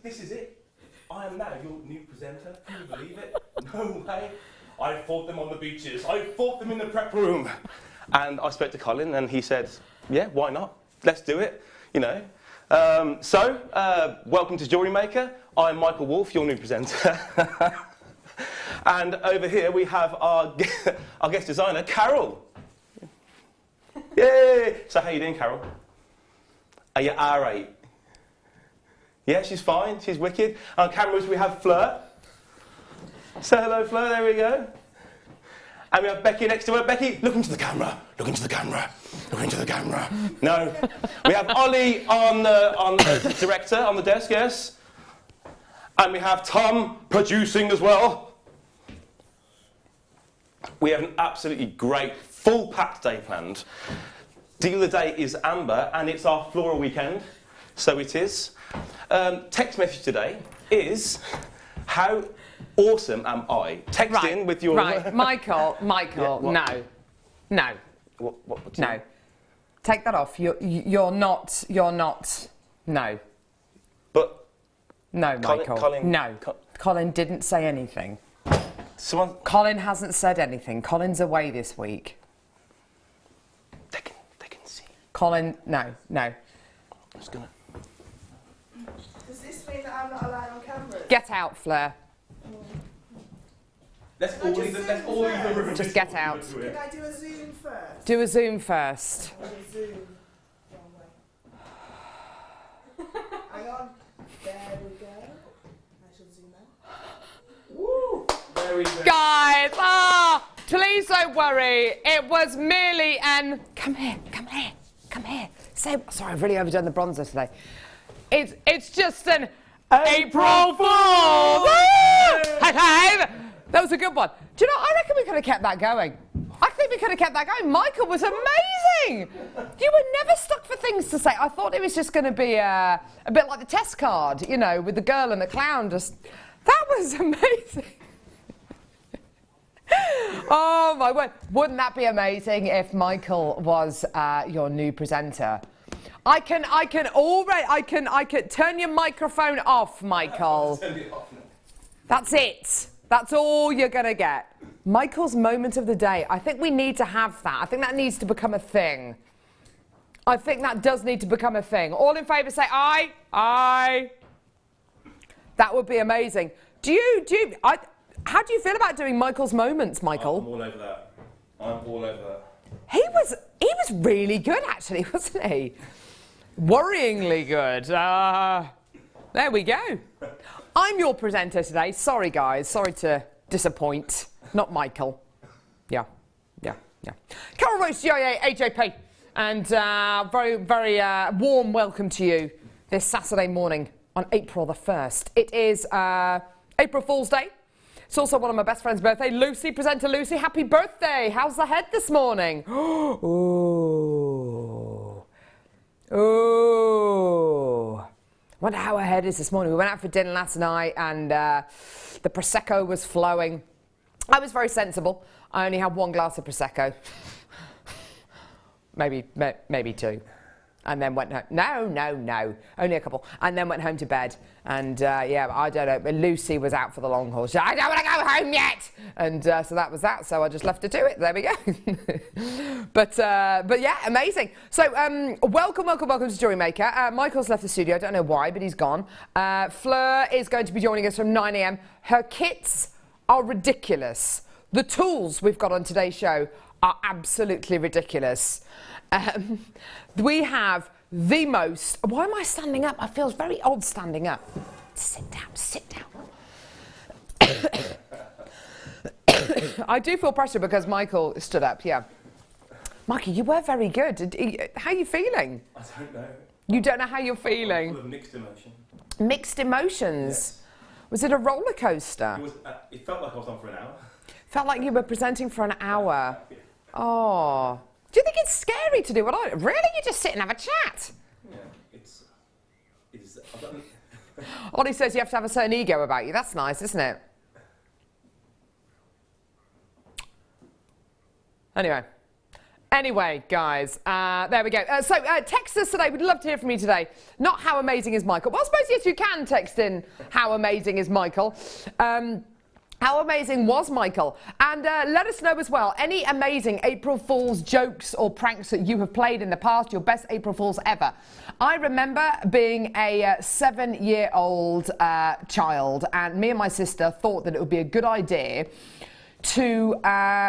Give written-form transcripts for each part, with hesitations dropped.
this is it. I am now your new presenter. Can you believe it? No way. I fought them on the beaches. I fought them in the prep room. And I spoke to Colin, and he said, yeah, why not? Let's do it, you know. Welcome to JewelleryMaker. I'm Michael Wolf, your new presenter. And over here we have our guest designer, Carol. Yay! So how you doing, Carol? Are you all right? Yeah, she's fine. She's wicked. On cameras we have Fleur. Say hello, Fleur. There we go. And we have Becky next to her. Becky, look into the camera. Look into the camera. Look into the camera. No. We have Ollie on the director on the desk. Yes. And we have Tom producing as well. We have an absolutely great, full-packed day planned. Deal of the day is Amber, and it's our floral weekend. So it is. Text message today is, how awesome am I? Text in with your... Right, Michael, Yeah, no. What No. Take that off. You're not, no. But... No, Michael. Colin didn't say anything. Colin hasn't said anything. Colin's away this week. They can see. Colin, no. I'm just gonna... Does this mean that I'm not allowed on camera? Get out, Fleur. Let's all leave the room. Just get out. Can I do a Zoom first? Do a Zoom first. I'll do a Zoom. Wrong way. Hang on. There we go. I shall zoom out. Woo! There we go. Guys, please don't worry. It was merely an... Come here. Sorry, I've really overdone the bronzer today. It's just an April Fool! Woo! High five! That was a good one. Do you know, I reckon we could have kept that going. I think we could have kept that going. Michael was amazing. You were never stuck for things to say. I thought it was just going to be a bit like the test card, you know, with the girl and the clown. That was amazing. Oh my word. Wouldn't that be amazing if Michael was your new presenter? I can turn your microphone off, Michael. Turn it off now. That's it. That's all you're going to get. Michael's moment of the day. I think we need to have that. I think that needs to become a thing. I think that does need to become a thing. All in favour say aye. Aye. That would be amazing. How do you feel about doing Michael's moments, Michael? I'm all over that. I'm all over that. He was really good, actually, wasn't he? Worryingly good. There we go. I'm your presenter today. Sorry, guys. Sorry to disappoint. Not Michael. Yeah. Carol Roach, AJP. And very, very warm welcome to you this Saturday morning on April the 1st. It is April Fool's Day. It's also one of my best friend's birthday. Lucy, presenter Lucy, happy birthday. How's the head this morning? Ooh. Wonder how her head is this morning. We went out for dinner last night and the Prosecco was flowing. I was very sensible. I only had one glass of Prosecco. maybe two. And then went home. No. Only a couple. And then went home to bed. And yeah, I don't know. But Lucy was out for the long haul. She said, I don't want to go home yet. And so that was that. So I just left her to it. There we go. But yeah, amazing. So welcome to JewelleryMaker. Michael's left the studio. I don't know why, but he's gone. Fleur is going to be joining us from 9 a.m. Her kits are ridiculous. The tools we've got on today's show are absolutely ridiculous. We have the most... Why am I standing up? I feel very odd standing up. Sit down. I do feel pressure because Michael stood up, yeah. Michael, you were very good. How are you feeling? I don't know. You don't know how you're feeling? Full of mixed emotion. Mixed emotions? Yes. Was it a roller coaster? It felt like I was on for an hour. Felt like you were presenting for an hour. Yeah. Oh. Do you think it's scary to do what I... Really? You just sit and have a chat? Yeah, it's I don't... Ollie says you have to have a certain ego about you. That's nice, isn't it? Anyway. Anyway, guys, there we go. So text us today. We'd love to hear from you today. Not how amazing is Michael. Well, I suppose, yes, you can text in how amazing is Michael. How amazing was Michael? And let us know as well, any amazing April Fool's jokes or pranks that you have played in the past, your best April Fool's ever. I remember being a 7-year-old child, and me and my sister thought that it would be a good idea to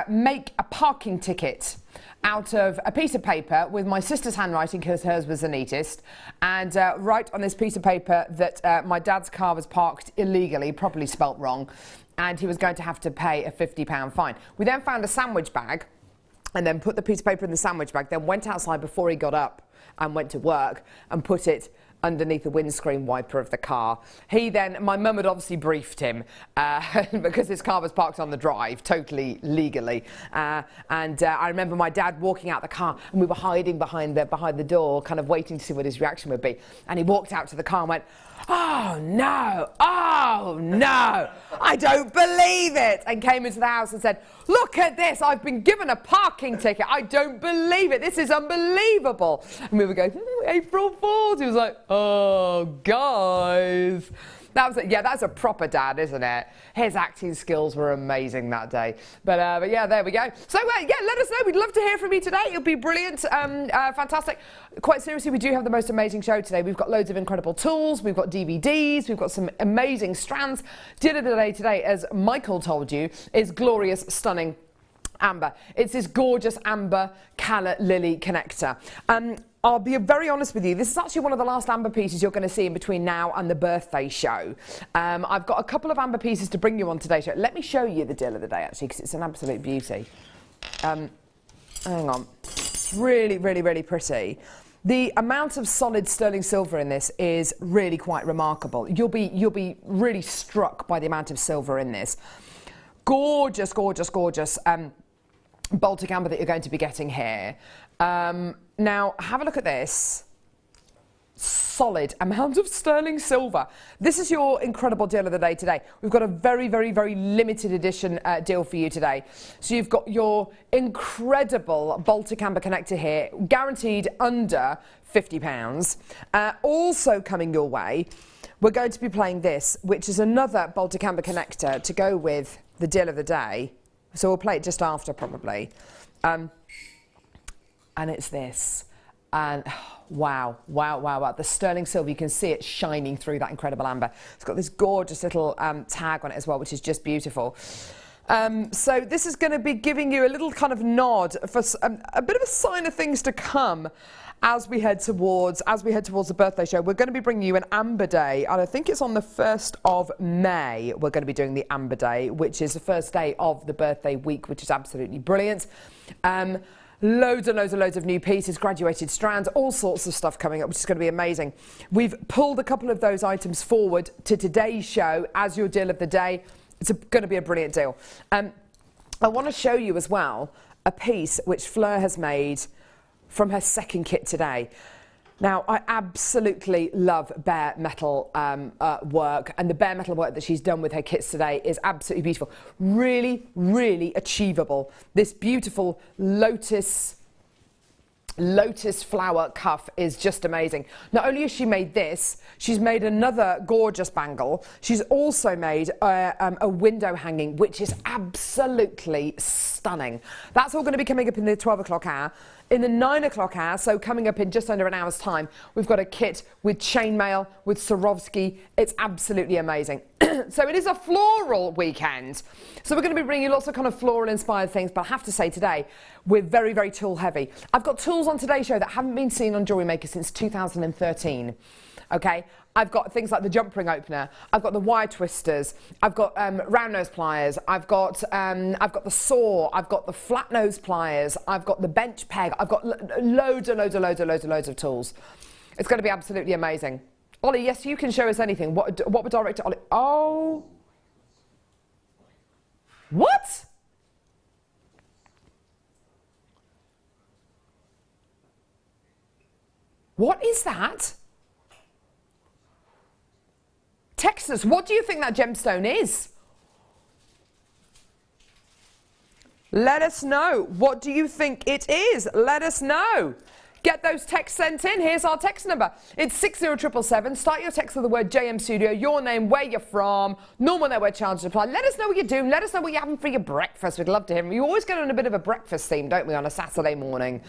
make a parking ticket out of a piece of paper with my sister's handwriting, because hers was the neatest, and write on this piece of paper that my dad's car was parked illegally, probably spelt wrong, and he was going to have to pay a £50 fine. We then found a sandwich bag and then put the piece of paper in the sandwich bag, then went outside before he got up and went to work and put it underneath the windscreen wiper of the car. My mum had obviously briefed him because his car was parked on the drive, totally legally. I remember my dad walking out the car, and we were hiding behind the door, kind of waiting to see what his reaction would be. And he walked out to the car and went, "Oh no, I don't believe it," and came into the house and said, "Look at this, I've been given a parking ticket. I don't believe it. This is unbelievable." And we were going, April Fool's. He was like, "Oh, guys." That was yeah, that's a proper dad, isn't it? His acting skills were amazing that day. But yeah, there we go. So yeah, let us know. We'd love to hear from you today. It'll be brilliant, fantastic. Quite seriously, we do have the most amazing show today. We've got loads of incredible tools. We've got DVDs. We've got some amazing strands. Deal of the day today, as Michael told you, is glorious, stunning amber. It's this gorgeous amber calla lily connector. I'll be very honest with you, this is actually one of the last amber pieces you're going to see in between now and the birthday show. I've got a couple of amber pieces to bring you on today's show. Let me show you the deal of the day, actually, because it's an absolute beauty. Hang on. It's really, really, really pretty. The amount of solid sterling silver in this is really quite remarkable. You'll be really struck by the amount of silver in this. Gorgeous, gorgeous, gorgeous Baltic amber that you're going to be getting here. Now, have a look at this. Solid amount of sterling silver. This is your incredible deal of the day today. We've got a very, very, very limited edition deal for you today. So you've got your incredible Baltic amber connector here, guaranteed under £50. Also coming your way, we're going to be playing this, which is another Baltic amber connector to go with the deal of the day. So we'll play it just after, probably. And it's this. And wow, wow, wow, wow. The sterling silver, you can see it shining through that incredible amber. It's got this gorgeous little tag on it as well, which is just beautiful. So this is going to be giving you a little kind of nod for a bit of a sign of things to come as we head towards the birthday show. We're going to be bringing you an amber day, and I think it's on the 1st of May we're going to be doing the amber day, which is the first day of the birthday week, which is absolutely brilliant. Loads and loads and loads of new pieces, graduated strands, all sorts of stuff coming up, which is going to be amazing. We've pulled a couple of those items forward to today's show as your deal of the day. It's going to be a brilliant deal. I want to show you as well a piece which Fleur has made from her second kit today. Now, I absolutely love bare metal work, and the bare metal work that she's done with her kits today is absolutely beautiful. Really, really achievable. This beautiful lotus flower cuff is just amazing. Not only has she made this, she's made another gorgeous bangle. She's also made a window hanging, which is absolutely stunning. That's all going to be coming up in the 12 o'clock hour. In the 9 o'clock hour, so coming up in just under an hour's time, we've got a kit with chainmail, with Swarovski. It's absolutely amazing. So it is a floral weekend. So we're going to be bringing you lots of kind of floral inspired things, but I have to say today, we're very, very tool heavy. I've got tools on today's show that haven't been seen on JewelleryMaker since 2013. Okay, I've got things like the jump ring opener, I've got the wire twisters, I've got round nose pliers, I've got the saw, I've got the flat nose pliers, I've got the bench peg, I've got loads of tools. It's going to be absolutely amazing. Ollie, yes, you can show us anything. What would director Ollie? Oh, what? What is that? Text us, what do you think that gemstone is? Let us know. What do you think it is? Let us know. Get those texts sent in. Here's our text number. It's 60777. Start your text with the word JM Studio, your name, where you're from, normal network charge to apply. Let us know what you're doing. Let us know what you're having for your breakfast. We'd love to hear from you. We always get on a bit of a breakfast theme, don't we, on a Saturday morning?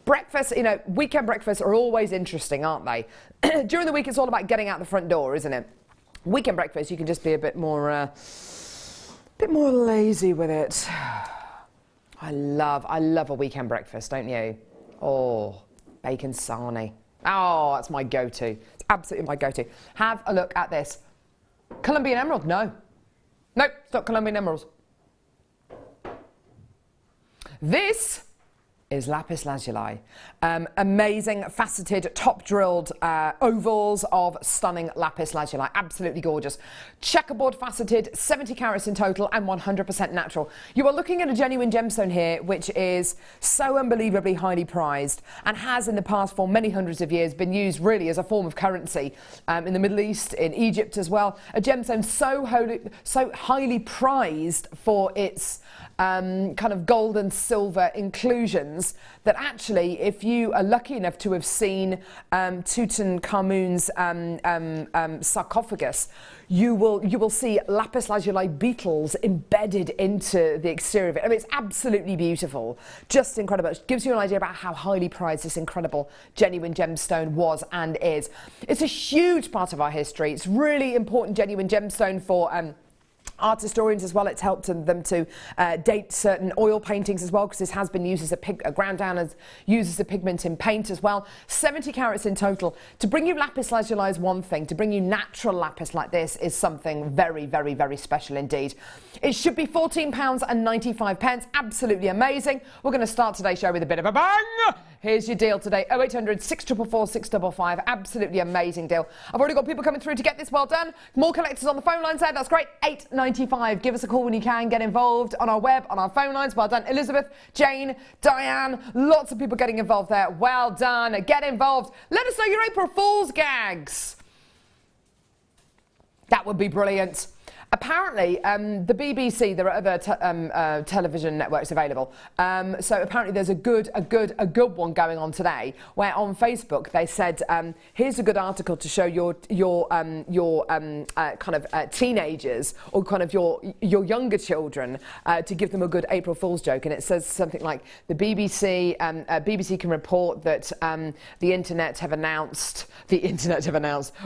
Breakfast, you know, weekend breakfasts are always interesting, aren't they? During the week, it's all about getting out the front door, isn't it? Weekend breakfast, you can just be a bit more lazy with it. I love a weekend breakfast, don't you? Oh, bacon sarnie. Oh, that's my go-to. It's absolutely my go-to. Have a look at this. Colombian emerald? No. Nope, it's not Colombian emeralds. This is lapis lazuli. Amazing, faceted, top-drilled ovals of stunning lapis lazuli. Absolutely gorgeous. Checkerboard faceted, 70 carats in total and 100% natural. You are looking at a genuine gemstone here, which is so unbelievably highly prized and has in the past for many hundreds of years been used really as a form of currency in the Middle East, in Egypt as well. A gemstone so highly prized for its kind of gold and silver inclusions that actually, if you are lucky enough to have seen Tutankhamun's sarcophagus, you will see lapis lazuli beetles embedded into the exterior of it. I mean, it's absolutely beautiful, just incredible. It gives you an idea about how highly prized this incredible genuine gemstone was and is. It's a huge part of our history. It's really important genuine gemstone for art historians as well. It's helped them to date certain oil paintings as well, because this has been used as ground down as used as a pigment in paint as well. 70 carats in total. To bring you lapis lazuli is one thing. To bring you natural lapis like this is something very, very, very special indeed. It should be £14.95. Absolutely amazing. We're going to start today's show with a bit of a bang. Here's your deal today. 0800 644 655. Absolutely amazing deal. I've already got people coming through to get this. Well done. More collectors on the phone lines there. That's great. £8.95. Give us a call when you can. Get involved on our web, on our phone lines. Well done. Elizabeth, Jane, Diane. Lots of people getting involved there. Well done. Get involved. Let us know your April Fool's gags. That would be brilliant. Apparently, the BBC, there are other television networks available. So apparently there's a good one going on today, where on Facebook they said, here's a good article to show your kind of teenagers or kind of your younger children to give them a good April Fool's joke. And it says something like the BBC can report that the internet have announced,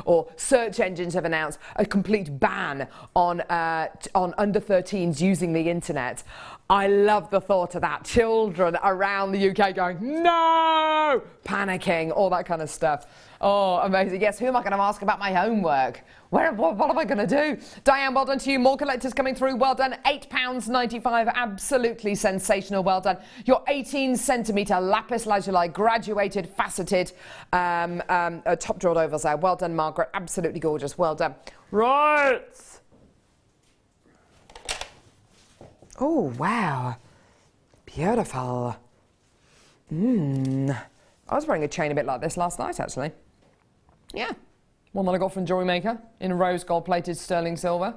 or search engines have announced a complete ban on under 13s using the internet. I love the thought of that. Children around the UK going, no, panicking, all that kind of stuff. Oh, amazing. Yes, who am I going to ask about my homework? What am I going to do? Diane, well done to you. More collectors coming through. Well done. £8.95. Absolutely sensational. Well done. Your 18-centimetre lapis lazuli graduated, faceted, top-drilled ovals there. Well done, Margaret. Absolutely gorgeous. Well done. Right. Oh, wow. Beautiful. I was wearing a chain a bit like this last night, actually. Yeah. One that I got from JewelleryMaker in rose gold-plated sterling silver.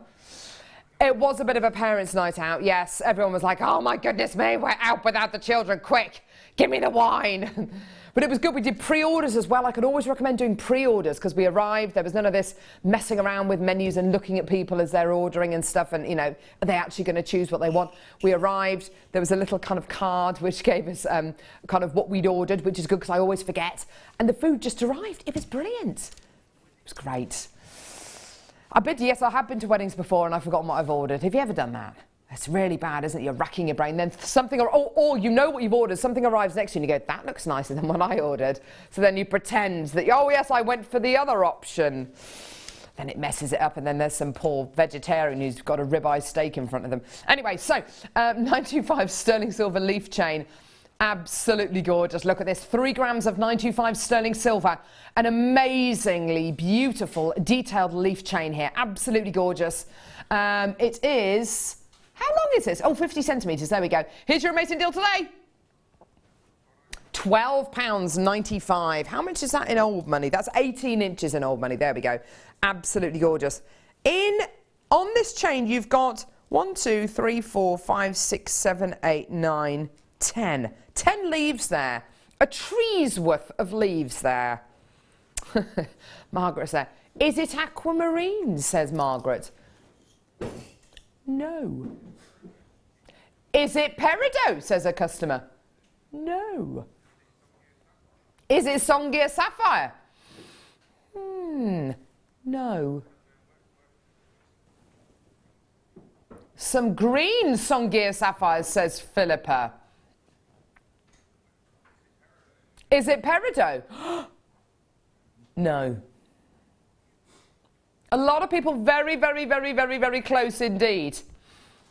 It was a bit of a parents' night out, yes. Everyone was like, oh, my goodness me, we're out without the children. Quick, give me the wine. But it was good. We did pre-orders as well. I could always recommend doing pre-orders because we arrived. There was none of this messing around with menus and looking at people as they're ordering and stuff. And, you know, are they actually going to choose what they want? We arrived. There was a little kind of card which gave us kind of what we'd ordered, which is good because I always forget. And the food just arrived. It was brilliant. It was great. Yes, I have been to weddings before and I've forgotten what I've ordered. Have you ever done that? It's really bad, isn't it? You're racking your brain. Then something, or you know what you've ordered, something arrives next to you and you go, that looks nicer than what I ordered. So then you pretend that, oh yes, I went for the other option. Then it messes it up and then there's some poor vegetarian who's got a ribeye steak in front of them. Anyway, so 925 sterling silver leaf chain. Absolutely gorgeous. Look at this. 3 grams of 925 sterling silver. An amazingly beautiful detailed leaf chain here. Absolutely gorgeous. It is... How long is this? Oh, 50 centimetres. There we go. Here's your amazing deal today. £12.95. How much is that in old money? That's 18 inches in old money. There we go. Absolutely gorgeous. On this chain, you've got 1, 2, 3, 4, 5, 6, 7, 8, 9, 10. 10 leaves there. A tree's worth of leaves there. Margaret said, is it aquamarine, says Margaret. No. Is it peridot, says a customer. No. Is it Songia sapphire? No. Some green Songia sapphires, says Philippa. Is it peridot? No. A lot of people very, very, very, very, very close indeed.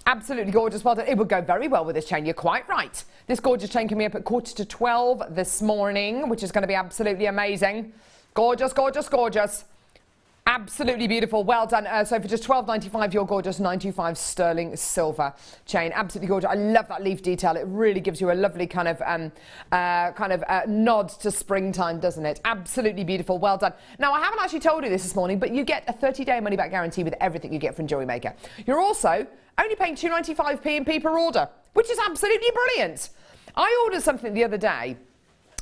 Absolutely gorgeous. Well done. It would go very well with this chain. You're quite right. This gorgeous chain can be up at 11:45 this morning, which is going to be absolutely amazing. Gorgeous, gorgeous, gorgeous. Absolutely beautiful. Well done. So for just £12.95, your gorgeous 925 sterling silver chain. Absolutely gorgeous. I love that leaf detail. It really gives you a lovely kind of nod to springtime, doesn't it? Absolutely beautiful. Well done. Now, I haven't actually told you this morning, but you get a 30-day money-back guarantee with everything you get from JewelleryMaker. You're also only paying £2.95 P&P per order, which is absolutely brilliant. I ordered something the other day.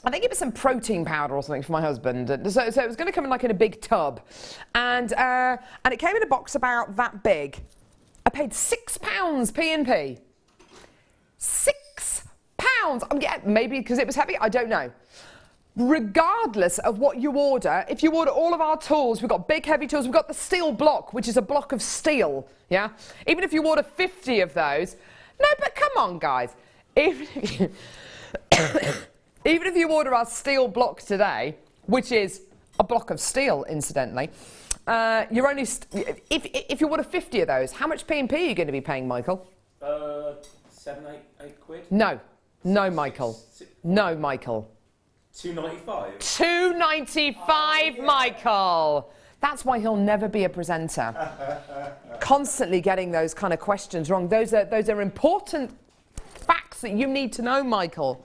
I think it was some protein powder or something for my husband. So it was going to come in like in a big tub. And it came in a box about that big. I paid £6 P&P. £6. Yeah, maybe because it was heavy, I don't know. Regardless of what you order, if you order all of our tools, we've got big heavy tools, we've got the steel block, which is a block of steel, yeah? Even if you order 50 of those, no, but come on, guys. Even if you order our steel block today, which is a block of steel, incidentally, you're only if you order 50 of those, how much P&P are you going to be paying, Michael? 7, 8 quid. No, Michael. No, Michael. £2.95. £2.95, Michael. That's why he'll never be a presenter. Constantly getting those kind of questions wrong. Those are important facts that you need to know, Michael.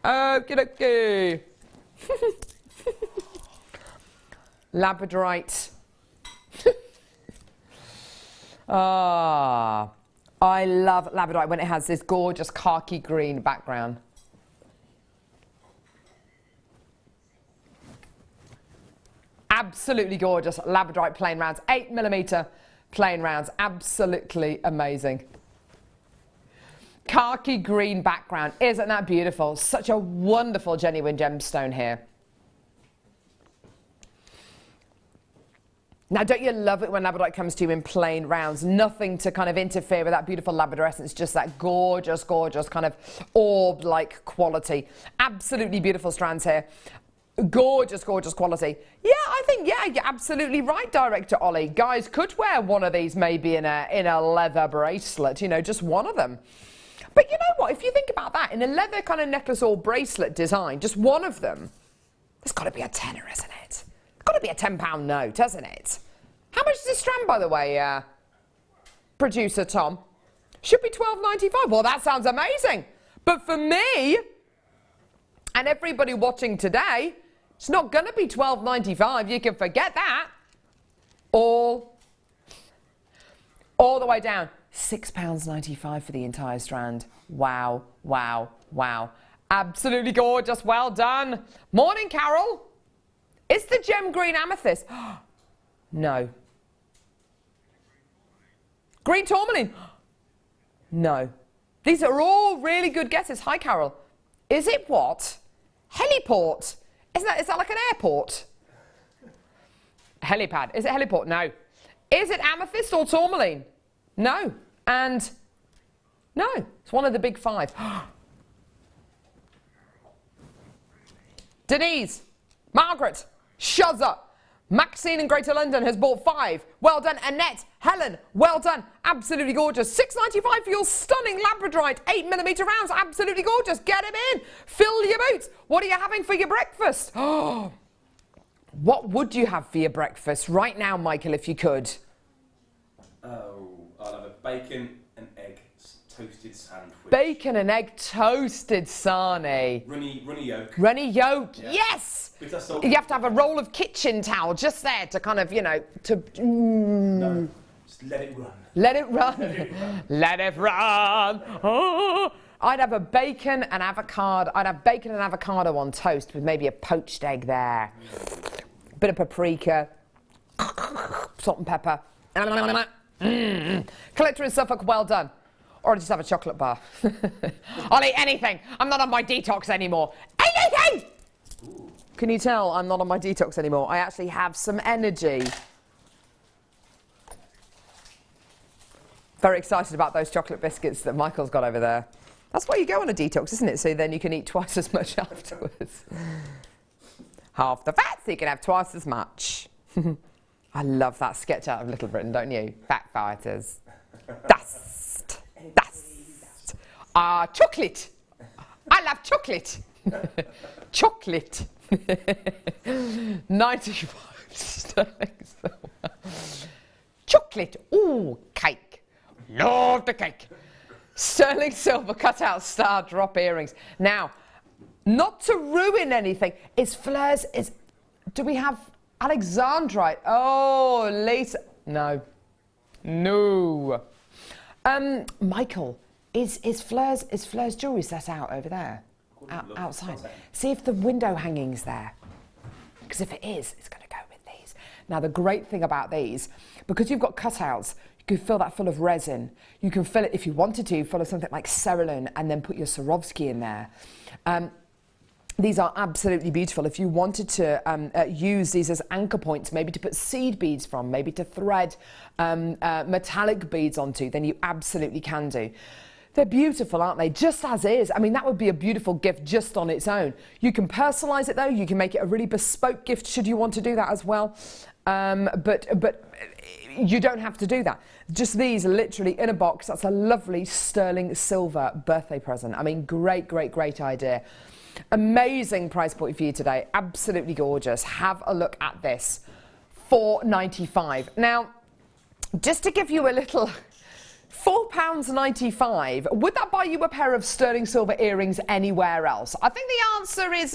Okie dokie. Labradorite. I love labradorite when it has this gorgeous khaki green background. Absolutely gorgeous labradorite plain rounds, 8mm plain rounds, absolutely amazing. Khaki green background, isn't that beautiful? Such a wonderful genuine gemstone here. Now, don't you love it when labradorite comes to you in plain rounds? Nothing to kind of interfere with that beautiful labradorescence, just that gorgeous, gorgeous kind of orb-like quality. Absolutely beautiful strands here. Gorgeous, gorgeous quality. Yeah, I think, yeah, you're absolutely right, Director Ollie. Guys could wear one of these maybe in a leather bracelet, you know, just one of them. But you know what, if you think about that, in a leather kind of necklace or bracelet design, just one of them, there's got to be a tenner, isn't it? It's got to be a £10 note, hasn't it? How much is this strand, by the way, producer Tom? Should be £12.95. Well, that sounds amazing. But for me, and everybody watching today, it's not going to be £12.95. You can forget that. All the way down. £6.95 for the entire strand. Wow, wow, wow. Absolutely gorgeous. Well done. Morning, Carol. Is the gem green amethyst? No. Green tourmaline? No. These are all really good guesses. Hi, Carol. Is it what? Heliport. Is that like an airport? Helipad. Is it heliport? No. Is it amethyst or tourmaline? No. And no. It's one of the big five. Denise. Margaret. Shuzza. Maxine in Greater London has bought 5. Well done. Annette. Helen. Well done. Absolutely gorgeous. £6.95 for your stunning labradorite 8mm rounds. Absolutely gorgeous. Get him in. Fill your boots. What are you having for your breakfast? Oh, what would you have for your breakfast right now, Michael, if you could? Oh, I'll have a bacon and egg toasted sandwich. Bacon and egg toasted sarnie. Runny yolk. Runny yolk. Yeah. Yes. You have to have a roll of kitchen towel just there to kind of, you know, to... No. Just let it run. Let it run. Let it run. Oh. I'd have a bacon and avocado. I'd have bacon and avocado on toast with maybe a poached egg there. Bit of paprika, salt and pepper. Collector in Suffolk, well done. Or I'll just have a chocolate bar. I'll eat anything. I'm not on my detox anymore. Anything! Ooh. Can you tell I'm not on my detox anymore? I actually have some energy. Very excited about those chocolate biscuits that Michael's got over there. That's why you go on a detox, isn't it? So then you can eat twice as much afterwards. Half the fat, so you can have twice as much. I love that sketch out of Little Britain, don't you? Fat fighters. Dust. Dust. Chocolate. I love chocolate. Chocolate. 95 sterling silver. Chocolate. Ooh, cake. Love the cake. Sterling silver cutout star drop earrings. Now, not to ruin anything, do we have Alexandrite? Oh, Lisa. No. No. Michael, is Fleur's jewellery set out over there? Outside. See if the window hanging's there. Because if it is, it's going to go with these. Now, the great thing about these, because you've got cutouts, you can fill that full of resin. You can fill it, if you wanted to, full of something like Cerulean and then put your Swarovski in there. These are absolutely beautiful. If you wanted to use these as anchor points, maybe to put seed beads from, maybe to thread metallic beads onto, then you absolutely can do. They're beautiful, aren't they? Just as is. I mean, that would be a beautiful gift just on its own. You can personalise it though. You can make it a really bespoke gift should you want to do that as well. But you don't have to do that. Just these are literally in a box. That's a lovely sterling silver birthday present. I mean, great, great, great idea. Amazing price point for you today. Absolutely gorgeous. Have a look at this. £4.95. Now, just to give you a little... £4.95. Would that buy you a pair of sterling silver earrings anywhere else? I think the answer is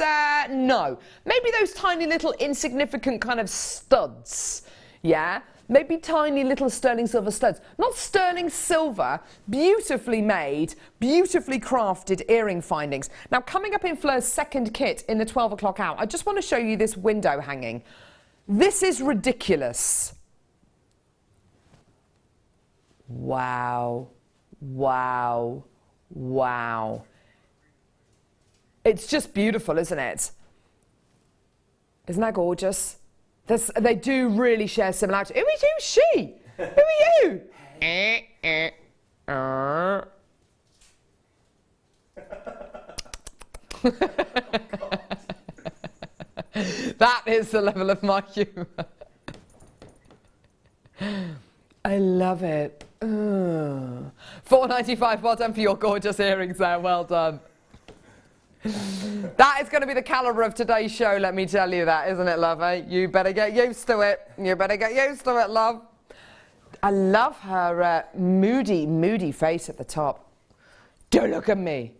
no. Maybe those tiny little insignificant kind of studs. Yeah? Maybe tiny little sterling silver studs. Not sterling silver, beautifully made, beautifully crafted earring findings. Now, coming up in Fleur's second kit in the 12 o'clock hour, I just want to show you this window hanging. This is ridiculous. Wow, wow, wow. It's just beautiful, isn't it? Isn't that gorgeous? They do really share similarity. Who's she? Who are you? That is the level of my humour. I love it. £4.95. Well done for your gorgeous earrings there. Well done. That is going to be the calibre of today's show, let me tell you that, isn't it, love? Eh? You better get used to it. You better get used to it, love. I love her moody face at the top. Don't look at me.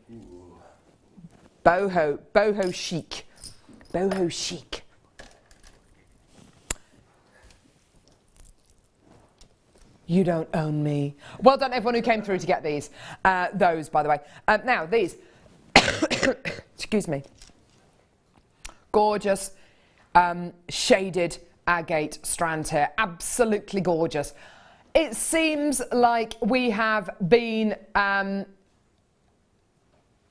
Boho chic. Boho chic. You don't own me. Well done, everyone who came through to get these. Those, by the way. Now, these. Excuse me. Gorgeous, shaded agate strand here. Absolutely gorgeous. It seems like we have been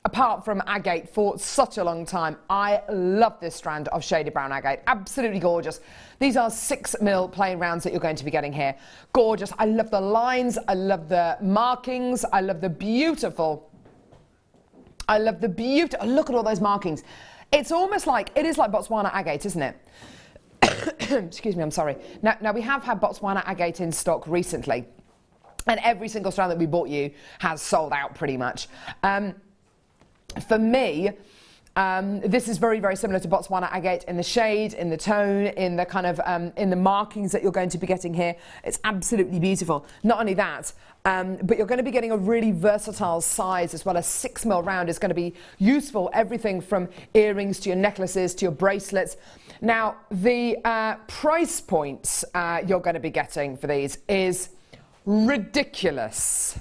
apart from agate for such a long time. I love this strand of shaded brown agate. Absolutely gorgeous. These are 6mm plain rounds that you're going to be getting here. Gorgeous. I love the lines. I love the markings. I love the beautiful. Look at all those markings. It's almost like, it is like Botswana agate, isn't it? Excuse me, I'm sorry. Now we have had Botswana agate in stock recently, and every single strand that we bought you has sold out pretty much. For me, this is very, very similar to Botswana agate in the shade, in the tone, in the kind of in the markings that you're going to be getting here. It's absolutely beautiful. Not only that, but you're going to be getting a really versatile size as well. A 6mm round is going to be useful. Everything from earrings to your necklaces to your bracelets. Now, the price points you're going to be getting for these is ridiculous.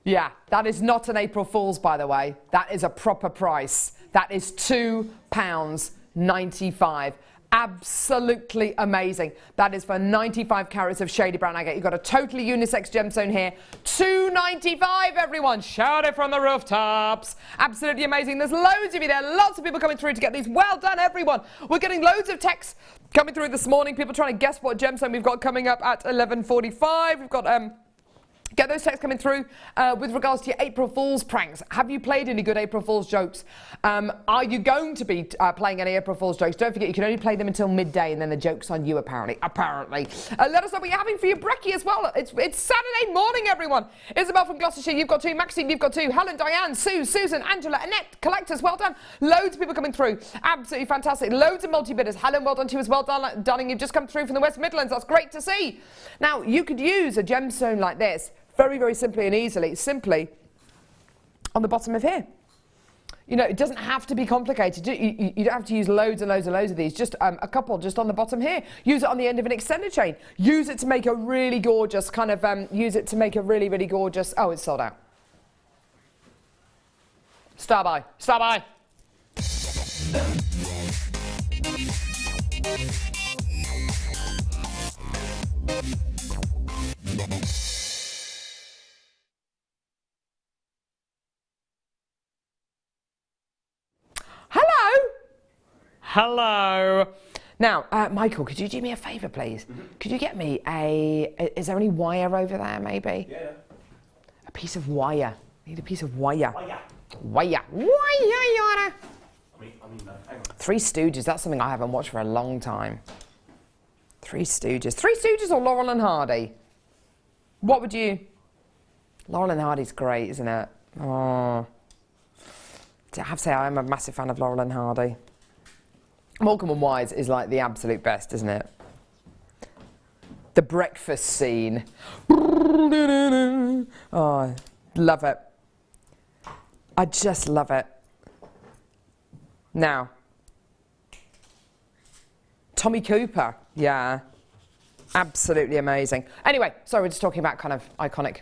Yeah, that is not an April Fool's, by the way. That is a proper price. That is £2.95. Absolutely amazing. That is for 95 carats of shady brown agate. You've got a totally unisex gemstone here. £2.95, everyone. Shout it from the rooftops. Absolutely amazing. There's loads of you there. Lots of people coming through to get these. Well done, everyone. We're getting loads of texts coming through this morning. People trying to guess what gemstone we've got coming up at 11:45. We've got get those texts coming through with regards to your April Fool's pranks. Have you played any good April Fool's jokes? Are you going to be playing any April Fool's jokes? Don't forget, you can only play them until midday, and then the joke's on you, apparently. Let us know what you're having for your brekkie as well. It's Saturday morning, everyone. Isabel from Gloucestershire, you've got 2. Maxine, you've got 2. Helen, Diane, Sue, Susan, Angela, Annette, collectors, well done. Loads of people coming through. Absolutely fantastic. Loads of multi-bidders. Helen, well done to you as well. Darling, you've just come through from the West Midlands. That's great to see. Now, you could use a gemstone like this very, very simply and easily, simply on the bottom of here. You know, it doesn't have to be complicated. You don't have to use loads and loads and loads of these. Just a couple just on the bottom here. Use it on the end of an extender chain. Use it to make a really gorgeous kind of, use it to make a really, really gorgeous, oh, it's sold out. Star by. Star by. Hello. Hello. Now, Michael, could you do me a favour, please? Could you get me is there any wire over there, maybe? Yeah. A piece of wire. I need a piece of wire. Wire. I mean, no, hang on. Three Stooges, that's something I haven't watched for a long time. Three Stooges. Three Stooges or Laurel and Hardy? What would you... Laurel and Hardy's great, isn't it? Oh... I have to say, I am a massive fan of Laurel and Hardy. Morecambe and Wise is like the absolute best, isn't it? The breakfast scene. Oh, love it. I just love it. Now, Tommy Cooper, yeah. Absolutely amazing. Anyway, sorry, we're just talking about kind of iconic.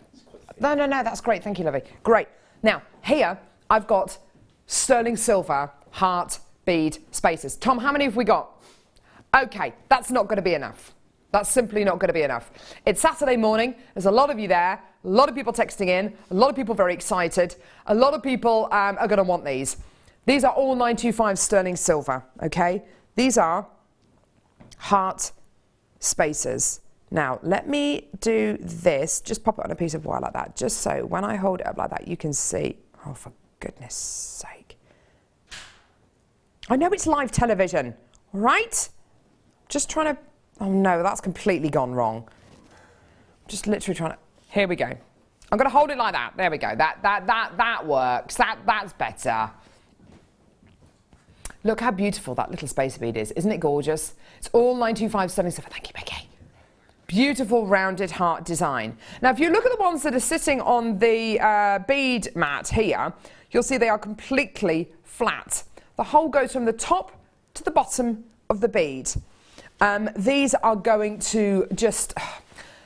No, that's great. Thank you, Lovey. Great. Now, here, I've got sterling silver, heart, bead, spaces. Tom, how many have we got? Okay, that's not going to be enough. That's simply not going to be enough. It's Saturday morning. There's a lot of you there. A lot of people texting in. A lot of people very excited. A lot of people are going to want these. These are all 925 sterling silver, okay? These are heart spaces. Now, let me do this. Just pop it on a piece of wire like that, just so when I hold it up like that, you can see. Oh, for goodness sake. I know it's live television, right? Just trying to... Oh, no, that's completely gone wrong. Just literally trying to... Here we go. I'm going to hold it like that. There we go. That works. That's better. Look how beautiful that little spacer bead is. Isn't it gorgeous? It's all 925 sterling silver. Thank you, Becky. Beautiful rounded heart design. Now, if you look at the ones that are sitting on the bead mat here, you'll see they are completely flat. The hole goes from the top to the bottom of the bead. These are going to just...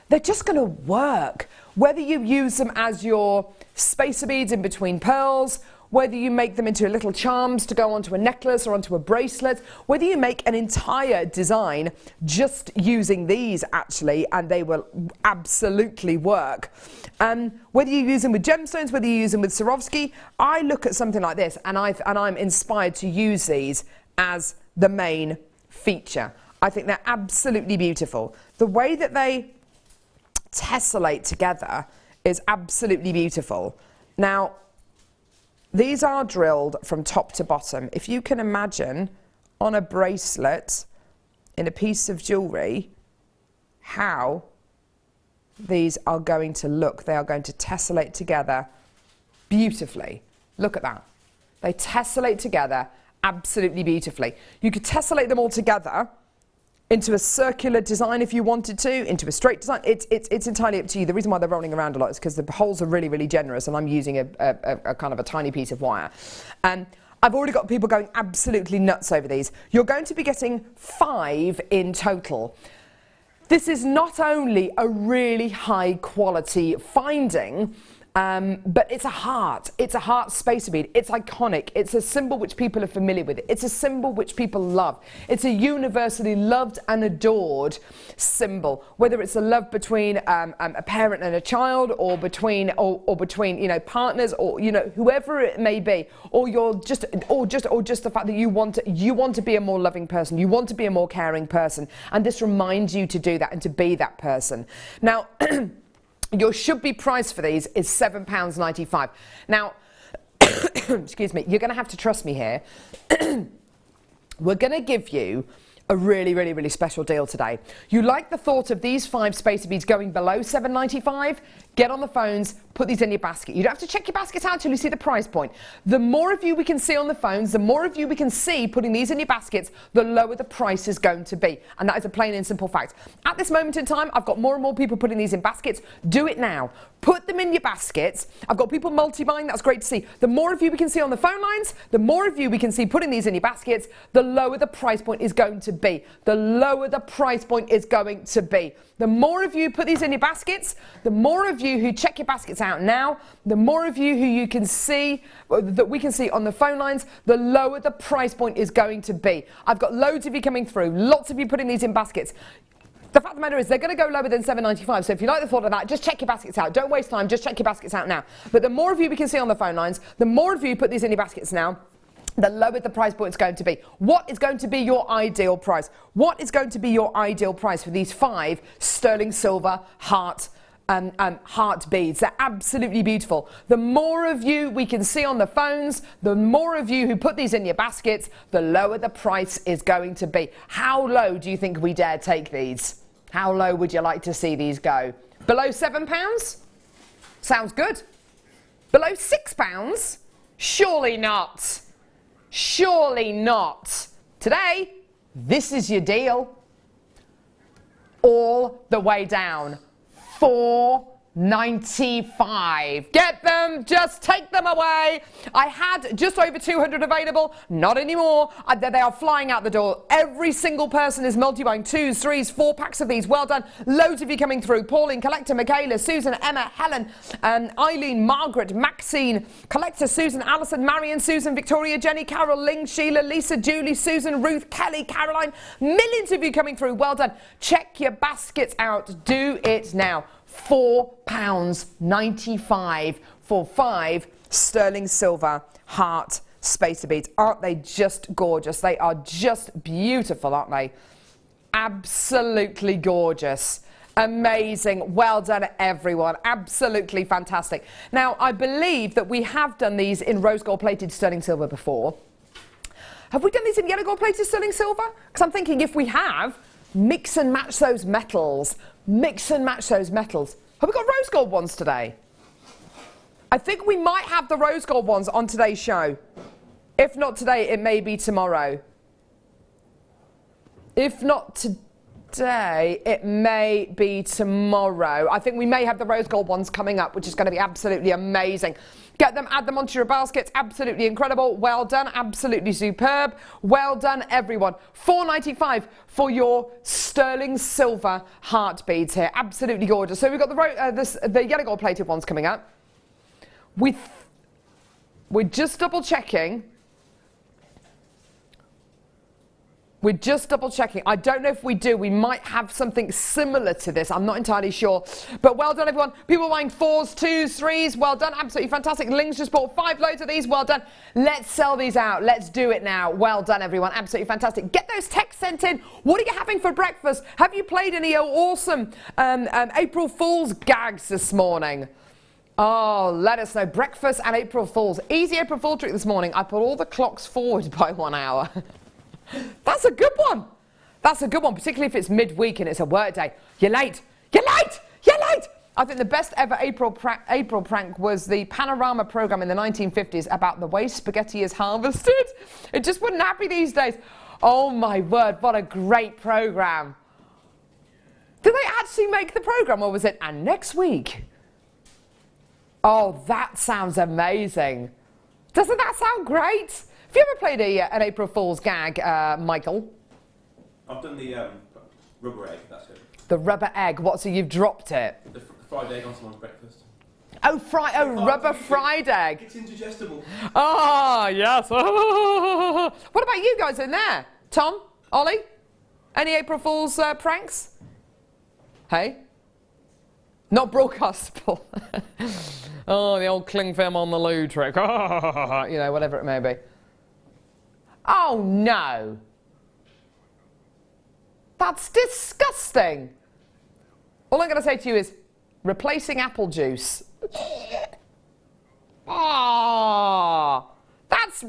They're just going to work. Whether you use them as your spacer beads in between pearls, whether you make them into little charms to go onto a necklace or onto a bracelet, whether you make an entire design just using these actually, and they will absolutely work. Whether you use them with gemstones, whether you use them with Swarovski, I look at something like this and I'm inspired to use these as the main feature. I think they're absolutely beautiful. The way that they tessellate together is absolutely beautiful. Now, these are drilled from top to bottom. If you can imagine on a bracelet, in a piece of jewellery, how these are going to look. They are going to tessellate together beautifully. Look at that. They tessellate together absolutely beautifully. You could tessellate them all together into a circular design if you wanted to, into a straight design. It's entirely up to you. The reason why they're rolling around a lot is because the holes are really, really generous and I'm using a kind of a tiny piece of wire. I've already got people going absolutely nuts over these. You're going to be getting 5 in total. This is not only a really high quality finding, but it's a heart. It's a heart spacer bead. It's iconic. It's a symbol which people are familiar with. It's a symbol which people love. It's a universally loved and adored symbol. Whether it's a love between a parent and a child, or between partners, or whoever it may be, or just the fact that you want to be a more loving person. You want to be a more caring person, and this reminds you to do that and to be that person. Now. Your should-be price for these is £7.95. Now, excuse me, you're going to have to trust me here. We're going to give you a really, really, really special deal today. You like the thought of these 5 spacer beads going below £7.95? Get on the phones, put these in your basket. You don't have to check your basket out until you see the price point. The more of you we can see on the phones, the more of you we can see putting these in your baskets, the lower the price is going to be. And that is a plain and simple fact. At this moment in time, I've got more and more people putting these in baskets. Do it now. Put them in your baskets. I've got people multi-buying. That's great to see. The more of you we can see on the phone lines, the more of you we can see putting these in your baskets, the lower the price point is going to be. The lower the price point is going to be. The more of you put these in your baskets, the more of you who check your baskets out now, the more of you who you can see, that we can see on the phone lines, the lower the price point is going to be. I've got loads of you coming through, lots of you putting these in baskets. The fact of the matter is they're going to go lower than £7.95, so if you like the thought of that, just check your baskets out. Don't waste time, just check your baskets out now. But the more of you we can see on the phone lines, the more of you put these in your baskets now, the lower the price point is going to be. What is going to be your ideal price? What is going to be your ideal price for these 5 sterling silver heart beads? They're absolutely beautiful. The more of you we can see on the phones, the more of you who put these in your baskets, the lower the price is going to be. How low do you think we dare take these? How low would you like to see these go? Below £7? Sounds good. Below £6? Surely not. Surely not. Today, this is your deal. All the way down. £4.95. Get them, just take them away. I had just over 200 available, not anymore. They are flying out the door. Every single person is multi-buying 2s, 3s, 4 packs of these. Well done. Loads of you coming through. Pauline, Collector, Michaela, Susan, Emma, Helen, Eileen, Margaret, Maxine, Collector, Susan, Alison, Marion, Susan, Victoria, Jenny, Carol, Ling, Sheila, Lisa, Julie, Susan, Ruth, Kelly, Caroline. Millions of you coming through. Well done. Check your baskets out. Do it now. £4.95 for 5 sterling silver heart spacer beads. Aren't they just gorgeous? They are just beautiful, aren't they? Absolutely gorgeous. Amazing. Well done, everyone. Absolutely fantastic. Now, I believe that we have done these in rose gold plated sterling silver before. Have we done these in yellow gold plated sterling silver? Because I'm thinking if we have, mix and match those metals. Mix and match those metals. Have we got rose gold ones today? I think we might have the rose gold ones on today's show. If not today, it may be tomorrow. If not today, it may be tomorrow. I think we may have the rose gold ones coming up, which is going to be absolutely amazing. Get them, add them onto your baskets. Absolutely incredible. Well done. Absolutely superb. Well done, everyone. £4.95 for your sterling silver heart beads here. Absolutely gorgeous. So we've got the yellow gold plated ones coming up. We're just double checking. We're just double checking. I don't know if we do. We might have something similar to this. I'm not entirely sure. But well done, everyone. People buying 4s, 2s, 3s. Well done. Absolutely fantastic. Ling's just bought 5 loads of these. Well done. Let's sell these out. Let's do it now. Well done, everyone. Absolutely fantastic. Get those texts sent in. What are you having for breakfast? Have you played any awesome April Fool's gags this morning? Oh, let us know. Breakfast and April Fool's. Easy April Fool trick this morning. I put all the clocks forward by 1 hour. That's a good one. That's a good one, particularly if it's midweek and it's a work day. You're late. You're late. You're late. I think the best ever April prank was the Panorama program in the 1950s about the way spaghetti is harvested. It just wouldn't happen these days. Oh my word, what a great program. Did they actually make the program, or was it, and next week? Oh, that sounds amazing. Doesn't that sound great? Have you ever played an April Fool's gag, Michael? I've done the rubber egg, that's it. The rubber egg. What, so you've dropped it? The fried egg on someone's breakfast. Oh, rubber fried egg. It's indigestible. Ah, yes. What about you guys in there? Tom? Ollie? Any April Fool's pranks? Hey? Not broadcastable. Oh, the old cling film on the loo trick. You know, whatever it may be. Oh, no. That's disgusting. All I'm going to say to you is replacing apple juice. Ah, that's...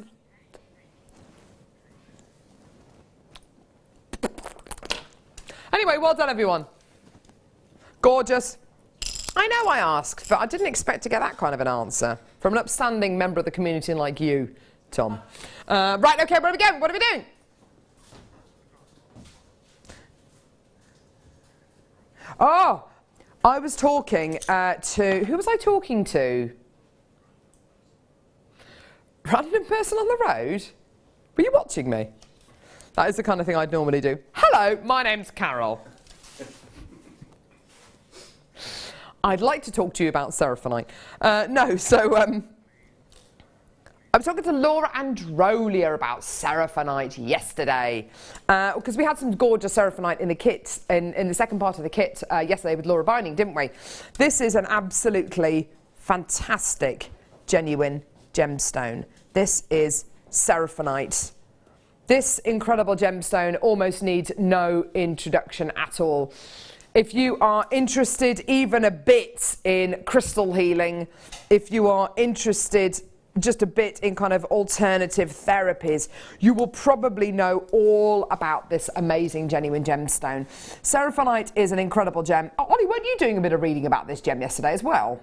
Anyway, well done, everyone. Gorgeous. I know I asked, but I didn't expect to get that kind of an answer from an upstanding member of the community like you, Tom. Right, okay, where are we going? What are we doing? Oh, I was talking to... Who was I talking to? Random person on the road? Were you watching me? That is the kind of thing I'd normally do. Hello, my name's Carol. I'd like to talk to you about Seraphonite. I was talking to Laura Androlia about Seraphonite yesterday because we had some gorgeous Seraphonite in the kit, in the second part of the kit yesterday with Laura Binding, didn't we? This is an absolutely fantastic, genuine gemstone. This is Seraphonite. This incredible gemstone almost needs no introduction at all. If you are interested even a bit in crystal healing, if you are interested just a bit in kind of alternative therapies, you will probably know all about this amazing genuine gemstone. Seraphonite is an incredible gem. Oh, Ollie, weren't you doing a bit of reading about this gem yesterday as well?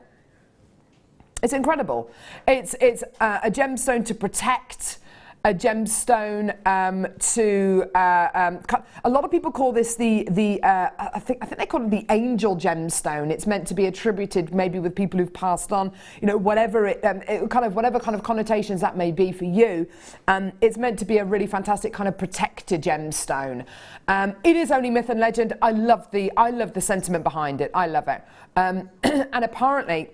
It's incredible. It's a gemstone to protect, a gemstone a lot of people call this I think they call it the angel gemstone. It's meant to be attributed maybe with people who've passed on, you know, whatever whatever kind of connotations that may be for you. It's meant to be a really fantastic kind of protector gemstone. It is only myth and legend. I love the sentiment behind it. I love it. And apparently,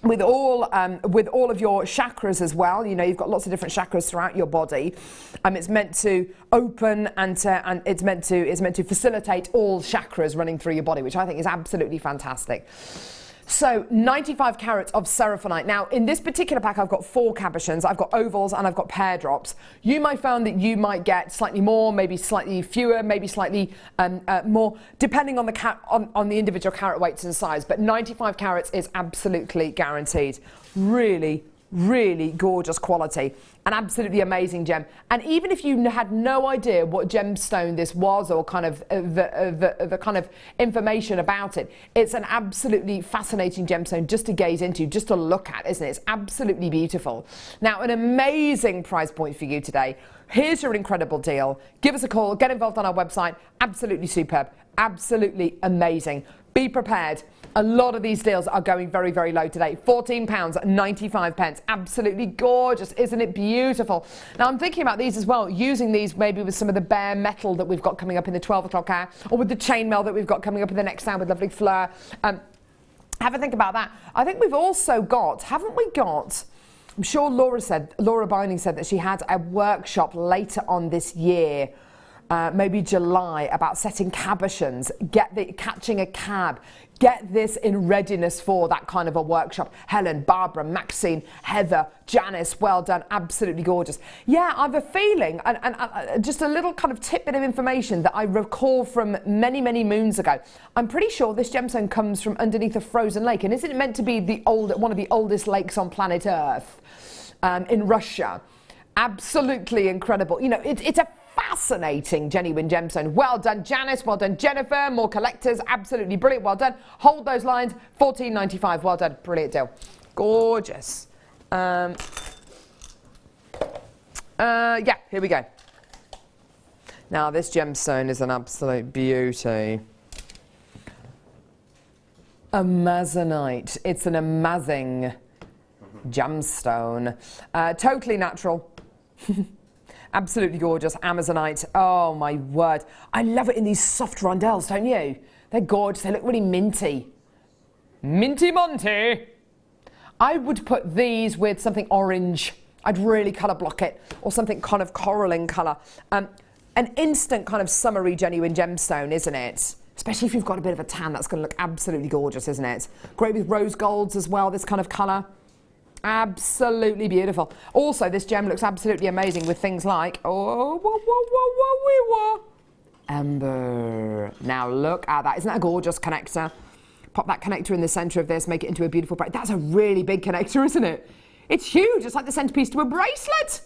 with all of your chakras as well, you know, you've got lots of different chakras throughout your body. It's meant to open and it's meant to facilitate all chakras running through your body, which I think is absolutely fantastic. So 95 carats of Seraphonite. Now, in this particular pack, I've got 4 cabochons. I've got ovals and I've got pear drops. You might find that you might get slightly more, maybe slightly fewer, maybe slightly more, depending on the individual carat weights and size. But 95 carats is absolutely guaranteed. Really, really gorgeous quality. An absolutely amazing gem. And even if you had no idea what gemstone this was or kind of the kind of information about it, it's an absolutely fascinating gemstone just to gaze into, just to look at, isn't it? It's absolutely beautiful. Now, an amazing price point for you today. Here's your incredible deal. Give us a call, get involved on our website. Absolutely superb, absolutely amazing. Be prepared. A lot of these deals are going very, very low today. £14.95. Absolutely gorgeous. Isn't it beautiful? Now, I'm thinking about these as well, using these maybe with some of the bare metal that we've got coming up in the 12 o'clock hour, or with the chainmail that we've got coming up in the next hour with lovely Fleur. Have a think about that. I think we've also got, haven't we got, I'm sure Laura Binding said that she had a workshop later on this year, maybe July, about setting cabochons, catching a cab. Get this in readiness for that kind of a workshop. Helen, Barbara, Maxine, Heather, Janice, well done, absolutely gorgeous. Yeah, I have a feeling, and just a little kind of tidbit of information that I recall from many, many moons ago. I'm pretty sure this gemstone comes from underneath a frozen lake, and isn't it meant to be one of the oldest lakes on planet Earth in Russia? Absolutely incredible. You know, it's a fascinating genuine gemstone. Well done, Janice. Well done, Jennifer. More collectors. Absolutely brilliant. Well done. Hold those lines. £14.95. Well done. Brilliant deal. Gorgeous. Yeah, here we go. Now, this gemstone is an absolute beauty. Amazonite. It's an amazing gemstone. Totally natural. Absolutely gorgeous, Amazonite. Oh my word. I love it in these soft rondelles, don't you? They're gorgeous, they look really minty. Minty Monty. I would put these with something orange. I'd really colour block it, or something kind of coral in colour. An instant kind of summery genuine gemstone, isn't it? Especially if you've got a bit of a tan, that's going to look absolutely gorgeous, isn't it? Great with rose golds as well, this kind of colour. Absolutely beautiful. Also, this gem looks absolutely amazing with things like, amber. Now look at that. Isn't that a gorgeous connector? Pop that connector in the centre of this, make it into a beautiful bracelet. That's a really big connector, isn't it? It's huge. It's like the centrepiece to a bracelet.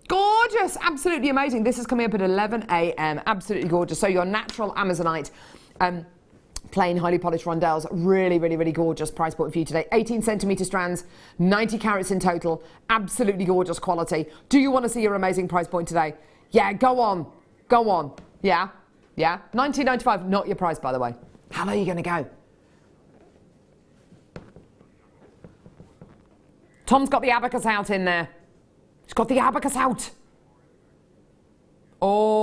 Gorgeous. Absolutely amazing. This is coming up at 11 a.m. Absolutely gorgeous. So your natural Amazonite, plain highly polished rondelles, really, really, really gorgeous price point for you today. 18 centimetre strands, 90 carats in total. Absolutely gorgeous quality. Do you want to see your amazing price point today? Yeah, go on. Go on. Yeah? Yeah? $19.95, not your price, by the way. How low are you going to go? Tom's got the abacus out in there. He's got the abacus out. All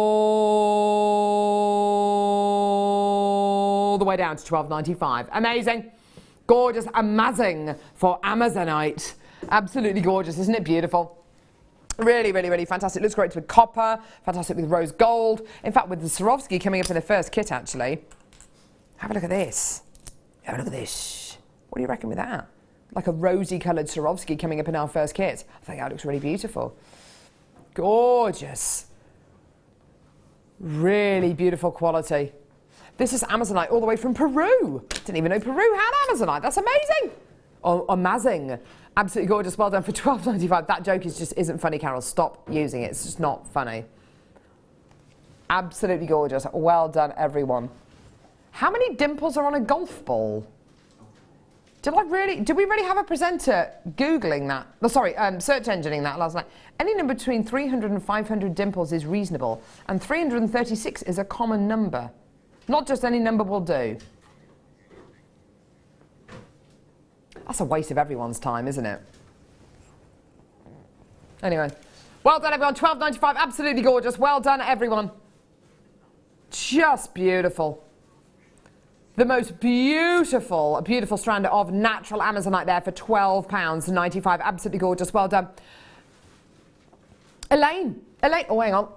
the way down to $12.95. Amazing. Gorgeous. Amazing for Amazonite. Absolutely gorgeous. Isn't it beautiful? Really, really, really fantastic. Looks great with copper. Fantastic with rose gold. In fact, with the Swarovski coming up in the first kit, actually. Have a look at this. Have a look at this. What do you reckon with that? Like a rosy coloured Swarovski coming up in our first kit. I think that looks really beautiful. Gorgeous. Really beautiful quality. This is Amazonite all the way from Peru. Didn't even know Peru had Amazonite. That's amazing. Oh, amazing. Absolutely gorgeous. Well done for $12.95. That joke just isn't funny, Carol. Stop using it. It's just not funny. Absolutely gorgeous. Well done, everyone. How many dimples are on a golf ball? Did we really have a presenter Googling that? Oh, sorry, search engineering that last night. Any number between 300 and 500 dimples is reasonable, and 336 is a common number. Not just any number will do. That's a waste of everyone's time, isn't it? Anyway, well done, everyone. $12.95, absolutely gorgeous. Well done, everyone. Just beautiful. The most beautiful, beautiful strand of natural Amazonite there for £12.95. Absolutely gorgeous. Well done. Elaine, oh, hang on.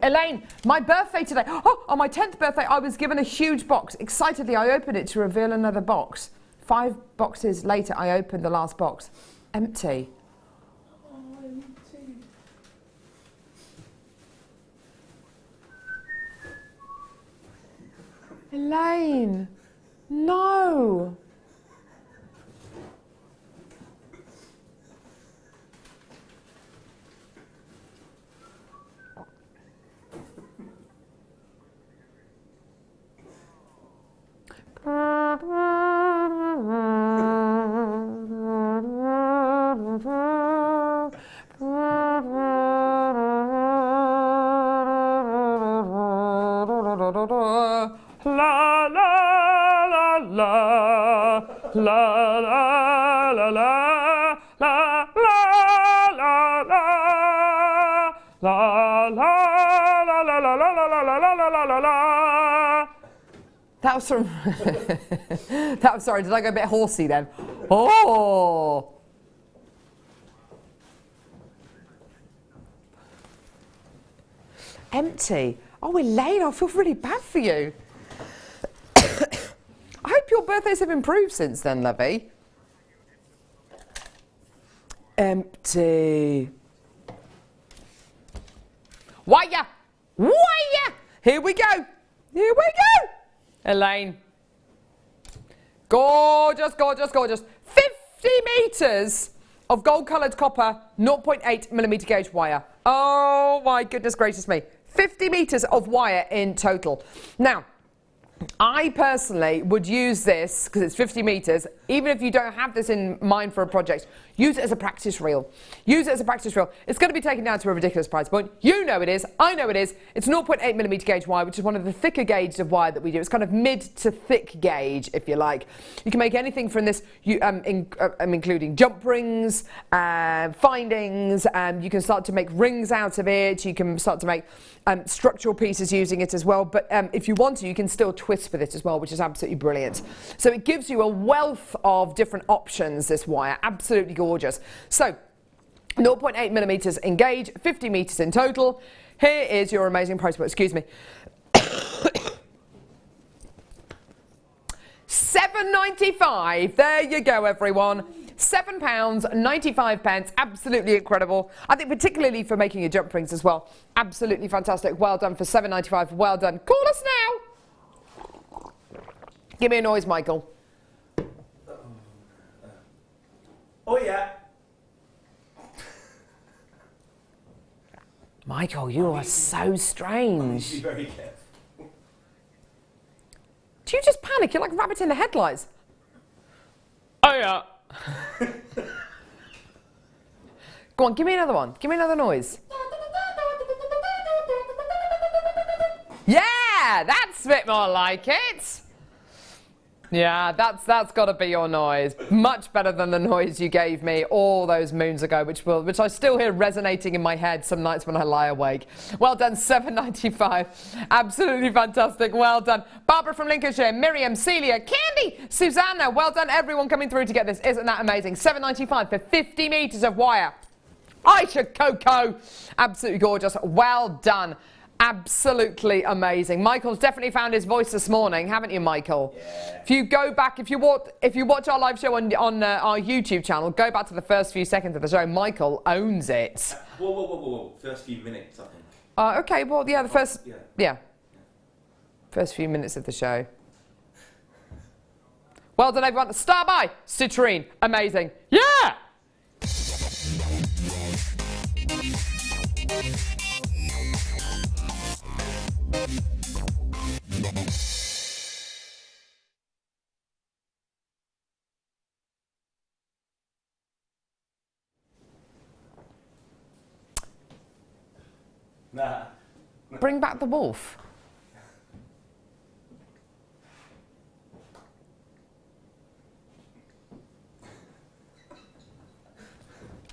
Elaine, my birthday today. Oh, on my 10th birthday, I was given a huge box. Excitedly, I opened it to reveal another box. 5 boxes later, I opened the last box. Empty. Oh, empty. Elaine, no. That was from that was, sorry, did I go a bit horsey then? Oh! Empty. Oh, Elaine, I feel really bad for you. I hope your birthdays have improved since then, lovey. Empty. Wire! Here we go. Elaine. Gorgeous. 50 metres of gold-coloured copper, 0.8mm gauge wire. Oh my goodness gracious me. 50 metres of wire in total. Now, I personally would use this, because it's 50 metres, even if you don't have this in mind for a project, use it as a practice reel. Use it as a practice reel. It's going to be taken down to a ridiculous price point. You know it is. I know it is. It's 0.8mm gauge wire, which is one of the thicker gauges of wire that we do. It's kind of mid to thick gauge, if you like. You can make anything from this, including jump rings, findings. You can start to make rings out of it. You can start to make structural pieces using it as well. But if you want to, you can still twist with it as well, which is absolutely brilliant. So it gives you a wealth of different options, this wire. Absolutely gorgeous. So 0.8mm in gauge, 50 metres in total. Here is your amazing price point. Excuse me. £7.95. There you go, everyone. £7.95. Absolutely incredible. I think particularly for making your jump rings as well. Absolutely fantastic. Well done for £7.95. Well done. Call us now. Give me a noise, Michael. Oh, yeah. Michael, you are so strange. Be very careful. Do you just panic? You're like a rabbit in the headlights. Oh, yeah. Go on, give me another one. Give me another noise. Yeah, that's a bit more like it. Yeah, that's got to be your noise. Much better than the noise you gave me all those moons ago, which I still hear resonating in my head some nights when I lie awake. Well done, £7.95. Absolutely fantastic. Well done. Barbara from Lincolnshire, Miriam, Celia, Candy, Susanna. Well done, everyone coming through to get this. Isn't that amazing? £7.95 for 50 metres of wire. Aisha Coco. Absolutely gorgeous. Well done. Absolutely amazing. Michael's definitely found his voice this morning, haven't you, Michael? Yeah. If you go back, if you watch our live show on our YouTube channel, go back to the first few seconds of the show. Michael owns it. Whoa. First few minutes, I think. Okay, well, yeah, the first, yeah. First few minutes of the show. Well done, everyone. Star by Citrine. Amazing. Yeah! Nah. Bring back the wolf.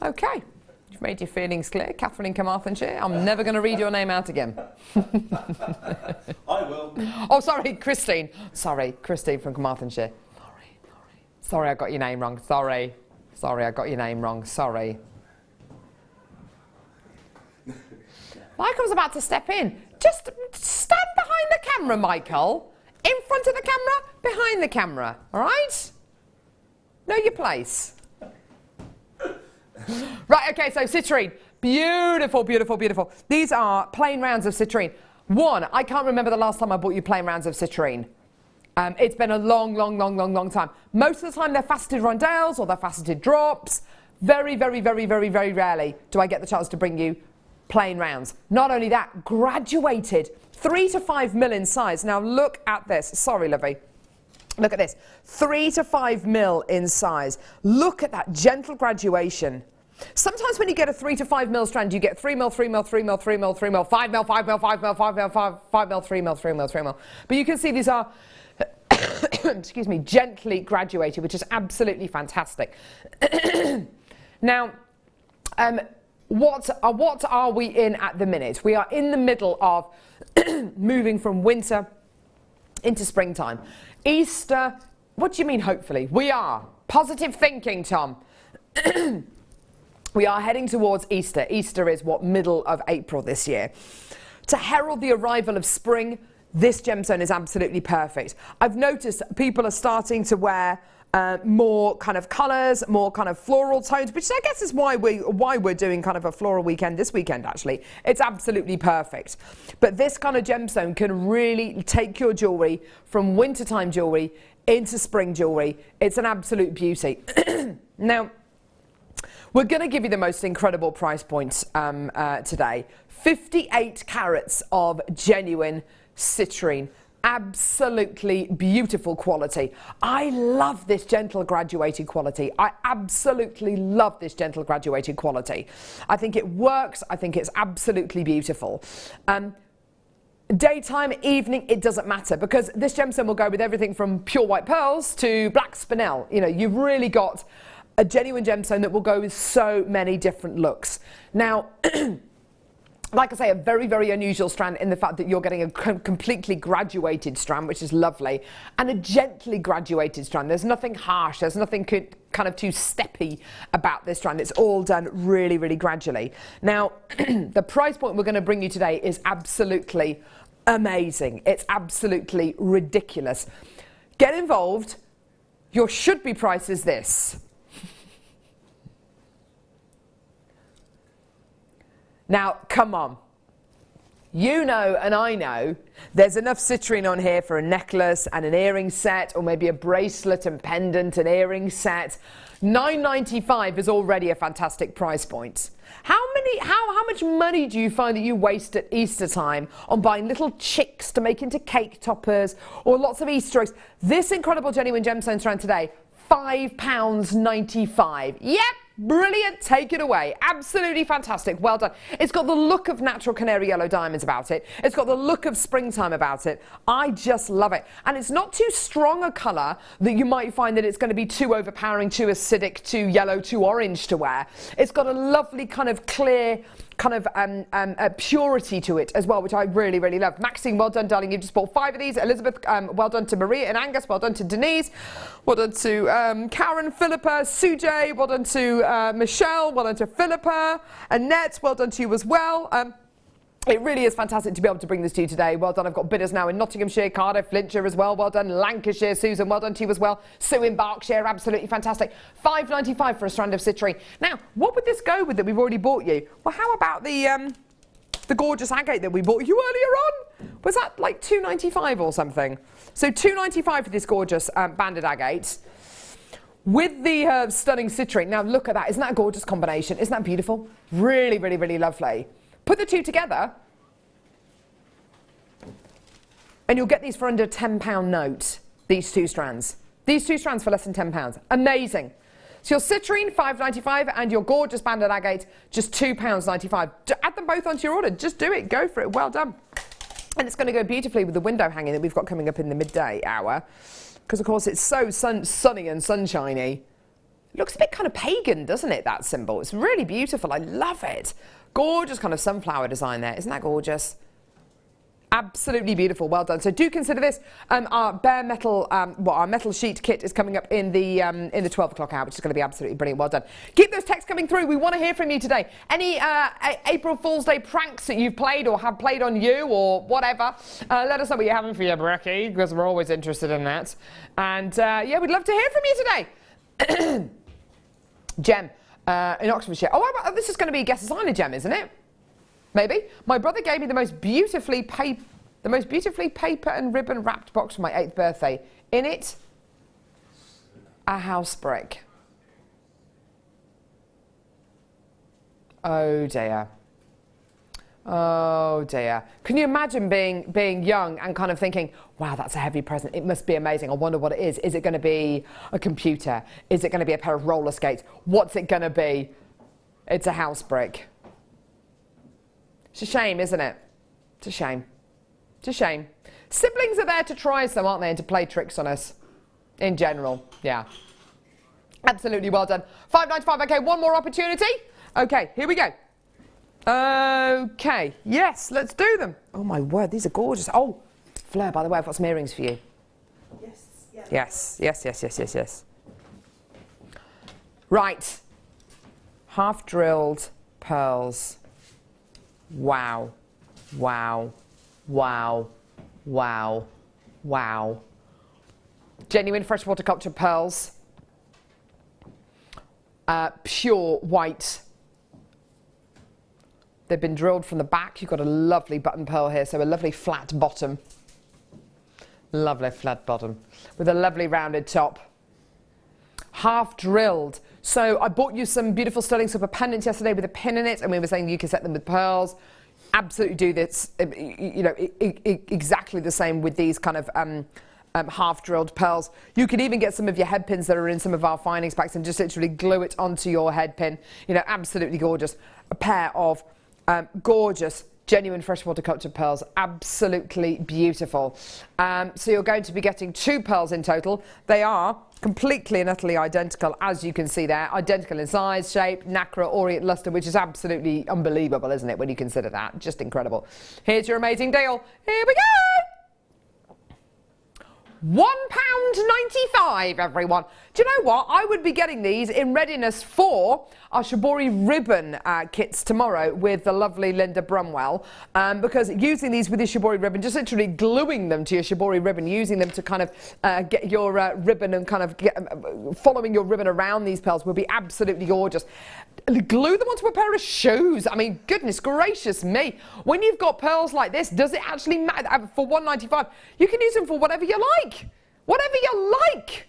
Okay. You've made your feelings clear, Catherine in Carmarthenshire. I'm never going to read your name out again. I will. Oh, sorry, Christine. Sorry, Christine from Carmarthenshire. Sorry, I got your name wrong. Sorry, I got your name wrong. Sorry. Michael's about to step in. Just stand behind the camera, Michael. In front of the camera, behind the camera. All right? Know your place. Right, okay, so citrine. Beautiful, beautiful, beautiful. These are plain rounds of citrine. One, I can't remember the last time I bought you plain rounds of citrine. It's been a long time. Most of the time they're faceted rondelles or they're faceted drops. Very, very, very, very, very rarely do I get the chance to bring you plain rounds. Not only that, graduated 3 to 5 mil in size. Now look at this. Sorry, Livy. Look at this. 3 to 5 mil in size. Look at that gentle graduation. Sometimes when you get a 3 to 5 mil strand, you get 3 mil, 3 mil, 3 mil, 3 mil, 3 mil, 5 mil, 5 mil, 5 mil, 5 mil, 5 mil, 3 mil, 3 mil, 3 mil. But you can see these are, excuse me, gently graduated, which is absolutely fantastic. Now, what are we in at the minute? We are in the middle of moving from winter into springtime. Easter, what do you mean hopefully? We are. Positive thinking, Tom. We are heading towards Easter. Easter is what, middle of April this year. To herald the arrival of spring, this gemstone is absolutely perfect. I've noticed people are starting to wear more kind of colours, more kind of floral tones, which I guess is why we're doing kind of a floral weekend this weekend, actually. It's absolutely perfect. But this kind of gemstone can really take your jewellery from wintertime jewellery into spring jewellery. It's an absolute beauty. Now, we're going to give you the most incredible price points today. 58 carats of genuine citrine. Absolutely beautiful quality. I love this gentle graduated quality. I absolutely love this gentle graduated quality. I think it works. I think it's absolutely beautiful. Daytime, evening, it doesn't matter, because this gemstone will go with everything from pure white pearls to black spinel. You know, you've really got a genuine gemstone that will go with so many different looks. Now, like I say, a very, very unusual strand in the fact that you're getting a completely graduated strand, which is lovely, and a gently graduated strand. There's nothing harsh, there's nothing kind of too steppy about this strand. It's all done really, really gradually. Now, the price point we're going to bring you today is absolutely amazing. It's absolutely ridiculous. Get involved. Your should-be price is this. Now, come on. You know, and I know, there's enough citrine on here for a necklace and an earring set, or maybe a bracelet and pendant and earring set. $9.95 is already a fantastic price point. How much money do you find that you waste at Easter time on buying little chicks to make into cake toppers or lots of Easter eggs? This incredible genuine gemstone strand today, £5.95. Yep. Brilliant, take it away. Absolutely fantastic, well done. It's got the look of natural canary yellow diamonds about it. It's got the look of springtime about it. I just love it. And it's not too strong a colour that you might find that it's going to be too overpowering, too acidic, too yellow, too orange to wear. It's got a lovely kind of clear kind of purity to it as well, which I really, really love. Maxine, well done, darling. You've just bought 5 of these. Elizabeth, well done to Maria and Angus. Well done to Denise. Well done to Karen, Philippa, Sujay. Well done to Michelle. Well done to Philippa. Annette, well done to you as well. It really is fantastic to be able to bring this to you today. Well done. I've got bidders now in Nottinghamshire, Cardiff, Flintshire as well. Well done. Lancashire, Susan, well done to you as well. Sue in Berkshire, absolutely fantastic. $5.95 for a strand of citrine. Now, what would this go with that we've already bought you? Well, how about the gorgeous agate that we bought you earlier on? Was that like $2.95 or something? So $2.95 for this gorgeous banded agate with the stunning citrine. Now, look at that. Isn't that a gorgeous combination? Isn't that beautiful? Really, really, really lovely. Put the two together and you'll get these for under a £10 note, these two strands. These two strands for less than £10. Amazing. So your citrine, $5.95, and your gorgeous banded agate, just £2.95. Add them both onto your order. Just do it. Go for it. Well done. And it's going to go beautifully with the window hanging that we've got coming up in the midday hour. Because, of course, it's so sunny and sunshiny. It looks a bit kind of pagan, doesn't it, that symbol? It's really beautiful. I love it. Gorgeous kind of sunflower design there. Isn't that gorgeous? Absolutely beautiful. Well done. So do consider this. Our bare metal, our metal sheet kit is coming up in the 12 o'clock hour, which is going to be absolutely brilliant. Well done. Keep those texts coming through. We want to hear from you today. Any April Fool's Day pranks that you've played or have played on you or whatever, let us know what you're having for your brekkie, because we're always interested in that. And yeah, we'd love to hear from you today. Gem. In Oxfordshire. Oh, this is going to be Guess Designer Gem, isn't it? Maybe. My brother gave me the most beautifully paper and ribbon wrapped box for my 8th birthday. In it, a house brick. Oh dear. Oh dear. Can you imagine being young and kind of thinking, wow, that's a heavy present. It must be amazing. I wonder what it is. Is it going to be a computer? Is it going to be a pair of roller skates? What's it going to be? It's a house brick. It's a shame, isn't it? It's a shame. It's a shame. Siblings are there to try some, aren't they, and to play tricks on us in general. Yeah. Absolutely well done. $5.95. Okay, one more opportunity. Okay, here we go. Okay, yes, let's do them. Oh my word, these are gorgeous. Oh, Fleur, by the way, I've got some earrings for you. Yes. Yes. Right, half drilled pearls. Wow, wow, wow, wow, wow. Genuine freshwater culture pearls. Pure white. They've been drilled from the back. You've got a lovely button pearl here, so a lovely flat bottom. Lovely flat bottom with a lovely rounded top. Half drilled. So I bought you some beautiful sterling silver pendants yesterday with a pin in it, and we were saying you can set them with pearls. absolutely do this, exactly the same with these kind of half-drilled pearls. You can even get some of your head pins that are in some of our findings packs and just literally glue it onto your head pin. Absolutely gorgeous. A pair of gorgeous, genuine freshwater cultured pearls. Absolutely beautiful. So you're going to be getting 2 pearls in total. They are completely and utterly identical, as you can see there. Identical in size, shape, nacre, orient, luster, which is absolutely unbelievable, isn't it, when you consider that? Just incredible. Here's your amazing deal. Here we go. £1.95, everyone. Do you know what? I would be getting these in readiness for our Shibori ribbon kits tomorrow with the lovely Linda Brumwell, because using these with your Shibori ribbon, just literally gluing them to your Shibori ribbon, using them to kind of get your ribbon and kind of following your ribbon around these pearls will be absolutely gorgeous. Glue them onto a pair of shoes. I mean, goodness gracious me. When you've got pearls like this, does it actually matter? For £1.95, you can use them for whatever you like. Whatever you like.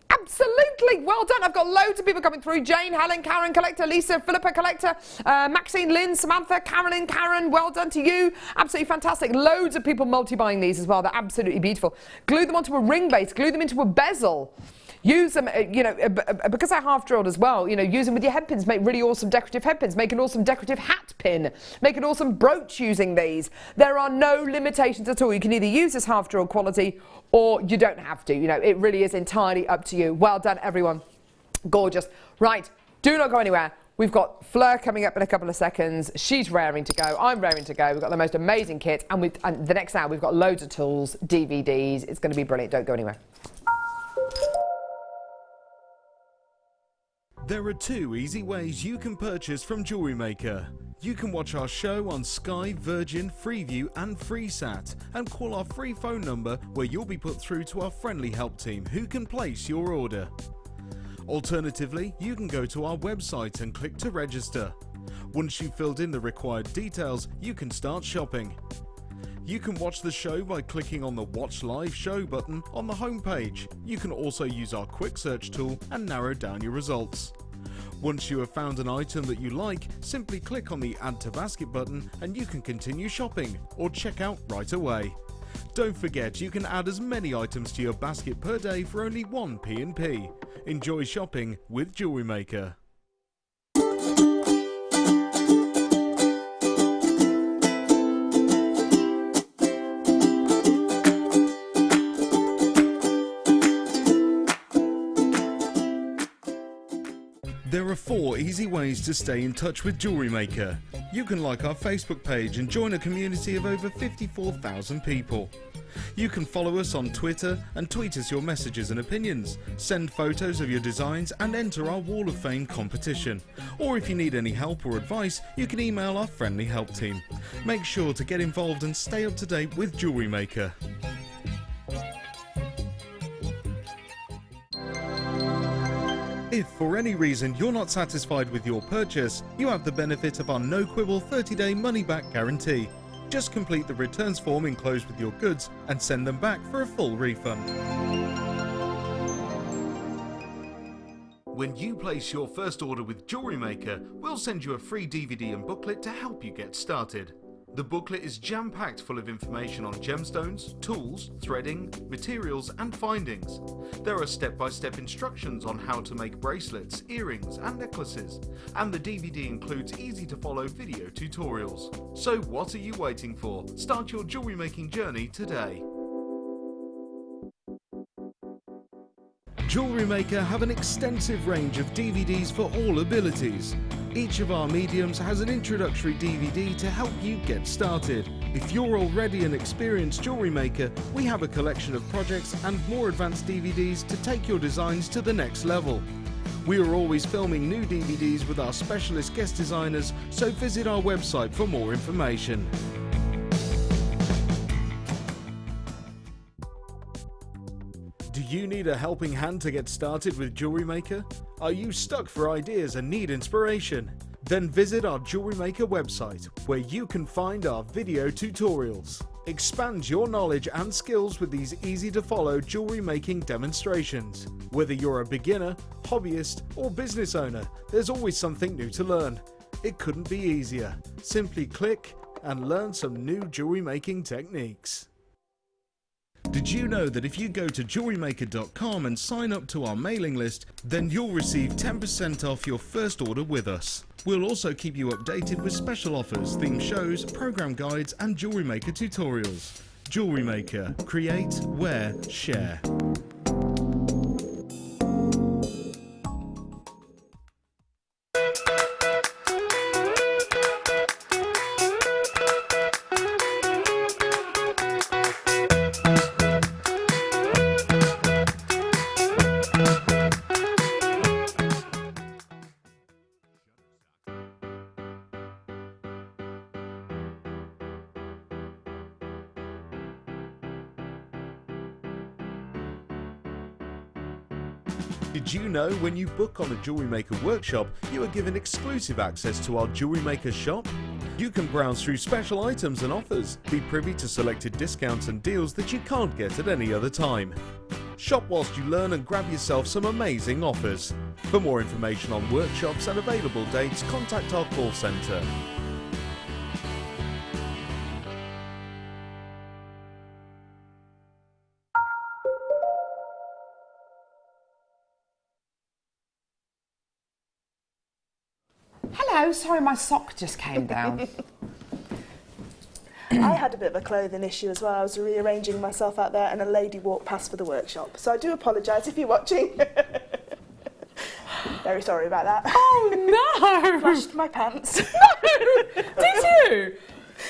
Absolutely. Well done. I've got loads of people coming through. Jane, Helen, Karen, Collector, Lisa, Philippa, Collector, Maxine, Lynn, Samantha, Carolyn, Karen. Well done to you. Absolutely fantastic. Loads of people multi-buying these as well. They're absolutely beautiful. Glue them onto a ring base. Glue them into a bezel. Use them, because they're half drilled as well, use them with your head pins. Make really awesome decorative head pins. Make an awesome decorative hat pin. Make an awesome brooch using these. There are no limitations at all. You can either use this half drilled quality or you don't have to. It really is entirely up to you. Well done, everyone. Gorgeous. Right, do not go anywhere. We've got Fleur coming up in a couple of seconds. She's raring to go. I'm raring to go. We've got the most amazing kit. And the next hour, we've got loads of tools, DVDs. It's going to be brilliant. Don't go anywhere. There are 2 easy ways you can purchase from JewelleryMaker. You can watch our show on Sky, Virgin, Freeview and FreeSat and call our free phone number where you'll be put through to our friendly help team who can place your order. Alternatively, you can go to our website and click to register. Once you've filled in the required details, you can start shopping. You can watch the show by clicking on the Watch Live Show button on the homepage. You can also use our quick search tool and narrow down your results. Once you have found an item that you like, simply click on the Add to Basket button and you can continue shopping or check out right away. Don't forget, you can add as many items to your basket per day for only 1 P&P. Enjoy shopping with JewelleryMaker. There are 4 easy ways to stay in touch with JewelleryMaker. You can like our Facebook page and join a community of over 54,000 people. You can follow us on Twitter and tweet us your messages and opinions, send photos of your designs and enter our Wall of Fame competition. Or if you need any help or advice, you can email our friendly help team. Make sure to get involved and stay up to date with JewelleryMaker. If for any reason you're not satisfied with your purchase, you have the benefit of our no-quibble 30-day money-back guarantee. Just complete the returns form enclosed with your goods and send them back for a full refund. When you place your first order with JewelleryMaker, we'll send you a free DVD and booklet to help you get started. The booklet is jam-packed full of information on gemstones, tools, threading, materials and findings. There are step-by-step instructions on how to make bracelets, earrings and necklaces, and the DVD includes easy-to-follow video tutorials. So what are you waiting for? Start your jewellery making journey today. JewelleryMaker have an extensive range of DVDs for all abilities. Each of our mediums has an introductory DVD to help you get started. If you're already an experienced jewellery maker, we have a collection of projects and more advanced DVDs to take your designs to the next level. We are always filming new DVDs with our specialist guest designers, so visit our website for more information. Do you need a helping hand to get started with JewelleryMaker? Are you stuck for ideas and need inspiration? Then visit our JewelleryMaker website, where you can find our video tutorials. Expand your knowledge and skills with these easy-to-follow jewellery making demonstrations. Whether you're a beginner, hobbyist, or business owner, there's always something new to learn. It couldn't be easier. Simply click and learn some new jewellery making techniques. Did you know that if you go to JewelleryMaker.com and sign up to our mailing list, then you'll receive 10% off your first order with us. We'll also keep you updated with special offers, theme shows, program guides and Jewellery Maker tutorials. Jewellery Maker. Create, wear, share. Did you know when you book on a Jewellery Maker workshop, you are given exclusive access to our Jewellery Maker shop? You can browse through special items and offers, be privy to selected discounts and deals that you can't get at any other time. Shop whilst you learn and grab yourself some amazing offers. For more information on workshops and available dates, contact our call centre. Hello, sorry, my sock just came down. I had a bit of a clothing issue as well. I was rearranging myself out there and a lady walked past for the workshop. So I do apologise if you're watching. Very sorry about that. Oh no! Flashed my pants. Did you?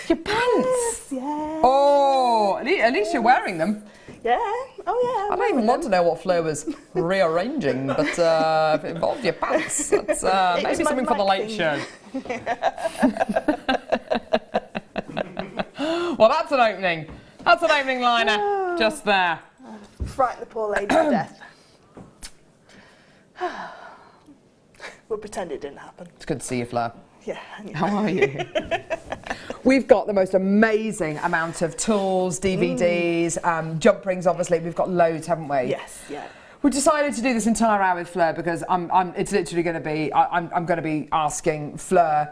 Your pants? Yes, yeah. Oh, at least you're wearing them. Yeah, oh yeah. I don't even want to know what Fleur was rearranging, but if it involved your pants, that's maybe something for the late show. Well, that's an opening. That's an opening liner, just there. Frighten the poor lady to death. We'll pretend it didn't happen. It's good to see you, Fleur. Yeah. How are you? We've got the most amazing amount of tools, DVDs, jump rings, obviously. We've got loads, haven't we? Yes, yeah. We decided to do this entire hour with Fleur because it's literally going to be, I'm going to be asking Fleur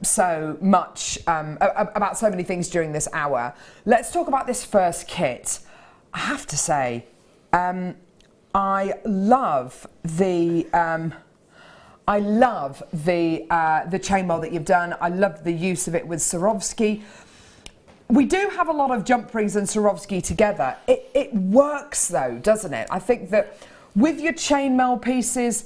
so much about so many things during this hour. Let's talk about this first kit. I have to say, I love the chainmail that you've done. I love the use of it with Swarovski. We do have a lot of jump rings and Swarovski together. It works though, doesn't it? I think that with your chainmail pieces,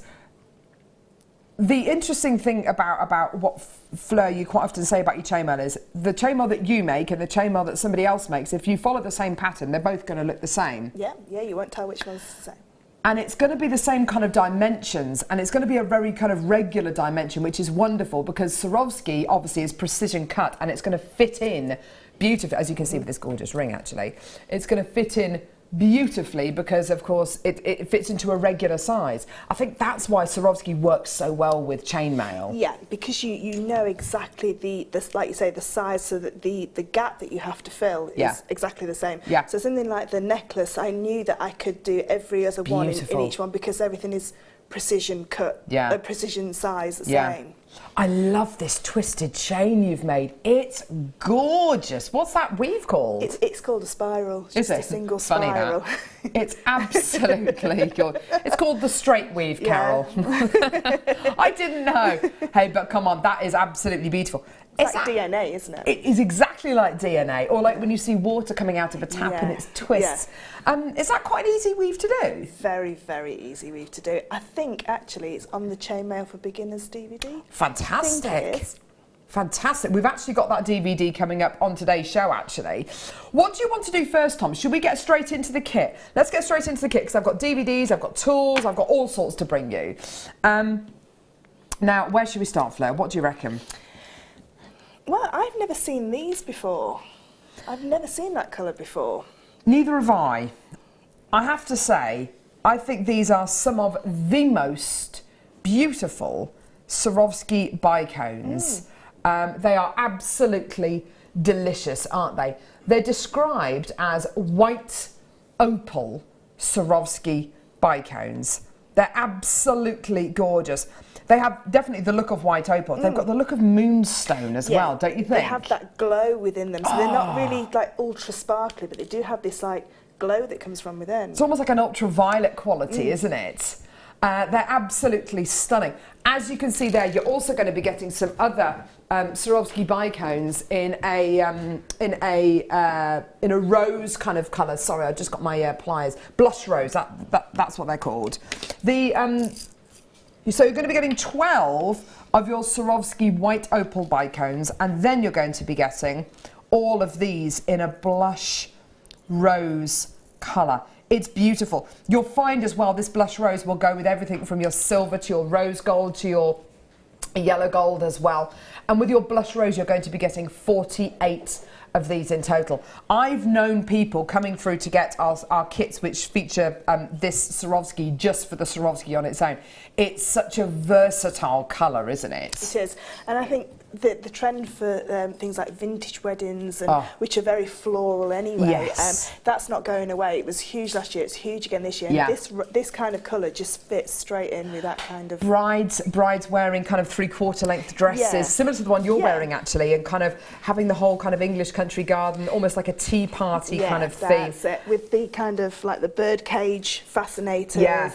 the interesting thing about what Fleur, you quite often say about your chainmail is the chainmail that you make and the chainmail that somebody else makes, if you follow the same pattern, they're both going to look the same. Yeah, you won't tell which one's the same. And it's going to be the same kind of dimensions, and it's going to be a very kind of regular dimension, which is wonderful because Swarovski obviously is precision cut and it's going to fit in beautifully, as you can see with this gorgeous ring actually. It's going to fit in beautifully because of course it fits into a regular size. I think that's why Swarovski works so well with chainmail. Yeah, because you know exactly the like you say, the size, so that the gap that you have to fill is exactly the same. Yeah. So something like the necklace, I knew that I could do every other one in each one because everything is precision cut, precision size the same. I love this twisted chain you've made. It's gorgeous. What's that weave called? It's called a spiral. Is it? A single Funny spiral. That. It's absolutely good. It's called the straight weave, Carol. I didn't know. Hey, but come on, that is absolutely beautiful. It's like DNA, isn't it? It is exactly like DNA, or like when you see water coming out of a tap and it twists. Is that quite an easy weave to do? Very, very easy weave to do. I think actually it's on the Chainmail for Beginners DVD. Fantastic. Fantastic. We've actually got that DVD coming up on today's show, actually. What do you want to do first, Tom? Should we get straight into the kit? Let's get straight into the kit, because I've got DVDs, I've got tools, I've got all sorts to bring you. Now, where should we start, Fleur? What do you reckon? Well, I've never seen these before. I've never seen that colour before. Neither have I. I have to say, I think these are some of the most beautiful Swarovski bicones. They are absolutely delicious, aren't they? They're described as white opal Swarovski bicones. They're absolutely gorgeous. They have definitely the look of white opal. They've got the look of moonstone as well, don't you think? They have that glow within them, so they're not really like ultra sparkly, but they do have this like glow that comes from within. It's almost like an ultraviolet quality, isn't it? They're absolutely stunning. As you can see there, you're also going to be getting some other Swarovski bicones in a rose kind of colour. Sorry, I just got my pliers. Blush rose. That's what they're called. So you're going to be getting 12 of your Swarovski white opal bicones, and then you're going to be getting all of these in a blush rose colour. It's beautiful. You'll find as well this blush rose will go with everything from your silver to your rose gold to your yellow gold as well. And with your blush rose, you're going to be getting 48 of these in total. I've known people coming through to get our kits which feature this Swarovski just for the Swarovski on its own. It's such a versatile colour, isn't it? It is. And I think the trend for things like vintage weddings, and which are very floral anyway, that's not going away. It was huge last year, it's huge again this year. Yeah. And this kind of colour just fits straight in with that kind of... Brides wearing kind of 3/4 length dresses, similar to the one you're wearing actually, and kind of having the whole kind of English country garden, almost like a tea party kind of theme. That's it, with the kind of like the bird cage fascinators. Yeah.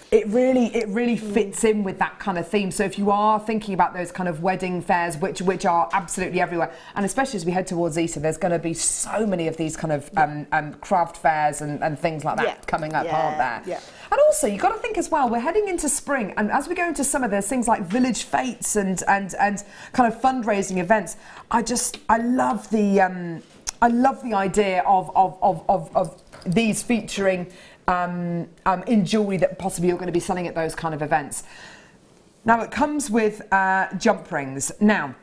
It really fits in with that kind of theme. So if you are thinking about those kind of wedding fairs, which are absolutely everywhere, and especially as we head towards Easter, there's going to be so many of these kind of craft fairs and things like that coming up, aren't there? Yeah. And also, you've got to think as well, we're heading into spring, and as we go into summer, there's things like village fetes and kind of fundraising events. I love the idea of these featuring in jewellery that possibly you're going to be selling at those kind of events. Now it comes with jump rings. Now,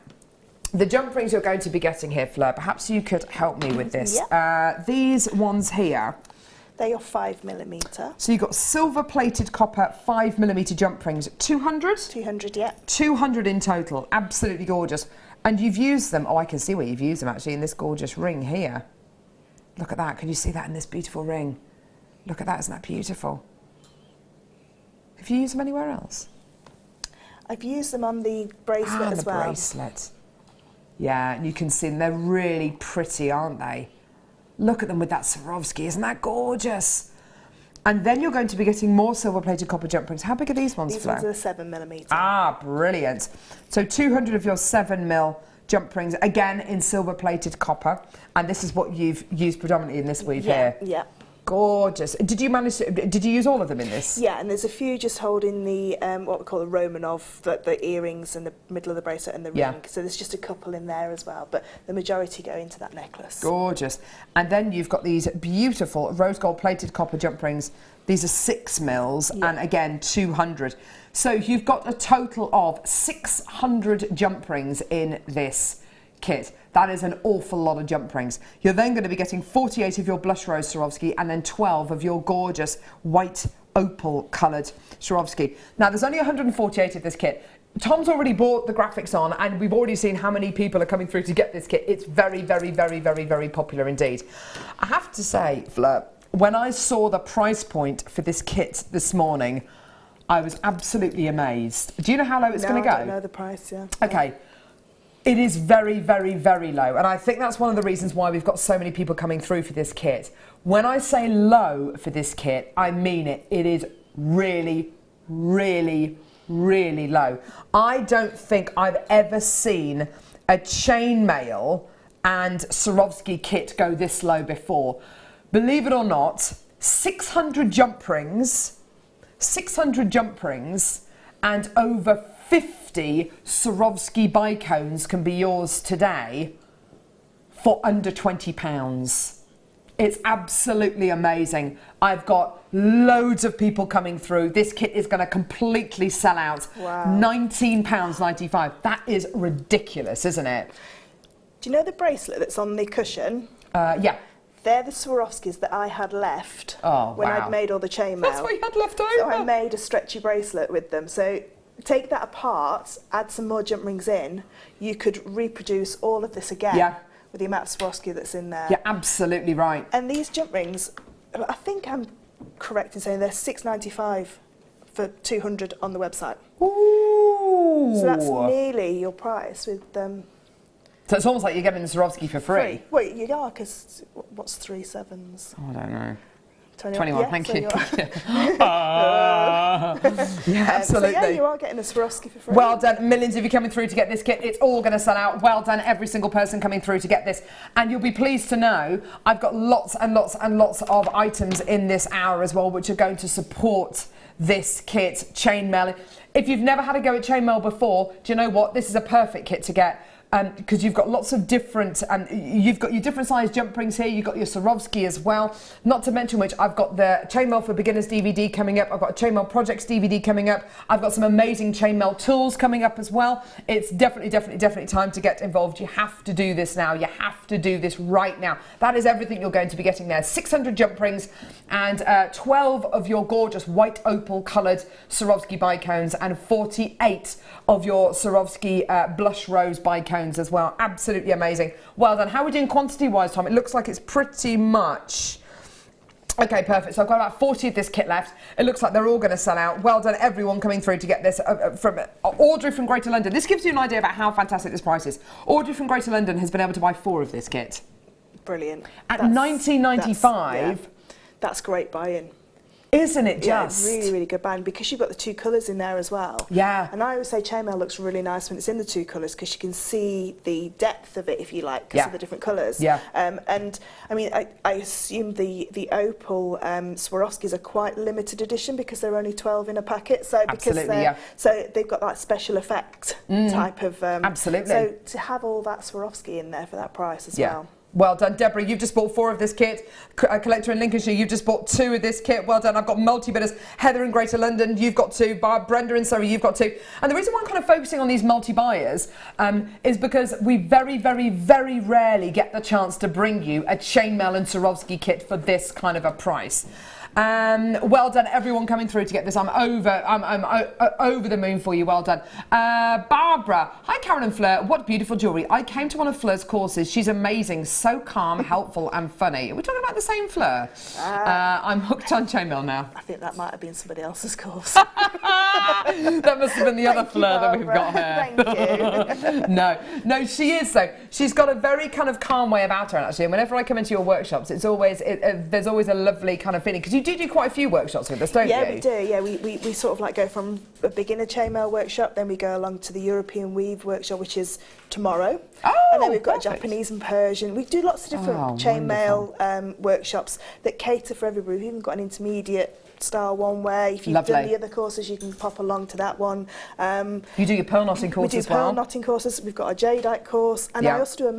the jump rings you're going to be getting here, Fleur, perhaps you could help me with this. These ones here. They are 5mm. So you've got silver-plated copper 5mm jump rings. 200? 200, yeah. 200 in total. Absolutely gorgeous. And you've used them, I can see where you've used them actually, in this gorgeous ring here. Look at that, can you see that in this beautiful ring? Look at that, isn't that beautiful? Have you used them anywhere else? I've used them on the bracelet as well. The bracelet. Yeah, and you can see them, they're really pretty, aren't they? Look at them with that Swarovski, isn't that gorgeous? And then you're going to be getting more silver-plated copper jump rings. How big are these ones, Fleur? These ones are 7mm. Ah, brilliant. So 200 of your 7mm jump rings, again in silver-plated copper. And this is what you've used predominantly in this weave here. Yeah. Gorgeous. Did you use all of them in this? Yeah, and there's a few just holding the what we call the Romanov, the earrings and the middle of the bracelet and the ring. So there's just a couple in there as well, but the majority go into that necklace. Gorgeous. And then you've got these beautiful rose gold plated copper jump rings. These are 6mm and again 200. So you've got a total of 600 jump rings in this kit. That is an awful lot of jump rings. You're then going to be getting 48 of your blush rose Swarovski and then 12 of your gorgeous white opal coloured Swarovski. Now there's only 148 of this kit. Tom's already bought the graphics on and we've already seen how many people are coming through to get this kit. It's very, very, very, very, very popular indeed. I have to say, Fleur, when I saw the price point for this kit this morning, I was absolutely amazed. Do you know how low it's going to go? I don't know the price, Okay. It is very, very, very low. And I think that's one of the reasons why we've got so many people coming through for this kit. When I say low for this kit, I mean it. It is really, really, really low. I don't think I've ever seen a chainmail and Swarovski kit go this low before. Believe it or not, 600 jump rings, and over 50 Swarovski bicones can be yours today for under £20. It's absolutely amazing. I've got loads of people coming through. This kit is going to completely sell out. Wow. £19.95. That is ridiculous, isn't it? Do you know the bracelet that's on the cushion? Yeah. They're the Swarovskis that I had left when I'd made all the chainmail. That's what you had left over. So I made a stretchy bracelet with them. So take that apart, add some more jump rings in, you could reproduce all of this again with the amount of Swarovski that's in there. You're absolutely right. And these jump rings, I think I'm correct in saying they're £6.95 for 200 on the website. Ooh. So that's nearly your price with So it's almost like you're getting the Swarovski for free. Well, you are, because what's 3 sevens? Oh, I don't know. 21, yeah, thank so you. Yeah, absolutely. So yeah, you are getting a Swarovski for free. Well done. Millions of you coming through to get this kit. It's all going to sell out. Well done, every single person coming through to get this. And you'll be pleased to know I've got lots and lots and lots of items in this hour as well, which are going to support this kit, chainmail. If you've never had a go at chainmail before, do you know what? This is a perfect kit to get. Because you've got lots of different, you've got your different size jump rings here, you've got your Swarovski as well. Not to mention which, I've got the Chainmail for Beginners DVD coming up, I've got a Chainmail Projects DVD coming up, I've got some amazing chainmail tools coming up as well. It's definitely time to get involved. You have to do this now, you have to do this right now. That is everything you're going to be getting there. 600 jump rings and 12 of your gorgeous white opal coloured Swarovski bicones and 48 of your Swarovski blush rose bicones as well. Absolutely amazing. Well done. How are we doing quantity wise, Tom? It looks like it's pretty much... Okay, perfect. So I've got about 40 of this kit left. It looks like they're all going to sell out. Well done, everyone coming through to get this. From Audrey from Greater London. This gives you an idea about how fantastic this price is. Audrey from Greater London has been able to buy 4 of this kit. Brilliant. At $19.95. That's great buy-in. Isn't it just? Yeah, really, really good buying, because you've got the 2 colours in there as well. Yeah. And I always say chainmail looks really nice when it's in the 2 colours, because you can see the depth of it, if you like, because of the different colours. Yeah. And I mean, I assume the opal Swarovskis are quite limited edition, because they're only 12 in a packet. So so they've got that special effect type of. Absolutely. So to have all that Swarovski in there for that price as well. Well done, Deborah. You've just bought 4 of this kit. A collector in Lincolnshire, you've just bought 2 of this kit. Well done. I've got multi-bidders. Heather in Greater London, you've got 2. Brenda in Surrey, you've got 2. And the reason why I'm kind of focusing on these multi-buyers is because we very, very, very rarely get the chance to bring you a chainmail and Swarovski kit for this kind of a price. Well done, everyone coming through to get this. I'm over the moon for you. Well done. Barbara, hi Karen and Fleur. What beautiful jewellery. I came to one of Fleur's courses. She's amazing, so calm, helpful and funny. Are we talking about the same Fleur? I'm hooked on chainmail now. I think that might have been somebody else's course. That must have been the other Fleur that we've got here. Thank you. No, she is though. She's got a very kind of calm way about her actually. And whenever I come into your workshops, it's always there's always a lovely kind of feeling, because you do quite a few workshops with us, don't you? Yeah, we do. Yeah, we sort of like go from a beginner chainmail workshop, then we go along to the European weave workshop, which is tomorrow. Oh, and then we've got perfect. Japanese and Persian. We do lots of different chainmail workshops that cater for everybody. We've even got an intermediate style one where if you've done the other courses, you can pop along to that one. You do your pearl knotting course as well? We do pearl knotting courses. We've got a jadeite course, and I also do a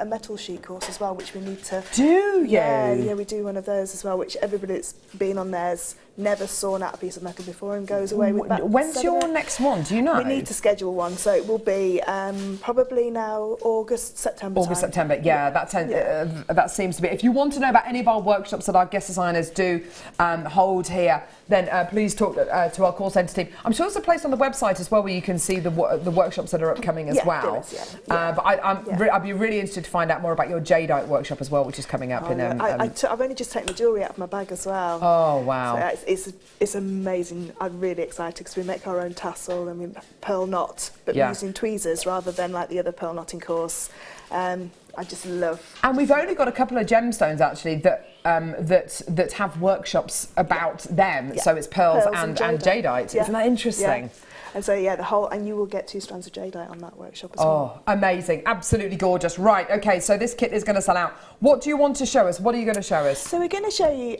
metal sheet course as well, which we need to. Do you? Yeah, we do one of those as well, which everybody that's been on there's never sawn out a piece of metal before and goes away with that. When's your next one? Do you know? We need to schedule one, so it will be probably now August, September. September. Yeah, that seems to be. If you want to know about any of our workshops that our guest designers do hold here, then please talk to our call centre team. I'm sure there's a place on the website as well where you can see the workshops that are upcoming as well. But I'd be really interested to find out more about your jadeite workshop as well, which is coming up. I've only just taken the jewellery out of my bag as well. Oh wow! So it's amazing. I'm really excited because we make our own tassel and we pearl knot, but we're using tweezers rather than like the other pearl knotting course. I just love. And we've only got a couple of gemstones actually that have workshops about them. So it's pearls and jadeite. Isn't that interesting? Yeah. And so and you will get 2 strands of jadeite on that workshop as well. Oh, amazing. Absolutely gorgeous. Right, okay, so this kit is going to sell out. What do you want to show us? What are you going to show us? So we're going to show you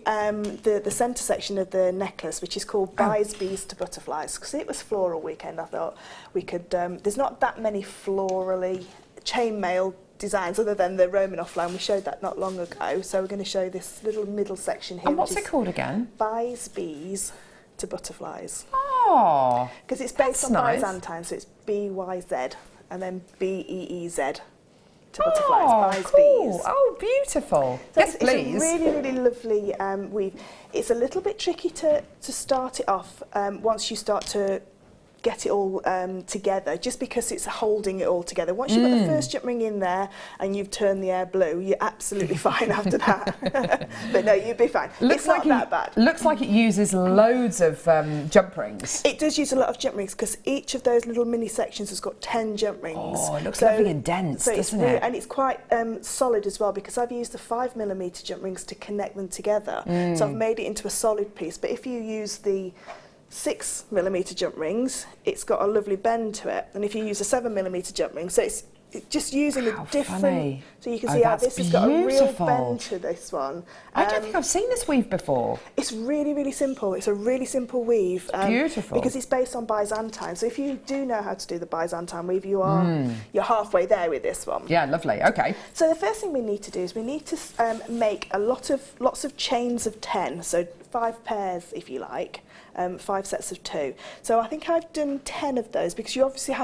the centre section of the necklace, which is called Buys Bees to Butterflies. Because it was floral weekend, I thought we could, there's not that many florally chainmail designs other than the Romanoff line. We showed that not long ago. So we're going to show this little middle section here. And what's it called again? Buys Bees to Butterflies. Oh, because it's based on Byzantine, so it's B-Y-Z and then B-E-E-Z to butterflies. Buys Bees. Oh, beautiful. So yes, please. It's a really, really lovely weave. It's a little bit tricky to start it off once you start to get it all together, just because it's holding it all together. Once you've got the first jump ring in there and you've turned the air blue, you're absolutely fine after that. But no, you'd be fine. It's not that bad. Looks like it uses loads of jump rings. It does use a lot of jump rings because each of those little mini sections has got 10 jump rings. Oh, it looks lovely and dense, doesn't it? And it's quite solid as well, because I've used the 5mm jump rings to connect them together. So I've made it into a solid piece. But if you use the 6mm jump rings, it's got a lovely bend to it. And if you use a 7mm jump ring, so it's just using the different... Funny. So you can see how this has got a real bend to this one. I don't think I've seen this weave before. It's really, really simple. It's a really simple weave. Beautiful. Because it's based on Byzantine. So if you do know how to do the Byzantine weave, you're halfway there with this one. Yeah, lovely. Okay. So the first thing we need to do is we need to make lots of chains of 10. So 5 pairs, if you like. 5 sets of 2. So I think I've done 10 of those, because you obviously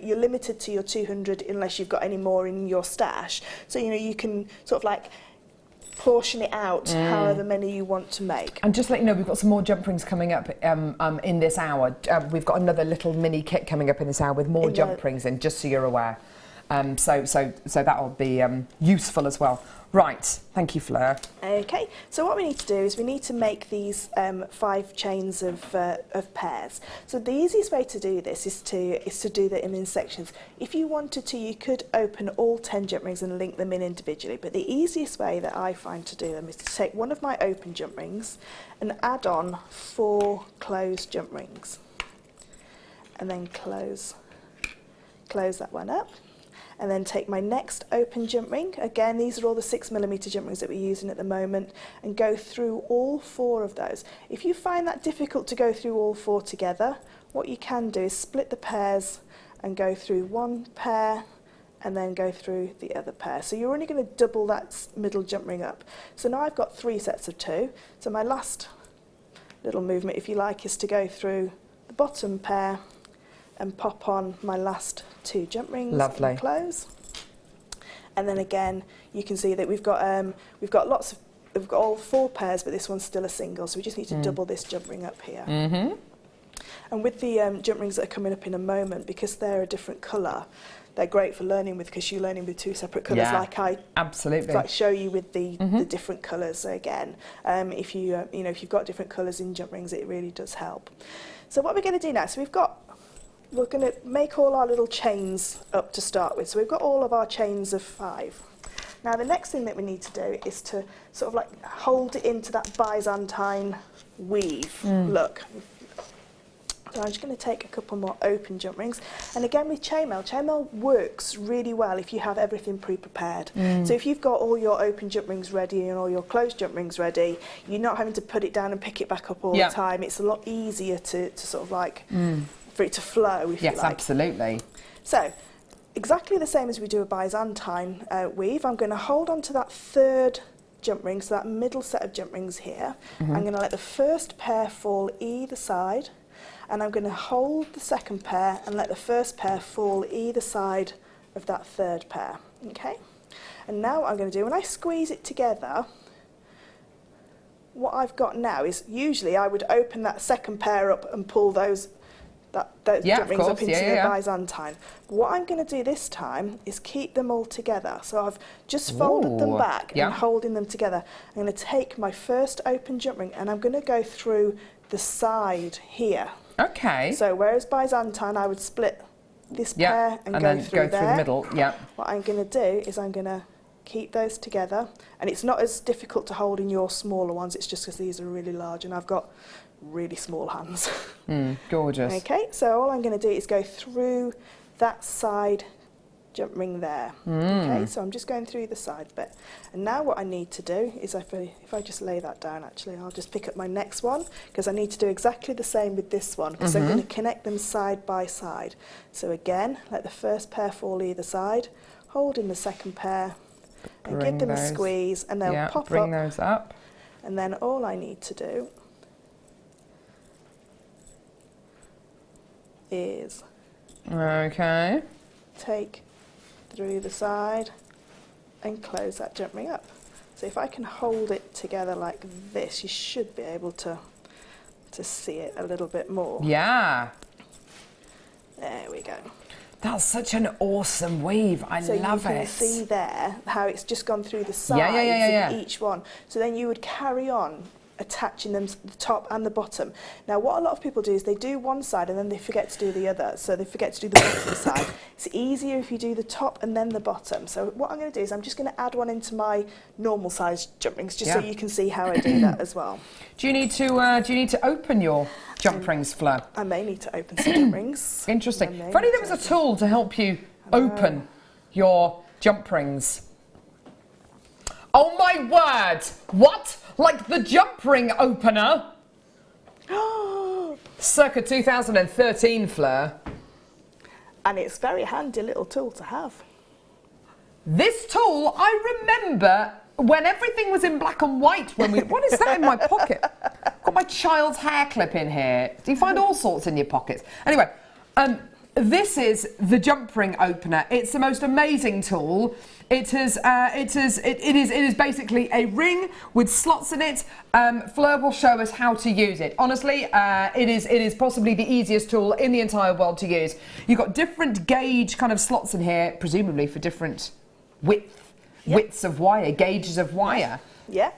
you're limited to your 200 unless you've got any more in your stash. So, you know, you can sort of like portion it out however many you want to make. And just let you know, we've got some more jump rings coming up in this hour. We've got another little mini kit coming up in this hour with more jump rings in, just so you're aware. So that'll be useful as well. Right, thank you, Fleur. Okay, so what we need to do is we need to make these 5 chains of pairs. So the easiest way to do this is to do them in sections. If you wanted to, you could open all 10 jump rings and link them in individually, but the easiest way that I find to do them is to take one of my open jump rings and add on 4 closed jump rings, and then close that one up. And then take my next open jump ring. Again, these are all the 6mm jump rings that we're using at the moment, and go through all 4 of those. If you find that difficult to go through all 4 together, what you can do is split the pairs and go through one pair and then go through the other pair. So you're only going to double that middle jump ring up. So now I've got 3 sets of 2. So my last little movement, if you like, is to go through the bottom pair and pop on my last 2 jump rings. Lovely. And close. And then again, you can see that we've got all 4 pairs, but this one's still a single, so we just need to double this jump ring up here. And with the jump rings that are coming up in a moment, because they're a different colour, they're great for learning with, because you're learning with 2 separate colours, like I absolutely like show you with the different colours. So again, if you if you've got different colours in jump rings, it really does help. So what we're going to do now, so we're going to make all our little chains up to start with. So we've got all of our chains of 5. Now the next thing that we need to do is to sort of like hold it into that Byzantine weave look. So I'm just going to take a couple more open jump rings. And again with chainmail works really well if you have everything pre-prepared. So if you've got all your open jump rings ready and all your closed jump rings ready, you're not having to put it down and pick it back up all the time. It's a lot easier to sort of like... for it to flow, if you like. Yes, absolutely. So, exactly the same as we do a Byzantine weave, I'm going to hold on to that 3rd jump ring, so that middle set of jump rings here. I'm going to let the first pair fall either side, and I'm going to hold the second pair and let the first pair fall either side of that 3rd pair. Okay? And now what I'm going to do, when I squeeze it together, what I've got now is, usually I would open that second pair up and pull those jump rings up into the Byzantine. But what I'm going to do this time is keep them all together. So I've just folded them back and holding them together. I'm going to take my first open jump ring and I'm going to go through the side here. Okay. So whereas Byzantine, I would split this pair and go through the middle. What I'm going to do is I'm going to keep those together, and it's not as difficult to hold in your smaller ones. It's just because these are really large and I've got really small hands. Gorgeous. Okay, so all I'm going to do is go through that side jump ring there. Okay, so I'm just going through the side bit. And now what I need to do is, if I just lay that down, actually, I'll just pick up my next one, because I need to do exactly the same with this one, because I'm going to connect them side by side. So again, let the first pair fall either side, hold in the second pair, and give them a squeeze, and they'll pop bring those up. And then all I need to do is take through the side and close that jump ring up. So if I can hold it together like this, you should be able to see it a little bit more. Yeah. There we go. That's such an awesome weave. I love it. So you can see there how it's just gone through the sides of each one. So then you would carry on attaching them to the top and the bottom. Now what a lot of people do is they do one side and then they forget to do the other. So they forget to do the bottom side. It's easier if you do the top and then the bottom. So what I'm going to do is I'm just going to add one into my normal size jump rings just so you can see how I do that as well. Do you need to open your jump rings, Fleur? I may need to open some jump rings. Interesting. If only there was a tool to help you open your jump rings. Oh my word! What? Like the jump ring opener? Circa 2013, Fleur. And it's a very handy little tool to have. This tool, I remember when everything was in black and white when we... What is that in my pocket? Got my child's hair clip in here. Do you find all sorts in your pockets? Anyway, this is the jump ring opener. It's the most amazing tool. It is basically a ring with slots in it. Fleur will show us how to use it. Honestly, it is possibly the easiest tool in the entire world to use. You've got different gauge kind of slots in here, presumably for different widths of wire, gauges of wire. Yeah.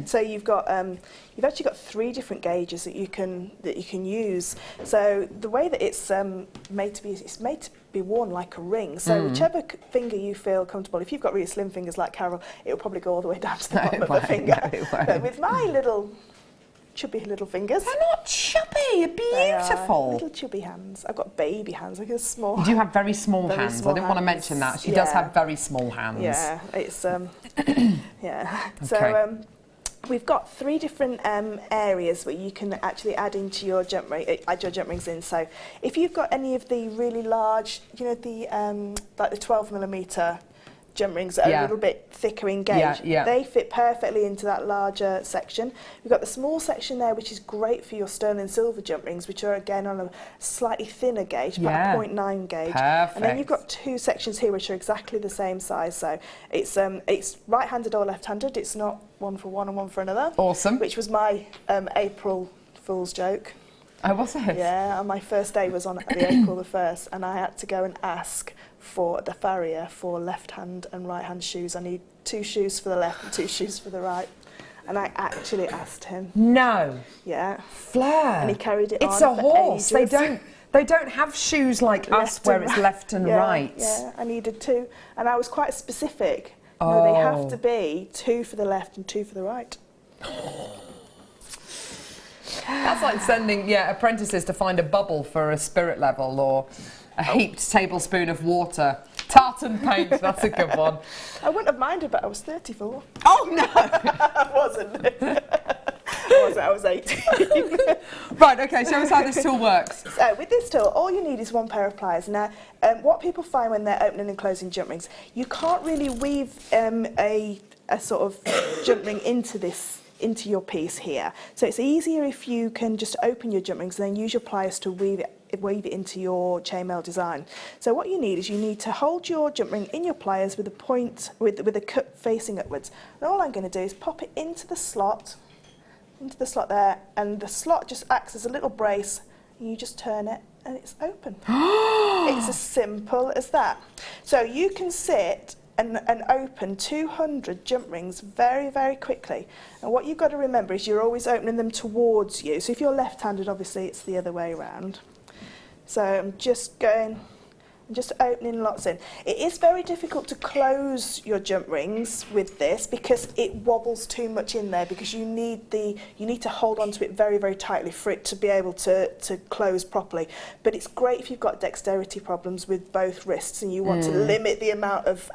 So you've got you've actually got 3 different gauges that you can use. So the way that it's made to be worn like a ring. So whichever finger you feel comfortable. If you've got really slim fingers like Carol, it'll probably go all the way down to the bottom of the finger. But with my little chubby little fingers. They're not chubby, they're beautiful. Little chubby hands. I've got baby hands, like a small. You do have very small hands. I didn't want to mention that. She does have very small hands. Yeah, it's yeah. Okay. So we've got 3 different areas where you can actually add into your jump rings in. So if you've got any of the really large, you know, the like the 12mm jump rings that are a little bit thicker in gauge, they fit perfectly into that larger section. We've got the small section there, which is great for your sterling silver jump rings, which are again on a slightly thinner gauge, about a 0.9 gauge. Perfect. And then you've got 2 sections here which are exactly the same size. So it's right-handed or left-handed. It's not one for one and one for another. Awesome. Which was my April Fool's joke. Oh, was it? Yeah, and my first day was on the April the 1st, and I had to go and ask for the farrier for left hand and right hand shoes. I need 2 shoes for the left and 2 shoes for the right. And I actually asked him. No. Yeah. Fleur. And he carried it on It's a horse. ages. They don't have shoes like us where it's left and right. Yeah, I needed 2. And I was quite specific. No, they have to be 2 for the left and 2 for the right. That's like sending apprentices to find a bubble for a spirit level or a heaped tablespoon of water. Tartan paint, that's a good one. I wouldn't have minded, but I was 34. Oh no! I wasn't. I was 18. Right, okay, show us how this tool works. So with this tool, all you need is 1 pair of pliers. Now, what people find when they're opening and closing jump rings, you can't really weave a sort of jump ring into your piece here. So it's easier if you can just open your jump rings and then use your pliers to weave it into your chainmail design. So what you need is you need to hold your jump ring in your pliers with a point, with a cut facing upwards. And all I'm going to do is pop it into the slot there, and the slot just acts as a little brace, and you just turn it and it's open. It's as simple as that. So you can sit and open 200 jump rings very, very quickly. And what you've got to remember is you're always opening them towards you. So if you're left-handed, obviously it's the other way around. So I'm just opening lots in. It is very difficult to close your jump rings with this because it wobbles too much in there, because you need to hold onto it very, very tightly for it to be able to close properly. But it's great if you've got dexterity problems with both wrists and you want to limit the amount of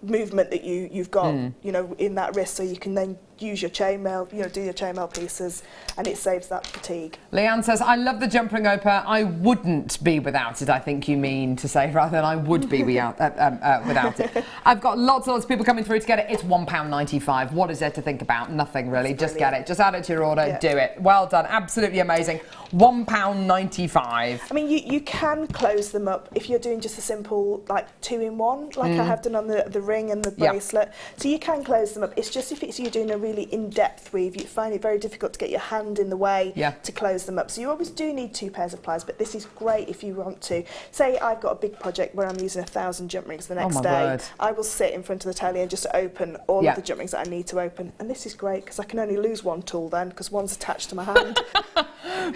movement that you've got, you know, in that wrist, so you can then use your chainmail, you know, do your chainmail pieces, and it saves that fatigue. Leanne says, I love the jump ring opener. I wouldn't be without it, I think you mean to say, rather than I would be without it. I've got lots of people coming through to get it. It's £1.95. What is there to think about? Nothing really. Just get it. Just add it to your order. Do it. Well done. Absolutely amazing. £1.95. I mean, you can close them up if you're doing just a simple, like, 2-in-1, like I have done on the ring and the bracelet. So you can close them up. It's just if it's you doing a really in-depth weave, you find it very difficult to get your hand in the way to close them up. So you always do need 2 pairs of pliers, but this is great if you want to. Say I've got a big project where I'm using 1,000 jump rings the next day. I will sit in front of the telly and just open all of the jump rings that I need to open. And this is great because I can only lose one tool then because one's attached to my hand.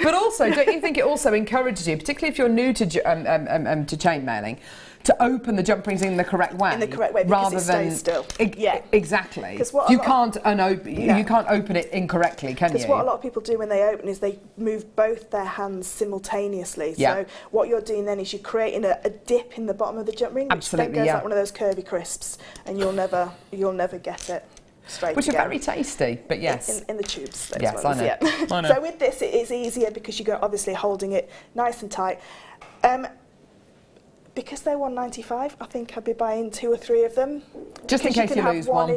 But also, don't you think it also encourages you, particularly if you're new to chainmailing, to open the jump rings in the correct way? In the correct way, because it stays still. Exactly. You can't you can't open it incorrectly, can you? Because what a lot of people do when they open is they move both their hands simultaneously. So what you're doing then is you're creating a dip in the bottom of the jump ring, which then goes like one of those curvy crisps, and you'll never get it. Which are very tasty, but yes. In the tubes. Yes, I know. I know. So with this, it is easier because you're obviously holding it nice and tight. Because they're $1.95, I think I'd be buying 2 or 3 of them. Just in case you lose one.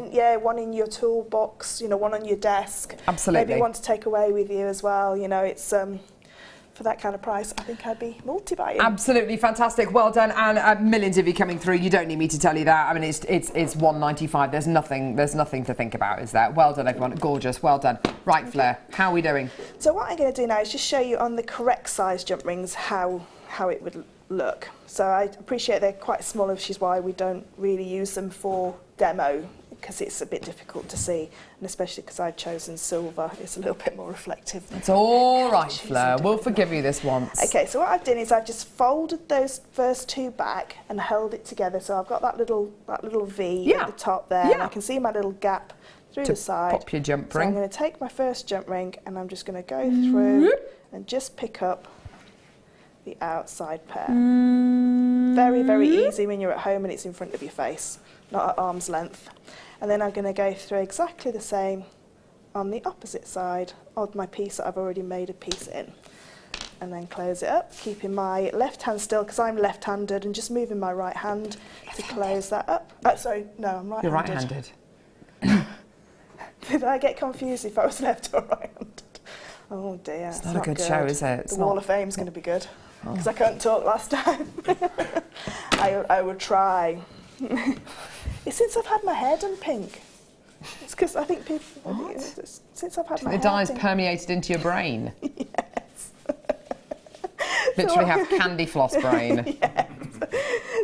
One in your toolbox, one on your desk. Absolutely. Maybe one to take away with you as well. It's for that kind of price, I think I'd be multi-buying. Absolutely fantastic. Well done, and millions of you coming through. You don't need me to tell you that. I mean, it's $1.95. There's nothing to think about, is there? Well done, everyone. Gorgeous. Well done. Right, Fleur, how are we doing? So what I'm going to do now is just show you on the correct size jump rings how it would look. So I appreciate they're quite small, which is why we don't really use them for demo, because it's a bit difficult to see, and especially because I've chosen silver, it's a little bit more reflective. It's all right, Fleur. We'll forgive you this once. Okay, so what I've done is I've just folded those first 2 back and held it together. So I've got that little V at the top there, and I can see my little gap through the side. Pop your jump ring. So I'm going to take my first jump ring and I'm just going to go through and just pick up the outside pair. Very, very easy when you're at home and it's in front of your face, not at arm's length. And then I'm going to go through exactly the same on the opposite side of my piece that I've already made a piece in. And then close it up, keeping my left hand still because I'm left-handed, and just moving my right hand to close that up. Sorry, no, I'm right-handed. You're right-handed. Did I get confused if I was left or right-handed? Oh dear, it's not a good show, is it? The Wall of Fame's going to be good because I couldn't talk last time. I will try. It's since I've had my hair done pink. It's because I think people... since I've had my hair the dye's pink. permeated into your brain. Yes. Literally have candy floss brain. Yes.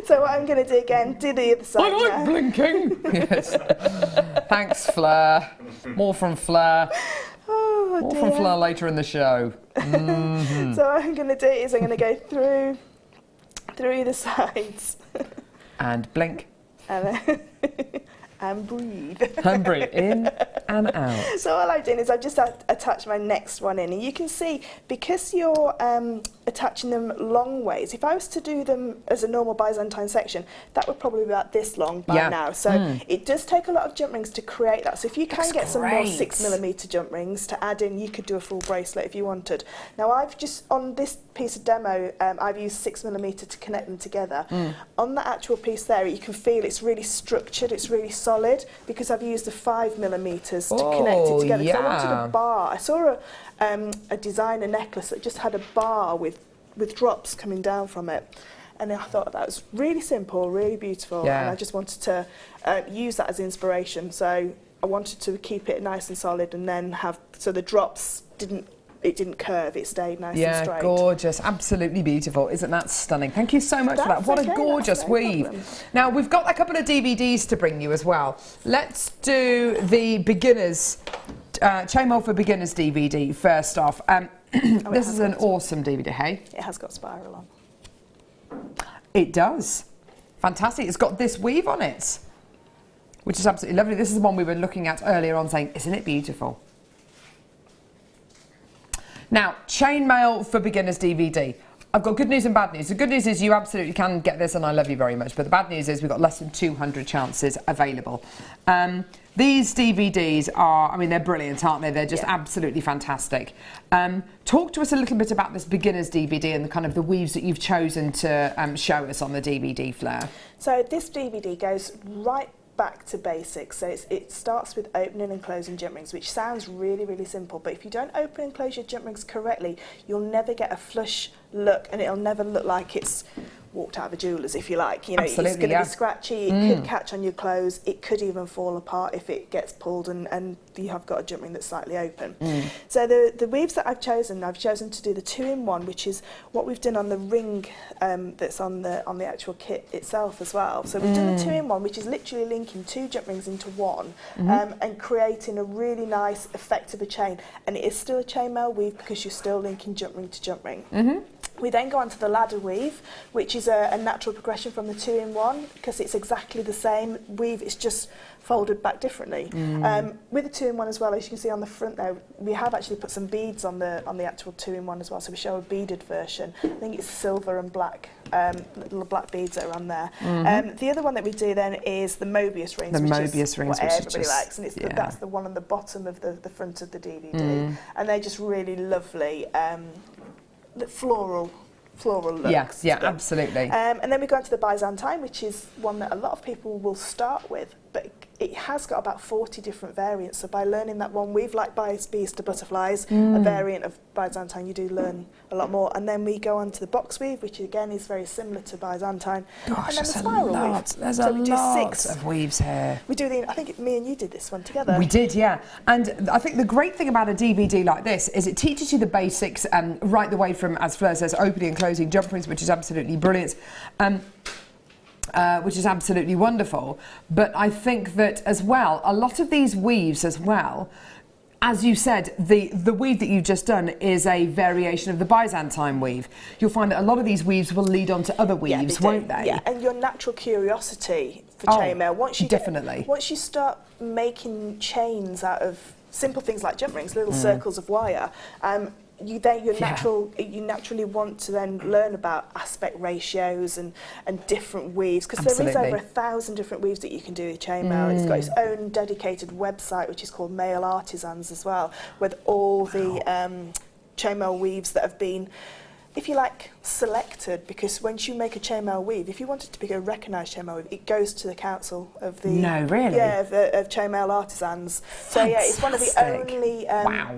So what I'm going to do again, do the other side. I like blinking. Yes. Thanks, Fleur. More from Fleur. Oh, More dear. from Fleur later in the show. Mm-hmm. So what I'm going to do is I'm going to go through the sides. And blink. And breathe. And breathe in and out. So all I'm doing is I've just attached my next one in, and you can see because you're attaching them long ways. If I was to do them as a normal Byzantine section, that would probably be about this long by now. So it does take a lot of jump rings to create that. So if you can get some more 6mm jump rings to add in, you could do a full bracelet if you wanted. Now I've just, on this piece of demo, I've used 6mm to connect them together. On the actual piece there, you can feel it's really structured, it's really solid, because I've used the 5mm to connect it together. So I wanted a bar. I saw a designer necklace that just had a bar with drops coming down from it, and I thought that was really simple, really beautiful, and I just wanted to use that as inspiration. So I wanted to keep it nice and solid, and then have so the drops didn't curve, it stayed nice and straight. Yeah, gorgeous, absolutely beautiful. Isn't that stunning? Thank you so much for that. What a gorgeous weave. Problem. Now, we've got a couple of DVDs to bring you as well. Let's do the beginners, Chainmail for Beginners DVD first off. This is an awesome DVD, hey? It has got spiral on. It does. Fantastic. It's got this weave on it, which is absolutely lovely. This is the one we were looking at earlier on saying, isn't it beautiful? Now, Chainmail for Beginners DVD. I've got good news and bad news. The good news is you absolutely can get this, and I love you very much. But the bad news is we've got less than 200 chances available. These DVDs are, I mean, they're brilliant, aren't they? They're just absolutely fantastic. Talk to us a little bit about this Beginners DVD and the kind of the weaves that you've chosen to show us on the DVD, Fleur. So this DVD goes right back to basics. So it starts with opening and closing jump rings, which sounds really, really simple, but if you don't open and close your jump rings correctly, you'll never get a flush look, and it'll never look like it's walked out of a jeweller's, if you like. You know, Absolutely, it's going to yeah. be scratchy, it could catch on your clothes, it could even fall apart if it gets pulled and you have got a jump ring that's slightly open. So the weaves that I've chosen to do the 2-in-1, which is what we've done on the ring that's on the actual kit itself as well. So we've done the 2-in-1, which is literally linking 2 jump rings into one and creating a really nice effect of a chain. And it is still a chainmail weave because you're still linking jump ring to jump ring. We then go on to the ladder weave, which is a natural progression from the 2-in-1 because it's exactly the same weave, it's just folded back differently. With the 2-in-1 as well, as you can see on the front there, we have actually put some beads on the actual 2-in-1 as well, so we show a beaded version. I think it's silver and black, little black beads that are on there. The other one that we do then is the Mobius rings, what everybody likes, and that's the one on the bottom of the front of the DVD, and they're just really lovely. Floral looks. Yes, yeah, absolutely. And then we go on to the Byzantine, which is one that a lot of people will start with, but it has got about 40 different variants. So by learning that one weave, like bees to butterflies, a variant of Byzantine, you do learn a lot more. And then we go on to the box weave, which again is very similar to Byzantine. Gosh, and then the spiral weave. There's so a we do lot 6 of weaves here. We do I think me and you did this one together. We did, yeah. And I think the great thing about a DVD like this is it teaches you the basics right the way from, as Fleur says, opening and closing jump rings, which is absolutely brilliant. Which is absolutely wonderful. But I think that as well, a lot of these weaves as well, as you said, the weave that you've just done is a variation of the Byzantine weave. You'll find that a lot of these weaves will lead on to other weaves, won't they? Yeah, and your natural curiosity for chainmail, once you start making chains out of simple things like jump rings, little circles of wire, you naturally want to then learn about aspect ratios and different weaves, because there is over 1,000 different weaves that you can do with chainmail. It's got its own dedicated website, which is called Mail Artisans as well, with all the chainmail weaves that have been, if you like, selected, because once you make a chainmail weave, if you want it to be a recognised chainmail weave, it goes to the council of the of chainmail artisans. So yeah, it's one of the only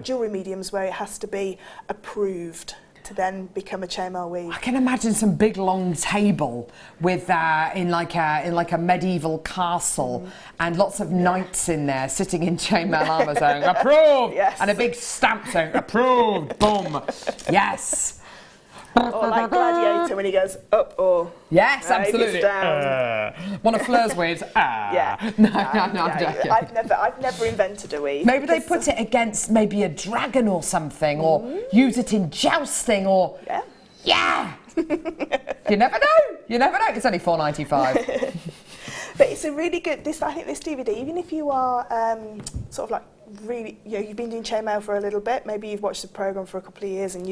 jewellery mediums where it has to be approved to then become a chainmail weave. I can imagine some big long table with in like a medieval castle and lots of knights in there sitting in chainmail armour saying approved, and a big stamp saying approved, boom, yes. Or like Gladiator when he goes up or absolutely down. One of Fleur's weaves. I've never invented a weave. Maybe they put it against maybe a dragon or something, or use it in jousting, or you never know. It's only $4.95. But it's a really good. I think this DVD, even if you are sort of like really, you've been doing chainmail for a little bit, maybe you've watched the programme for a couple of years, and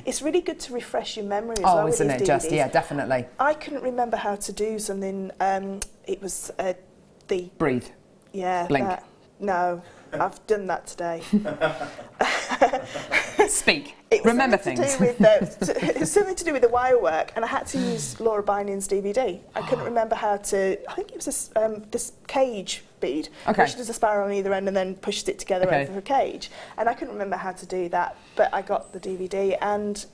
it's really good to refresh your memory as well. Oh, isn't it just? Yeah, definitely. I couldn't remember how to do something. It was the breathe. Yeah. Blink. No, I've done that today. Speak. Remember things. It's something to do with the wire work, and I had to use Laura Binion's DVD. I couldn't remember how to. I think it was this cage bead, which does a spiral on either end and then pushed it together over a cage. And I couldn't remember how to do that, but I got the DVD and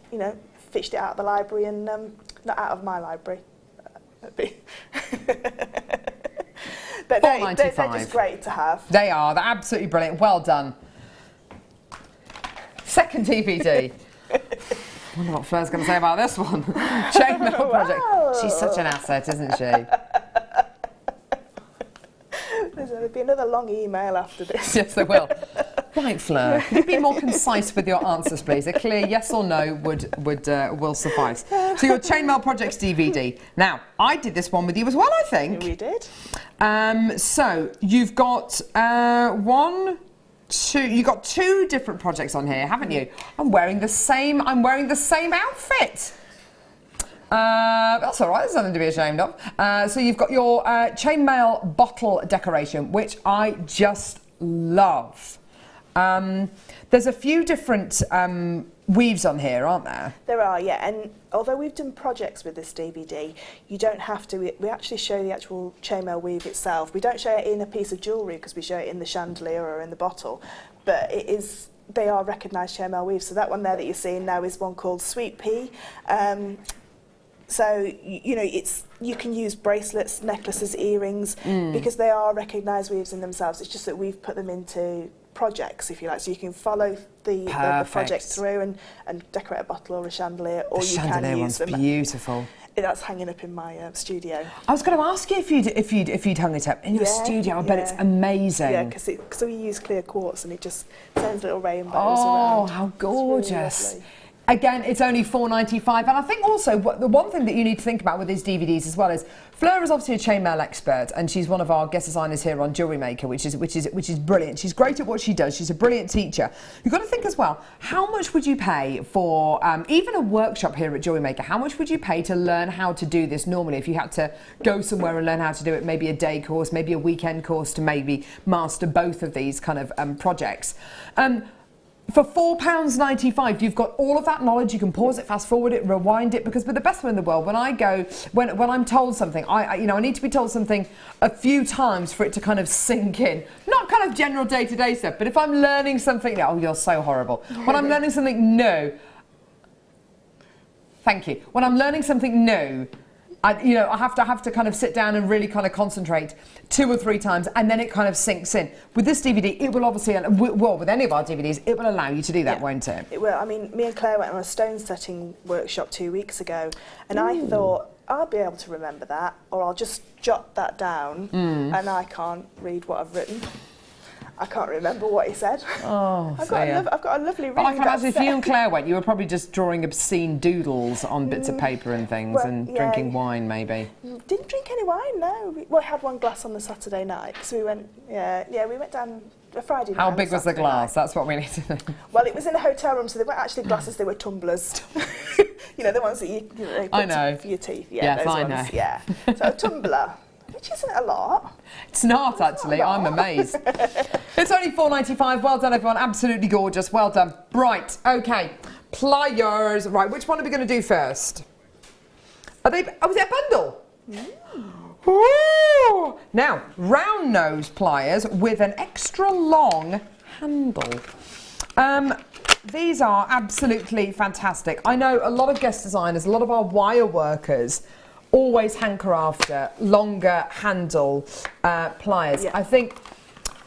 fished it out of the library and not out of my library. But they're just great to have. They are. They're absolutely brilliant. Well done. Second DVD. I wonder what Fleur's going to say about this one. Chainmail project. She's such an asset, isn't she? There'll be another long email after this. Yes, there will. Right, Fleur. Can you be more concise with your answers, please? A clear yes or no will suffice. So your Chainmail Projects DVD. Now, I did this one with you as well, I think. We did. So you've got you've got 2 different projects on here, haven't you? I'm wearing the same outfit. That's all right, there's nothing to be ashamed of. So you've got your chainmail bottle decoration, which I just love. There's a few different weaves on here, aren't there? There are, yeah. And although we've done projects with this DVD, you don't have to. We actually show the actual chainmail weave itself. We don't show it in a piece of jewellery because we show it in the chandelier or in the bottle. But they are recognised chainmail weaves. So that one there that you're seeing now is one called Sweet Pea. So, you know, you can use bracelets, necklaces, earrings, because they are recognised weaves in themselves. It's just that we've put them into projects, if you like, so you can follow the project through and decorate a bottle or a chandelier, or you can use them. Beautiful. That's hanging up in my studio. I was going to ask you if you'd hung it up in your studio. I bet it's amazing. Yeah, because we use clear quartz and it just sends little rainbows around. Oh, how gorgeous. Really Again, it's only $4.95, and I think also the one thing that you need to think about with these DVDs as well is Fleur is obviously a chainmail expert, and she's one of our guest designers here on JewelleryMaker, which is brilliant. She's great at what she does. She's a brilliant teacher. You've got to think as well, how much would you pay for even a workshop here at JewelleryMaker? How much would you pay to learn how to do this normally if you had to go somewhere and learn how to do it? Maybe a day course, maybe a weekend course to maybe master both of these kind of projects. For £4.95, you've got all of that knowledge. You can pause it, fast forward it, rewind it. Because with the best one in the world, when I'm told something, I need to be told something a few times for it to kind of sink in. Not kind of general day-to-day stuff, but if I'm learning something, oh, you're so horrible. When I'm learning something new, thank you. When I'm learning something new, I have to kind of sit down and really kind of concentrate 2 or 3 times, and then it kind of sinks in. With this DVD, it will obviously, well, with any of our DVDs, it will allow you to do that, won't it? It will. I mean, me and Claire went on a stone setting workshop 2 weeks ago, and I thought, I'll be able to remember that, or I'll just jot that down, and I can't read what I've written. I can't remember what he said. Oh, I've got a lovely reading. But I can imagine if you and Claire went, you were probably just drawing obscene doodles on bits of paper and things, and drinking wine, maybe. Didn't drink any wine, no. We had one glass on the Saturday night, so we went. We went down a Friday night. How big was the glass? That's what we need to know. Well, it was in a hotel room, so they weren't actually glasses; they were tumblers. You know, the ones that you put for your teeth. Yeah, yes, those I ones. know. Yeah, so a tumbler. Which isn't a lot. It's not, actually. I'm amazed. It's only $4.95. Well done, everyone. Absolutely gorgeous. Well done. Right. Okay. Pliers. Right. Which one are we going to do first? Was it a bundle? Ooh. Now, round nose pliers with an extra long handle. These are absolutely fantastic. I know a lot of guest designers, a lot of our wire workers always hanker after longer handle pliers. I think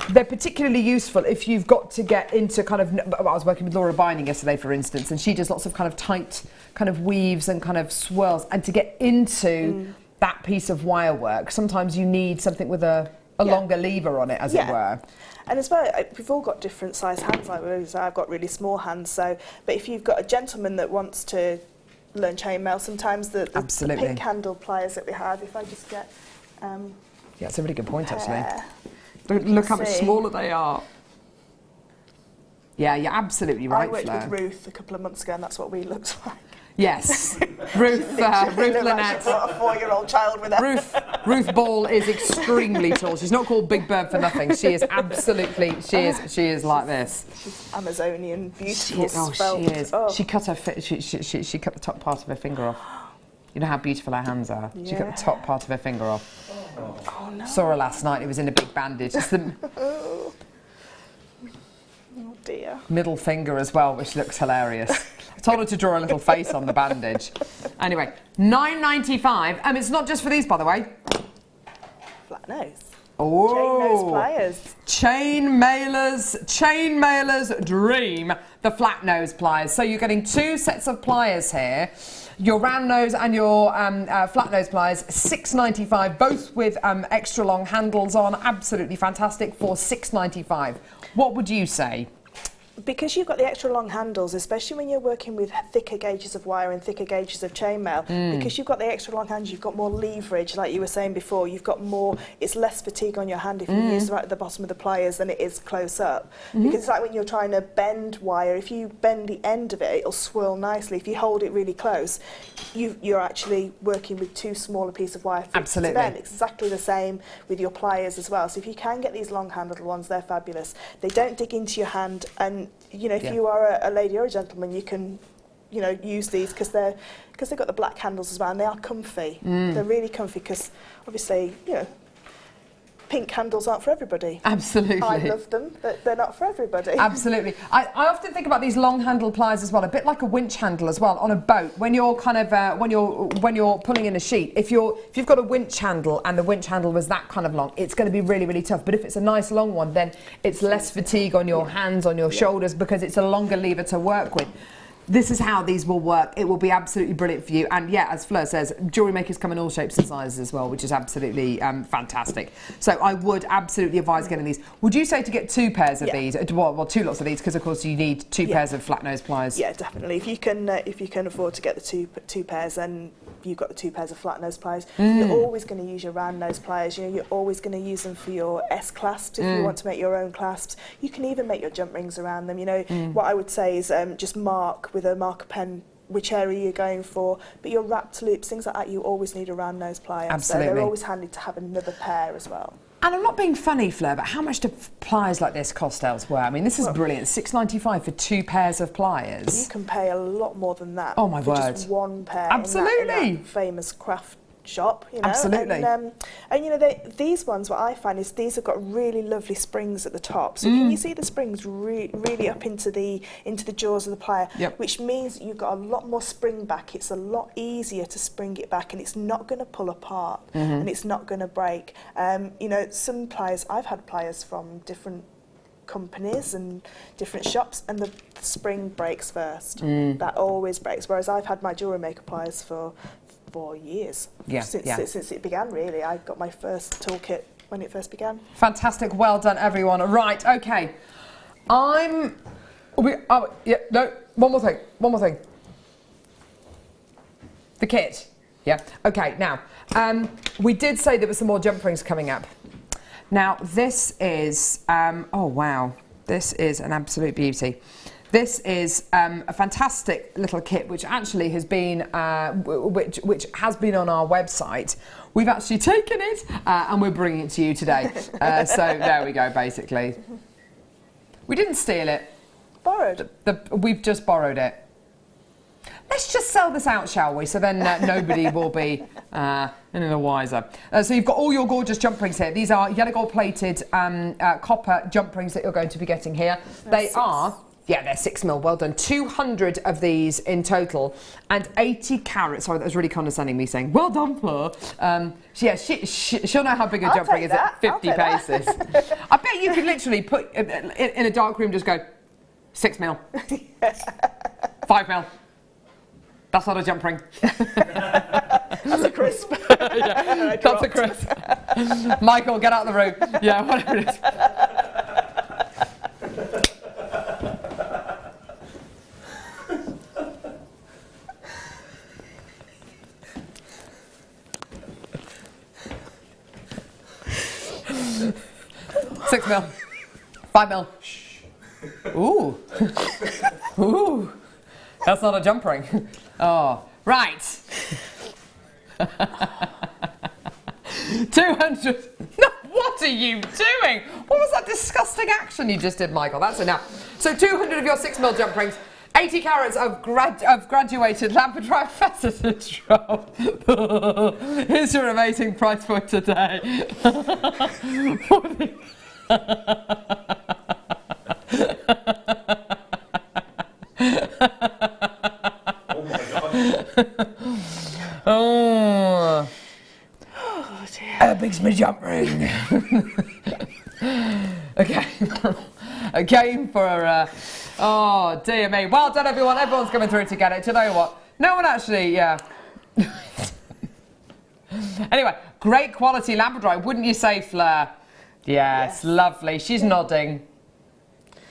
they're particularly useful if you've got to get into kind of, I was working with Laura Binding yesterday, for instance, and she does lots of kind of tight kind of weaves and kind of swirls, and to get into that piece of wire work, sometimes you need something with a longer lever on it, as it were. And as well, we've all got different size hands. Like I've got really small hands, but if you've got a gentleman that wants to learn chainmail, sometimes the pink handle pliers that we have, if I just get yeah, it's a really good point, actually. Look how much smaller they are. Yeah, you're absolutely right, Fleur. I worked with Ruth a couple of months ago, and that's what we looked like. Yes, Ruth Lynette. Brought a 4-year-old child with her. Ruth Ball is extremely tall. She's not called Big Bird for nothing. She is absolutely. She is like this. She's Amazonian, beautiful. She is. Oh. She cut she cut the top part of her finger off. You know how beautiful her hands are. Yeah. She cut the top part of her finger off. Oh no! Saw her last night. It was in a big bandage. Oh dear. Middle finger as well, which looks hilarious. I told her to draw a little face on the bandage. Anyway, $9.95. It's not just for these, by the way. Flat nose. Oh. Chain nose pliers. Chain mailers dream, the flat nose pliers. So you're getting 2 sets of pliers here. Your round nose and your flat nose pliers, $6.95, both with extra long handles on. Absolutely fantastic for $6.95. What would you say? Because you've got the extra long handles, especially when you're working with thicker gauges of wire and thicker gauges of chainmail, because you've got the extra long handles, you've got more leverage, like you were saying before. You've got more, it's less fatigue on your hand if you use right at the bottom of the pliers than it is close up. Because it's like when you're trying to bend wire, if you bend the end of it, it'll swirl nicely. If you hold it really close, you're actually working with too small a piece of wire. Absolutely. To bend. It's exactly the same with your pliers as well. So if you can get these long handled ones, they're fabulous. They don't dig into your hand, and you know, if you are a lady or a gentleman, you can, you know, use these because they've got the black handles as well, and they are comfy. They're really comfy because, obviously, you know, pink handles aren't for everybody. Absolutely. I love them, but they're not for everybody. Absolutely. I often think about these long handle pliers as well, a bit like a winch handle as well on a boat. When you're kind of when you're pulling in a sheet, if you've got a winch handle and the winch handle was that kind of long, it's going to be really, really tough. But if it's a nice long one, then it's less fatigue on your hands, on your shoulders, because it's a longer lever to work with. This is how these will work. It will be absolutely brilliant for you. And yeah, as Fleur says, jewellery makers come in all shapes and sizes as well, which is absolutely fantastic. So I would absolutely advise getting these. Would you say to get 2 pairs of these? Well, 2 lots of these, because of course you need 2 pairs of flat nose pliers. Yeah, definitely. If you can afford to get the two pairs, then you've got the 2 pairs of flat nose pliers. You're always going to use your round nose pliers. You know, you're always going to use them for your S clasps if you want to make your own clasps. You can even make your jump rings around them. You know, what I would say is just mark with a marker pen which area you're going for, but your wrapped loops, things like that, you always need a round nose plier. Absolutely. So they're always handy to have another pair as well. And I'm not being funny, Fleur, but how much do pliers like this cost elsewhere? I mean, this is brilliant. $6.95 for 2 pairs of pliers. You can pay a lot more than that. Oh my for word! Just 1 pair. Absolutely. In that famous craft shop, you know. Absolutely. And you know, these ones, what I find is these have got really lovely springs at the top. So can you see the springs really up into the jaws of the plier, which means you've got a lot more spring back. It's a lot easier to spring it back, and it's not going to pull apart, and it's not going to break. You know, some pliers, I've had pliers from different companies and different shops, and the spring breaks first. That always breaks. Whereas I've had my JewelleryMaker pliers for years, since it began. Really, I got my first toolkit when it first began. Fantastic, well done, everyone. Right, okay. One more thing. The kit. Yeah. Okay. Now, we did say there were some more jump rings coming up. Now, this is oh wow, this is an absolute beauty. This is a fantastic little kit, which actually has been, which has been on our website. We've actually taken it and we're bringing it to you today. So there we go. Basically, we didn't steal it. Borrowed. We've just borrowed it. Let's just sell this out, shall we? So then nobody will be any the wiser. So you've got all your gorgeous jump rings here. These are yellow gold plated copper jump rings that you're going to be getting here. They are. Yeah, they're 6mm, well done. 200 of these in total, and 80 carats. Sorry, that was really condescending, me saying, well done, Fleur. Yeah, she'll know how big a jump ring is at 50 paces. I bet you could literally put, in a dark room, just go, 6mm, 5mm. That's not a jump ring. That's a crisp. Yeah, that's a crisp. Michael, get out of the room. Yeah, whatever it is. $6mm, $5mm. Ooh, ooh, that's not a jump ring. Oh, right. 200. No, what are you doing? What was that disgusting action you just did, Michael? That's enough. So 200 of your 6mm jump rings. 80 carats of graduated labradorite faceted drop. Here's your amazing price for today. Oh dear. A big smidge jump ring. Okay. Again for oh dear me. Well done, everyone. Everyone's coming through to get it. Do you know what? No one actually, yeah. Anyway, great quality labradorite, wouldn't you say, Fleur? Yes, lovely. She's nodding.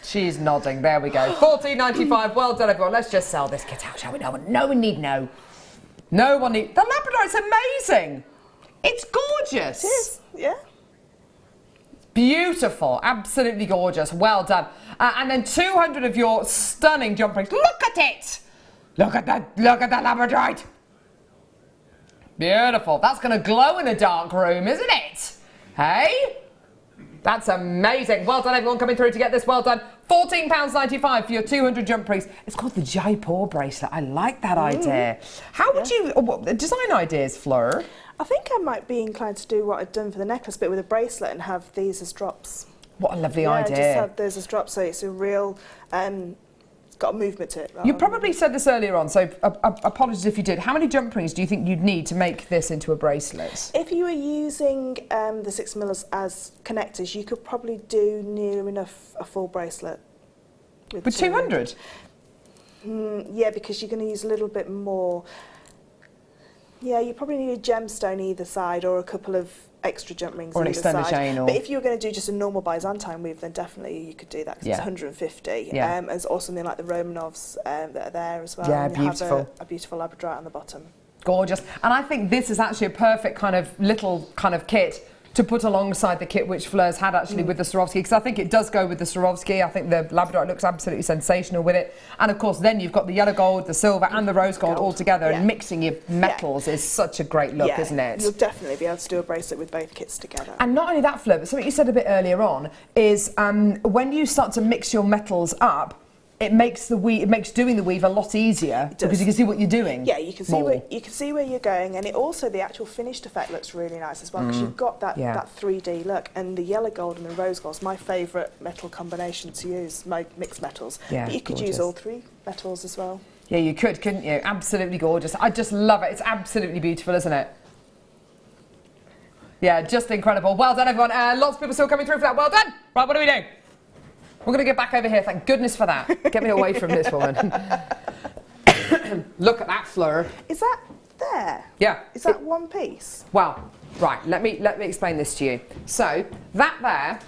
She's nodding. There we go. $14.95. Well done, everyone. Let's just sell this kit out, shall we? No one need know. No one need. The labradorite's amazing. It's gorgeous. It is. Yeah. Beautiful, absolutely gorgeous. Well done. And then 200 of your stunning jump rings. Look at it. Look at that. Look at that labradorite. Beautiful. That's going to glow in a dark room, isn't it? Hey? That's amazing. Well done, everyone coming through to get this. Well done. £14.95 for your 200 jump rings. It's called the Jaipur bracelet. I like that idea. How would you... design ideas, Fleur? I think I might be inclined to do what I'd done for the necklace, but with a bracelet and have these as drops. What a lovely Yeah, idea. just have those as drops, so it's a real, it's got a movement to it. You probably said this earlier on, so apologies if you did. How many jump rings do you think you'd need to make this into a bracelet? If you were using the 6mm as connectors, you could probably do near enough a full bracelet. With 200? Yeah, because you're going to use a little bit more. Yeah, you probably need a gemstone either side or a couple of extra jump rings Or an either extended side. chain. Or... But if you were going to do just a normal Byzantine weave, then definitely you could do that because it's 150. Yeah. There's also something like the Romanovs that are there as well. Yeah, and beautiful. Have a beautiful labradorite on the bottom. Gorgeous. And I think this is actually a perfect kind of little kind of kit to put alongside the kit which Fleur's had actually with the Swarovski, because I think it does go with the Swarovski. I think the labradorite looks absolutely sensational with it. And of course then you've got the yellow gold, the silver and the rose gold all together, and mixing your metals is such a great look, isn't it? You'll definitely be able to do a bracelet with both kits together. And not only that, Fleur, but something you said a bit earlier on is when you start to mix your metals up, it makes doing the weave a lot easier because you can see what you're doing. Yeah, you can see where you're going, and it also the actual finished effect looks really nice as well because you've got that 3D look. And the yellow gold and the rose gold is my favourite metal combination to use, my mixed metals. Yeah, but you could use all three metals as well. Yeah, you could, couldn't you? Absolutely gorgeous. I just love it. It's absolutely beautiful, isn't it? Yeah, just incredible. Well done, everyone. Lots of people still coming through for that. Well done. Right, what do we do? We're going to get back over here. Thank goodness for that. Get me away from this woman. Look at that, Fleur. Is that there? Yeah. Is that one piece? Well, right. Let me explain this to you. So that there.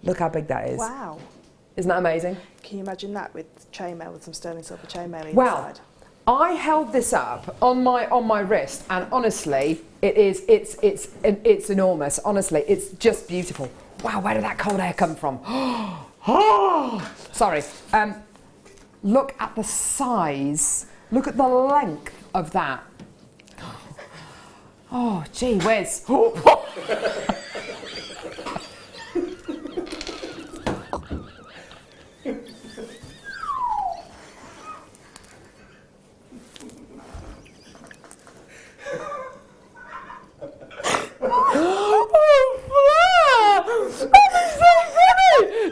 Look how big that is. Wow. Isn't that amazing? Can you imagine that with chainmail, with some sterling silver chainmail inside? Well, I held this up on my wrist, and honestly, it's enormous. Honestly, it's just beautiful. Wow, where did that cold air come from? Oh, sorry. Look at the size. Look at the length of that. Oh, gee whiz.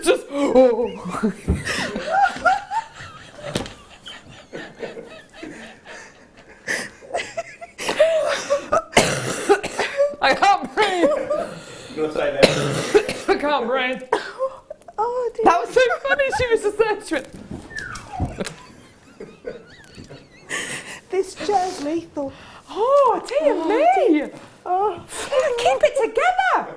Just I can't breathe. You want to say that? I can't breathe. Oh dear. That was so funny. She was just there. This chair's lethal. Oh dear me. Oh. Keep it together.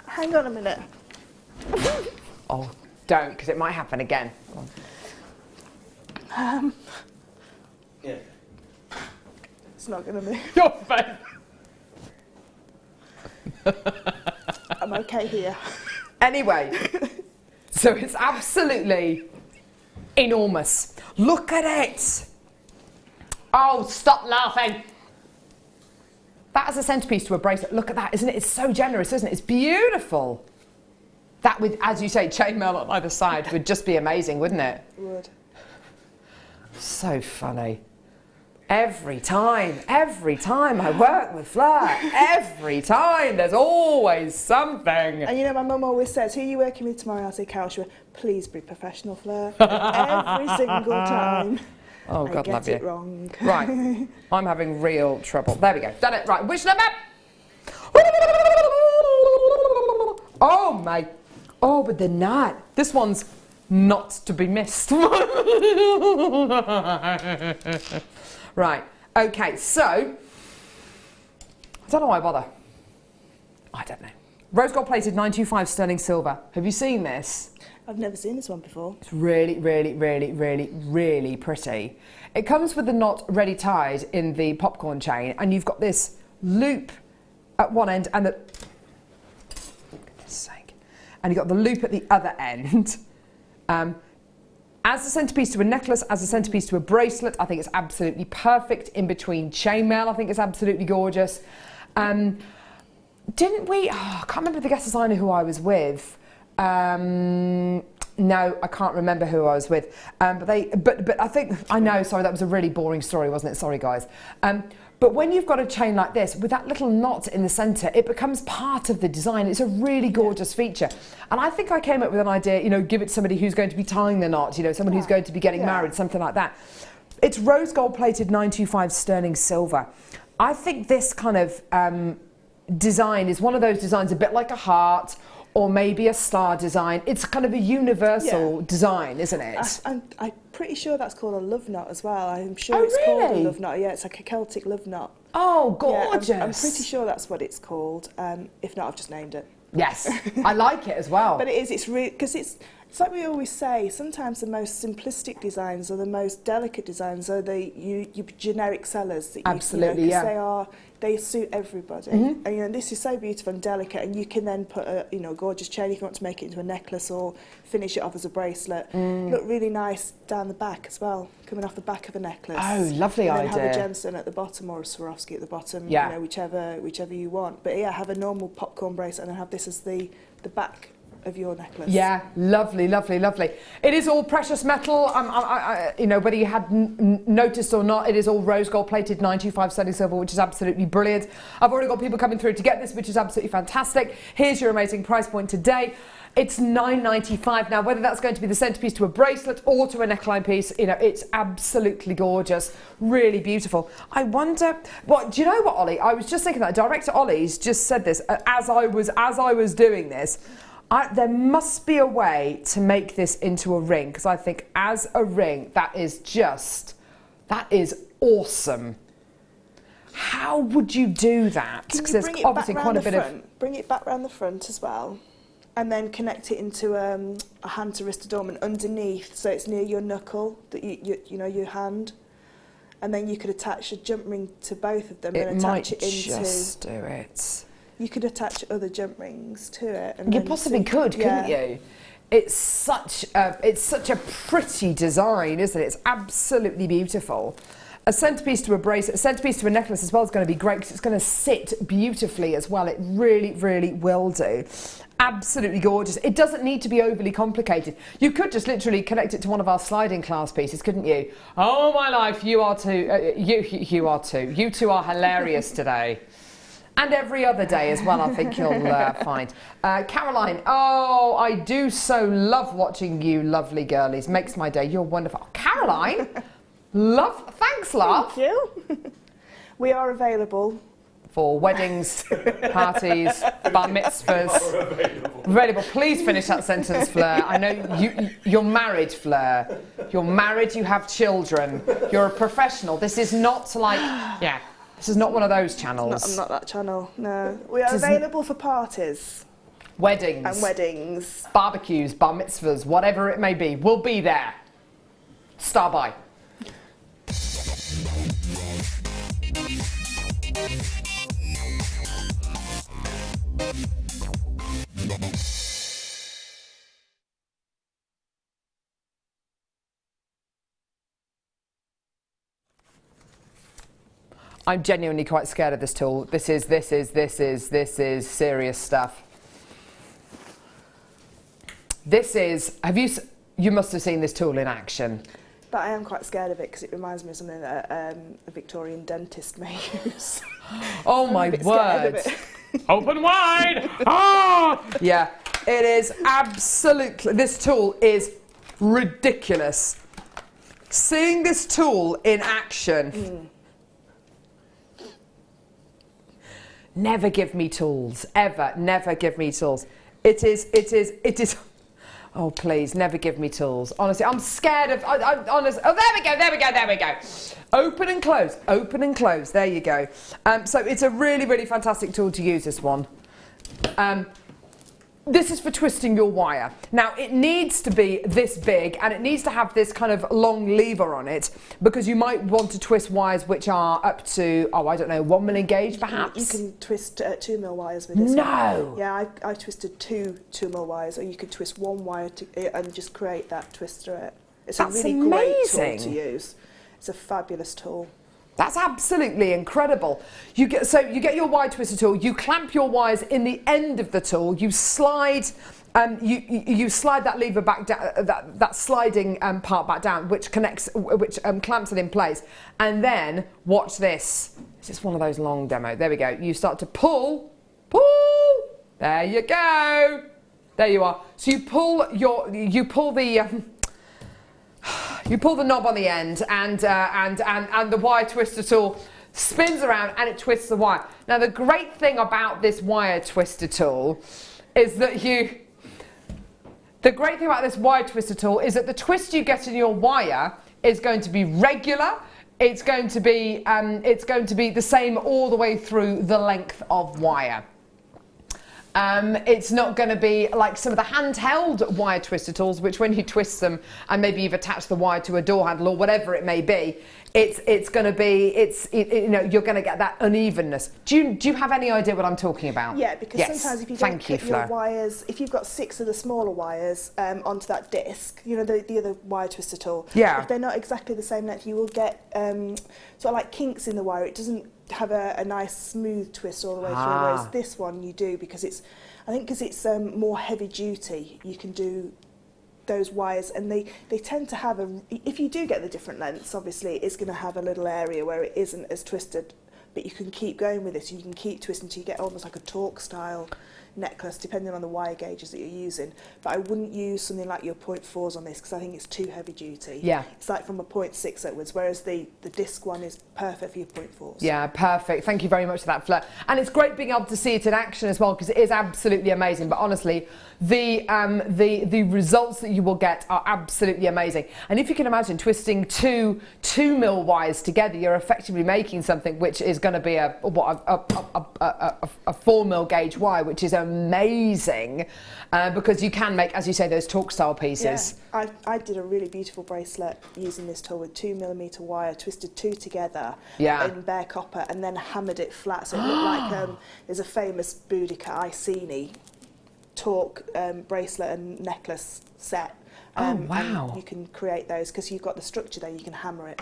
Hang on a minute. Oh, don't, because it might happen again. Yeah. It's not going to move. Your face. I'm okay here. Anyway, so it's absolutely enormous. Look at it. Oh, stop laughing. That is a centerpiece to a bracelet. Look at that, isn't it? It's so generous, isn't it? It's beautiful. That with, as you say, chainmail on either side would just be amazing, wouldn't it? It would. So funny. Every time I work with Fleur, every time there's always something. And you know, my mum always says, who are you working with tomorrow? I'll say, Carol. She went, please be professional, Fleur. Every single time. Oh, God, love you. I get it wrong. Right, I'm having real trouble. There we go, done it. Right, which number? Oh, my. Oh, but they're not. This one's not to be missed. Right, okay, so, I don't know why I bother. I don't know. Rose gold plated 925 sterling silver. Have you seen this? I've never seen this one before. It's really, really, really, really, really pretty. It comes with the knot ready tied in the popcorn chain, and you've got this loop at one end and the... For goodness sake. And you've got the loop at the other end. As a centerpiece to a necklace, as a centerpiece to a bracelet, I think it's absolutely perfect. In between chainmail, I think it's absolutely gorgeous. Didn't we... Oh, I can't remember the guest designer who I was with. No, I can't remember who I was with. But I think, I know, sorry, that was a really boring story, wasn't it? Sorry, guys. But when you've got a chain like this, with that little knot in the centre, it becomes part of the design. It's a really gorgeous feature. And I think I came up with an idea, you know, give it to somebody who's going to be tying the knot, you know, someone who's going to be getting married, something like that. It's rose gold plated 925 sterling silver. I think this kind of design is one of those designs, a bit like a heart, or maybe a star design. It's kind of a universal design, isn't it? I'm pretty sure that's called a love knot as well. I'm sure it's called a love knot. Yeah, it's like a Celtic love knot. Oh, gorgeous. Yeah, I'm pretty sure that's what it's called. If not, I've just named it. Yes, I like it as well. But it is, it's really, because it's like we always say, sometimes the most simplistic designs or the most delicate designs are the generic sellers that Absolutely, they suit everybody. And you know, this is so beautiful and delicate, and you can then put a gorgeous chain if you want to make it into a necklace or finish it off as a bracelet. Look really nice down the back as well, coming off the back of a necklace. Oh, lovely and idea. then have a gemstone at the bottom or a Swarovski at the bottom, Yeah. you know, whichever you want. But yeah, have a normal popcorn bracelet and then have this as the back of your necklace. Yeah, lovely, lovely, lovely. It is all precious metal. You know, whether you had noticed or not, it is all rose gold plated 925 sterling silver, which is absolutely brilliant. I've already got people coming through to get this, which is absolutely fantastic. Here's your amazing price point today. It's £9.95. Now, whether that's going to be the centrepiece to a bracelet or to a neckline piece, you know, it's absolutely gorgeous, really beautiful. I wonder, well, do you know what, Ollie? I was just thinking that director Ollie's just said this as I was doing this. There must be a way to make this into a ring, because I think as a ring, that is awesome. How would you do that? Can Because you there's bring it obviously back quite round a the bit front? Bring it back round the front as well, and then connect it into a hand to wrist adornment underneath, so it's near your knuckle, that you know, your hand, and then you could attach a jump ring to both of them and attach it into. Just do it. You could attach other jump rings to it. And You then possibly could, couldn't you? It's such a pretty design, isn't it? It's absolutely beautiful. A centrepiece to a bracelet, a centrepiece to a necklace as well is going to be great because it's going to sit beautifully as well. It really, really will do. Absolutely gorgeous. It doesn't need to be overly complicated. You could just literally connect it to one of our sliding class pieces, couldn't you? Oh my life, you are too. You are too. You two are hilarious today. And every other day as well, I think you'll find. Caroline, oh, I do so love watching you lovely girlies. Makes my day. You're wonderful. Oh, Caroline, thanks, love. Thank you. We are available. For weddings, parties, bar mitzvahs. Available. Please finish that sentence, Fleur. I know you're married, Fleur. You're married, you have children. You're a professional. This is not like, yeah. This is not one of those channels. I'm not that channel, no. We are available for parties. Weddings. And weddings. Barbecues, bar mitzvahs, whatever it may be. We'll be there. Star by. I'm genuinely quite scared of this tool. This is serious stuff. You must have seen this tool in action. But I am quite scared of it because it reminds me of something that a Victorian dentist may use. Oh my word. Open wide! Ah! Yeah, it is absolutely, this tool is ridiculous. Seeing this tool in action. Never give me tools, ever, never give me tools. It is, oh please, never give me tools. Honestly, I'm scared of, honestly, oh there we go. Open and close, there you go. So it's a really, really fantastic tool to use, this one. This is for twisting your wire. Now, it needs to be this big and it needs to have this kind of long lever on it because you might want to twist wires which are up to, oh, I don't know, 1 million gauge perhaps? You can twist 2 mil wires with this one. No! Yeah, I twisted two 2 mil wires, or you could twist one wire and just create that twist through it. It's That's a really great amazing. tool to use. It's a fabulous tool. That's absolutely incredible. You get your wire twister tool, you clamp your wires in the end of the tool, you slide you slide that lever back down, that sliding part back down, which clamps it in place. And then watch this. It's just one of those long demos. There we go. You start to pull. There you go. There you are. So you pull the knob on the end, and the wire twister tool spins around and it twists the wire. Now the great thing about this wire twister tool is that the twist you get in your wire is going to be regular. It's going to be the same all the way through the length of wire. It's not going to be like some of the handheld wire twister tools, which when you twist them and maybe you've attached the wire to a door handle or whatever it may be, you're going to get that unevenness. Do you have any idea what I'm talking about? Yeah, because yes. sometimes if you don't put your wires, if you've got 6 of the smaller wires onto that disc, you know, the other wire twister tool, if they're not exactly the same length, you will get sort of like kinks in the wire. It doesn't have a nice smooth twist all the way through, whereas this one you do, because it's more heavy duty. You can do those wires, and they tend to have if you do get the different lengths, obviously it's going to have a little area where it isn't as twisted, but you can keep going with this, and you can keep twisting until you get almost like a torque style necklace, depending on the wire gauges that you're using. But I wouldn't use something like your 0.4s on this, because I think it's too heavy duty. Yeah. It's like from a 0.6 upwards, whereas the disc one is perfect for your 0.4s. Yeah, perfect. Thank you very much for that, Fleur. And it's great being able to see it in action as well, because it is absolutely amazing. But honestly, the results that you will get are absolutely amazing. And if you can imagine twisting two 2mm wires together, you're effectively making something which is going to be a 4mm gauge wire, which is amazing, because you can make, as you say, those torque style pieces. Yeah, I did a really beautiful bracelet using this tool with 2mm wire, twisted 2 together in bare copper, and then hammered it flat, so it looked like there's a famous Boudica Iceni torque bracelet and necklace set. wow. And you can create those because you've got the structure there, you can hammer it.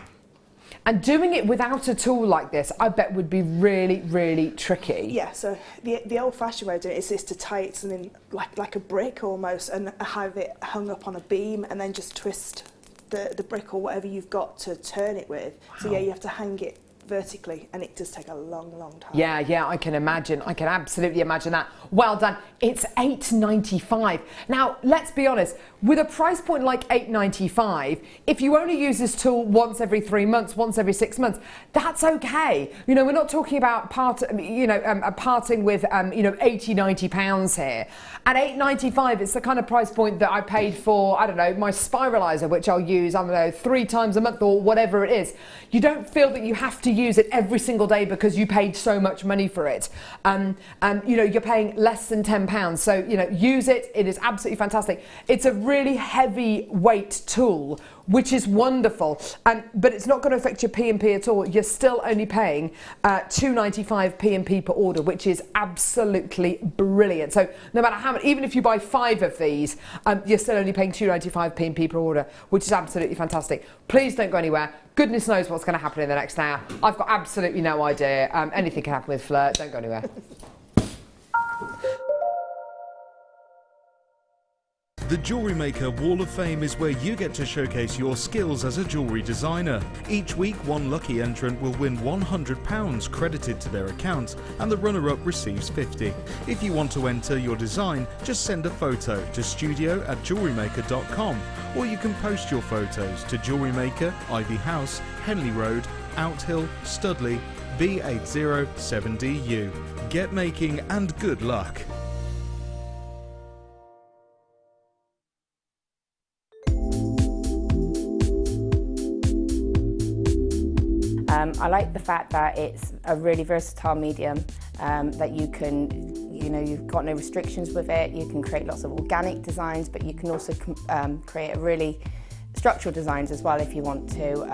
And doing it without a tool like this, I bet would be really, really tricky. Yeah, so the old-fashioned way of doing it is to tie it something like a brick almost, and have it hung up on a beam, and then just twist the brick or whatever you've got to turn it with. Wow. So yeah, you have to hang it vertically, and it does take a long, long time. Yeah, I can imagine. I can absolutely imagine that. Well done. It's $8.95. Now, let's be honest, with a price point like $8.95, if you only use this tool once every 3 months, once every 6 months, that's okay. You know, we're not talking about parting with, £80-90 here. At $8.95, it's the kind of price point that I paid for, I don't know, my spiralizer, which I'll use, I don't know, 3 times a month or whatever it is. You don't feel that you have to use it every single day because you paid so much money for it. You're paying less than £10. So, use it. It is absolutely fantastic. It's a really heavy weight tool, which is wonderful. But it's not going to affect your P&P at all. You're still only paying $2.95 P&P per order, which is absolutely brilliant. So no matter how many, even if you buy 5 of these, you're still only paying $2.95 P&P per order, which is absolutely fantastic. Please don't go anywhere. Goodness knows what's going to happen in the next hour. I've got absolutely no idea. Anything can happen with Fleur. Don't go anywhere. The Jewellery Maker Wall of Fame is where you get to showcase your skills as a jewellery designer. Each week, one lucky entrant will win £100 credited to their account, and the runner-up receives £50. If you want to enter your design, just send a photo to studio@jewellerymaker.com, or you can post your photos to Jewellery Maker, Ivy House, Henley Road, Outhill, Studley, B807DU. Get making and good luck. I like the fact that it's a really versatile medium, that you can, you've got no restrictions with it. You can create lots of organic designs, but you can also create a really structural designs as well if you want to.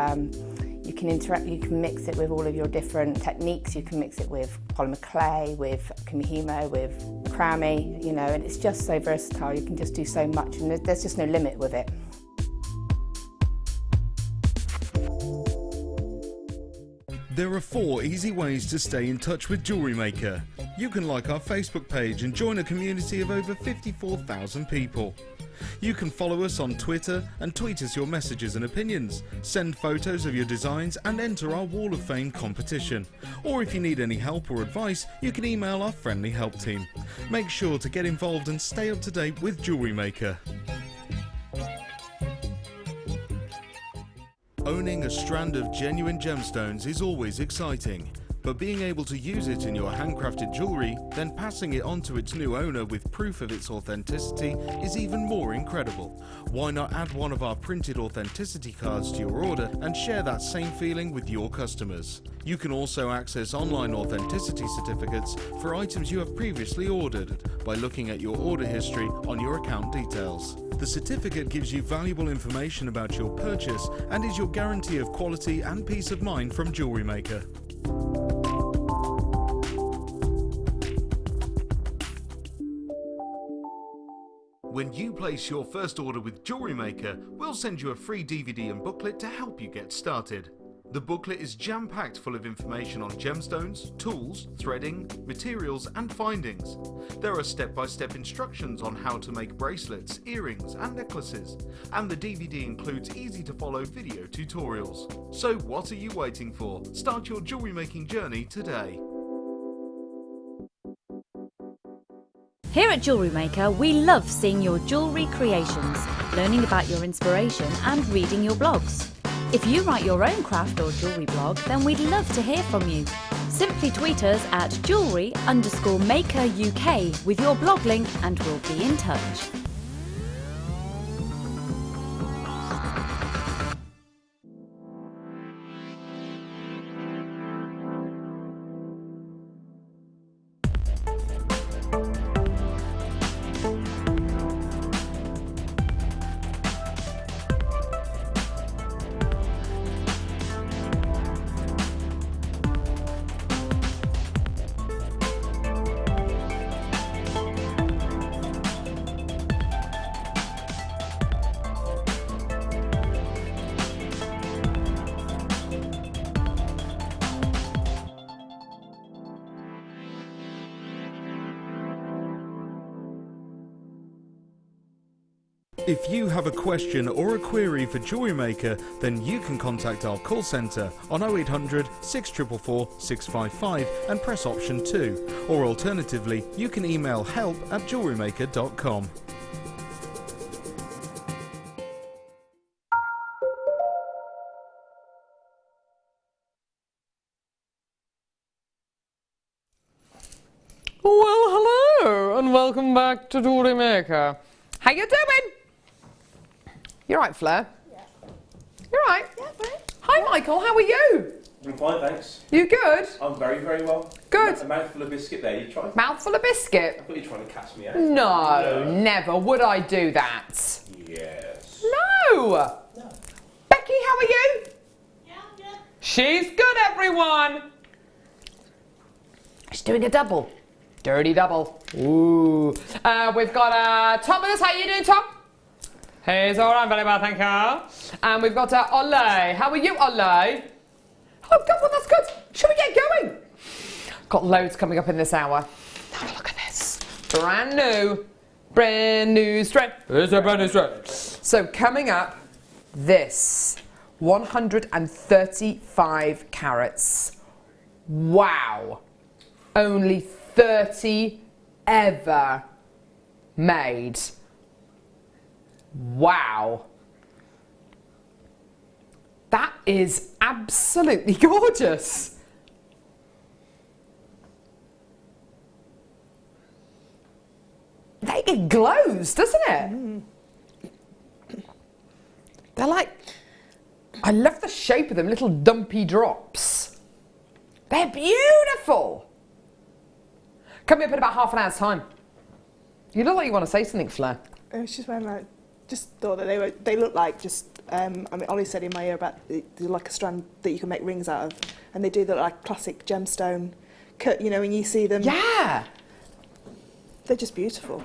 You can mix it with all of your different techniques. You can mix it with polymer clay, with kumihimo, with macrame, and it's just so versatile. You can just do so much, and there's just no limit with it. There are 4 easy ways to stay in touch with JewelleryMaker. You can like our Facebook page and join a community of over 54,000 people. You can follow us on Twitter and tweet us your messages and opinions, send photos of your designs and enter our Wall of Fame competition. Or if you need any help or advice, you can email our friendly help team. Make sure to get involved and stay up to date with JewelleryMaker. Owning a strand of genuine gemstones is always exciting, but being able to use it in your handcrafted jewellery, then passing it on to its new owner with proof of its authenticity is even more incredible. Why not add one of our printed authenticity cards to your order and share that same feeling with your customers? You can also access online authenticity certificates for items you have previously ordered by looking at your order history on your account details. The certificate gives you valuable information about your purchase and is your guarantee of quality and peace of mind from JewelleryMaker. When you place your first order with JewelleryMaker, we'll send you a free DVD and booklet to help you get started. The booklet is jam-packed full of information on gemstones, tools, threading, materials and findings. There are step-by-step instructions on how to make bracelets, earrings and necklaces, and the DVD includes easy-to-follow video tutorials. So what are you waiting for? Start your jewellery making journey today. Here at JewelleryMaker, we love seeing your jewellery creations, learning about your inspiration and reading your blogs. If you write your own craft or jewellery blog, then we'd love to hear from you. Simply tweet us at jewellery_maker UK with your blog link and we'll be in touch. If you have a question or a query for JewelleryMaker, then you can contact our call centre on 0800 644 655 and press option 2, or alternatively you can email help@jewellerymaker.com. Well, hello and welcome back to JewelleryMaker. How you doing? You right, Fleur? Yeah. You right? Yeah, fine. Hi, Michael. How are you? I'm fine, thanks. You good? I'm very, very well. Good. A mouthful of biscuit there, you tried? Mouthful of biscuit? I thought you were trying to catch me out. No, never would I do that. Yes. No. Becky, how are you? Yeah, good. She's good, everyone. She's doing a double. Dirty double. Ooh. We've got Tom with us. How you doing, Tom? He's all right, very well, thank you. And we've got Ole. How are you, Ole? Oh, good. Well, that's good. Shall we get going? Got loads coming up in this hour. Have a look at this. Brand new strand. It's a brand new strand. So coming up, this 135 carats. Wow. Only 30 ever made. Wow. That is absolutely gorgeous. It glows, doesn't it? They're like, I love the shape of them, little dumpy drops. They're beautiful. Coming up in about half an hour's time. You look like you want to say something, Fleur. I was just just thought that they look like just. I mean, Ollie said in my ear about they're like a strand that you can make rings out of, and they do look like classic gemstone cut. You know, when you see them. Yeah. They're just beautiful,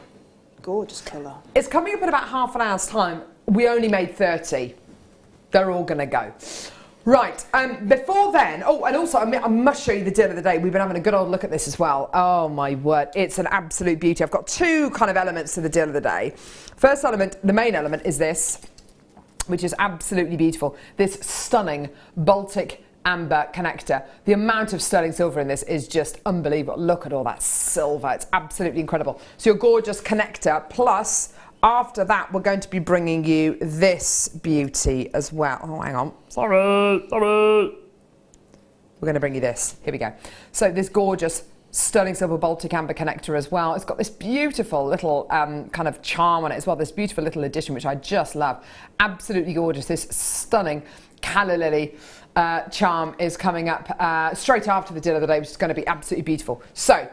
gorgeous colour. It's coming up in about half an hour's time. We only made 30. They're all going to go. Right, before then, oh, and also I must show you the deal of the day. We've been having a good old look at this as well. Oh my word, it's an absolute beauty. I've got two kind of elements to the deal of the day. First element, the main element, is this, which is absolutely beautiful. This stunning Baltic amber connector. The amount of sterling silver in this is just unbelievable. Look at all that silver, it's absolutely incredible. So your gorgeous connector, plus after that we're going to be bringing you this beauty as well. Oh, hang on, sorry. We're going to bring you this, here we go. So this gorgeous sterling silver Baltic amber connector as well. It's got this beautiful little kind of charm on it as well, this beautiful little addition which I just love. Absolutely gorgeous. This stunning calla lily charm is coming up straight after the deal of the day, which is going to be absolutely beautiful. So,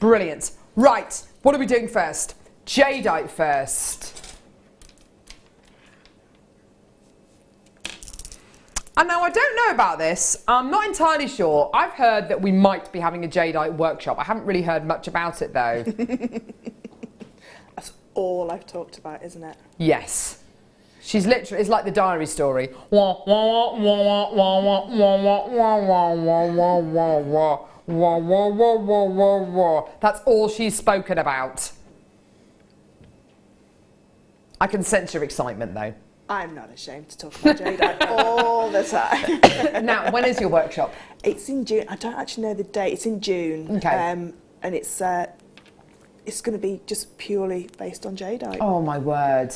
brilliant. Right, what are we doing first? Jadeite first. And now I don't know about this, I'm not entirely sure. I've heard that we might be having a jadeite workshop. I haven't really heard much about it though. That's all I've talked about, isn't it? Yes. She's literally, it's like the diary story. That's all she's spoken about. I can sense your excitement though. I'm not ashamed to talk about jadeite all the time. Now, when is your workshop? It's in June. I don't actually know the date. It's in June. Okay. And it's going to be just purely based on jadeite. Oh my word.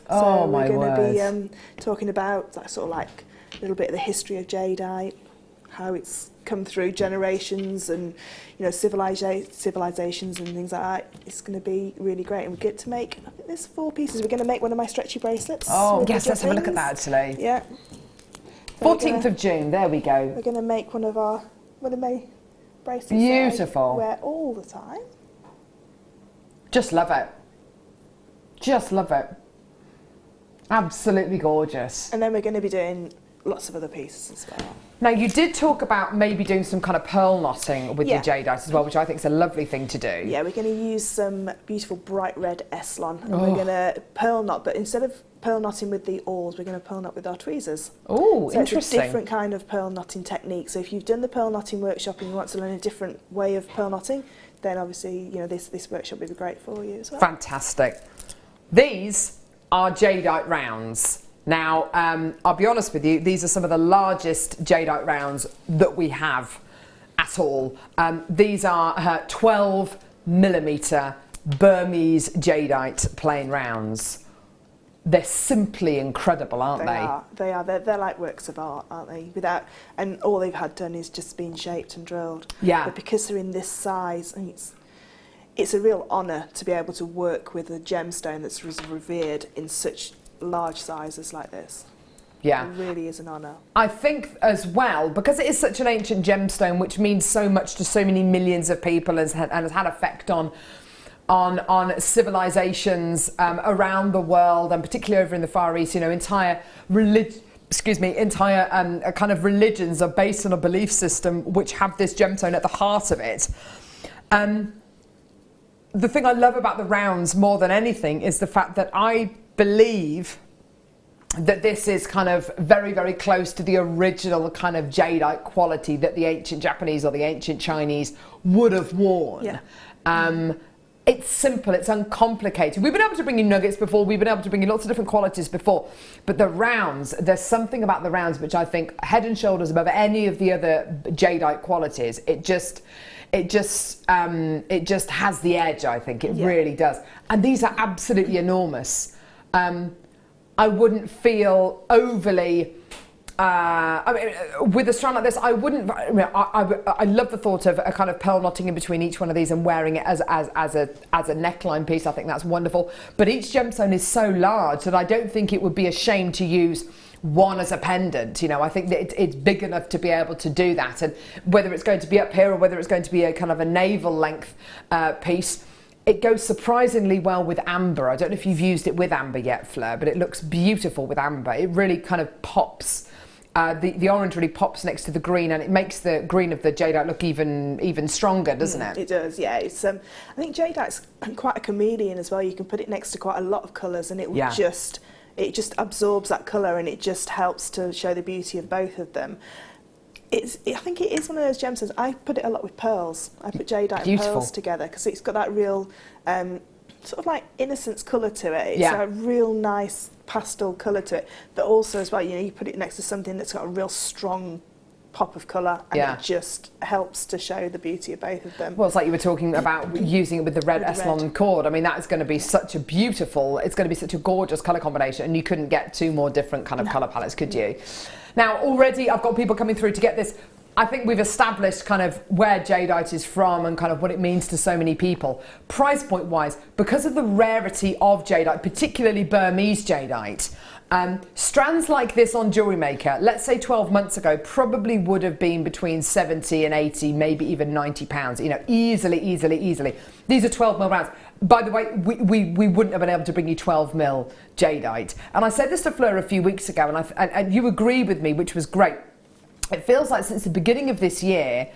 So we're going to be talking about that sort of like a little bit of the history of jadeite, how it's come through generations and, you know, civilizations and things like that. It's going to be really great, and we get to make, I think there's 4 pieces. We're going to make one of my stretchy bracelets. Oh yes, let's have a look at that actually. Yeah. 14th of June, there we go. We're going to make one of my bracelets. Beautiful. That I wear all the time. Just love it. Just love it. Absolutely gorgeous. And then we're going to be doing lots of other pieces as well. Now, you did talk about maybe doing some kind of pearl knotting with your jadeite as well, which I think is a lovely thing to do. Yeah, we're going to use some beautiful bright red Eslon, and we're going to pearl knot, but instead of pearl knotting with the awls, we're going to pearl knot with our tweezers. Oh, so interesting. It's a different kind of pearl knotting technique. So if you've done the pearl knotting workshop and you want to learn a different way of pearl knotting, then obviously, you know, this workshop would be great for you as well. Fantastic. These are jadeite rounds. Now, I'll be honest with you, these are some of the largest jadeite rounds that we have at all. These are 12 millimetre Burmese jadeite plain rounds. They're simply incredible, aren't they? They are. They're like works of art, aren't they? And all they've had done is just been shaped and drilled. Yeah. But because they're in this size, and it's a real honour to be able to work with a gemstone that's revered in such large sizes like this. Yeah. It really is an honour. I think as well, because it is such an ancient gemstone, which means so much to so many millions of people and has had effect on civilizations around the world, and particularly over in the Far East, you know, entire kind of religions are based on a belief system which have this gemstone at the heart of it. The thing I love about the rounds more than anything is the fact that I believe that this is kind of very, very close to the original kind of jadeite quality that the ancient Japanese or the ancient Chinese would have worn. Yeah. It's simple, it's uncomplicated. We've been able to bring you nuggets before, we've been able to bring you lots of different qualities before, but the rounds, there's something about the rounds which I think head and shoulders above any of the other jadeite qualities. It just has the edge, I think. It really does. And these are absolutely enormous. I wouldn't feel overly... with a strand like this, I wouldn't... I love the thought of a kind of pearl knotting in between each one of these and wearing it as a neckline piece. I think that's wonderful. But each gemstone is so large that I don't think it would be a shame to use one as a pendant. You know, I think that it's big enough to be able to do that. And whether it's going to be up here or whether it's going to be a kind of a navel length piece, it goes surprisingly well with amber. I don't know if you've used it with amber yet, Fleur, but it looks beautiful with amber. It really kind of pops. The orange really pops next to the green, and it makes the green of the jadeite look even stronger, doesn't it? It does, yeah. It's I think jadeite's quite a chameleon as well. You can put it next to quite a lot of colours, and it will it just absorbs that colour, and it just helps to show the beauty of both of them. I think it is one of those gemstones. I put it a lot with pearls. I put jadeite and pearls together because it's got that real sort of like innocence colour to it. It's a real nice pastel colour to it, but also as well, you know, you put it next to something that's got a real strong pop of colour, and it just helps to show the beauty of both of them. Well, it's like you were talking about using it with the red Eslon cord. I mean, that is going to be such a beautiful, it's going to be such a gorgeous colour combination, and you couldn't get two more different kind of colour palettes, could you? Now, already I've got people coming through to get this. I think we've established kind of where jadeite is from and kind of what it means to so many people. Price point wise, because of the rarity of jadeite, particularly Burmese jadeite, strands like this on Jewellery Maker, let's say 12 months ago, probably would have been between 70 and 80, maybe even 90 pounds, you know, easily. These are 12 mil rounds. By the way, we wouldn't have been able to bring you 12 mil jadeite. And I said this to Fleur a few weeks ago, and you agreed with me, which was great. It feels like since the beginning of this year,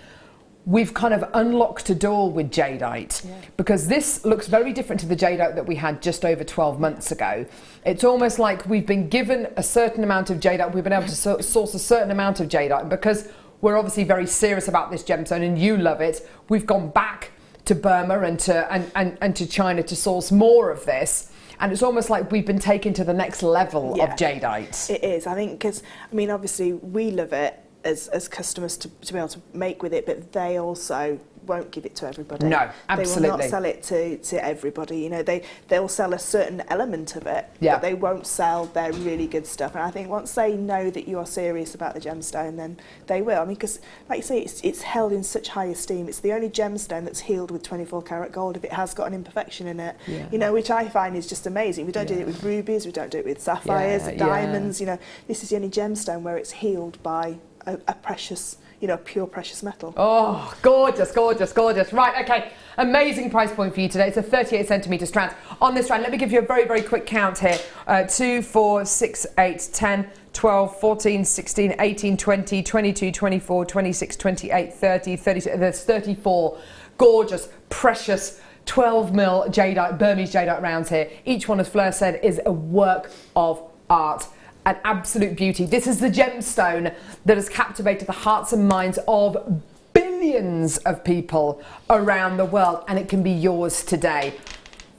we've kind of unlocked a door with jadeite, because this looks very different to the jadeite that we had just over 12 months ago. It's almost like we've been given a certain amount of jadeite, we've been able to source a certain amount of jadeite, and because we're obviously very serious about this gemstone and you love it, we've gone back to Burma and to China to source more of this. And it's almost like we've been taken to the next level of jadeite. It is, I think, because, I mean, obviously we love it as customers to be able to make with it, but they also won't give it to everybody. No, absolutely. They will not sell it to everybody. You know, they'll sell a certain element of it, but they won't sell their really good stuff. And I think once they know that you are serious about the gemstone, then they will. I mean, because like you say, it's held in such high esteem. It's the only gemstone that's healed with 24 karat gold if it has got an imperfection in it. You know, which I find is just amazing. We don't do it with rubies, we don't do it with sapphires, diamonds. You know, this is the only gemstone where it's healed by a precious, you know, pure precious metal. Oh, gorgeous. Right, okay, amazing price point for you today. It's a 38 centimetre strand. On this strand, let me give you a very, very quick count here. 2, 4, 6, 8, 10, 12, 14, 16, 18, 20, 22, 24, 26, 28, 30, 32. There's 34 gorgeous, precious 12 mil jadeite, Burmese jadeite rounds here. Each one, as Fleur said, is a work of art. An absolute beauty. This is the gemstone that has captivated the hearts and minds of billions of people around the world, and it can be yours today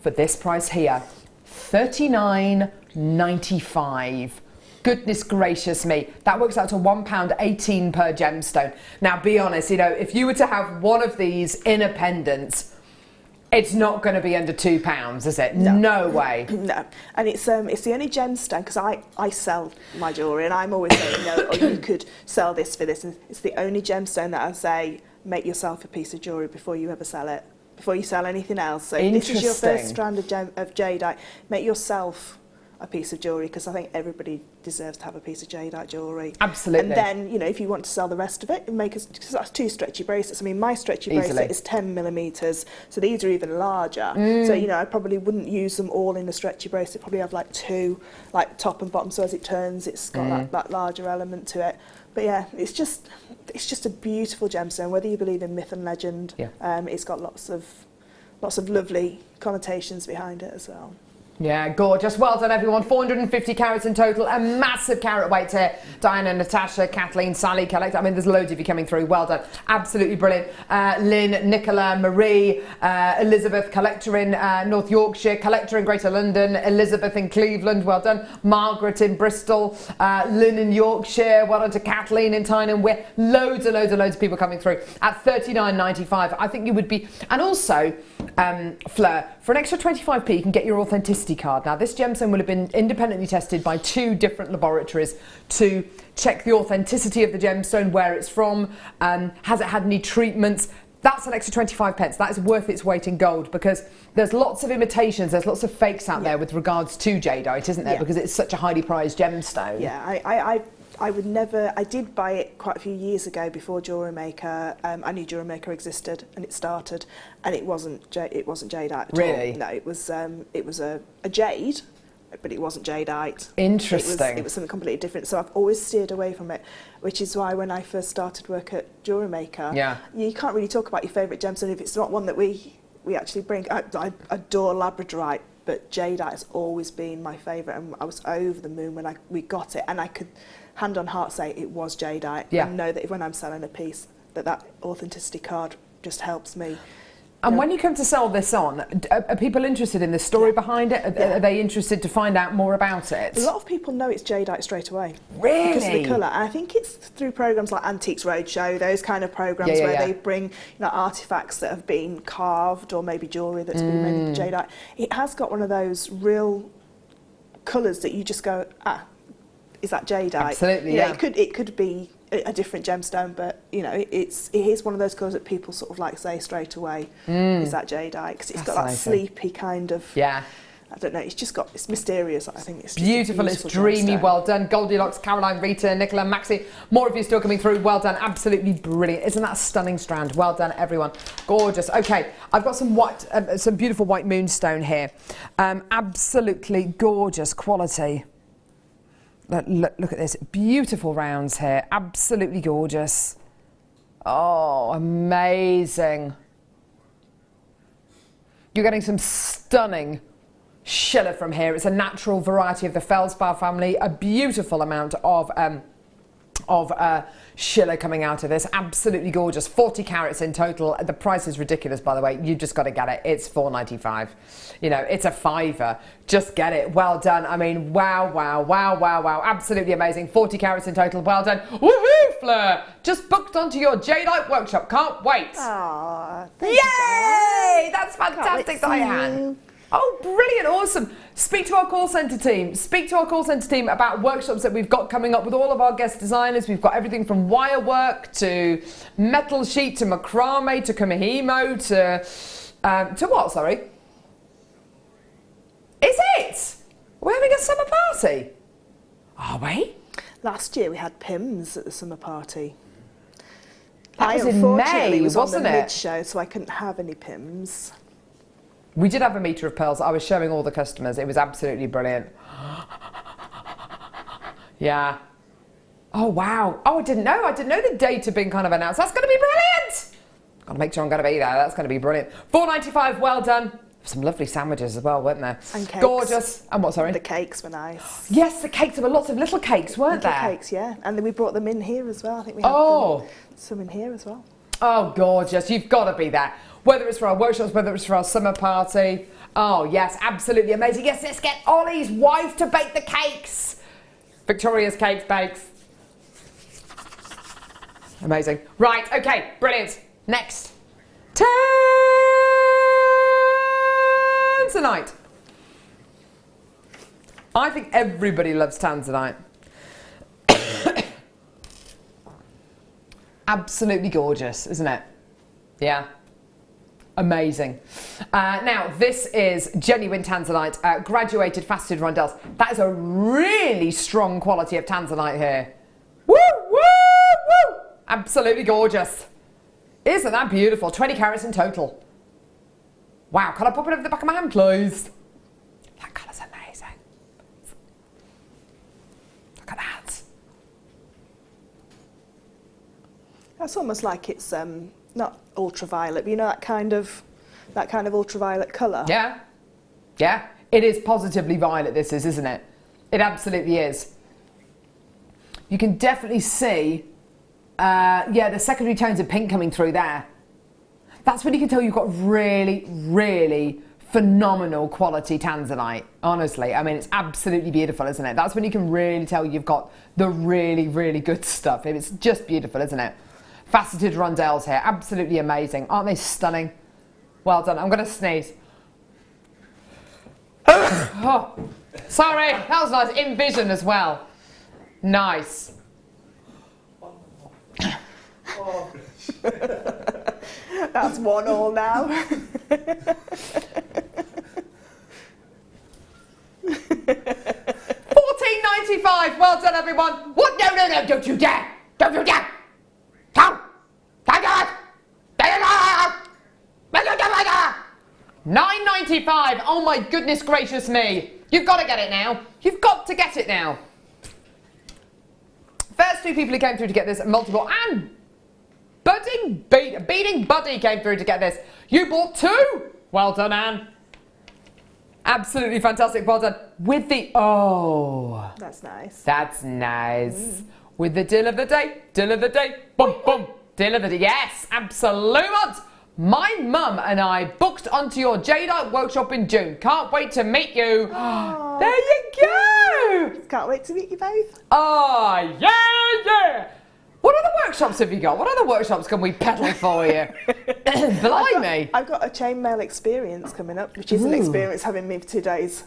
for this price here, $39.95. Goodness gracious me, that works out to £1.18 per gemstone. Now be honest, you know, if you were to have one of these in a pendant, it's not going to be under £2, is it? No way. No, and it's the only gemstone, because I sell my jewellery, and I'm always saying, you know, you could sell this for this, and it's the only gemstone that I say, make yourself a piece of jewellery before you ever sell it, before you sell anything else. So if this is your first strand of jadeite, make yourself a piece of jewellery, because I think everybody deserves to have a piece of jadeite jewellery. Absolutely. And then, you know, if you want to sell the rest of it, because that's 2 stretchy bracelets. I mean, my stretchy bracelet is 10 millimetres, so these are even larger. So, you know, I probably wouldn't use them all in a stretchy bracelet. Probably have like 2, like top and bottom, so as it turns, it's got that larger element to it. But yeah, it's just a beautiful gemstone. Whether you believe in myth and legend, it's got lots of lovely connotations behind it as well. Yeah, gorgeous. Well done, everyone. 450 carats in total. A massive carat weight here. Diana, Natasha, Kathleen, Sally, Collect. I mean, there's loads of you coming through. Well done. Absolutely brilliant. Lynn, Nicola, Marie, Elizabeth, collector in North Yorkshire, collector in Greater London, Elizabeth in Cleveland. Well done. Margaret in Bristol, Lynn in Yorkshire. Well done to Kathleen in Tyne and Wear. Loads of people coming through at $39.95. I think you would be. And also, Fleur, for an extra 25p, you can get your authenticity card. Now, this gemstone will have been independently tested by 2 different laboratories to check the authenticity of the gemstone, where it's from, has it had any treatments. That's an extra 25 pence. That is worth its weight in gold, because there's lots of imitations, there's lots of fakes out there with regards to jadeite, isn't there? Because it's such a highly prized gemstone. Yeah, I would never. I did buy it quite a few years ago before JewelleryMaker. I knew JewelleryMaker existed, and it started, and it wasn't jadeite at all. Really? No, it was a jade, but it wasn't jadeite. Interesting. It was something completely different. So I've always steered away from it, which is why when I first started work at JewelleryMaker, you can't really talk about your favourite gemstone if it's not one that we actually bring. I adore labradorite. but jadeite has always been my favourite, and I was over the moon when we got it, and I could hand on heart say it was jadeite. Yeah. And know that when I'm selling a piece, that authenticity card just helps me. And when you come to sell this on, are people interested in the story behind it? Are they interested to find out more about it? A lot of people know it's jadeite straight away. Really? Because of the colour. And I think it's through programmes like Antiques Roadshow, those kind of programmes where they bring artefacts that have been carved, or maybe jewellery that's been made with jadeite. It has got one of those real colours that you just go, is that jadeite? Absolutely, It could be a different gemstone, but it is one of those colours that people sort of like say straight away, is that jadeite? Because it's got that sleepy kind of, I don't know, it's mysterious. I think it's beautiful, it's dreamy, well done. Goldilocks, Caroline, Rita, Nicola, Maxie, more of you still coming through, well done, absolutely brilliant. Isn't that a stunning strand? Well done, everyone. Gorgeous. Okay, I've got some white, some beautiful white moonstone here. Absolutely gorgeous quality. Look at this, beautiful rounds here, absolutely gorgeous. Oh, amazing. You're getting some stunning schiller from here. It's a natural variety of the feldspar family, a beautiful amount of schiller coming out of this, absolutely gorgeous. 40 carats in total. The price is ridiculous, by the way. You've just got to get it. It's $4.95. It's a fiver. Just get it. Well done. I mean, wow, wow, wow, wow, wow. Absolutely amazing. 40 carats in total. Well done. Woohoo, Fleur! Just booked onto your jadeite workshop. Can't wait. Aww, yay! That's fantastic, Diane. Oh, brilliant, awesome. Speak to our call centre team. Speak to our call centre team about workshops that we've got coming up with all of our guest designers. We've got everything from wire work to metal sheet to macrame to kumihimo to what, sorry? Is it? We're having a summer party. Are we? Last year we had Pims at the summer party. That was in unfortunately May, was wasn't on the it? mid-show, so I couldn't have any Pims. We did have a metre of pearls. I was showing all the customers. It was absolutely brilliant. Yeah. Oh, wow. Oh, I didn't know. I didn't know the date had been kind of announced. That's going to be brilliant. Got to make sure I'm going to be there. That's going to be brilliant. $4.95. Well done. Some lovely sandwiches as well, weren't there? And cakes. Gorgeous. And what, sorry? The cakes were nice. Yes, the cakes. There were lots of little cakes, weren't little there? Cakes, yeah. And then we brought them in here as well. I think we had some in here as well. Oh, gorgeous. You've got to be there. Whether it's for our workshops, whether it's for our summer party. Oh, yes, absolutely amazing. Yes, let's get Ollie's wife to bake the cakes. Victoria's Cakes Bakes. Amazing. Right, okay, brilliant. Next. Tanzanite. I think everybody loves Tanzanite. Absolutely gorgeous, isn't it? Yeah. Amazing. Now, this is genuine Tanzanite, graduated faceted rondelles. That is a really strong quality of Tanzanite here. Woo, woo, woo! Absolutely gorgeous. Isn't that beautiful? 20 carats in total. Wow, can I pop it over the back of my hand, please? That colour's amazing. Look at that. That's almost like it's not ultraviolet, but you know that kind of ultraviolet colour. Yeah, yeah. It is positively violet. This is, isn't it? It absolutely is. You can definitely see, the secondary tones of pink coming through there. That's when you can tell you've got really, really phenomenal quality Tanzanite. Honestly, I mean, it's absolutely beautiful, isn't it? That's when you can really tell you've got the really, really good stuff. It's just beautiful, isn't it? Faceted rondelles here, absolutely amazing. Aren't they stunning? Well done. I'm going to sneeze. Oh, sorry, that was nice. In vision as well. Nice. That's 1-1 now. $14.95. Well done, everyone. What? No, no, no! Don't you dare! Don't you dare! $9.95. Oh my goodness gracious me! You've got to get it now. You've got to get it now. First two people who came through to get this multiple and Beating Buddy came through to get this. You bought two. Well done, Anne. Absolutely fantastic. Well done. With the, oh. That's nice. That's nice. With the deal of the day, boom, boom, deal of the day. Yes, absolute. My mum and I booked onto your Jadeite workshop in June. Can't wait to meet you. Oh. There you go. Can't wait to meet you both. Oh, yeah. What other workshops have you got? What other workshops can we peddle for you? Blimey. I've got a chainmail experience coming up, which is an experience having me for 2 days.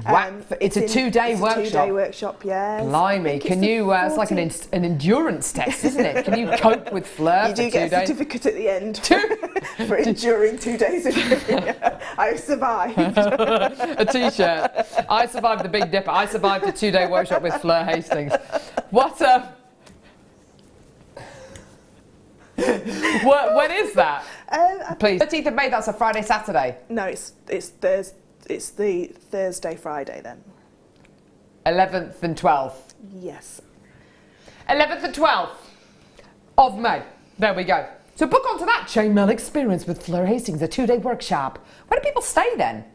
Wow. It's a 2-day workshop. It's a 2-day workshop, yes. Blimey. Can you, it's like an endurance test, isn't it? Can you cope with Fleur You for 2 do get a days? certificate at the end for enduring 2 days of I survived. A t-shirt. I survived the Big Dipper. I survived a 2-day workshop with Fleur Hastings. What when is that? Please. 13th of May, that's a Friday, Saturday. No, it's the Thursday, Friday then. 11th and 12th. Yes. 11th and 12th of May. There we go. So book onto that chainmail experience with Fleur Hastings, a 2-day workshop. Where do people stay then?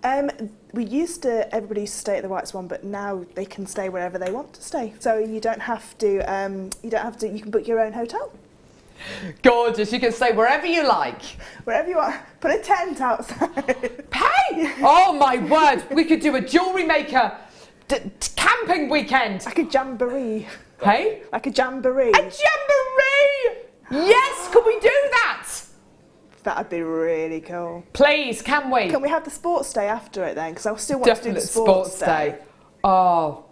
Everybody used to stay at the White Swan, but now they can stay wherever they want to stay. So you don't have to, you can book your own hotel. Gorgeous, you can stay wherever you like. Wherever you want. Put a tent outside. Hey! Oh my word, we could do a jewellery maker camping weekend. Like a jamboree. Hey? Like a jamboree. A jamboree! Yes, could we do that? That'd be really cool. Please, can we? Can we have the sports day after it then? Because I still want to do the sports day. Oh,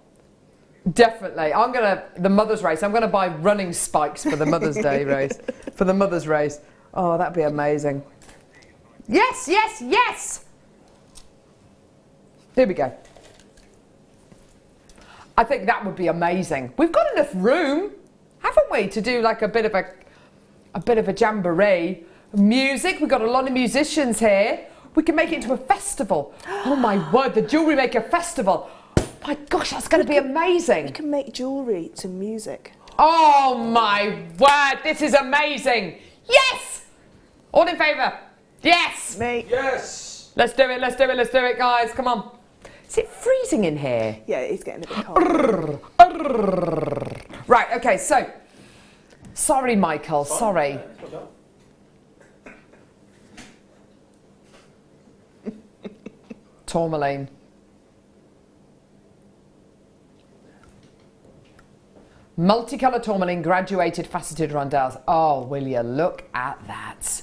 definitely. The Mother's Race. I'm going to buy running spikes for the Mother's Day race. For the Mother's Race. Oh, that'd be amazing. Yes. Here we go. I think that would be amazing. We've got enough room, haven't we, to do like a bit of a jamboree. Music, we've got a lot of musicians here. We can make it into a festival. Oh my word, the JewelleryMaker Festival. My gosh, that's going to be amazing. We can make jewellery to music. Oh my word, this is amazing. Yes! All in favour? Yes! Me. Yes! Let's do it, guys. Come on. Is it freezing in here? Yeah, it's getting a bit cold. Right, okay, so. Sorry, Michael, sorry. Tourmaline. Multicolour tourmaline, graduated faceted rondelles. Oh, will you look at that?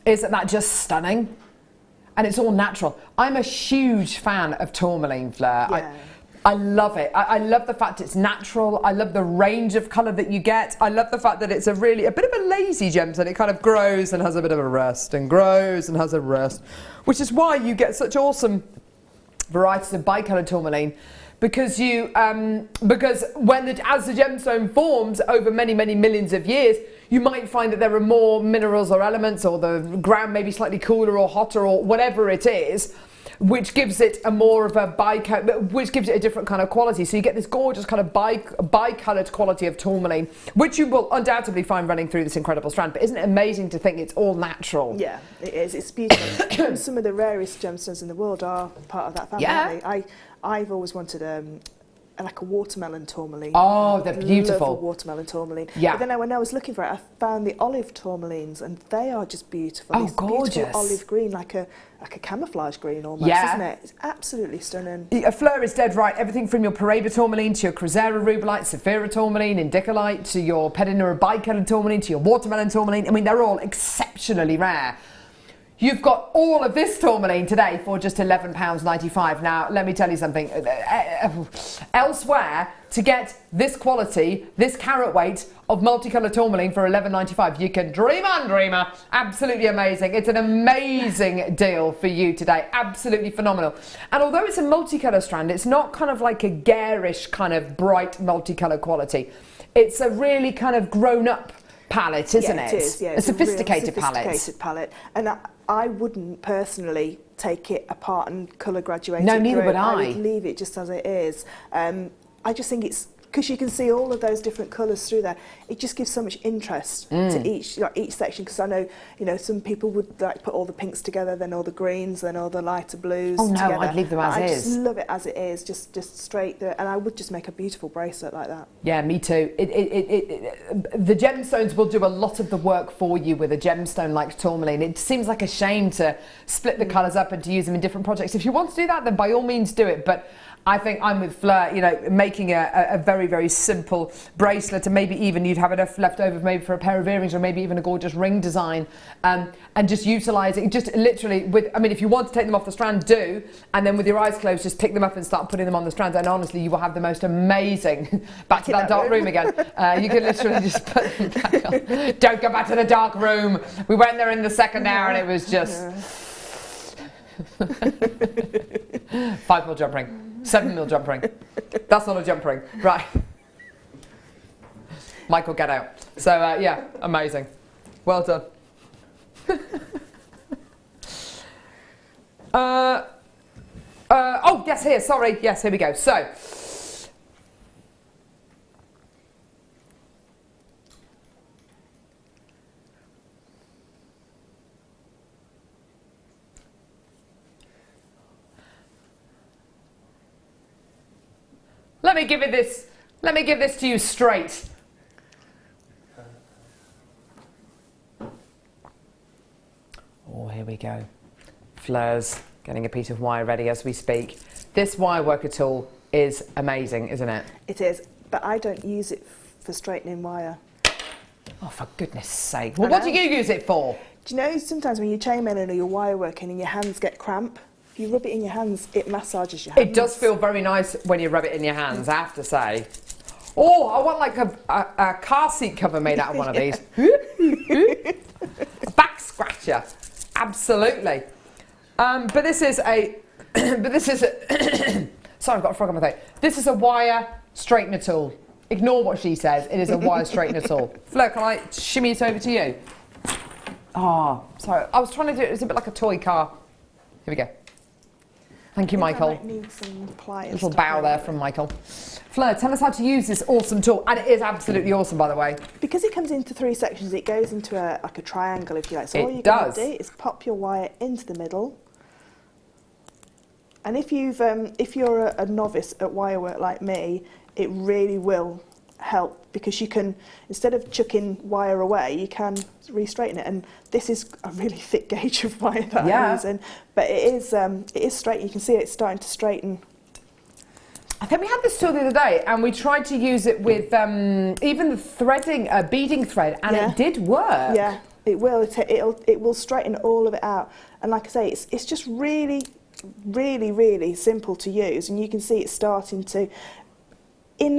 Isn't that just stunning? And it's all natural. I'm a huge fan of tourmaline, Fleur. Yeah. I love it. I love the fact it's natural. I love the range of colour that you get. I love the fact that it's a bit of a lazy gemstone. It kind of grows and has a bit of a rest and grows and has a rest, which is why you get such awesome varieties of bicoloured tourmaline. Because as the gemstone forms over many, many millions of years, you might find that there are more minerals or elements, or the ground may be slightly cooler or hotter or whatever it is, which gives it which gives it a different kind of quality. So you get this gorgeous kind of bicoloured quality of tourmaline, which you will undoubtedly find running through this incredible strand. But isn't it amazing to think it's all natural? Yeah, it is. It's beautiful. And some of the rarest gemstones in the world are part of that family. Yeah. I've always wanted like a watermelon tourmaline. Oh, they're beautiful. Love a watermelon tourmaline. Yeah. But then when I was looking for it, I found the olive tourmalines, and they are just beautiful. Oh, It's gorgeous. Beautiful olive green, like a camouflage green almost, Yeah. isn't it? It's absolutely stunning. Fleur is dead right. Everything from your Paraiba tourmaline to your Crozera rubellite, Saphira tourmaline, Indicolite, to your Pedinura bicoloured tourmaline, to your watermelon tourmaline. I mean, they're all exceptionally rare. You've got all of this tourmaline today for just £11.95. Now, let me tell you something. Elsewhere, to get this quality, this carat weight of multicolour tourmaline for £11.95, you can dream on, dreamer. Absolutely amazing. It's an amazing deal for you today. Absolutely phenomenal. And although it's a multicolour strand, it's not kind of like a garish kind of bright multicolour quality. It's a really kind of grown-up palette, isn't it? It is, yeah. A sophisticated palette. And I wouldn't personally take it apart and colour graduate No, it neither through. would I. I would leave it just as it is. I just think it's because you can see all of those different colours through there, it just gives so much interest to each section. Because I know, some people would like put all the pinks together, then all the greens, then all the lighter blues. Oh no, together. I'd leave them as I is. just love it as it is, just straight there, and I would just make a beautiful bracelet like that. Yeah, me too. The gemstones will do a lot of the work for you with a gemstone like tourmaline. It seems like a shame to split the colours up and to use them in different projects. If you want to do that, then by all means do it. But I think I'm with Fleur, making a very, very simple bracelet, and maybe even you'd have enough left over maybe for a pair of earrings or maybe even a gorgeous ring design, and just utilise it. Just literally if you want to take them off the strand, do, and then with your eyes closed, just pick them up and start putting them on the strands, and honestly, you will have the most amazing, back to that dark room again, you can literally just put them back on. Don't go back to the dark room. We went there in the second hour and it was just... 5mm jump ring. 7mm jump ring. That's not a jump ring. Right. Michael, get out. So, yeah, amazing. Well done. Oh, yes, here, sorry. Yes, here we go. So, let me give this to you straight. Oh, here we go. Fleur's getting a piece of wire ready as we speak. This wire worker tool is amazing, isn't it? It is, but I don't use it for straightening wire. Oh, for goodness sake. Well, what do you use it for? Do you know sometimes when you're chainmailing or you're wire working and your hands get cramp, if you rub it in your hands, it massages your hands. It does feel very nice when you rub it in your hands, I have to say. Oh, I want like a car seat cover made out of one of these. A back scratcher, absolutely. But this is a, sorry, I've got a frog on my throat. This is a wire straightener tool. Ignore what she says, it is a wire straightener tool. Fleur, can I shimmy it over to you? Oh, sorry, I was trying to do it, it's a bit like a toy car. Here we go. Thank you, Michael. I might need some pliers. Little bow there from Michael. Fleur, tell us how to use this awesome tool. And it is absolutely awesome, by the way. Because it comes into 3 sections, it goes into like a triangle, if you like. So all you're does. going to do is pop your wire into the middle. And if you're a novice at wire work like me, it really will help, because you can, instead of chucking wire away, you can re-straighten it. And this is a really thick gauge of wire that I'm using, but it is straight. You can see it's starting to straighten. I think we had this tool the other day, and we tried to use it with even the threading, beading thread, and it did work. Yeah, it will. It will straighten all of it out. And like I say, it's just really, really, really simple to use, and you can see it starting to. In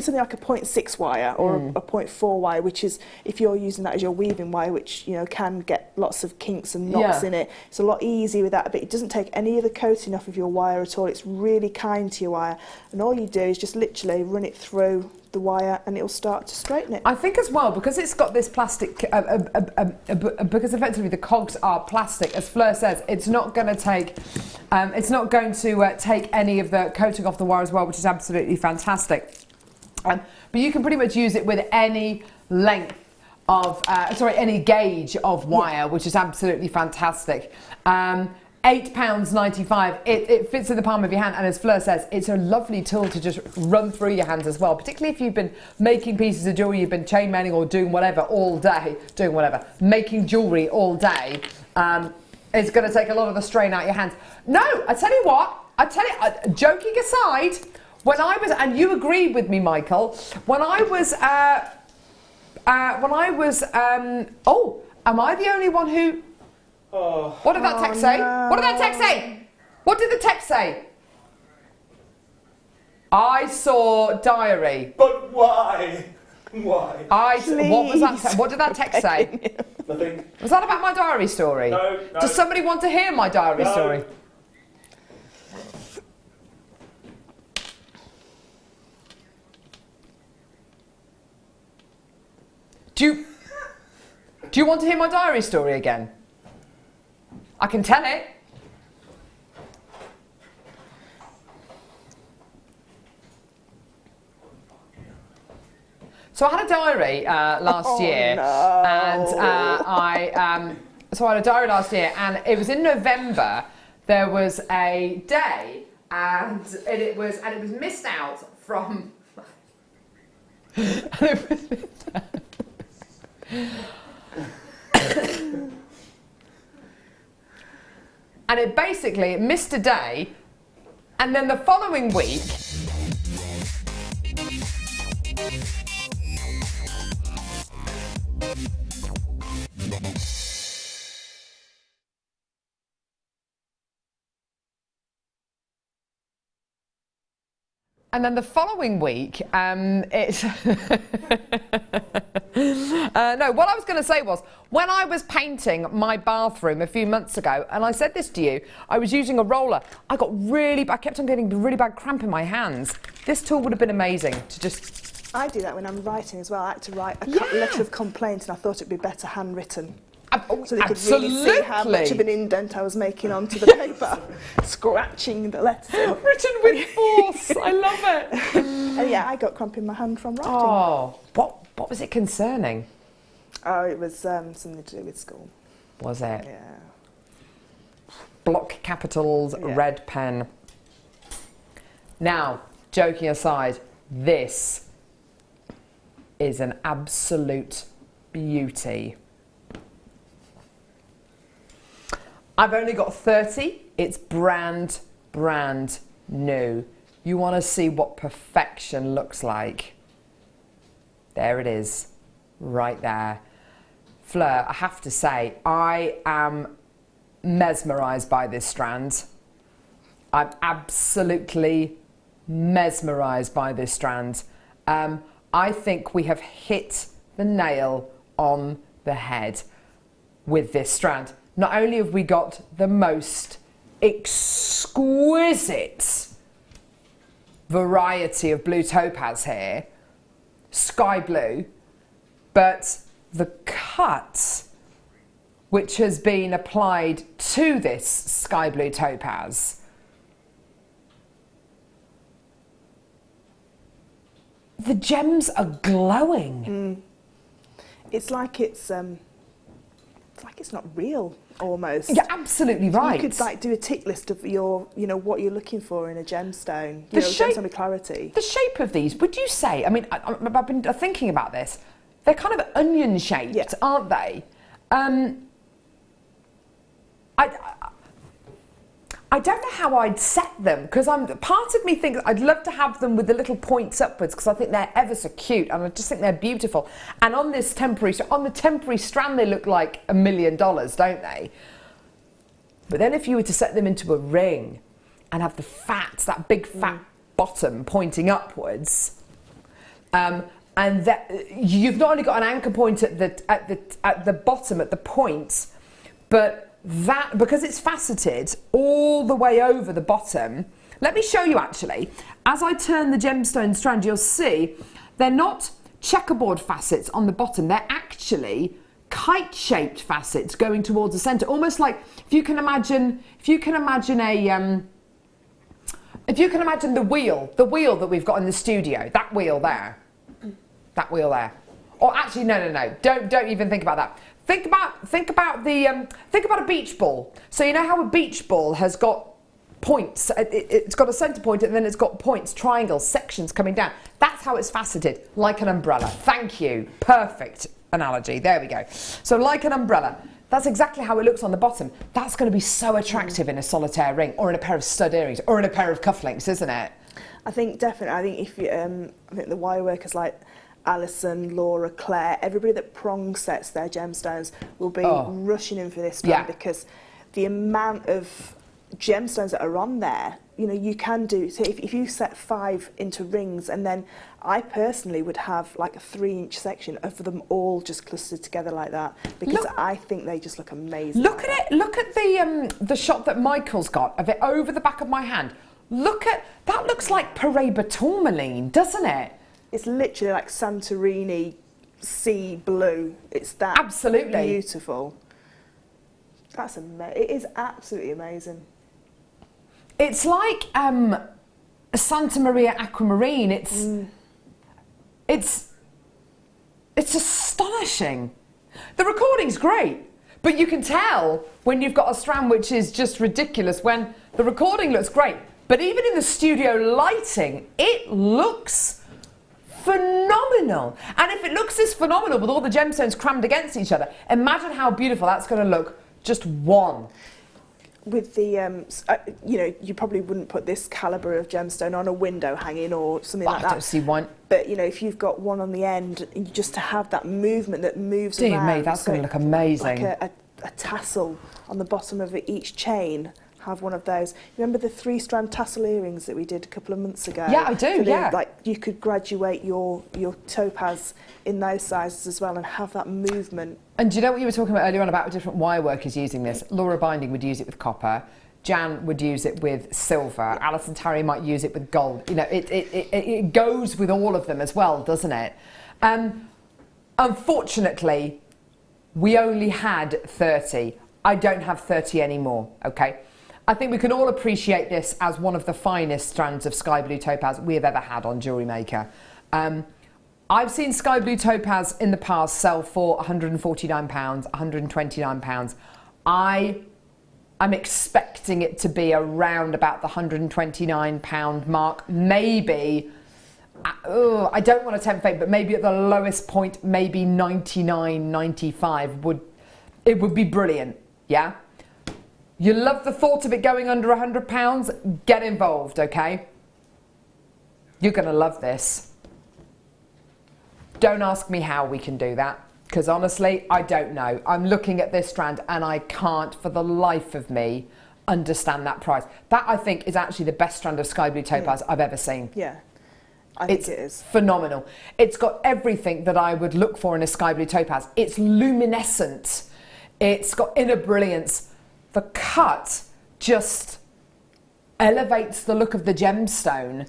something like a 0.6 wire or a 0.4 wire, which is, if you're using that as your weaving wire, which can get lots of kinks and knots in it, it's a lot easier with that, but it doesn't take any of the coating off of your wire at all. It's really kind to your wire, and all you do is just literally run it through the wire and it'll start to straighten it. I think as well, because it's got this plastic, because effectively the cogs are plastic, as Fleur says, it's not going to take take any of the coating off the wire as well, which is absolutely fantastic. But you can pretty much use it with any length of, any gauge of wire, which is absolutely fantastic. £8.95. It fits in the palm of your hand, and as Fleur says, it's a lovely tool to just run through your hands as well, particularly if you've been making pieces of jewellery, you've been chainmailing or doing whatever all day, making jewellery all day. It's going to take a lot of the strain out of your hands. No, I tell you what, joking aside, when I was, and you agreed with me, Michael, when I was, oh, am I the only one who, what did that text say? No. What did that text say? What did the text say? I saw diary. But why? Why? What was that? What did that text say? Nothing. Was that about my diary story? No. Does somebody want to hear my diary story? Do you want to hear my diary story again? I can tell it. So I had a diary last year, no. and so I had a diary last year, and it was in November. There was a day, and it was missed out from. And it basically missed a day, and then the following week. And then the following week, it's... no, what I was going to say was, when I was painting my bathroom a few months ago, and I said this to you, I was using a roller. I kept on getting really bad cramp in my hands. This tool would have been amazing to just... I do that when I'm writing as well. I had to write a letter of complaint, and I thought it'd be better handwritten. So they could really see how much of an indent I was making onto the paper, scratching the letters in. Written with force. I love it. And yeah, I got cramp in my hand from writing. Oh, what was it concerning? Oh, it was something to do with school. Was it? Yeah. Block capitals, Yeah. red pen. Now, joking aside, this is an absolute beauty. I've only got 30. It's brand new. You want to see what perfection looks like? There it is, right there. Fleur, I have to say, I am mesmerised by this strand. I'm absolutely mesmerised by this strand. I think we have hit the nail on the head with this strand. Not only have we got the most exquisite variety of blue topaz here, sky blue, but the cut which has been applied to this sky blue topaz, the gems are glowing. It's like it's not real almost. You're absolutely right. You could like do a tick list of your, what you're looking for in a gemstone. Gemstone with clarity. The shape of these, would you say? I mean, I've been thinking about this. They're kind of onion shaped, aren't they? I don't know how I'd set them, because part of me thinks I'd love to have them with the little points upwards, because I think they're ever so cute, and I just think they're beautiful. And on the temporary strand, they look like $1 million, don't they? But then if you were to set them into a ring and have that big fat bottom pointing upwards, and that you've not only got an anchor point at the bottom at the point, but that, because it's faceted all the way over the bottom. Let me show you actually. As I turn the gemstone strand, you'll see they're not checkerboard facets on the bottom. They're actually kite-shaped facets going towards the centre, almost like if you can imagine the wheel that we've got in the studio. That wheel there. Or actually, no. Don't even think about that. Think about a beach ball. So you know how a beach ball has got points. It's got a centre point, and then it's got points, triangles, sections coming down. That's how it's faceted, like an umbrella. Thank you. Perfect analogy. There we go. So like an umbrella. That's exactly how it looks on the bottom. That's going to be so attractive in a solitaire ring, or in a pair of stud earrings, or in a pair of cufflinks, isn't it? I think definitely. I think if you, I think the wire workers like Alison, Laura, Claire, everybody that prong sets their gemstones will be rushing in for this one, because the amount of gemstones that are on there, you can do. So if you set 5 into rings, and then I personally would have like a 3-inch section of them all just clustered together like that, because I think they just look amazing. Look at it. Look at the shot that Michael's got of it over the back of my hand. Look at that. Looks like Paraiba tourmaline, doesn't it? It's literally like Santorini sea blue. It's that absolutely beautiful. That's it is absolutely amazing. It's like Santa Maria aquamarine. It's It's astonishing. The recording's great, but you can tell when you've got a strand which is just ridiculous when the recording looks great. But even in the studio lighting, it looks phenomenal. And if it looks this phenomenal with all the gemstones crammed against each other, imagine how beautiful that's going to look just one. With the, you know, you probably wouldn't put this calibre of gemstone on a window hanging or something like that. I don't see one. But, you know, if you've got one on the end, just to have that movement that moves Dear around. me, that's going to look amazing. Like a tassel on the bottom of each chain. Have one of those. Remember the 3-strand tassel earrings that we did a couple of months ago? Yeah, I do, yeah. Like, you could graduate your topaz in those sizes as well and have that movement. And do you know what you were talking about earlier on about different wire workers using this? Laura Binding would use it with copper. Jan would use it with silver. Alison Tarry might use it with gold. You know, it goes with all of them as well, doesn't it? Unfortunately, we only had 30. I don't have 30 anymore, okay? I think we can all appreciate this as one of the finest strands of sky blue topaz we have ever had on Jewellery Maker. I've seen sky blue topaz in the past sell for £149, £129. I'm expecting it to be around about the £129 mark, maybe. I don't want to tempt fate, but maybe at the lowest point, maybe 99, 95 would be brilliant, yeah? You love the thought of it going under £100? Get involved, okay? You're going to love this. Don't ask me how we can do that, because honestly, I don't know. I'm looking at this strand and I can't, for the life of me, understand that price. That, I think, is actually the best strand of sky blue topaz I've ever seen. Yeah, I think it is. Phenomenal. It's got everything that I would look for in a sky blue topaz. It's luminescent. It's got inner brilliance. The cut just elevates the look of the gemstone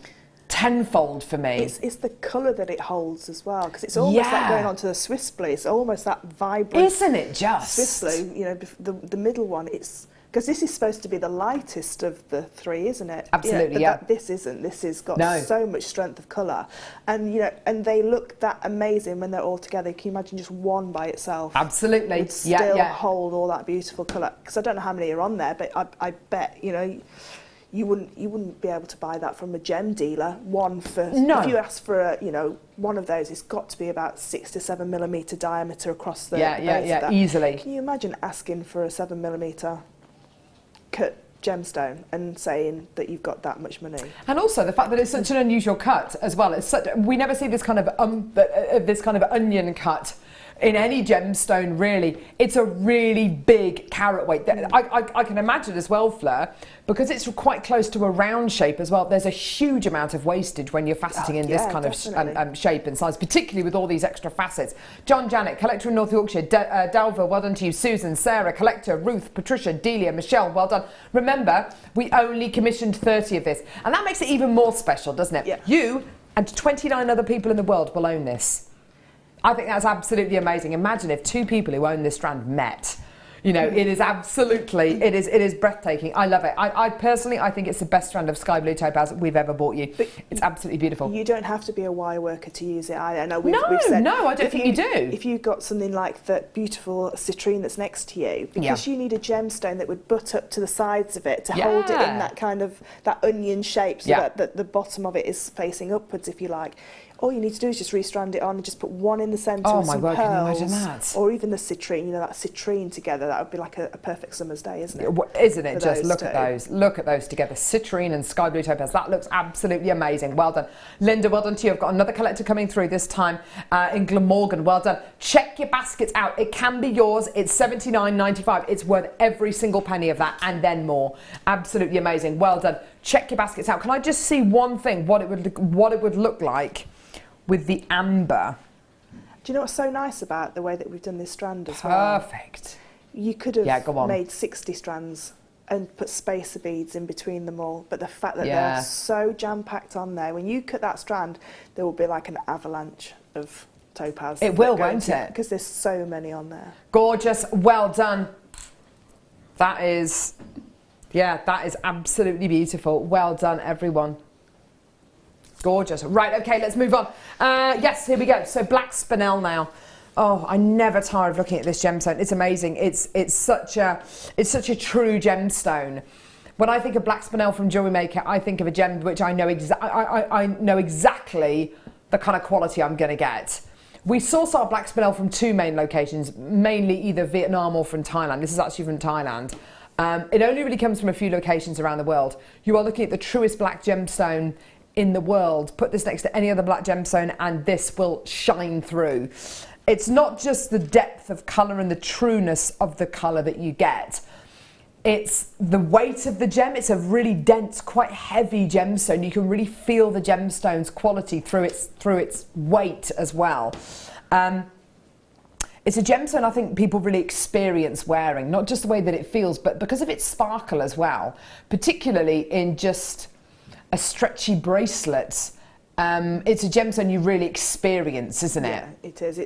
tenfold for me. It's the colour that it holds as well, because it's almost like going onto the Swiss blue. It's almost that vibrant. Isn't it just? Swiss blue, you know, the middle one, it's... Because this is supposed to be the lightest of the 3, isn't it? Absolutely, yeah. But this isn't. This has got so much strength of colour. And, you know, and they look that amazing when they're all together. Can you imagine just one by itself? Absolutely. Would still hold all that beautiful colour. Because I don't know how many are on there, but I bet, you know, you wouldn't be able to buy that from a gem dealer. One for... No. If you ask for a, you know, one of those, it's got to be about 6 to 7 millimetre diameter across the base of that. Easily. Can you imagine asking for a 7 millimetre cut gemstone and saying that you've got that much money? And also the fact that it's such an unusual cut as well. It's such, we never see this kind of onion cut in any gemstone, really. It's a really big carat weight. I can imagine as well, Fleur, because it's quite close to a round shape as well, there's a huge amount of wastage when you're faceting in this kind of shape and size, particularly with all these extra facets. John Janet, collector in North Yorkshire. Dalva, well done to you. Susan, Sarah, collector. Ruth, Patricia, Delia, Michelle, well done. Remember, we only commissioned 30 of this, and that makes it even more special, doesn't it? Yeah. You and 29 other people in the world will own this. I think that's absolutely amazing. Imagine if 2 people who own this strand met. You know, it is absolutely, it is breathtaking. I love it. I personally, I think it's the best strand of sky blue topaz we've ever bought you. But it's absolutely beautiful. You don't have to be a wire worker to use it. I know we've I said, don't think you do. If you've got something like the beautiful citrine that's next to you, because you need a gemstone that would butt up to the sides of it to hold it in that kind of, that onion shape, so that the bottom of it is facing upwards, if you like. All you need to do is just restrand it on and just put one in the centre with some pearls. Can you imagine that? Or even the citrine, you know, that citrine together, that would be like a perfect summer's day, isn't it? Isn't it just? Look at those. Look at those together. Citrine and sky blue topaz. That looks absolutely amazing. Well done. Linda, well done to you. I've got another collector coming through this time in Glamorgan. Well done. Check your baskets out. It can be yours. It's $79.95. It's worth every single penny of that and then more. Absolutely amazing. Well done. Check your baskets out. Can I just see one thing, what it would look like with the amber? Do you know what's so nice about the way that we've done this strand as well? Perfect. You could have made 60 strands and put spacer beads in between them all, but the fact that they're so jam-packed on there, when you cut that strand, there will be like an avalanche of topaz. It will, won't it? Because there's so many on there. Gorgeous. Well done. That is, that is absolutely beautiful. Well done, everyone. Gorgeous. Right, okay, let's move on. Yes, here we go. So black spinel now. Oh, I never tire of looking at this gemstone. It's amazing. It's such a true gemstone. When I think of black spinel from JewelleryMaker, I think of a gem which I know exactly the kind of quality I'm going to get. We source our black spinel from two main locations, mainly either Vietnam or from Thailand. This is actually from Thailand. It only really comes from a few locations around the world. You are looking at the truest black gemstone in the world. Put this next to any other black gemstone and this will shine through. It's not just the depth of colour and the trueness of the colour that you get. It's the weight of the gem. It's a really dense, quite heavy gemstone. You can really feel the gemstone's quality through its weight as well. It's a gemstone I think people really experience wearing, not just the way that it feels, but because of its sparkle as well, particularly in just a stretchy bracelet. It's a gemstone you really experience, isn't it? Yeah, it is.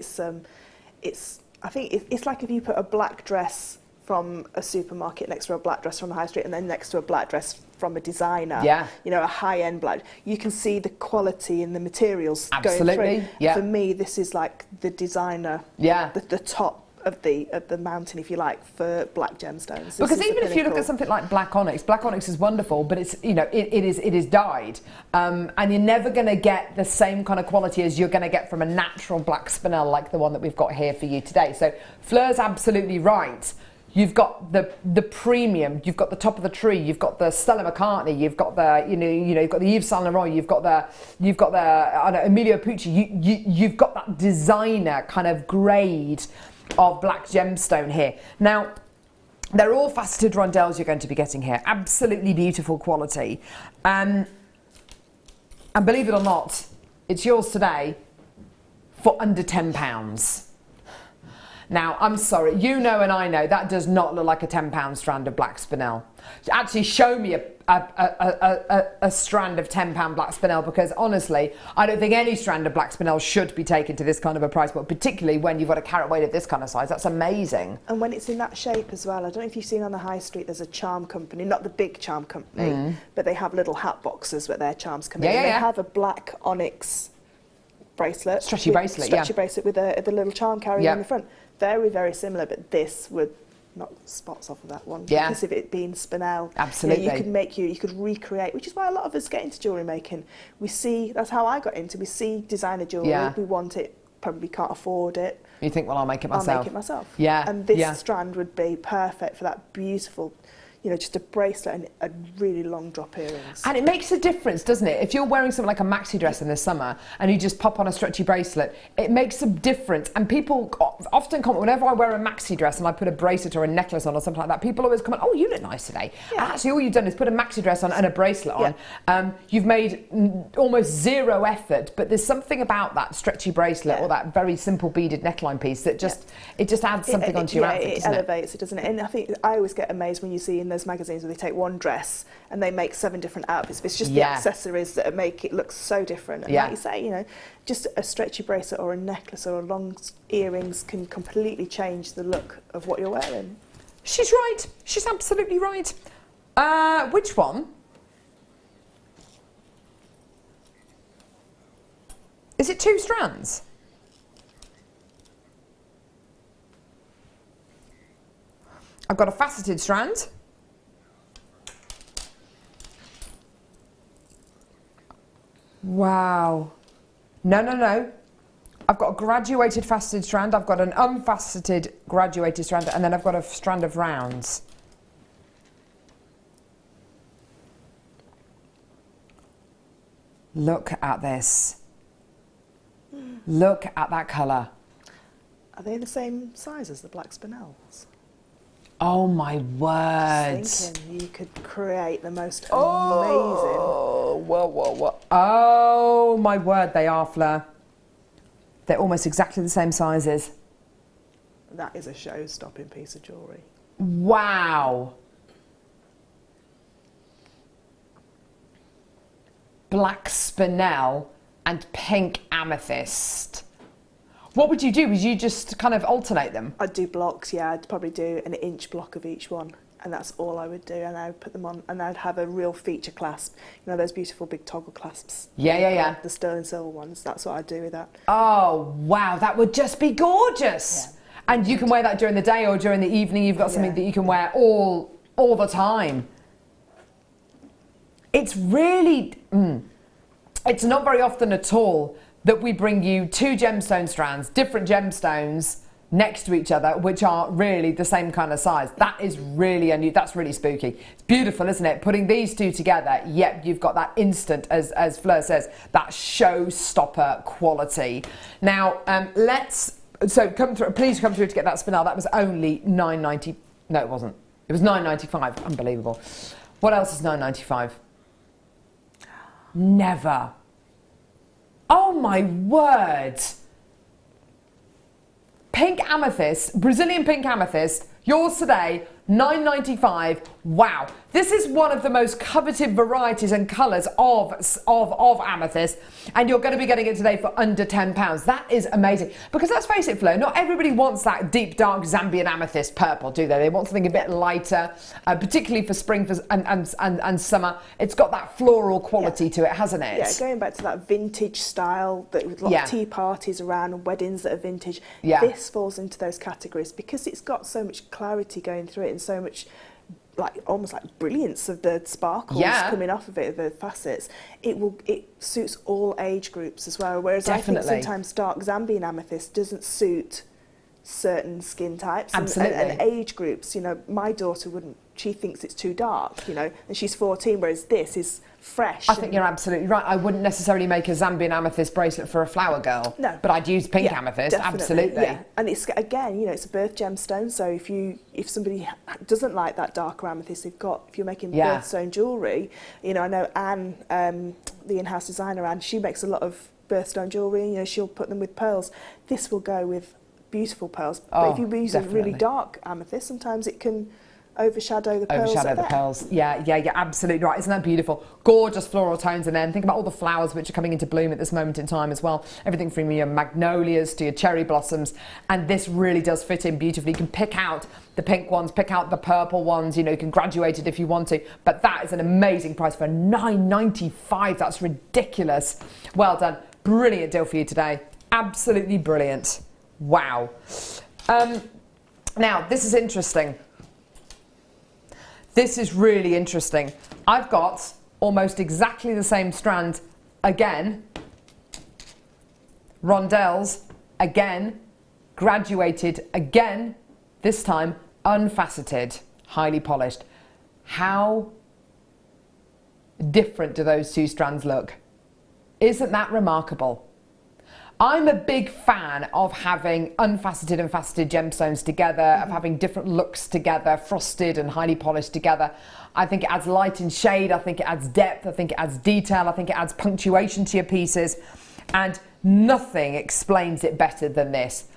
I think it's like if you put a black dress from a supermarket next to a black dress from the high street and then next to a black dress from a designer, you know, a high-end black, you can see the quality in the materials going through. Yeah. For me, this is like the designer, the top of the mountain, if you like, for black gemstones. Because even if you look at something like black onyx is wonderful, but it's, you know, it is dyed, and you're never going to get the same kind of quality as you're going to get from a natural black spinel like the one that we've got here for you today. So Fleur's absolutely right. You've got the premium, you've got the top of the tree, you've got the Stella McCartney, you've got the you've got the Yves Saint Laurent, you've got the I don't know, Emilio Pucci. You've got that designer kind of grade of black gemstone here. Now, they're all faceted rondelles you're going to be getting here. Absolutely beautiful quality. And believe it or not, it's yours today for under £10. Now, I'm sorry, you know and I know that does not look like a £10 strand of black spinel. Actually, show me a strand of £10 black spinel, because honestly, I don't think any strand of black spinel should be taken to this kind of a price, but particularly when you've got a carat weight of this kind of size. That's amazing. And when it's in that shape as well, I don't know if you've seen on the high street, there's a charm company, not the big charm company, but they have little hat boxes where their charms come in. They have a black onyx bracelet. Stretchy bracelet with the little charm carrier in the front. Very, very similar, but this would knock spots off of that one because of it being spinel. Absolutely. You know, you could recreate, which is why a lot of us get into jewellery making. We see, that's how I got into, we see designer jewellery, we want it, probably can't afford it. You think, well, I'll make it myself. I'll make it myself. Yeah. And this strand would be perfect for that beautiful, you know, just a bracelet and a really long drop earrings. And it makes a difference, doesn't it? If you're wearing something like a maxi dress in the summer and you just pop on a stretchy bracelet, it makes a difference. And people often comment, whenever I wear a maxi dress and I put a bracelet or a necklace on or something like that, people always comment, oh, you look nice today. Yeah. Actually, all you've done is put a maxi dress on and a bracelet on. You've made almost zero effort, but there's something about that stretchy bracelet or that very simple beaded neckline piece that just, it just adds something onto your outfit, doesn't it? It elevates it, doesn't it? And I think I always get amazed when you see in those magazines where they take one dress and they make 7 different outfits. But it's just the accessories that make it look so different. And like you say, you know, just a stretchy bracelet or a necklace or a long earrings can completely change the look of what you're wearing. She's right. She's absolutely right. Which one? Is it 2 strands? I've got a faceted strand. Wow. No. I've got a graduated faceted strand, I've got an unfaceted graduated strand, and then I've got a strand of rounds. Look at this. Look at that colour. Are they the same size as the black spinels? Oh my word. Just thinking you could create the most amazing. Whoa. Oh my word, they are, Fleur. They're almost exactly the same sizes. That is a show-stopping piece of jewellery. Wow. Black spinel and pink amethyst. What would you do? Would you just kind of alternate them? I'd do blocks, yeah. I'd probably do an inch block of each one and that's all I would do. And I would put them on, and I'd have a real feature clasp. You know, those beautiful big toggle clasps. Yeah. The sterling silver ones. That's what I'd do with that. Oh, wow, that would just be gorgeous. Yeah. And you can wear that during the day or during the evening. You've got something that you can wear all the time. It's really, it's not very often at all that we bring you two gemstone strands, different gemstones next to each other, which are really the same kind of size. That is really unusual. That's really spooky. It's beautiful, isn't it? Putting these two together, yep, you've got that instant, as Fleur says, that showstopper quality. Now, please come through to get that spinel. That was only $9.90. No, it wasn't. It was $9.95. Unbelievable. What else is $9.95? Never. Oh my word. Pink amethyst, Brazilian pink amethyst, yours today, $9.95. Wow, this is one of the most coveted varieties and colours of amethyst, and you're going to be getting it today for under £10. That is amazing. Because let's face it, Flo, not everybody wants that deep, dark Zambian amethyst purple, do they? They want something a bit lighter, particularly for spring and summer. It's got that floral quality to it, hasn't it? Yeah, going back to that vintage style, that with a lot of tea parties around and weddings that are vintage. Yeah. This falls into those categories because it's got so much clarity going through it and so much almost like brilliance of the sparkles coming off of it, the facets. It suits all age groups as well, whereas Definitely. I think sometimes dark Zambian amethyst doesn't suit certain skin types and age groups. You know, my daughter wouldn't, she thinks it's too dark, you know, and she's 14, whereas this is fresh. I think you're absolutely right. I wouldn't necessarily make a Zambian amethyst bracelet for a flower girl. No. But I'd use pink amethyst, definitely. absolutely. Yeah. And it's, again, you know, it's a birth gemstone, so if somebody doesn't like that darker amethyst, if you're making birthstone jewellery, you know, I know Anne, the in-house designer Anne, she makes a lot of birthstone jewellery, you know, she'll put them with pearls. This will go with beautiful pearls, but if you use a really dark amethyst, sometimes it can overshadow the pearls. Yeah, absolutely right. Isn't that beautiful? Gorgeous floral tones, and then think about all the flowers which are coming into bloom at this moment in time as well. Everything from your magnolias to your cherry blossoms, and this really does fit in beautifully. You can pick out the pink ones, pick out the purple ones, you know, you can graduate it if you want to, but that is an amazing price for $9.95. That's ridiculous. Well done. Brilliant deal for you today. Absolutely brilliant. Wow. Now, this is interesting. This is really interesting. I've got almost exactly the same strand again. Rondelles again. Graduated again. This time unfaceted, highly polished. How different do those two strands look? Isn't that remarkable? I'm a big fan of having unfaceted and faceted gemstones together, of having different looks together, frosted and highly polished together. I think it adds light and shade, I think it adds depth, I think it adds detail, I think it adds punctuation to your pieces, and nothing explains it better than this.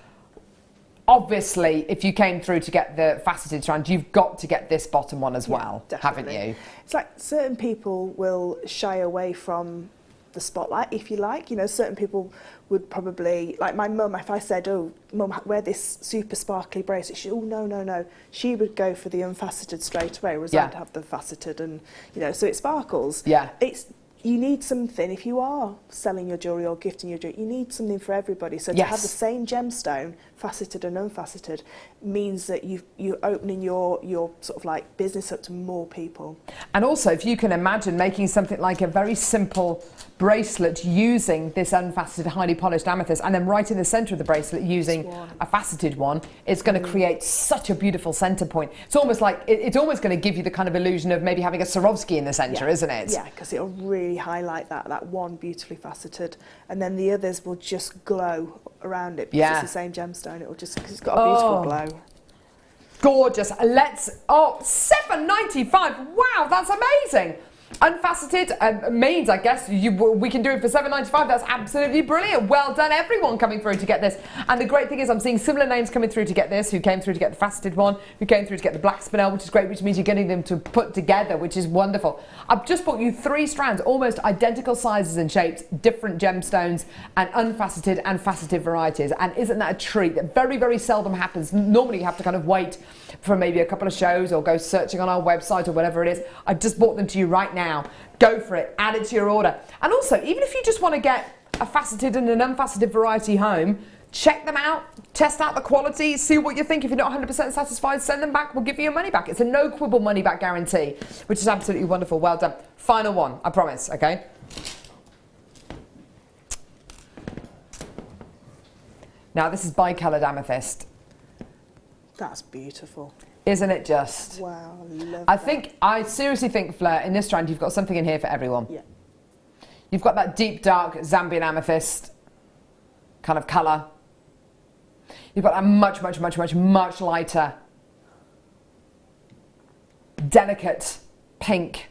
Obviously, if you came through to get the faceted strand, you've got to get this bottom one as well, haven't you? It's like certain people will shy away from the spotlight, if you like. You know, certain people would probably, like my mum, if I said, oh, mum, wear this super sparkly bracelet, she, oh, no. She would go for the unfaceted straight away, whereas I'd have the faceted and, you know, so it sparkles. Yeah. You need something, if you are selling your jewellery or gifting your jewellery, you need something for everybody. So to have the same gemstone, faceted and unfaceted, means that you're opening your sort of like business up to more people. And also, if you can imagine making something like a very simple bracelet using this unfaceted, highly polished amethyst, and then right in the centre of the bracelet using a faceted one, it's going to create such a beautiful centre point. It's almost like, it's almost going to give you the kind of illusion of maybe having a Swarovski in the centre, isn't it? Yeah, because it'll really highlight that one beautifully faceted, and then the others will just glow around it because it's the same gemstone. It'll just, because it's got a beautiful glow. Gorgeous. $7.95. Wow, that's amazing. Unfaceted means, I guess, we can do it for $7.95. That's absolutely brilliant. Well done, everyone coming through to get this. And the great thing is I'm seeing similar names coming through to get this, who came through to get the faceted one, who came through to get the black spinel, which is great, which means you're getting them to put together, which is wonderful. I've just bought you 3 strands, almost identical sizes and shapes, different gemstones, and unfaceted and faceted varieties. And isn't that a treat that very, very seldom happens? Normally you have to kind of wait for maybe a couple of shows or go searching on our website or whatever it is. I've just bought them to you right now. Go for it, add it to your order. And also, even if you just want to get a faceted and an unfaceted variety home, check them out, test out the quality, see what you think. If you're not 100% satisfied, send them back, we'll give you your money back. It's a no quibble money back guarantee, which is absolutely wonderful. Well done. Final one, I promise, okay? Now this is bi-coloured amethyst. That's beautiful. Isn't it just? Wow, I love that. I seriously think, Fleur, in this strand, you've got something in here for everyone. Yeah. You've got that deep, dark Zambian amethyst kind of colour. You've got that much, much, much, much, much lighter, delicate pink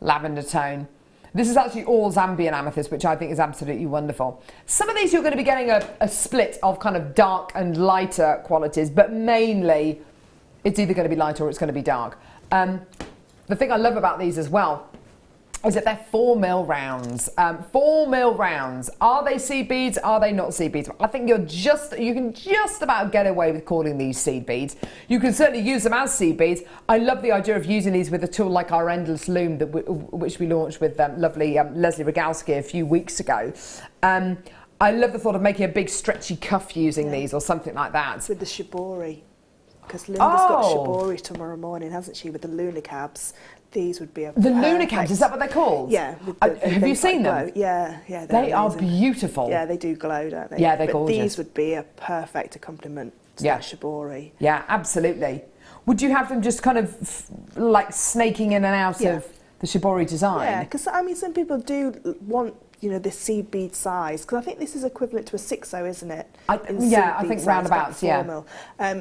lavender tone. This is actually all Zambian amethyst, which I think is absolutely wonderful. Some of these you're going to be getting a split of kind of dark and lighter qualities, but mainly it's either going to be light or it's going to be dark. The thing I love about these as well is that they're 4mm rounds. 4mm rounds. Are they seed beads? Are they not seed beads? I think you can just about get away with calling these seed beads. You can certainly use them as seed beads. I love the idea of using these with a tool like our Endless Loom, which we launched with lovely Leslie Rogalski a few weeks ago. I love the thought of making a big stretchy cuff using these or something like that. With the shibori. Because Linda's got shibori tomorrow morning, hasn't she, with the lunar cabs. These would be a The lunar cabs, is that what they're called? Yeah. Have you seen them? Glow. Yeah, yeah. They are beautiful. Yeah, they do glow, don't they? Yeah, they're but gorgeous. These would be a perfect accompaniment to that shibori. Yeah, absolutely. Would you have them just kind of like snaking in and out of the shibori design? Yeah, because I mean, some people do want, you know, this seed bead size, because I think this is equivalent to a 6/0, isn't it? I think roundabouts, yeah.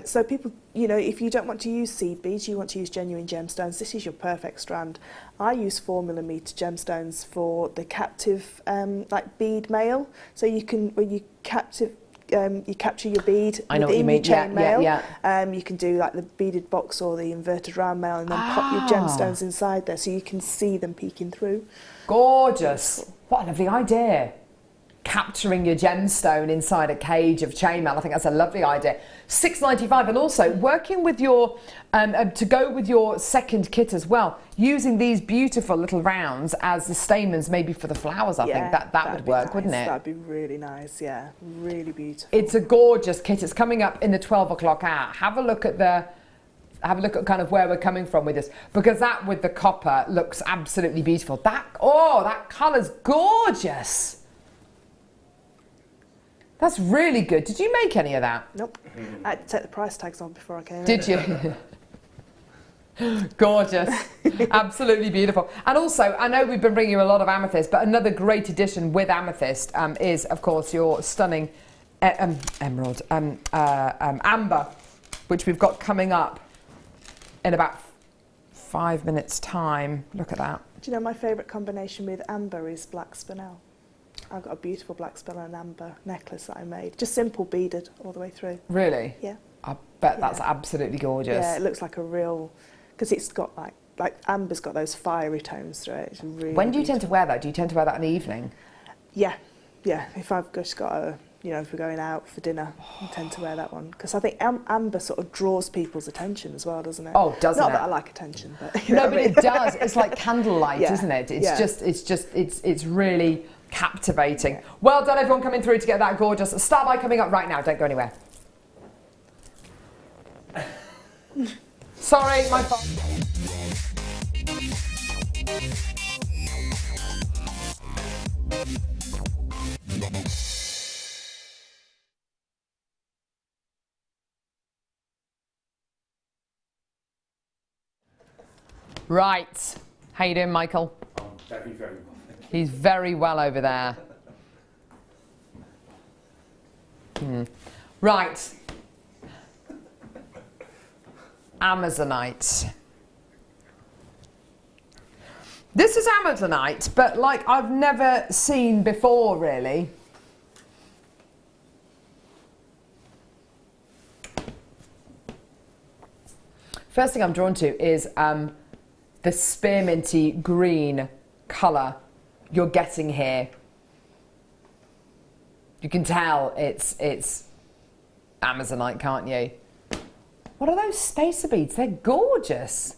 So people, you know, if you don't want to use seed beads, you want to use genuine gemstones, this is your perfect strand. I use 4mm gemstones for the captive, like bead mail. So you can, when you capture your bead within your chain mail. You can do like the beaded box or the inverted round mail, and then pop your gemstones inside there so you can see them peeking through. Gorgeous. What a lovely idea. Capturing your gemstone inside a cage of chainmail. I think that's a lovely idea. $6.95, and also working with your, to go with your second kit as well, using these beautiful little rounds as the stamens maybe for the flowers. I think that would work, wouldn't it? That'd be really nice, yeah. Really beautiful. It's a gorgeous kit. It's coming up in the 12 o'clock hour. Have a look at kind of where we're coming from with this, because that with the copper looks absolutely beautiful. That colour's gorgeous. That's really good. Did you make any of that? Nope. I had to take the price tags on before I came Did you? Gorgeous. Absolutely beautiful. And also, I know we've been bringing you a lot of amethyst, but another great addition with amethyst is, of course, your stunning emerald, amber, which we've got coming up in about 5 minutes' time. Look at that. Do you know my favourite combination with amber is black spinel? I've got a beautiful black spinel and amber necklace that I made. Just simple beaded all the way through. Really? Yeah. I bet that's absolutely gorgeous. Yeah, it looks like a real, because it's got like amber's got those fiery tones through it. It's really When do you tend to wear that? Do you tend to wear that in the evening? Yeah, yeah. If I've just got a, you know, if we're going out for dinner, I tend to wear that one, because I think amber sort of draws people's attention as well, doesn't it? Oh, doesn't it? Not that I like attention, but you know no, but it does. It's like candlelight, isn't it? It's really captivating. Well done, everyone coming through to get that gorgeous. Start by coming up right now. Don't go anywhere. Sorry, my fault. Right. How you doing, Michael? I'm very, very well. He's very well over there. Right. Amazonite. This is Amazonite, but like I've never seen before, really. First thing I'm drawn to is the spearminty green colour you're getting here. You can tell it's Amazonite, can't you? What are those spacer beads? They're gorgeous.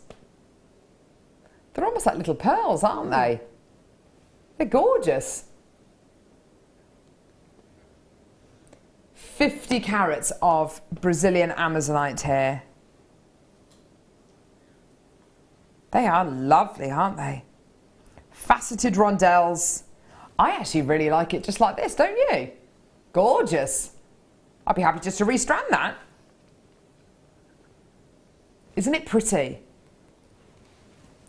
They're almost like little pearls, aren't they? They're gorgeous. 50 carats of Brazilian Amazonite here. They are lovely, aren't they? Faceted rondelles. I actually really like it just like this, don't you? Gorgeous. I'd be happy just to restrand that. Isn't it pretty?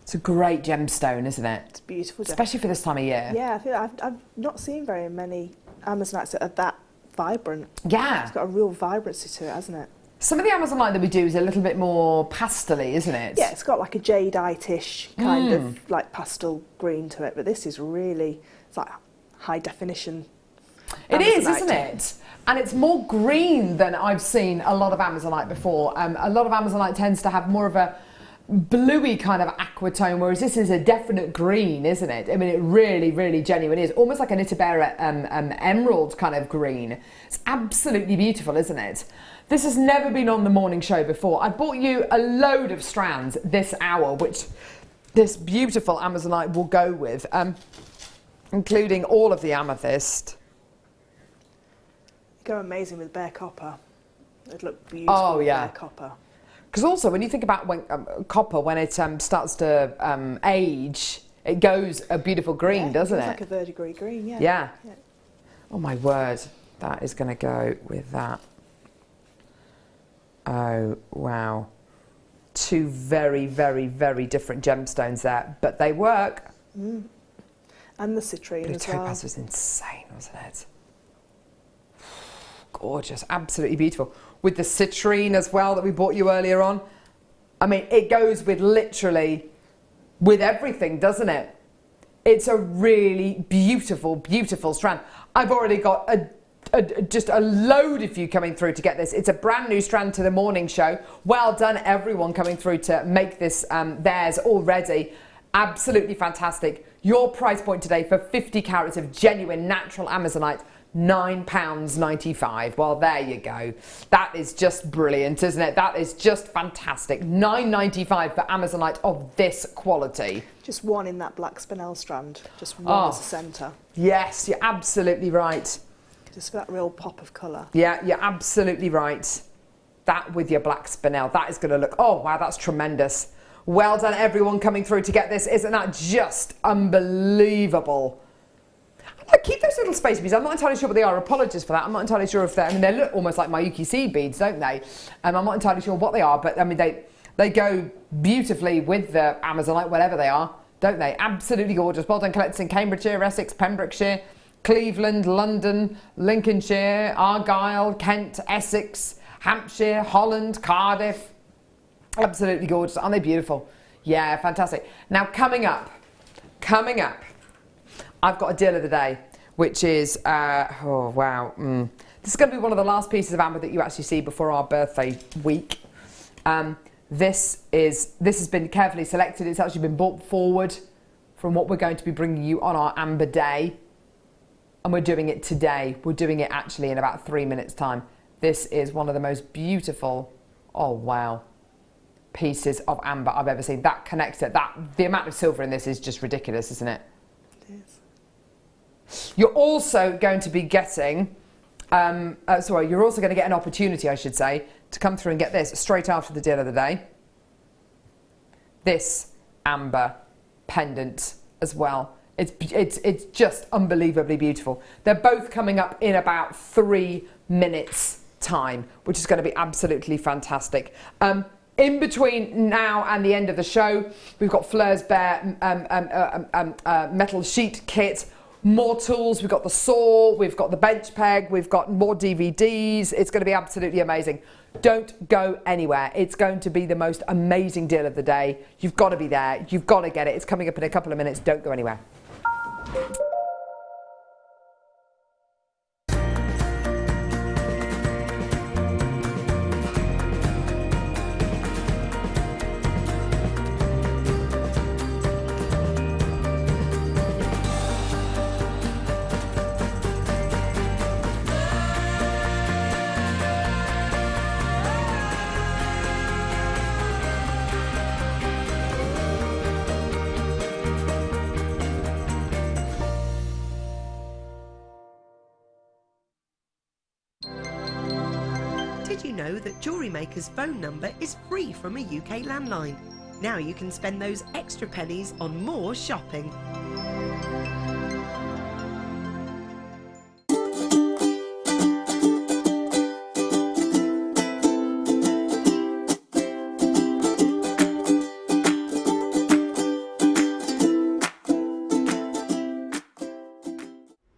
It's a great gemstone, isn't it? It's beautiful. Especially for this time of year. Yeah, I feel I've not seen very many Amazonites that are that vibrant. Yeah. It's got a real vibrancy to it, hasn't it? Some of the Amazonite that we do is a little bit more pastel-y, isn't it? Yeah, it's got like a jadeite-ish kind of like pastel green to it, but this is really, it's like high definition. It is, Amazonite. isn't it? And it's more green than I've seen a lot of Amazonite before. A lot of Amazonite tends to have more of a bluey kind of aqua tone, whereas this is a definite green, isn't it? I mean, it really, really genuine is. Almost like an Itabera emerald kind of green. It's absolutely beautiful, isn't it? This has never been on the morning show before. I bought you a load of strands this hour, which this beautiful Amazonite will go with, including all of the amethyst. Go amazing with bare copper. It'd look beautiful with bare copper. Because also, when you think about when, copper, when it starts to age, it goes a beautiful green, doesn't it? It's like a verdigris green, yeah. Yeah. Oh my word, that is going to go with that. Oh, wow. Two very, very, very different gemstones there, but they work. And the citrine as well. Topaz was insane, wasn't it? Gorgeous, absolutely beautiful. With the citrine as well that we bought you earlier on. I mean, it goes with literally with everything, doesn't it? It's a really beautiful, beautiful strand. I've already got just a load of you coming through to get this. It's a brand new strand to the morning show. Well done, everyone coming through to make this theirs already. Absolutely fantastic. Your price point today for 50 carats of genuine natural Amazonite, £9.95. Well, there you go. That is just brilliant, isn't it? That is just fantastic. £9.95 for Amazonite of this quality. Just one in that black spinel strand. Just one as a centre. Yes, you're absolutely right. Just for that real pop of colour. Yeah, you're absolutely right. That with your black spinel, that is going to look, oh wow, that's tremendous. Well done everyone coming through to get this. Isn't that just unbelievable? I keep those little space beads. I'm not entirely sure what they are. Apologies for that. I'm not entirely sure if they're, I mean, they look almost like Miyuki seed beads, don't they? I'm not entirely sure what they are, but I mean, they go beautifully with the Amazonite, whatever they are, don't they? Absolutely gorgeous. Well done, collectors in Cambridgeshire, Essex, Pembrokeshire, Cleveland, London, Lincolnshire, Argyll, Kent, Essex, Hampshire, Holland, Cardiff. Absolutely gorgeous. Aren't they beautiful? Yeah, fantastic. Now, coming up, I've got a deal of the day, which is, oh wow, this is going to be one of the last pieces of amber that you actually see before our birthday week. This has been carefully selected. It's actually been brought forward from what we're going to be bringing you on our amber day. And we're doing it today. We're doing it actually in about 3 minutes time. This is one of the most beautiful, oh wow, pieces of amber I've ever seen. That connector, the amount of silver in this is just ridiculous, isn't it? It is. You're also going to be getting, you're also going to get an opportunity, I should say, to come through and get this straight after the deal of the day. This amber pendant as well. It's just unbelievably beautiful. They're both coming up in about 3 minutes time, which is going to be absolutely fantastic. In between now and the end of the show, we've got Fleur's Bare metal sheet kit, more tools, we've got the saw, we've got the bench peg, we've got more DVDs. It's going to be absolutely amazing. Don't go anywhere. It's going to be the most amazing deal of the day. You've got to be there. You've got to get it. It's coming up in a couple of minutes. Don't go anywhere. Did you know that JewelleryMaker's phone number is free from a UK landline? Now you can spend those extra pennies on more shopping.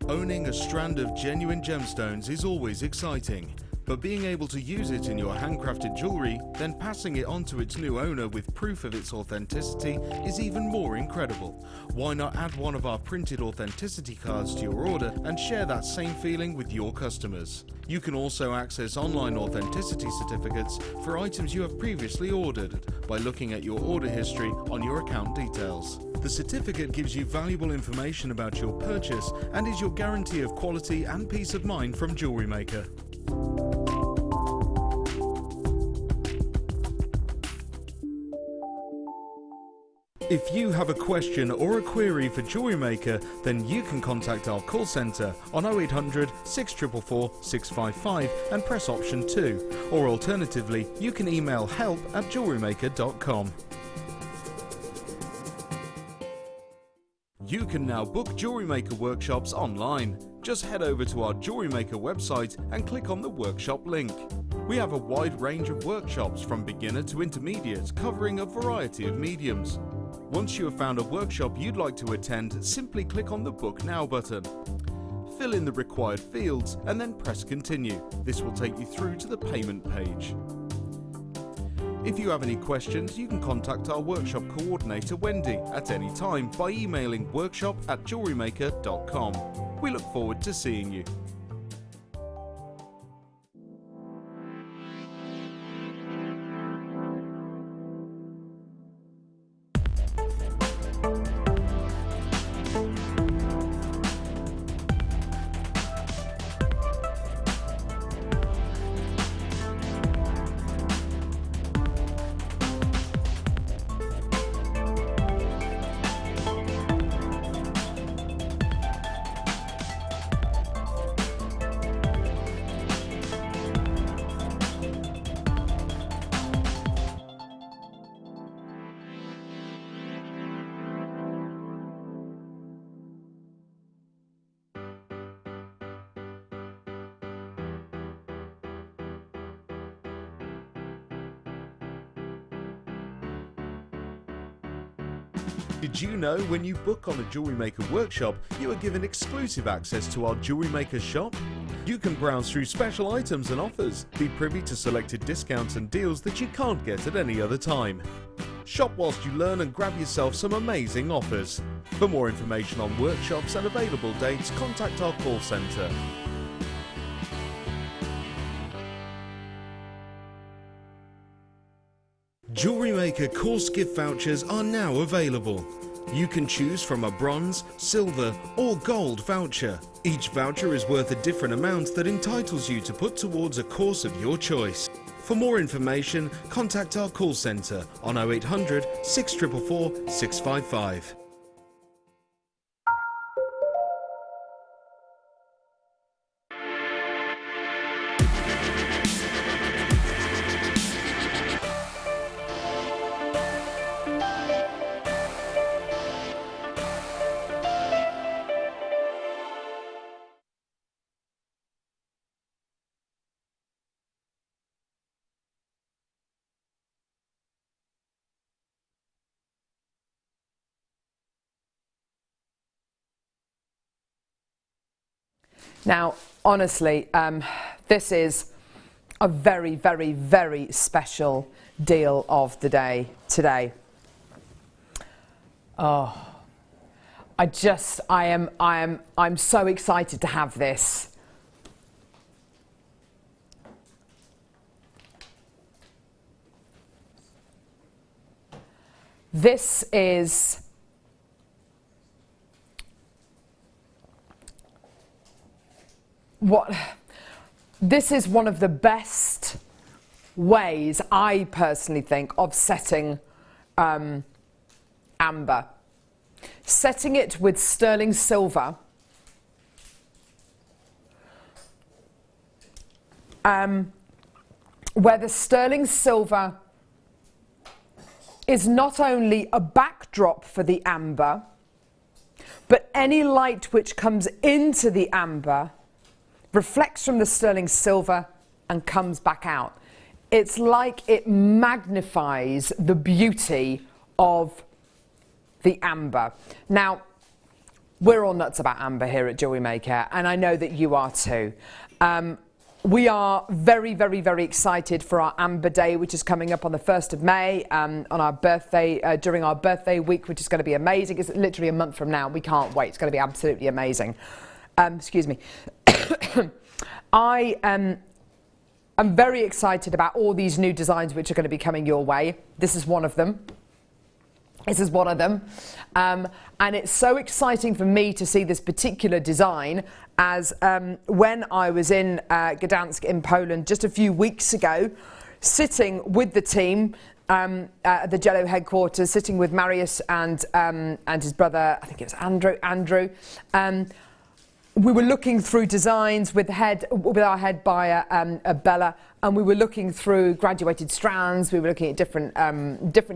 Owning a strand of genuine gemstones is always exciting, but being able to use it in your handcrafted jewellery, then passing it on to its new owner with proof of its authenticity is even more incredible. Why not add one of our printed authenticity cards to your order and share that same feeling with your customers? You can also access online authenticity certificates for items you have previously ordered by looking at your order history on your account details. The certificate gives you valuable information about your purchase and is your guarantee of quality and peace of mind from JewelleryMaker. If you have a question or a query for JewelleryMaker, then you can contact our call centre on 0800 644 655 and press option 2, or alternatively you can email help@jewellerymaker.com. You can now book JewelleryMaker workshops online. Just head over to our JewelleryMaker website and click on the workshop link. We have a wide range of workshops from beginner to intermediate, covering a variety of mediums. Once you have found a workshop you'd like to attend, simply click on the Book Now button. Fill in the required fields and then press Continue. This will take you through to the payment page. If you have any questions, you can contact our workshop coordinator Wendy at any time by emailing workshop@jewellerymaker.com. We look forward to seeing you. Did you know when you book on a JewelleryMaker workshop, you are given exclusive access to our JewelleryMaker shop? You can browse through special items and offers, be privy to selected discounts and deals that you can't get at any other time. Shop whilst you learn and grab yourself some amazing offers. For more information on workshops and available dates, contact our call centre. JewelleryMaker course gift vouchers are now available. You can choose from a bronze, silver or gold voucher. Each voucher is worth a different amount that entitles you to put towards a course of your choice. For more information, contact our call centre on 0800 644 655. Now, honestly, this is a very, very, very special deal of the day today. Oh, I'm so excited to have this. This is one of the best ways, I personally think, of setting amber. Setting it with sterling silver, where the sterling silver is not only a backdrop for the amber, but any light which comes into the amber reflects from the sterling silver and comes back out. It's like it magnifies the beauty of the amber. Now, we're all nuts about amber here at Jewellery Maker, and I know that you are too. We are very, very, very excited for our Amber Day, which is coming up on the 1st of May, on our birthday, during our birthday week, which is going to be amazing. It's literally a month from now. We can't wait. It's going to be absolutely amazing. Excuse me. I'm very excited about all these new designs which are going to be coming your way. This is one of them. This is one of them. And it's so exciting for me to see this particular design, as when I was in Gdansk in Poland just a few weeks ago, sitting with the team at the Jello headquarters, sitting with Marius and his brother, I think it was Andrew. We were looking through designs with our head buyer, Bella, and we were looking through graduated strands. We were looking at different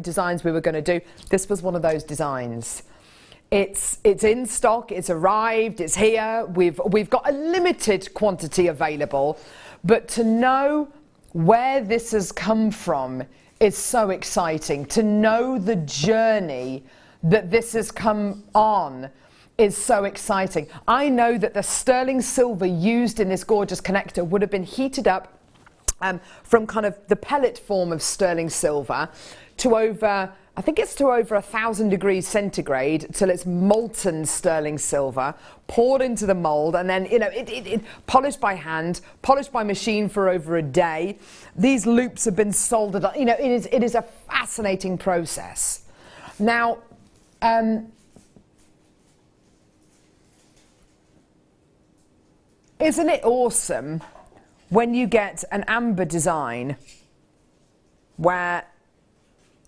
designs we were going to do. This was one of those designs. It's in stock. It's arrived. It's here. We've got a limited quantity available, but to know where this has come from is so exciting. To know the journey that this has come on is so exciting. I know that the sterling silver used in this gorgeous connector would have been heated up from kind of the pellet form of sterling silver to over, I think it's to over 1,000 degrees centigrade, till it's molten sterling silver, poured into the mold, and then, you know, it polished by hand, polished by machine for over a day. These loops have been soldered. You know, it is a fascinating process. Now, isn't it awesome when you get an amber design where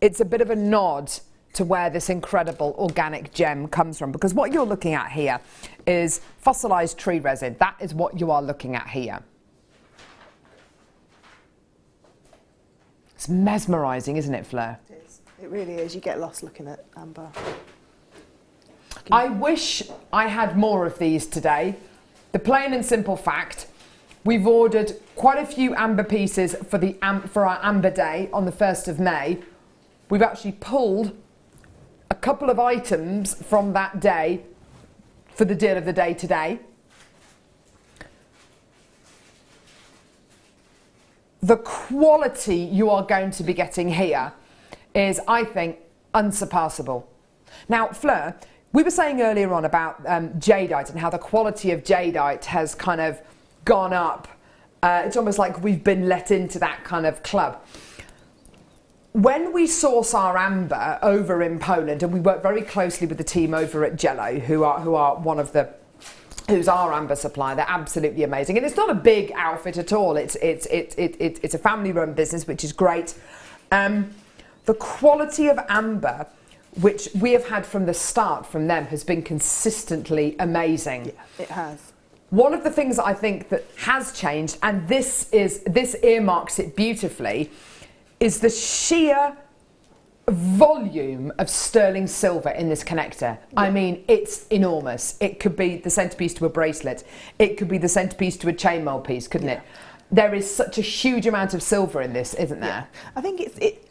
it's a bit of a nod to where this incredible organic gem comes from? Because what you're looking at here is fossilized tree resin. That is what you are looking at here. It's mesmerizing, isn't it, Fleur? It is. It really is. You get lost looking at amber. I wish I had more of these today. The plain and simple fact, we've ordered quite a few amber pieces for our Amber Day on the 1st of May. We've actually pulled a couple of items from that day for the deal of the day today. The quality you are going to be getting here is, I think, unsurpassable. Now, Fleur, we were saying earlier on about jadeite and how the quality of jadeite has kind of gone up. It's almost like we've been let into that kind of club. When we source our amber over in Poland, and we work very closely with the team over at Jello, who's our amber supplier, they're absolutely amazing. And it's not a big outfit at all. It's a family-run business, which is great. The quality of amber, which we have had from the start from them, has been consistently amazing. Yeah, it has. One of the things I think that has changed, and this earmarks it beautifully, is the sheer volume of sterling silver in this connector. Yeah. I mean, it's enormous. It could be the centerpiece to a bracelet. It could be the centerpiece to a chainmail piece, couldn't it? There is such a huge amount of silver in this, isn't there? Yeah. I think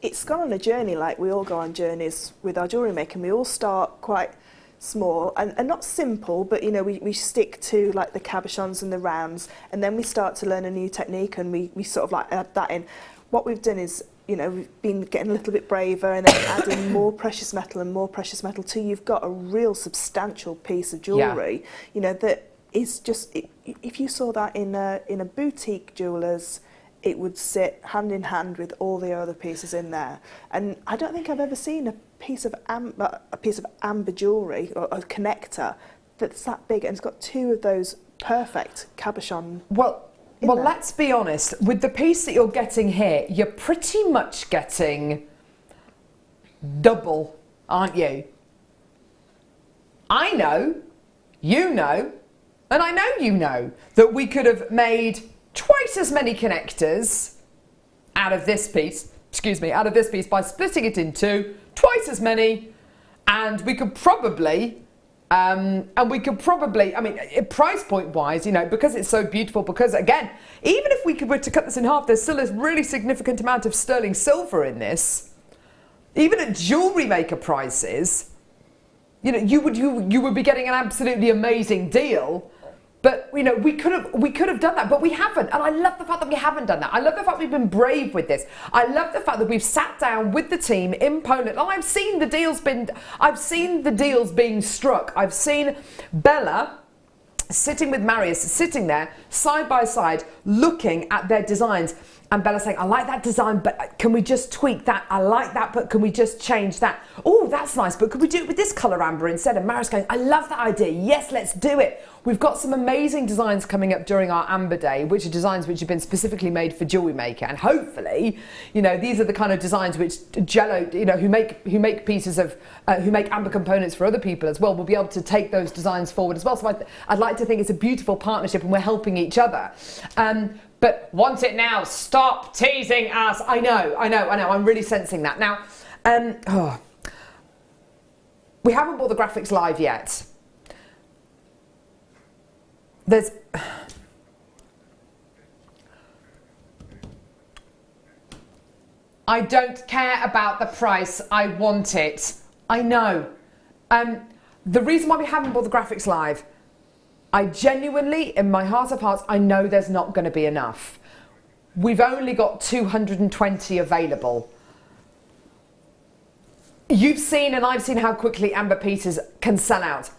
it's gone on a journey, like we all go on journeys with our jewellery making. We all start quite small and not simple, but you know, we stick to like the cabochons and the rounds, and then we start to learn a new technique, and we sort of like add that in. What we've done is, you know, we've been getting a little bit braver and then adding more precious metal and more precious metal till you've got a real substantial piece of jewellery, you know, that is just, if you saw that in a boutique jeweller's, it would sit hand in hand with all the other pieces in there. And I don't think I've ever seen a piece of amber jewellery or a connector that's that big, and it's got two of those perfect cabochon. Well, let's be honest. With the piece that you're getting here, you're pretty much getting double, aren't you? I know, you know, and I know you know that we could have made twice as many connectors out of this piece, by splitting it in two, twice as many, and we could probably, I mean, price point wise, you know, because it's so beautiful, because again, even if we were to cut this in half, there's still a really significant amount of sterling silver in this. Even at Jewellery Maker prices, you know, you would be getting an absolutely amazing deal. But, you know, we could have done that, but we haven't. And I love the fact that we haven't done that. I love the fact we've been brave with this. I love the fact that we've sat down with the team in Poland. And I've seen the deals being struck. I've seen Bella sitting with Marius, sitting there side by side, looking at their designs. And Bella saying, I like that design, but can we just tweak that? I like that, but can we just change that? Oh, that's nice, but could we do it with this colour amber instead? And Marius going, I love that idea. Yes, let's do it. We've got some amazing designs coming up during our Amber Day, which are designs which have been specifically made for Jewellery Maker. And hopefully, you know, these are the kind of designs which Jello, you know, who make pieces of, who make amber components for other people as well, will be able to take those designs forward as well. So I'd like to think it's a beautiful partnership and we're helping each other. But want it now, stop teasing us. I know, I'm really sensing that. Now, we haven't bought the graphics live yet. I don't care about the price, I want it. I know. The reason why we haven't bought the graphics live, I genuinely, in my heart of hearts, I know there's not going to be enough. We've only got 220 available. You've seen and I've seen how quickly amber pieces can sell out.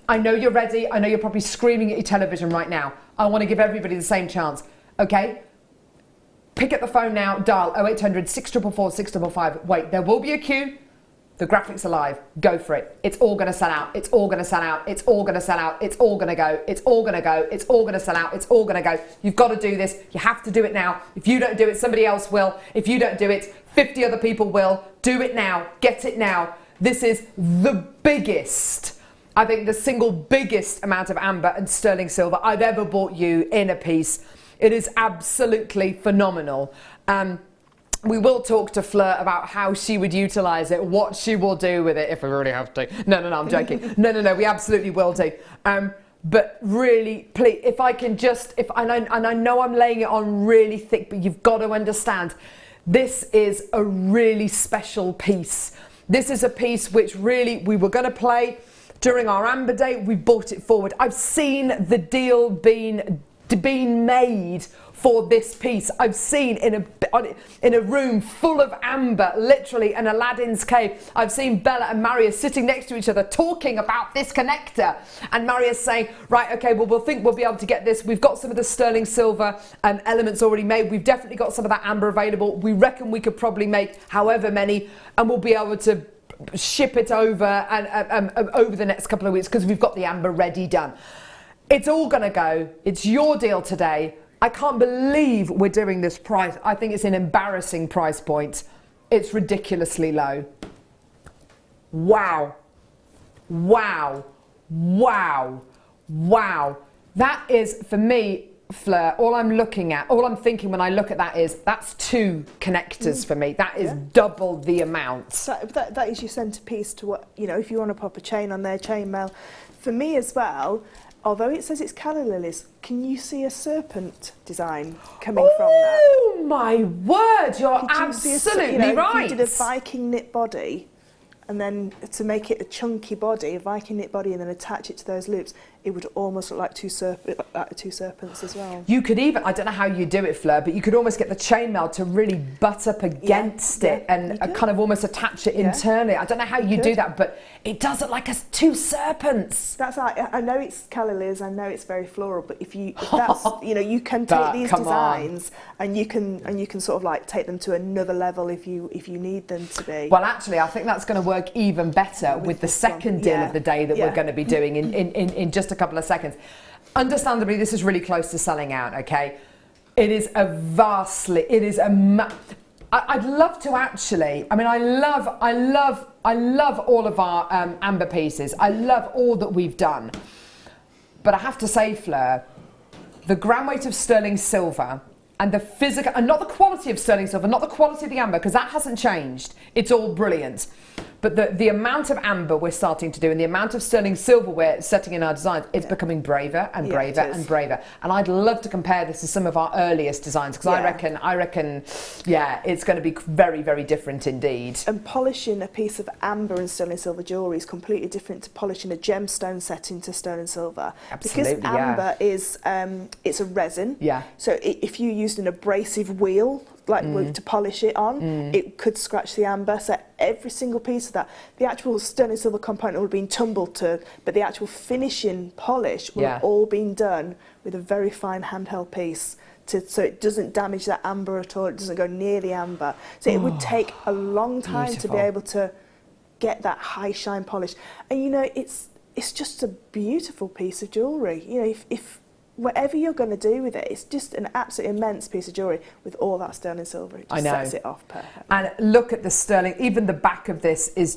I know you're ready. I know you're probably screaming at your television right now. I want to give everybody the same chance. Okay? Pick up the phone now, dial 0800 644 655. Wait, there will be a queue. The graphics are live. Go for it. It's all going to sell out. It's all going to sell out. It's all going to sell out. It's all going to go. It's all going to go. It's all going to sell out. It's all going to go. You've got to do this. You have to do it now. If you don't do it, somebody else will. If you don't do it, 50 other people will. Do it now. Get it now. This is the biggest, I think the single biggest amount of amber and sterling silver I've ever bought you in a piece. It is absolutely phenomenal. We will talk to Fleur about how she would utilise it, what she will do with it, if we really have to. No, I'm joking. No, we absolutely will do. But really, please, if I can just, and I know I'm laying it on really thick, but you've got to understand, this is a really special piece. This is a piece which really we were going to play during our Amber Day. We brought it forward. I've seen the deal being made for this piece. I've seen in a room full of amber, literally an Aladdin's cave. I've seen Bella and Marius sitting next to each other talking about this connector, and Marius saying, right, okay, well, we'll think we'll be able to get this. We've got some of the sterling silver elements already made. We've definitely got some of that amber available. We reckon we could probably make however many, and we'll be able to ship it over and over the next couple of weeks because we've got the amber ready done. It's all gonna go. It's your deal today. I can't believe we're doing this price. I think it's an embarrassing price point. It's ridiculously low. Wow. Wow. Wow. Wow. That is, for me, Fleur, all I'm thinking when I look at that is, that's two connectors for me. That is double the amount. That is your centrepiece to what, you know, if you want to pop a chain on there, chainmail. For me as well, although it says it's calla lilies, can you see a serpent design coming from that? Oh my word, you're absolutely right. If you did a Viking knit body, and then to make it a chunky body, a Viking knit body, and then attach it to those loops, it would almost look like two serpents as well. You could even, I don't know how you do it, Fleur, but you could almost get the chainmail to really butt up against it and kind of almost attach it internally. I don't know how you do that, but it does look like two serpents. That's I know it's calla Liz, I know it's very floral, but if that's you know, you can take these designs and you can sort of like take them to another level if you need them to be. Well, actually, I think that's going to work even better with the second deal of the day that we're going to be doing in just a couple of seconds. Understandably, this is really close to selling out, okay? It is I'd love to actually, I mean, I love all of our amber pieces. I love all that we've done. But I have to say, Fleur, the gram weight of sterling silver and the physical, and not the quality of sterling silver, not the quality of the amber, because that hasn't changed. It's all brilliant. But the amount of amber we're starting to do and the amount of sterling silver we're setting in our designs, it's becoming braver and braver and braver. And I'd love to compare this to some of our earliest designs, because I reckon, it's going to be very, very different indeed. And polishing a piece of amber and sterling silver jewellery is completely different to polishing a gemstone set into sterling silver. Absolutely, because amber is, it's a resin. Yeah. So if you used an abrasive wheel, to polish it on, it could scratch the amber. So every single piece of that, the actual sterling silver component would have been tumbled to, but the actual finishing polish would have all been done with a very fine handheld piece, so it doesn't damage that amber at all. It doesn't go near the amber. So it would take a long time to be able to get that high shine polish. And you know, it's just a beautiful piece of jewellery. You know, if whatever you're going to do with it, it's just an absolutely immense piece of jewellery with all that sterling silver. It just sets it off perfectly. And look at the sterling, even the back of this is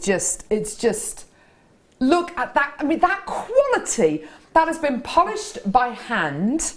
look at that. I mean, that quality that has been polished by hand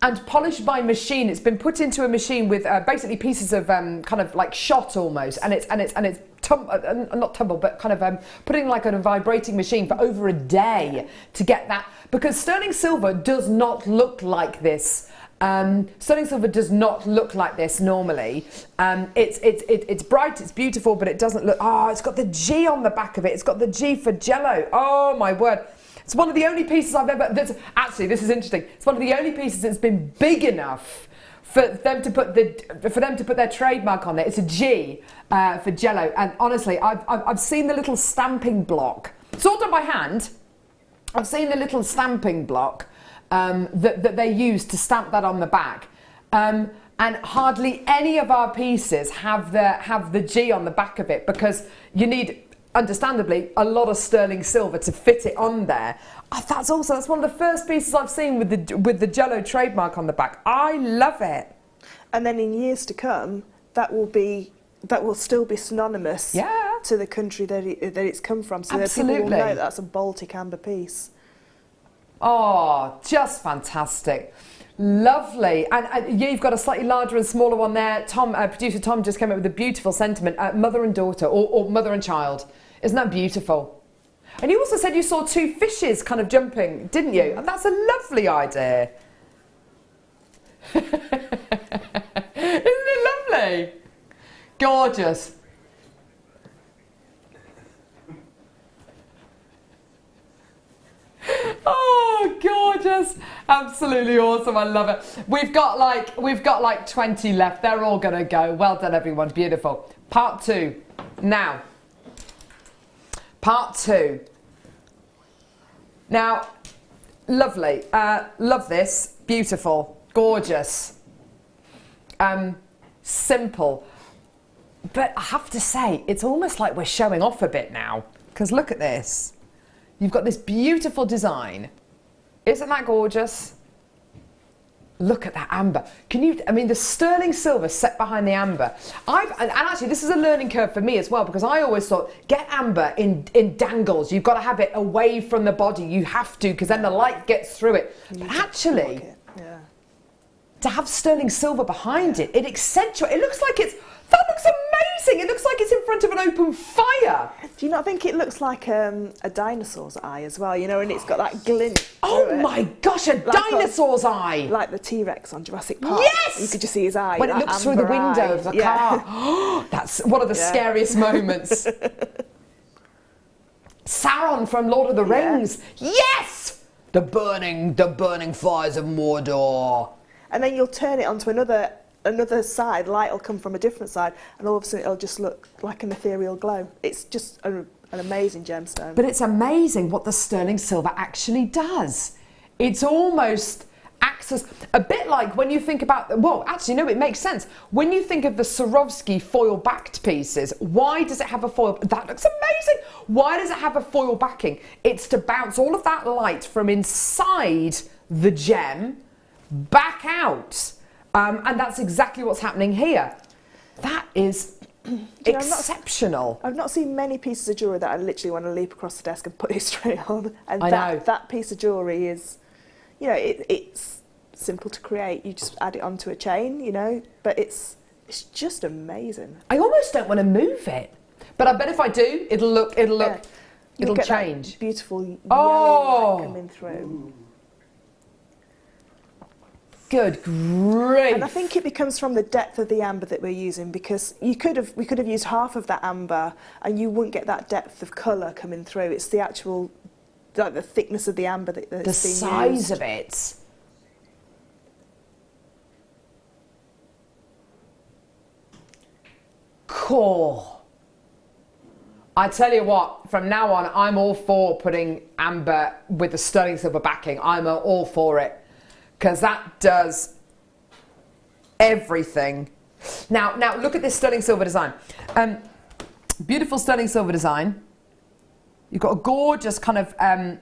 and polished by machine. It's been put into a machine with basically pieces of kind of like shot almost, and it's not tumble, but kind of putting like on a vibrating machine for over a day to get that, because sterling silver does not look like this. Sterling silver does not look like this normally. It's bright, it's beautiful, but it doesn't look. It's got the G on the back of it. It's got the G for jello. Oh my word. It's one of the only pieces I've ever. Actually, this is interesting. It's one of the only pieces that's been big enough for them to put their trademark on it. It's a G for jello. And honestly, I've seen the little stamping block. It's all done by hand. I've seen the little stamping block that they use to stamp that on the back. And hardly any of our pieces have the G on the back of it, because you need, understandably, a lot of sterling silver to fit it on there. That's one of the first pieces I've seen with the jello trademark on the back. I love it. And then in years to come, that will still be synonymous to the country that it's come from, so that people will know that's a Baltic amber piece. Oh, just fantastic. Lovely. And you've got a slightly larger and smaller one there. Producer Tom just came up with a beautiful sentiment, mother and daughter, or mother and child. Isn't that beautiful? And you also said you saw two fishes kind of jumping, didn't you? And that's a lovely idea. Isn't it lovely? Gorgeous. Oh, gorgeous. Absolutely awesome. I love it. We've got like 20 left. They're all going to go. Well done, everyone. Beautiful. Part 2. Now, part 2. Now, lovely. Love this. Beautiful. Gorgeous. Simple. But I have to say, it's almost like we're showing off a bit now. Because look at this. You've got this beautiful design. Isn't that gorgeous? Look at that amber. The sterling silver set behind the amber. And actually, this is a learning curve for me as well, because I always thought, get amber in dangles. You've got to have it away from the body. You have to, because then the light gets through it. But actually, to have sterling silver behind it, it accentuates. It looks like that looks amazing. It looks like it's in front of an open fire. Do you not think it looks like a dinosaur's eye as well? You know, and it's got that glint. Oh my gosh, a dinosaur's eye! Like the T-Rex on Jurassic Park. Yes! You could just see his eye. When it looks through the window of the car. That's one of the scariest moments. Sauron from Lord of the Rings. Yes! The burning fires of Mordor. And then you'll turn it onto another side, light will come from a different side, and all of a sudden it'll just look like an ethereal glow. It's just an amazing gemstone. But it's amazing what the sterling silver actually does. It's almost acts as a bit like when you think about, well, actually, no, it makes sense. When you think of the Swarovski foil-backed pieces, why does it have a foil? That looks amazing. Why does it have a foil backing? It's to bounce all of that light from inside the gem back out. And that's exactly what's happening here. That is exceptional. I've not seen many pieces of jewellery that I literally want to leap across the desk and put it straight on. And I know. That piece of jewellery is, you know, it's simple to create. You just add it onto a chain, you know, but it's just amazing. I almost don't want to move it, but I bet if I do, it'll change. That beautiful yellow light coming through. Good grief. And I think it becomes from the depth of the amber that we're using, because we could have used half of that amber and you wouldn't get that depth of colour coming through. It's the actual, like the thickness of the amber that's being used. The size of it. Cool. I tell you what, from now on, I'm all for putting amber with the sterling silver backing. I'm all for it. Because that does everything. Now look at this sterling silver design. Beautiful sterling silver design. You've got a gorgeous kind of I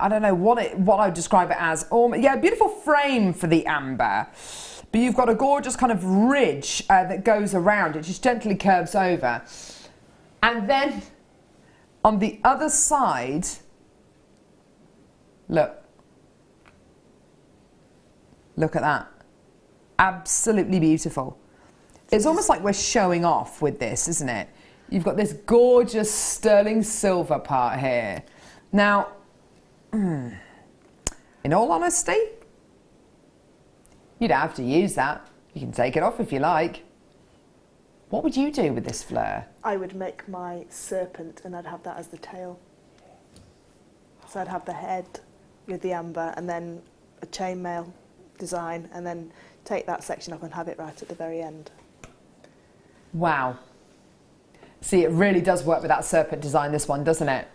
don't know what I would describe it as. Yeah, beautiful frame for the amber. But you've got a gorgeous kind of ridge that goes around. It just gently curves over. And then on the other side, look at that. Absolutely beautiful. It's almost like we're showing off with this, isn't it? You've got this gorgeous sterling silver part here. Now, in all honesty, you don't have to use that. You can take it off if you like. What would you do with this Fleur? I would make my serpent and I'd have that as the tail. So I'd have the head with the amber and then a chainmail design, and then take that section off and have it right at the very end. Wow. See, it really does work with that serpent design, this one, doesn't it?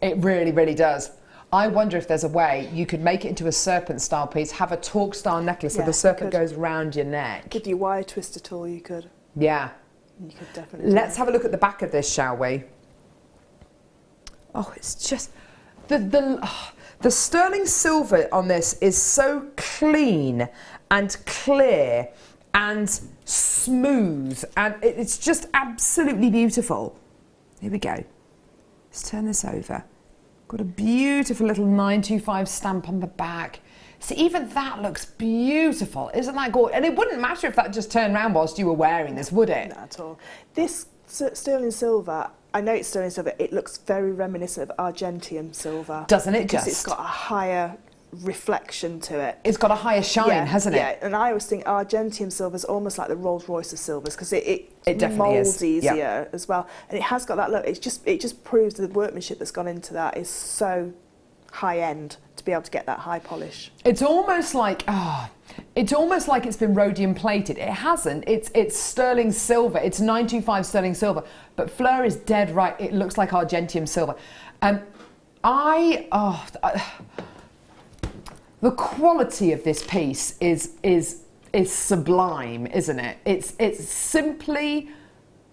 It really, really does. I wonder if there's a way you could make it into a serpent style piece, have a torque style necklace so the serpent goes round your neck. With your wire twister tool, you could. Yeah. You could definitely. Let's have a look at the back of this, shall we? Oh, it's just the sterling silver on this is so clean and clear and smooth, and it's just absolutely beautiful. Here we go. Let's turn this over. Got a beautiful little 925 stamp on the back. See, even that looks beautiful. Isn't that gorgeous? And it wouldn't matter if that just turned around whilst you were wearing this, would it? Not at all. This sterling silver, I know it's sterling silver, it looks very reminiscent of Argentium silver. Doesn't it just? Because it's got a higher reflection to it. It's got a higher shine, hasn't it? Yeah, and I always think Argentium silver is almost like the Rolls Royce of silvers, because it definitely moulds easier yeah. as well. And it has got that look. It just proves the workmanship that's gone into that is so high end to be able to get that high polish. It's almost like it's been rhodium plated. It hasn't. It's sterling silver. It's 925 sterling silver. But Fleur is dead right. It looks like Argentium silver. The quality of this piece is sublime, isn't it? It's simply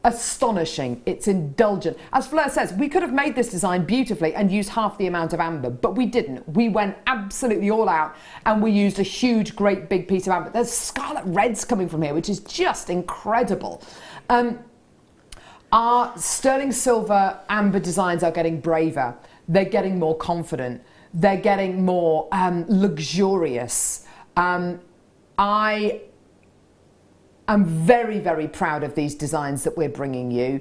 astonishing. It's indulgent. As Fleur says, we could have made this design beautifully and used half the amount of amber, but we didn't. We went absolutely all out and we used a huge, great big piece of amber. There's scarlet reds coming from here, which is just incredible. Our sterling silver amber designs are getting braver. They're getting more confident. They're getting more luxurious. I am very, very proud of these designs that we're bringing you.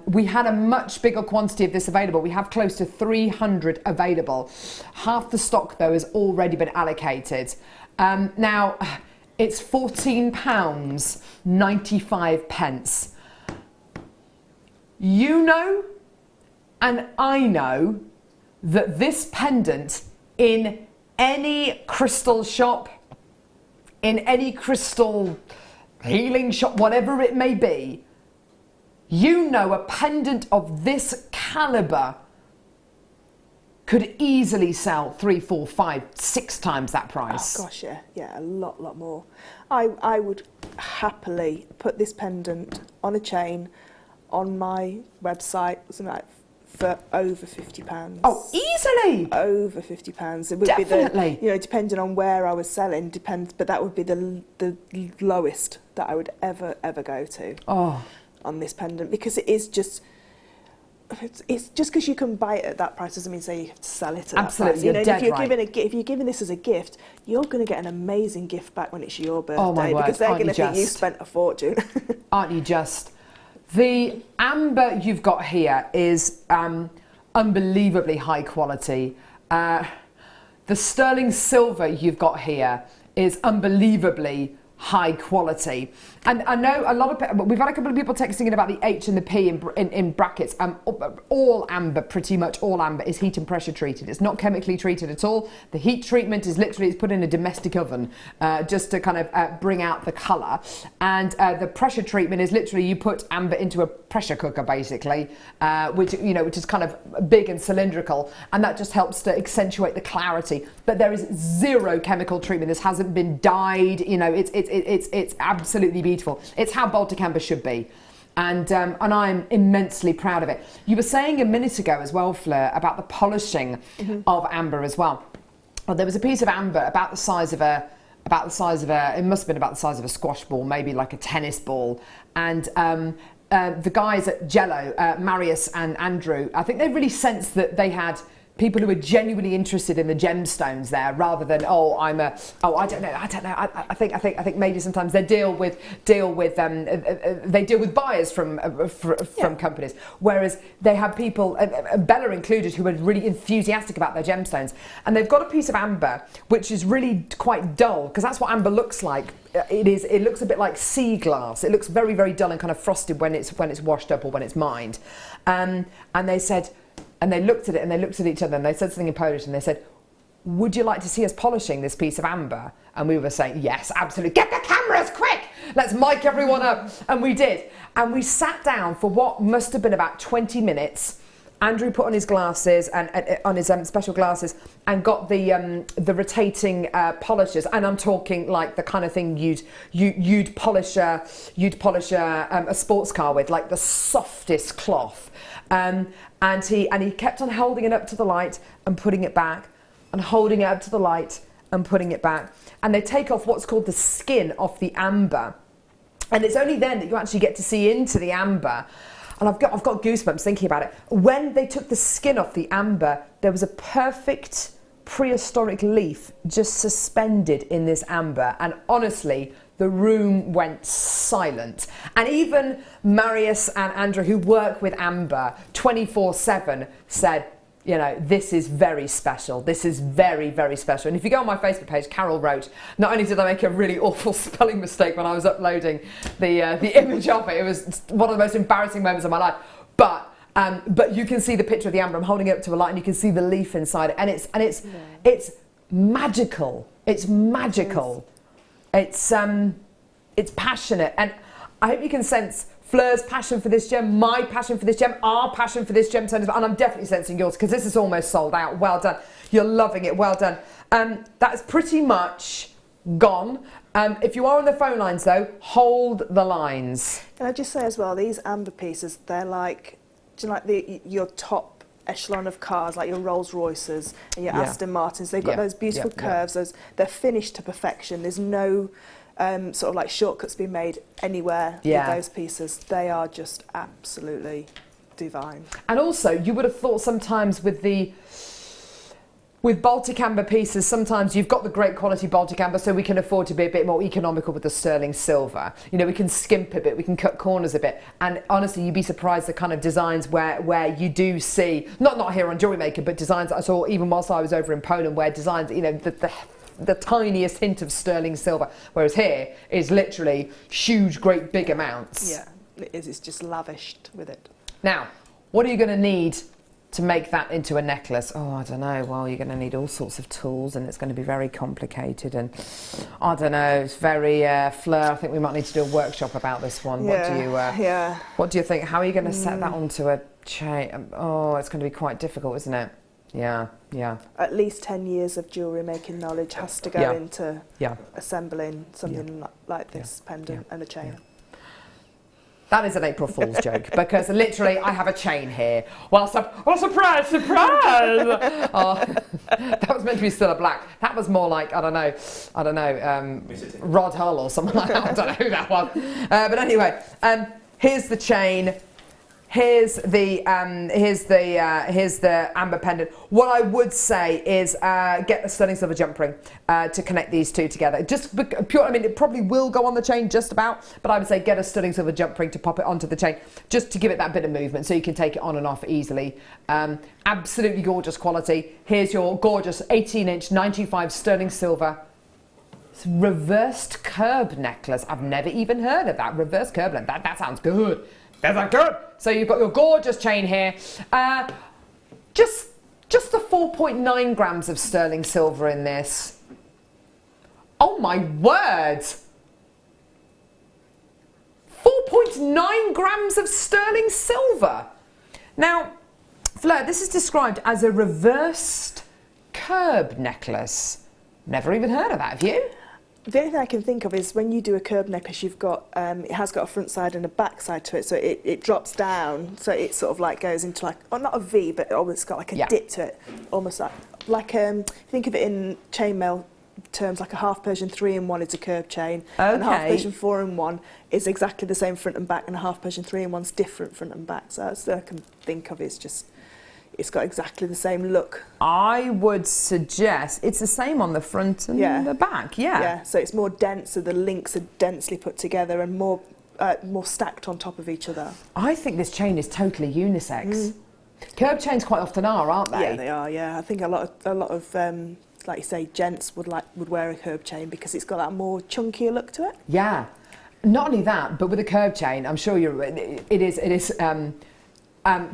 We had a much bigger quantity of this available. We have close to 300 available. Half the stock, though, has already been allocated. Now, it's £14.95. you know and I know that this pendant in any crystal shop, in any crystal healing shop, whatever it may be, you know a pendant of this caliber could easily sell 3, 4, 5, 6 times that price. Oh gosh, yeah, a lot more. I would happily put this pendant on a chain on my website, something like for over £50. Oh, easily! Over £50. It would Definitely. be the, depending on where I was selling, but that would be the lowest that I would ever go to on this pendant, because it is just. It's just because you can buy it at that price doesn't mean say you have to sell it at Absolutely, that price. you're dead right. If you're giving this as a gift, you're going to get an amazing gift back when it's your birthday, Oh my word, because they're aren't going to you think you just? spent a fortune. Aren't you just? The amber you've got here is unbelievably high quality. The sterling silver you've got here is unbelievably high quality. And I know a lot of we've had a couple of people texting in about the H and the P in brackets. All amber, pretty much all amber, is heat and pressure treated. It's not chemically treated at all. The heat treatment is literally, it's put in a domestic oven just to kind of bring out the colour. And the pressure treatment is literally you put amber into a pressure cooker basically, which is kind of big and cylindrical, and that just helps to accentuate the clarity. But there is zero chemical treatment. This hasn't been dyed. It's absolutely beautiful. It's how Baltic amber should be. And I'm immensely proud of it. You were saying a minute ago as well, Fleur, about the polishing of amber as well. Well, there was a piece of amber about the size of a, it must have been about the size of a squash ball, maybe like a tennis ball. And the guys at Jello, Marius and Andrew, I think they really sensed that they had people who are genuinely interested in the gemstones there, rather than I don't know. I think maybe sometimes they deal with buyers from companies, whereas they have people, Bella included, who are really enthusiastic about their gemstones, and they've got a piece of amber which is really quite dull, because that's what amber looks like. It looks a bit like sea glass. It looks very, very dull and kind of frosted when it's washed up or when it's mined. And they said. And they looked at it and they looked at each other and they said something in Polish and they said, would you like to see us polishing this piece of amber? And we were saying, yes, absolutely. Get the cameras, quick! Let's mic everyone up. And we did. And we sat down for what must have been about 20 minutes. Andrew put on his glasses and on his special glasses and got the rotating polishers, and I'm talking like the kind of thing you'd polish a sports car with, like the softest cloth. And he kept on holding it up to the light and putting it back, and holding it up to the light and putting it back. And they take off what's called the skin off the amber, and it's only then that you actually get to see into the amber. And I've got goosebumps thinking about it. When they took the skin off the amber, there was a perfect prehistoric leaf just suspended in this amber. And honestly, the room went silent. And even Marius and Andrew, who work with amber 24/7, said, this is very special. This is very, very special. And if you go on my Facebook page, Carol Roach, not only did I make a really awful spelling mistake when I was uploading the image of it, it was one of the most embarrassing moments of my life. But you can see the picture of the amber. I'm holding it up to a light, and you can see the leaf inside it, and it's magical. It's magical. It's passionate, and I hope you can sense Fleur's passion for this gem, my passion for this gem, our passion for this gem, and I'm definitely sensing yours, because this is almost sold out. Well done. You're loving it. Well done. That's pretty much gone. If you are on the phone lines, though, hold the lines. Can I just say as well, these amber pieces, they're like, your top echelon of cars, like your Rolls Royces and your Aston Martins. They've got those beautiful curves. They're finished to perfection. There's no sort of like shortcuts being made anywhere with those pieces. They are just absolutely divine. And also, you would have thought sometimes with Baltic amber pieces, sometimes you've got the great quality Baltic amber, so we can afford to be a bit more economical with the sterling silver. We can skimp a bit, we can cut corners a bit. And honestly, you'd be surprised the kind of designs where you do see, not here on JewelleryMaker, but designs I saw even whilst I was over in Poland, where designs, the tiniest hint of sterling silver, whereas here is literally huge, great, big amounts. Yeah, it is. It's just lavished with it. Now, what are you going to need to make that into a necklace? Oh, I don't know. Well, you're going to need all sorts of tools, and it's going to be very complicated. And I don't know. It's very Fleur. I think we might need to do a workshop about this one. Yeah, What do you think? How are you going to set that onto a chain? Oh, it's going to be quite difficult, isn't it? Yeah. At least 10 years of jewellery making knowledge has to go into assembling something like this pendant and a chain. That is an April Fool's joke, because literally I have a chain here. Well, surprise, surprise! Oh, that was meant to be still a black. That was more like, I don't know, Rod Hull or something like that. I don't know who that was. But anyway, here's the chain. Here's the amber pendant. What I would say is get a sterling silver jump ring to connect these two together. Just pure. I mean, it probably will go on the chain just about, but I would say get a sterling silver jump ring to pop it onto the chain, just to give it that bit of movement, so you can take it on and off easily. Absolutely gorgeous quality. Here's your gorgeous 18-inch 925 sterling silver reversed curb necklace. I've never even heard of that. Reverse curb necklace. That sounds good. That's not good. So you've got your gorgeous chain here. Just the 4.9 grams of sterling silver in this. Oh my word! 4.9 grams of sterling silver. Now, Fleur, this is described as a reversed curb necklace. Never even heard of that, have you? The only thing I can think of is when you do a curb necklace, you've got it has got a front side and a back side to it, so it drops down, so it sort of like goes into like, oh, not a V, but it's got like a dip to it, almost like think of it in chainmail terms, like a half Persian 3-in-1 is a curb chain, and a half Persian 4-in-1 is exactly the same front and back, and a half Persian 3-in-1's different front and back. So that's what I can think of. It's got exactly the same look. I would suggest it's the same on the front and the back, Yeah, so it's more dense, so the links are densely put together and more stacked on top of each other. I think this chain is totally unisex. Curb chains quite often are, aren't they? Yeah, they are, yeah. I think a lot of like you say, gents would wear a curb chain because it's got that more chunkier look to it. Yeah. Not only that, but with a curb chain, I'm sure it is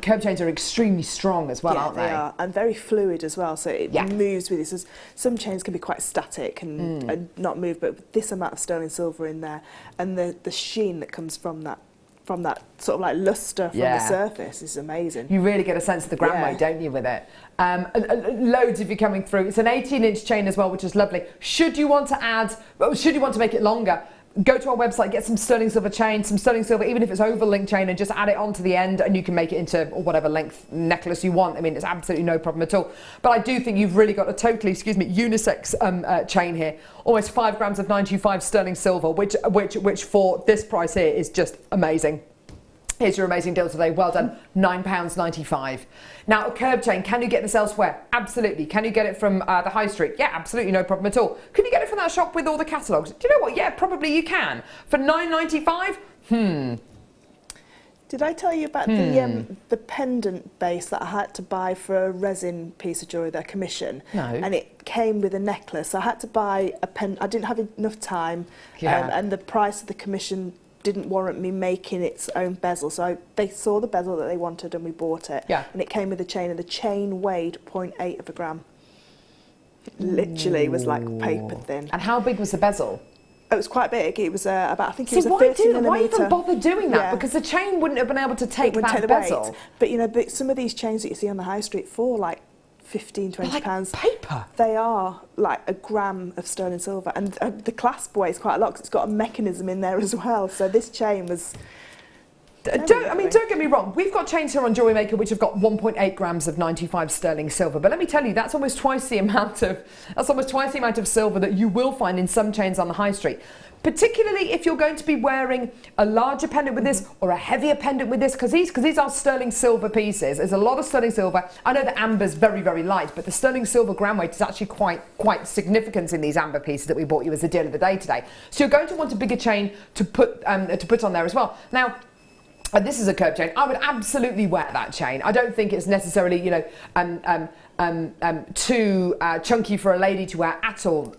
curb chains are extremely strong as well, aren't they? They are, and very fluid as well, so it moves with this. Some chains can be quite static and not move, but with this amount of sterling silver in there, and the sheen that comes from that sort of like luster from the surface is amazing. You really get a sense of the gram weight, don't you, with it? Loads of you coming through. It's an 18-inch chain as well, which is lovely. Should you want to make it longer, go to our website, get some sterling silver chain, some sterling silver, even if it's overlink chain, and just add it onto the end, and you can make it into whatever length necklace you want. I mean, it's absolutely no problem at all. But I do think you've really got a totally, unisex chain here. Almost 5 grams of 925 sterling silver, which for this price here is just amazing. Here's your amazing deal today. Well done. £9.95. Now, a curb chain, can you get this elsewhere? Absolutely. Can you get it from the high street? Yeah, absolutely, no problem at all. Can you get it from that shop with all the catalogues? Do you know what? Yeah, probably you can. For £9.95? Did I tell you about the pendant base that I had to buy for a resin piece of jewellery, their commission? No. And it came with a necklace. I had to buy a pen. I didn't have enough time, and the price of the commission didn't warrant me making its own bezel, so they saw the bezel that they wanted and we bought it. Yeah. And it came with a chain, and the chain weighed 0.8 of a gram. It literally was like paper thin. And how big was the bezel? It was quite big. It was about, I think it was a 30 millimetre. Why even bother doing that? Because the chain wouldn't have been able to take that bezel. Weight. But you know, some of these chains that you see on the high street for like 15, 20 pounds. Paper. They are like a gram of sterling silver, and the clasp weighs quite a lot because it's got a mechanism in there as well. So this chain was. Don't get me wrong. We've got chains here on JewelleryMaker which have got 1.8 grams of 95 sterling silver. But let me tell you, that's almost twice the amount of silver that you will find in some chains on the high street. Particularly if you're going to be wearing a larger pendant with this or a heavier pendant with this, because these are sterling silver pieces. There's a lot of sterling silver. I know that amber's very, very light, but the sterling silver gram weight is actually quite significant in these amber pieces that we bought you as a deal of the day today. So you're going to want a bigger chain to put on there as well. Now, this is a curb chain. I would absolutely wear that chain. I don't think it's necessarily, too chunky for a lady to wear at all.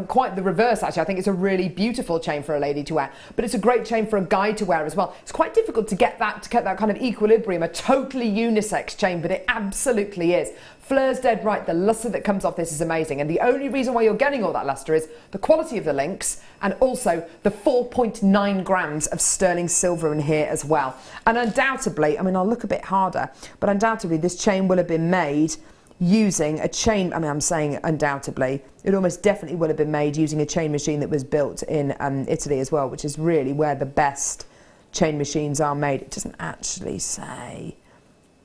Quite the reverse, actually. I think it's a really beautiful chain for a lady to wear, but it's a great chain for a guy to wear as well. It's quite difficult to get that kind of equilibrium, a totally unisex chain, but it absolutely is. Fleur's dead right. The lustre that comes off this is amazing, and the only reason why you're getting all that lustre is the quality of the links and also the 4.9 grams of sterling silver in here as well. And undoubtedly, I mean, I'll look a bit harder, but undoubtedly this chain will have been made using a chain, I mean, I'm saying undoubtedly, it almost definitely would have been made using a chain machine that was built in Italy as well, which is really where the best chain machines are made. It doesn't actually say,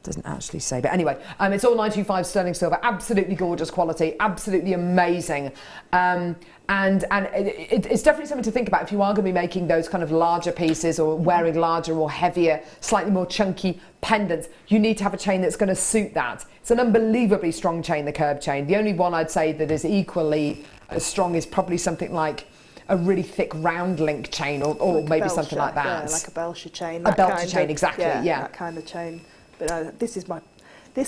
but anyway, it's all 925 sterling silver, absolutely gorgeous quality, absolutely amazing. And it's definitely something to think about if you are going to be making those kind of larger pieces or wearing larger or heavier, slightly more chunky pendants. You need to have a chain that's going to suit that. It's an unbelievably strong chain, the curb chain. The only one I'd say that is equally as strong is probably something like a really thick round link chain or like maybe something like that. Yeah, like a Belcher chain. A Belcher chain, exactly, yeah. That kind of chain. But this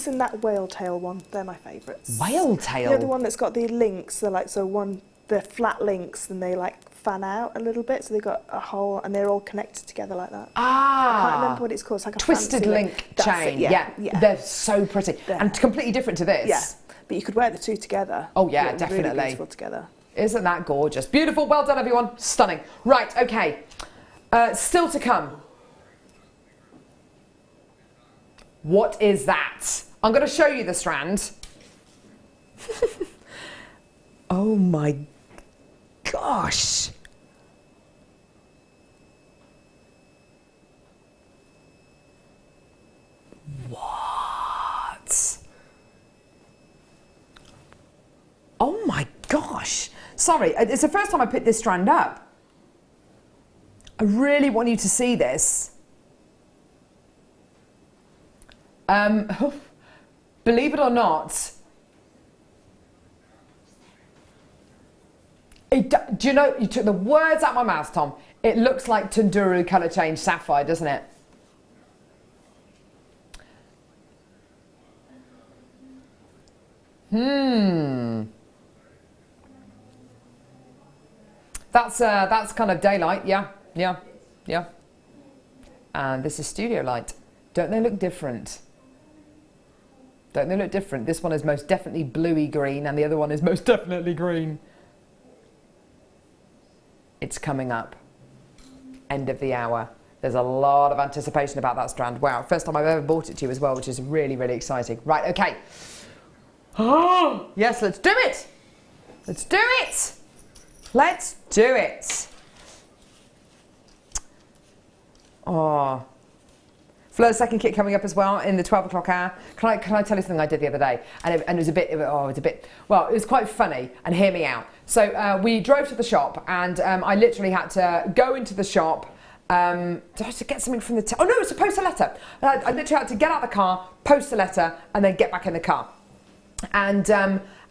and that whale tail one, they're my favourites. Whale tail? You know, the one that's got the links, they're flat links and they like fan out a little bit, so they've got a hole and they're all connected together like that. Ah! I can't remember what it's called. It's like a twisted link chain. Yeah. They're so pretty. And completely different to this. Yeah, but you could wear the two together. Oh yeah, definitely. Really beautiful together. Isn't that gorgeous? Beautiful, well done everyone, stunning. Right, okay, still to come. What is that? I'm going to show you the strand. Oh my gosh. What? Oh my gosh. Sorry, it's the first time I picked this strand up. I really want you to see this. Believe it or not, do you know, you took the words out of my mouth, Tom. It looks like Tunduru colour change sapphire, doesn't it? That's kind of daylight, yeah. And this is studio light. Don't they look different? Don't they look different? This one is most definitely bluey green and the other one is most definitely green. It's coming up. End of the hour. There's a lot of anticipation about that strand. Wow, first time I've ever bought it to you as well, which is really, really exciting. Right, okay. Oh, yes, let's do it. Let's do it. Let's do it. Oh. Fleur's second kit coming up as well in the 12 o'clock hour. Can I tell you something I did the other day? And it was a bit, well, it was quite funny, and hear me out. So we drove to the shop and I literally had to go into the shop to get something from the, oh no, it's to post a letter. I literally had to get out of the car, post a letter, and then get back in the car.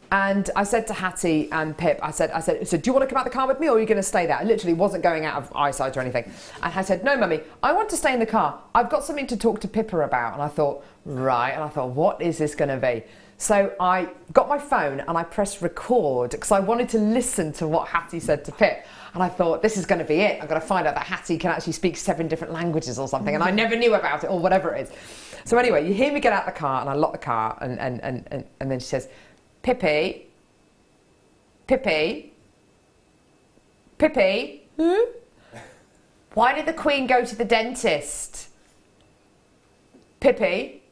And I said to Hattie and Pip, I said, so do you want to come out the car with me or are you going to stay there? I literally wasn't going out of eyesight or anything. And I said, no, Mummy, I want to stay in the car. I've got something to talk to Pippa about. And I thought, right. And I thought, what is this going to be? So I got my phone and I pressed record because I wanted to listen to what Hattie said to Pip. And I thought, this is going to be it. I've got to find out that Hattie can actually speak 7 different languages or something. And I never knew about it or whatever it is. So anyway, you hear me get out the car and I lock the car and then she says, Pippi, why did the Queen go to the dentist? Pippi,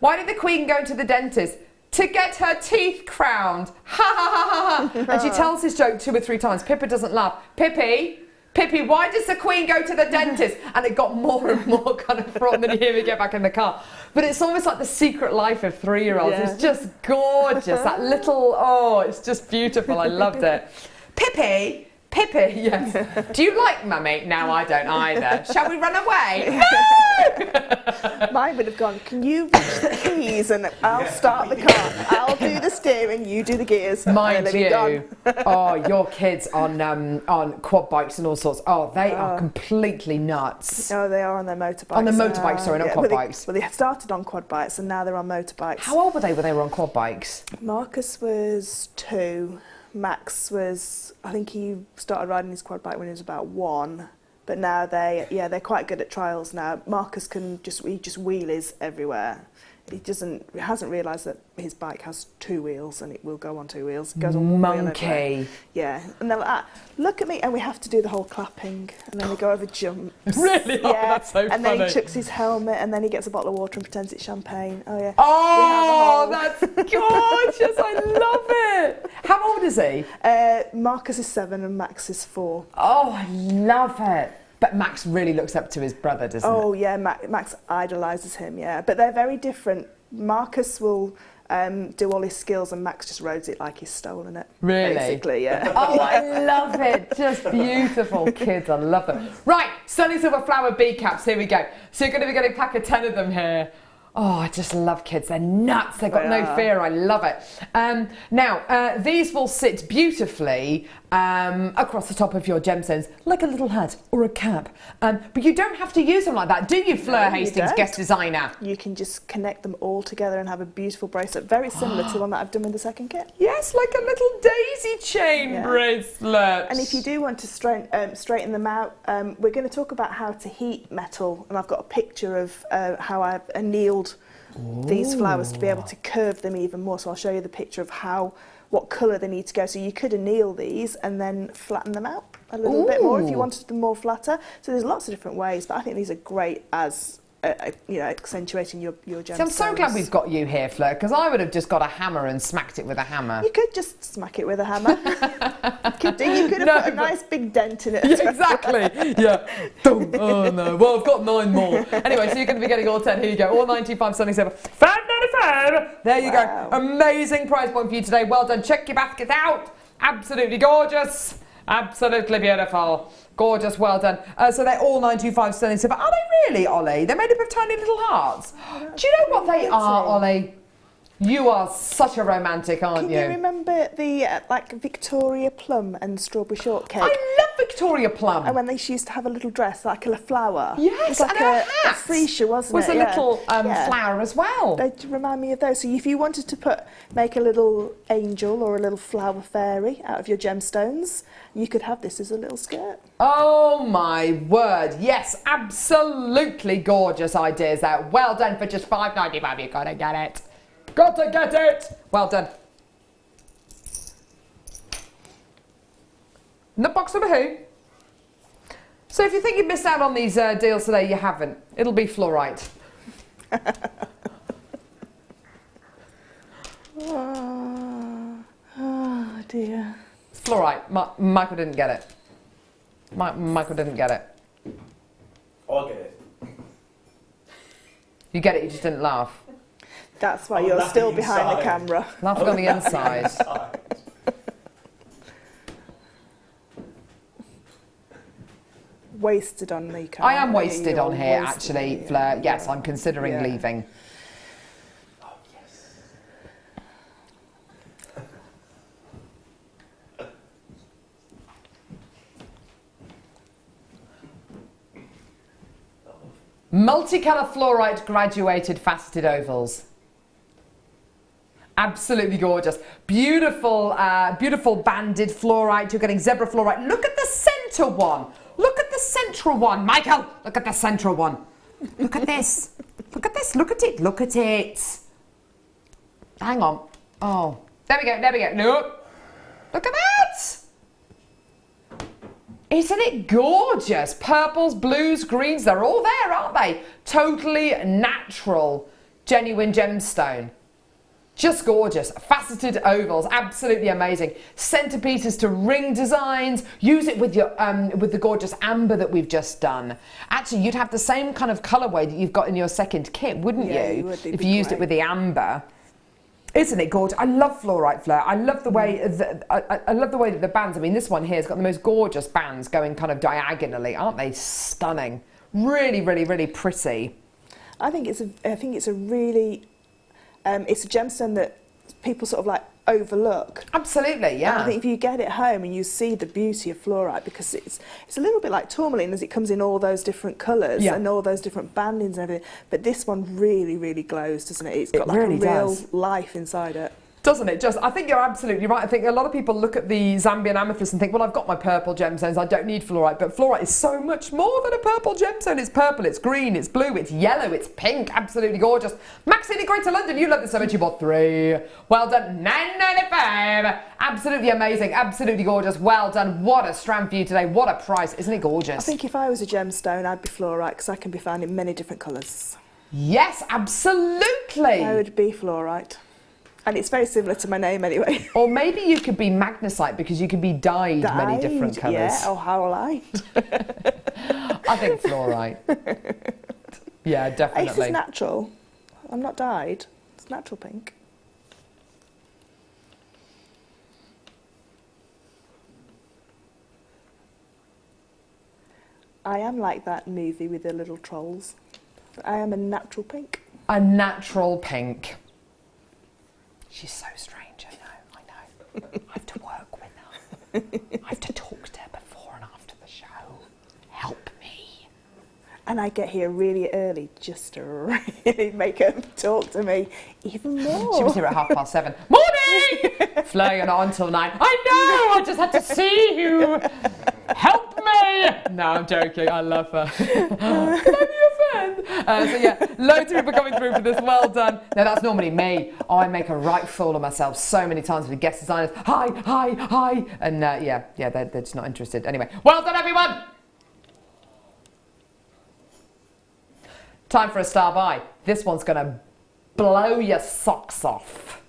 why did the Queen go to the dentist? To get her teeth crowned. Ha ha ha ha. And she tells this joke 2 or 3 times. Pippa doesn't laugh. Pippi, why does the Queen go to the dentist? And it got more and more kind of fraught, and then you hear me get back in the car. But it's almost like the secret life of 3-year-olds. Yeah. It's just gorgeous. That little, oh, it's just beautiful. I loved it. Pippi, yes. Do you like Mummy? No, I don't either. Shall we run away? Mine would have gone, can you reach the keys and I'll start the car. I'll do the steering, you do the gears. Mind you, oh, your kids on quad bikes and all sorts. Oh, they are completely nuts. No, they are on their motorbikes. On the motorbikes, sorry, not quad bikes. Well, they started on quad bikes and now they're on motorbikes. How old were they when they were on quad bikes? Marcus was 2. Max was, I think he started riding his quad bike when he was about 1. But now they're quite good at trials now. Marcus he just wheelies everywhere. He hasn't realised that his bike has 2 wheels and it will go on 2 wheels. It goes on 1 wheel Monkey. Yeah, and they're like, look at me, and we have to do the whole clapping, and then we go over jumps. Really? Yeah. Oh, that's so and funny. then he chucks his helmet, and then he gets a bottle of water and pretends it's champagne. Oh yeah. Oh, that's gorgeous! I love it. How old is he? Marcus is 7 and Max is 4. Oh, I love it. But Max really looks up to his brother, doesn't Oh yeah, Max idolises him. Yeah, but they're very different. Marcus will do all his skills, and Max just roads it like he's stolen it. Really? Basically, yeah. Oh, I love it. Just beautiful kids. I love them. Right, Sunny Silver Flower bee caps. Here we go. So you're going to be getting a pack of 10 of them here. Oh, I just love kids. They're nuts. They've got no fear. I love it. Now, these will sit beautifully across the top of your gemstones, like a little hat or a cap. But you don't have to use them like that, do you, Fleur Hastings, guest designer? You can just connect them all together and have a beautiful bracelet, very similar to the one that I've done with the second kit. Yes, like a little daisy chain bracelet. And if you do want to straighten them out, we're going to talk about how to heat metal, and I've got a picture of how I've annealed these flowers to be able to curve them even more. So I'll show you the picture of what colour they need to go. So you could anneal these and then flatten them out a little bit more if you wanted them more flatter. So there's lots of different ways, but I think these are great as accentuating your gemstones. See, I'm so glad we've got you here, Fleur, because I would have just got a hammer and smacked it with a hammer. You could just smack it with a hammer. You could have put a nice big dent in it. Yeah, exactly. Yeah. Oh no. Well, I've got 9 more. Anyway, so you're going to be getting all 10. Here you go. All 925 77 595. There you go. Amazing prize point for you today. Well done. Check your basket out. Absolutely gorgeous. Absolutely beautiful. Gorgeous, well done. So they're all 925 sterling silver. Are they really, Ollie? They're made up of tiny little hearts. Do you know what they are, Ollie? You are such a romantic, aren't you? Can you remember the Victoria Plum and Strawberry Shortcake? I love Victoria Plum. And when they used to have a little dress, like a flower. Yes, it was like and a freesia, wasn't it? Was a little flower as well. They remind me of those. So if you wanted to make a little angel or a little flower fairy out of your gemstones, you could have this as a little skirt. Oh my word, yes, absolutely gorgeous ideas there. Well done for just $5.95. You gotta get it. Got to get it! Well done. Nut box number 2. So if you think you've missed out on these deals today, you haven't. It'll be fluorite. Oh dear. It's fluorite. Michael didn't get it. Michael didn't get it. I'll get it. You get it, you just didn't laugh. That's why you're still behind the camera. Laughing on the inside. Wasted on me, Carol. I am wasted on here, actually, Fleur. Yes, I'm considering leaving. Oh, yes. Multicolour fluorite graduated faceted ovals. Absolutely gorgeous. Beautiful, beautiful banded fluorite. You're getting zebra fluorite. Look at the centre one. Look at the central one. Michael, look at the central one. Look at this. Look at this. Look at it. Look at it. Hang on. Oh, there we go. There we go. Look. Look at that. Isn't it gorgeous? Purples, blues, greens, they're all there, aren't they? Totally natural, genuine gemstone. Just gorgeous. Faceted ovals, absolutely amazing. Centerpieces to ring designs. Use it with your with the gorgeous amber that we've just done. Actually, you'd have the same kind of colourway that you've got in your second kit, wouldn't you? Would. If you used it with the amber. Isn't it gorgeous? I love fluorite, Fleur. I love the way I love the way that the bands. I mean, this one here has got the most gorgeous bands going kind of diagonally, aren't they? Stunning. Really, really, really pretty. I think it's a really, it's a gemstone that people sort of like overlook. Absolutely, yeah. And I think if you get it home and you see the beauty of fluorite, because it's a little bit like tourmaline as it comes in all those different colours and all those different bandings and everything. But this one really, really glows, doesn't it? It's got like really a real does. life inside it. Doesn't it? I think you're absolutely right. I think a lot of people look at the Zambian amethyst and think, well, I've got my purple gemstones, I don't need fluorite. But fluorite is so much more than a purple gemstone. It's purple, it's green, it's blue, it's yellow, it's pink. Absolutely gorgeous. Maxine, Greater London, you love this so much. You bought 3. Well done. $9.95. Absolutely amazing. Absolutely gorgeous. Well done. What a strand for you today. What a price. Isn't it gorgeous? I think if I was a gemstone, I'd be fluorite because I can be found in many different colours. Yes, absolutely. I would be fluorite. And it's very similar to my name anyway. Or maybe you could be magnesite because you could be dyed many different colours. Yeah, or howlite. I think fluorite. Yeah, definitely. This is natural. I'm not dyed. It's natural pink. I am like that movie with the little trolls. I am a natural pink. A natural pink. She's so strange, I know. I have to work with her. I have to talk to her before and after the show. Help me. And I get here really early just to really make her talk to me even more. She was here at 7:30. Morning! Fleur, you're not on till 9. I know, I just had to see you. Help me! No, I'm joking. I love her. Can I be your friend? So yeah, loads of people coming through for this. Well done. No, that's normally me. Oh, I make a right fool of myself so many times with guest designers. Hi, hi, hi. And yeah, they're just not interested. Anyway, well done, everyone. Time for a star buy. This one's going to blow your socks off.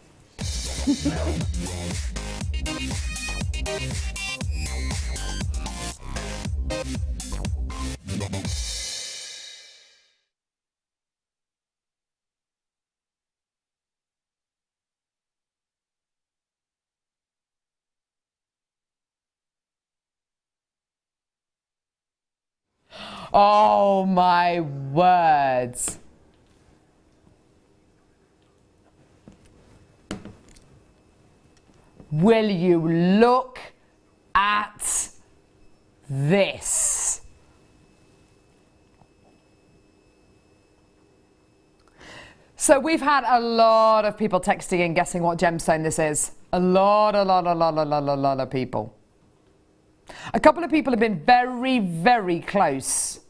Oh my words. Will you look at this? So we've had a lot of people texting and guessing what gemstone this is. A lot of people. A couple of people have been very, very close.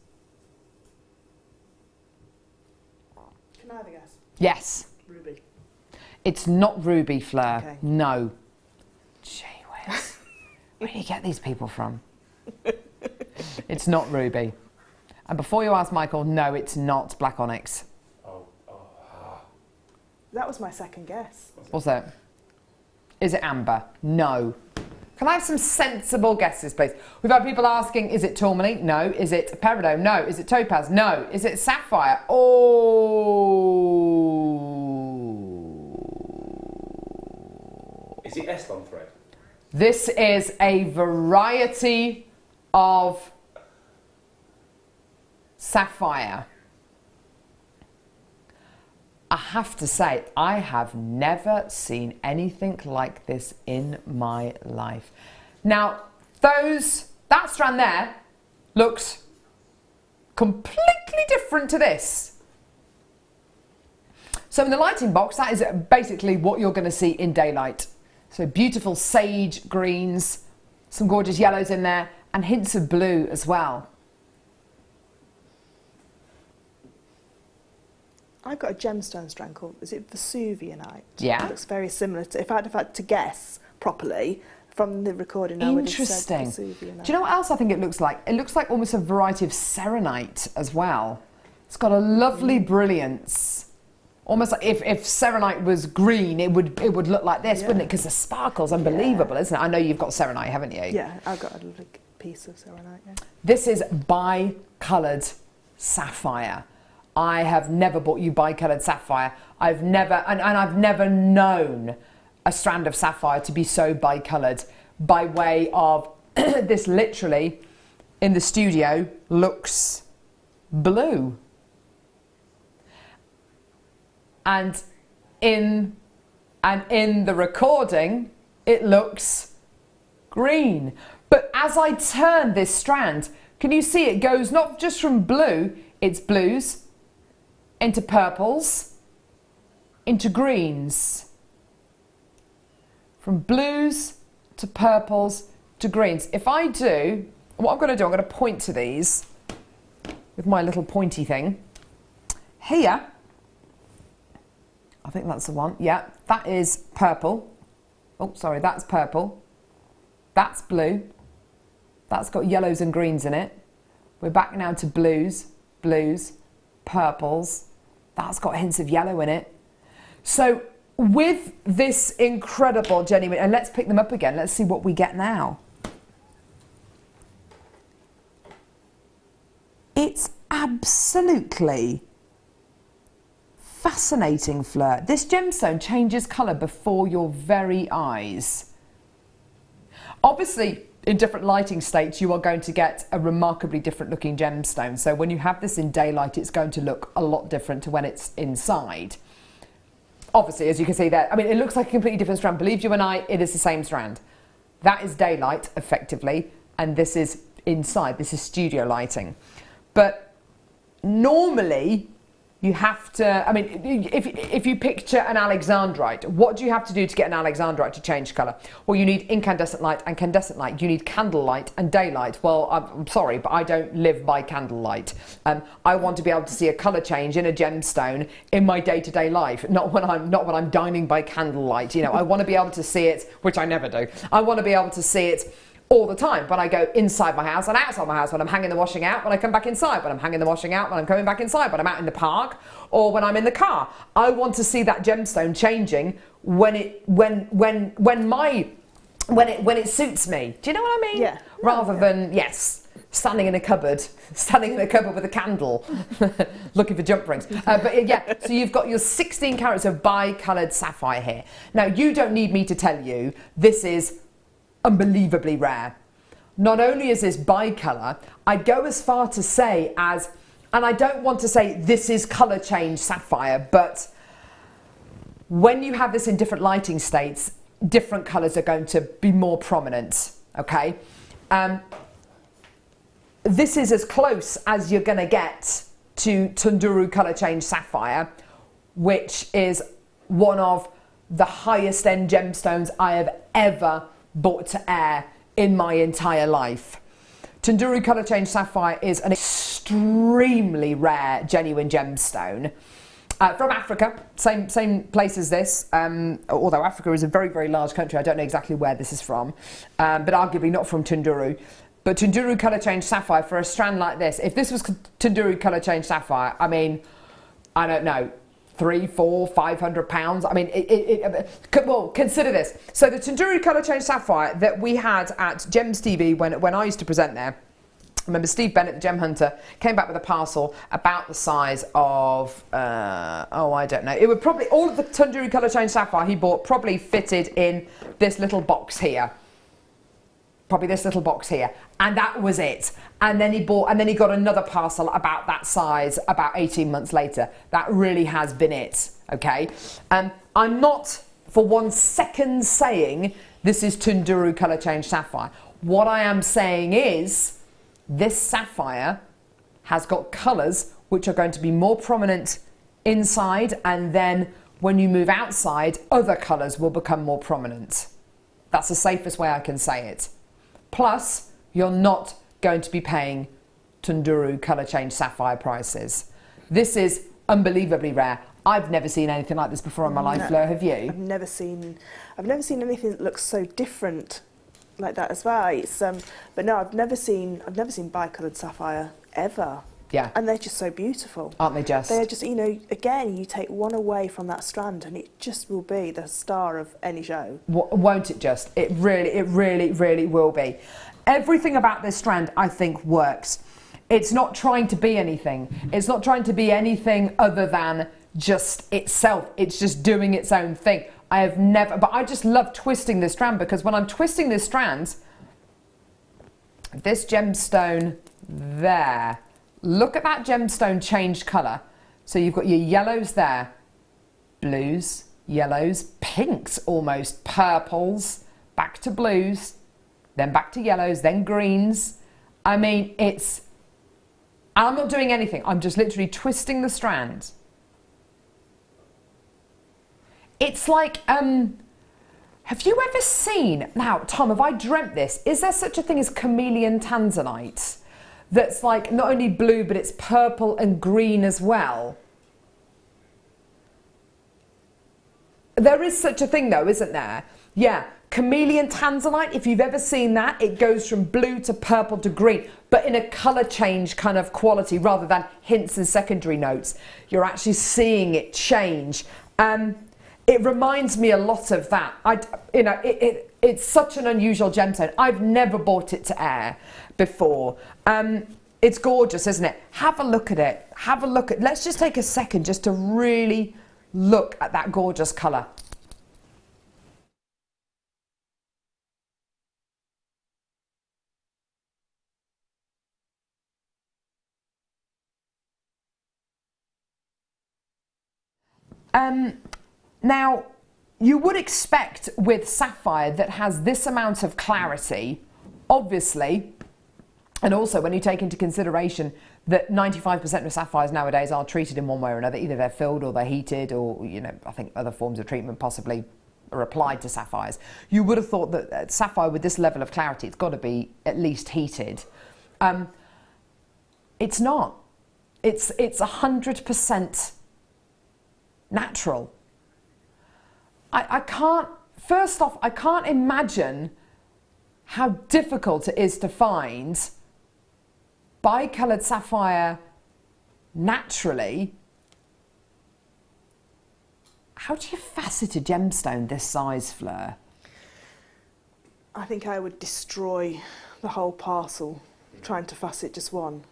Can I have a guess? Yes. Ruby. It's not ruby, Fleur. Okay. No. Gee whiz. Where do you get these people from? It's not ruby. And before you ask, Michael, no, it's not black onyx. That was my second guess. What's that? Is it amber? No. Can I have some sensible guesses, please? We've had people asking, is it tourmaline? No. Is it peridot? No. Is it topaz? No. Is it sapphire? Oh. Is it Eslan thread? This is a variety of sapphire. I have to say, I have never seen anything like this in my life. Now, that strand there looks completely different to this. So in the lighting box, that is basically what you're going to see in daylight. So beautiful sage greens, some gorgeous yellows in there, and hints of blue as well. I've got a gemstone strand called, is it Vesuvianite? Yeah. It looks very similar to, if I'd had to guess properly from the recording, I would have said Interesting. Vesuvianite. Do you know what else I think it looks like? It looks like almost a variety of serenite as well. It's got a lovely brilliance. Almost like if serenite was green, it would look like this, wouldn't it? Because the sparkle's unbelievable, isn't it? I know you've got serenite, haven't you? Yeah, I've got a little piece of serenite, yeah. This is bi-coloured sapphire. I have never bought you bi-coloured sapphire. I've never known a strand of sapphire to be so bi-coloured, by way of this literally in the studio looks blue. And in the recording, it looks green. But as I turn this strand, can you see it goes not just from blue, it's blues, into purples, into greens. From blues to purples to greens. If I do, what I'm going to do, I'm going to point to these with my little pointy thing. Here, I think that's the one. Yeah, that is purple. Oh, sorry, that's purple. That's blue. That's got yellows and greens in it. We're back now to blues, blues, purples. That's got hints of yellow in it. So with this incredible genuine, and let's pick them up again. Let's see what we get now. It's absolutely fascinating, Fleur. This gemstone changes colour before your very eyes. Obviously, in different lighting states, you are going to get a remarkably different looking gemstone. So when you have this in daylight, it's going to look a lot different to when it's inside. Obviously, as you can see there, I mean, it looks like a completely different strand. Believe you and I, it is the same strand. That is daylight, effectively, and this is inside. This is studio lighting. But normally, you have to, I mean, if you picture an alexandrite, what do you have to do to get an alexandrite to change colour? Well, you need incandescent light and candescent light. You need candlelight and daylight. Well, I'm sorry, but I don't live by candlelight. I want to be able to see a colour change in a gemstone in my day-to-day life, not when I'm dining by candlelight. You know, I want to be able to see it, which I never do. I want to be able to see it all the time when I go inside my house and outside my house, when I'm hanging the washing out, when I come back inside, when I'm hanging the washing out, when I'm coming back inside, when I'm out in the park, or when I'm in the car. I want to see that gemstone changing when it suits me. Do you know what I mean? Yeah. Rather than, yes, standing in a cupboard with a candle, looking for jump rings. But yeah, so you've got your 16 carats of bi-coloured sapphire here. Now, you don't need me to tell you this is unbelievably rare. Not only is this bi-colour, I'd go as far to say as, and I don't want to say this is colour change sapphire, but when you have this in different lighting states, different colours are going to be more prominent, okay? This is as close as you're going to get to Tunduru colour change sapphire, which is one of the highest end gemstones I have ever brought to air in my entire life. Tunduru colour change sapphire is an extremely rare genuine gemstone from Africa, same place as this, although Africa is a very, very large country. I don't know exactly where this is from, but arguably not from Tunduru. But Tunduru colour change sapphire, for a strand like this, if this was Tunduru colour change sapphire, I mean, I don't know, £300, £400, £500. I mean, well, consider this. So the Tunduru colour change sapphire that we had at Gems TV when I used to present there, I remember Steve Bennett, the gem hunter, came back with a parcel about the size of, I don't know. It would probably, all of the Tunduru colour change sapphire he bought probably fitted in this little box here. Probably this little box here, and that was it. And then he got another parcel about that size about 18 months later. That really has been it, okay? I'm not for 1 second saying this is Tunduru colour change sapphire. What I am saying is this sapphire has got colours which are going to be more prominent inside, and then when you move outside, other colours will become more prominent. That's the safest way I can say it. Plus, you're not going to be paying Tunduru colour change sapphire prices. This is unbelievably rare. I've never seen anything like this before in my life, Fleur, have you? I've never seen anything that looks so different like that as well. It's, but no, I've never seen bi-coloured sapphire ever. Yeah. And they're just so beautiful. Aren't they just? They're just, you know, again, you take one away from that strand and it just will be the star of any show. Won't it just? It really will be. Everything about this strand, I think, works. It's not trying to be anything. It's not trying to be anything other than just itself. It's just doing its own thing. But I just love twisting this strand, because when I'm twisting this strand, this gemstone there Look at that gemstone change colour. So you've got your yellows there, blues, yellows, pinks almost, purples, back to blues, then back to yellows, then greens. I mean, I'm not doing anything. I'm just literally twisting the strand. It's like, have you ever seen, now Tom, have I dreamt this? Is there such a thing as chameleon tanzanite? That's like not only blue, but it's purple and green as well. There is such a thing though, isn't there? Yeah, chameleon tanzanite, if you've ever seen that, it goes from blue to purple to green, but in a colour change kind of quality rather than hints and secondary notes. You're actually seeing it change. It reminds me a lot of that. It's such an unusual gemstone. I've never bought it to air before. It's gorgeous, isn't it? Have a look at it. Have a look at. Let's just take a second just to really look at that gorgeous colour. Now, you would expect with sapphire that has this amount of clarity, obviously, and also when you take into consideration that 95% of sapphires nowadays are treated in one way or another, either they're filled or they're heated or, you know, I think other forms of treatment possibly are applied to sapphires. You would have thought that sapphire with this level of clarity, it's got to be at least heated. It's not. It's 100% natural. I can't, first off, I can't imagine how difficult it is to find bicoloured sapphire naturally. How do you facet a gemstone this size, Fleur? I think I would destroy the whole parcel trying to facet just one,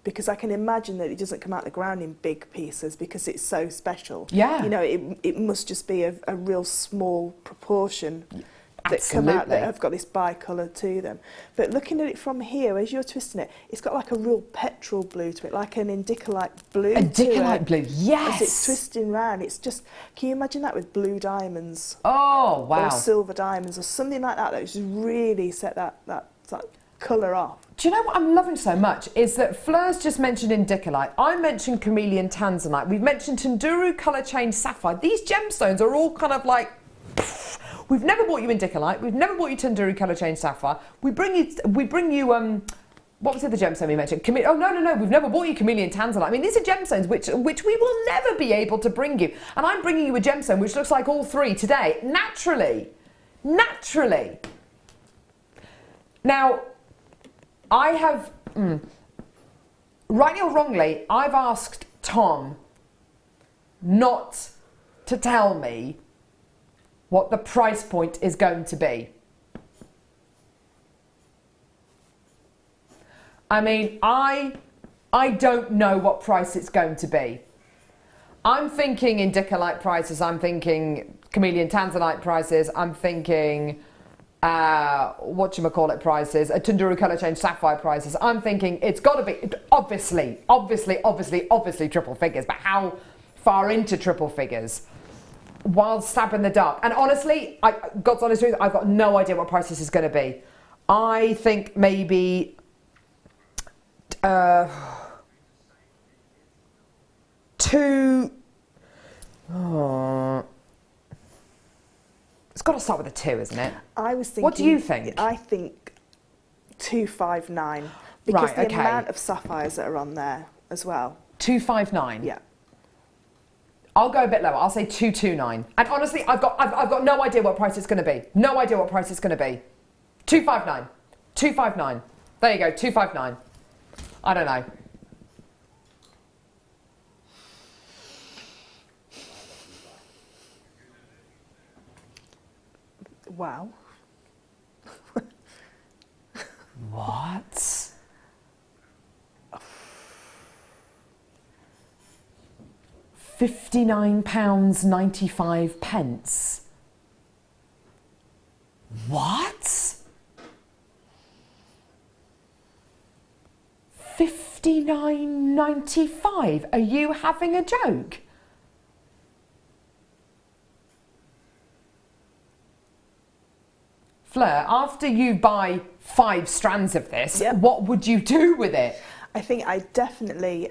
because I can imagine that it doesn't come out the ground in big pieces because it's so special. Yeah. You know, it must just be a real small proportion that Absolutely. come out that have got this bicolour to them. But looking at it from here, as you're twisting it, it's got like a real petrol blue to it, like an indicolite blue. Indicolite blue, yes. As it's twisting round, it's just, can you imagine that with blue diamonds? Oh, wow. Or silver diamonds or something like that just really set that colour off. Do you know what I'm loving so much is that Fleur's just mentioned indicolite. I mentioned chameleon tanzanite. We've mentioned Tunduru colour change sapphire. These gemstones are all kind of like, pff, we've never bought you indicolite. We've never bought you Tunduru colour change sapphire. We bring you what was the other gemstone we mentioned? Oh no, we've never bought you chameleon tanzanite. I mean, these are gemstones which we will never be able to bring you. And I'm bringing you a gemstone which looks like all three today, naturally. Now, I have, rightly or wrongly, I've asked Tom not to tell me what the price point is going to be. I mean, I don't know what price it's going to be. I'm thinking indicolite prices, I'm thinking chameleon tanzanite prices, I'm thinking whatchamacallit prices, a Tunduru colour change sapphire prices. I'm thinking it's got to be obviously triple figures, but how far into triple figures? Wild stab in the dark. And honestly, God's honest truth, I've got no idea what price this is going to be. I think maybe it's got to start with a 2, isn't it? I was thinking. What do you think? I think 259 because Right, the okay. amount of sapphires that are on there as well. 259. Yeah. I'll go a bit lower. I'll say 229. And honestly, I've got no idea what price it's going to be. No idea what price it's going to be. 259. 259. There you go. 259. I don't know. Wow. What? £59.95. What? $59.95. Are you having a joke? Fleur, after you buy 5 strands of this, what would you do with it? I think I definitely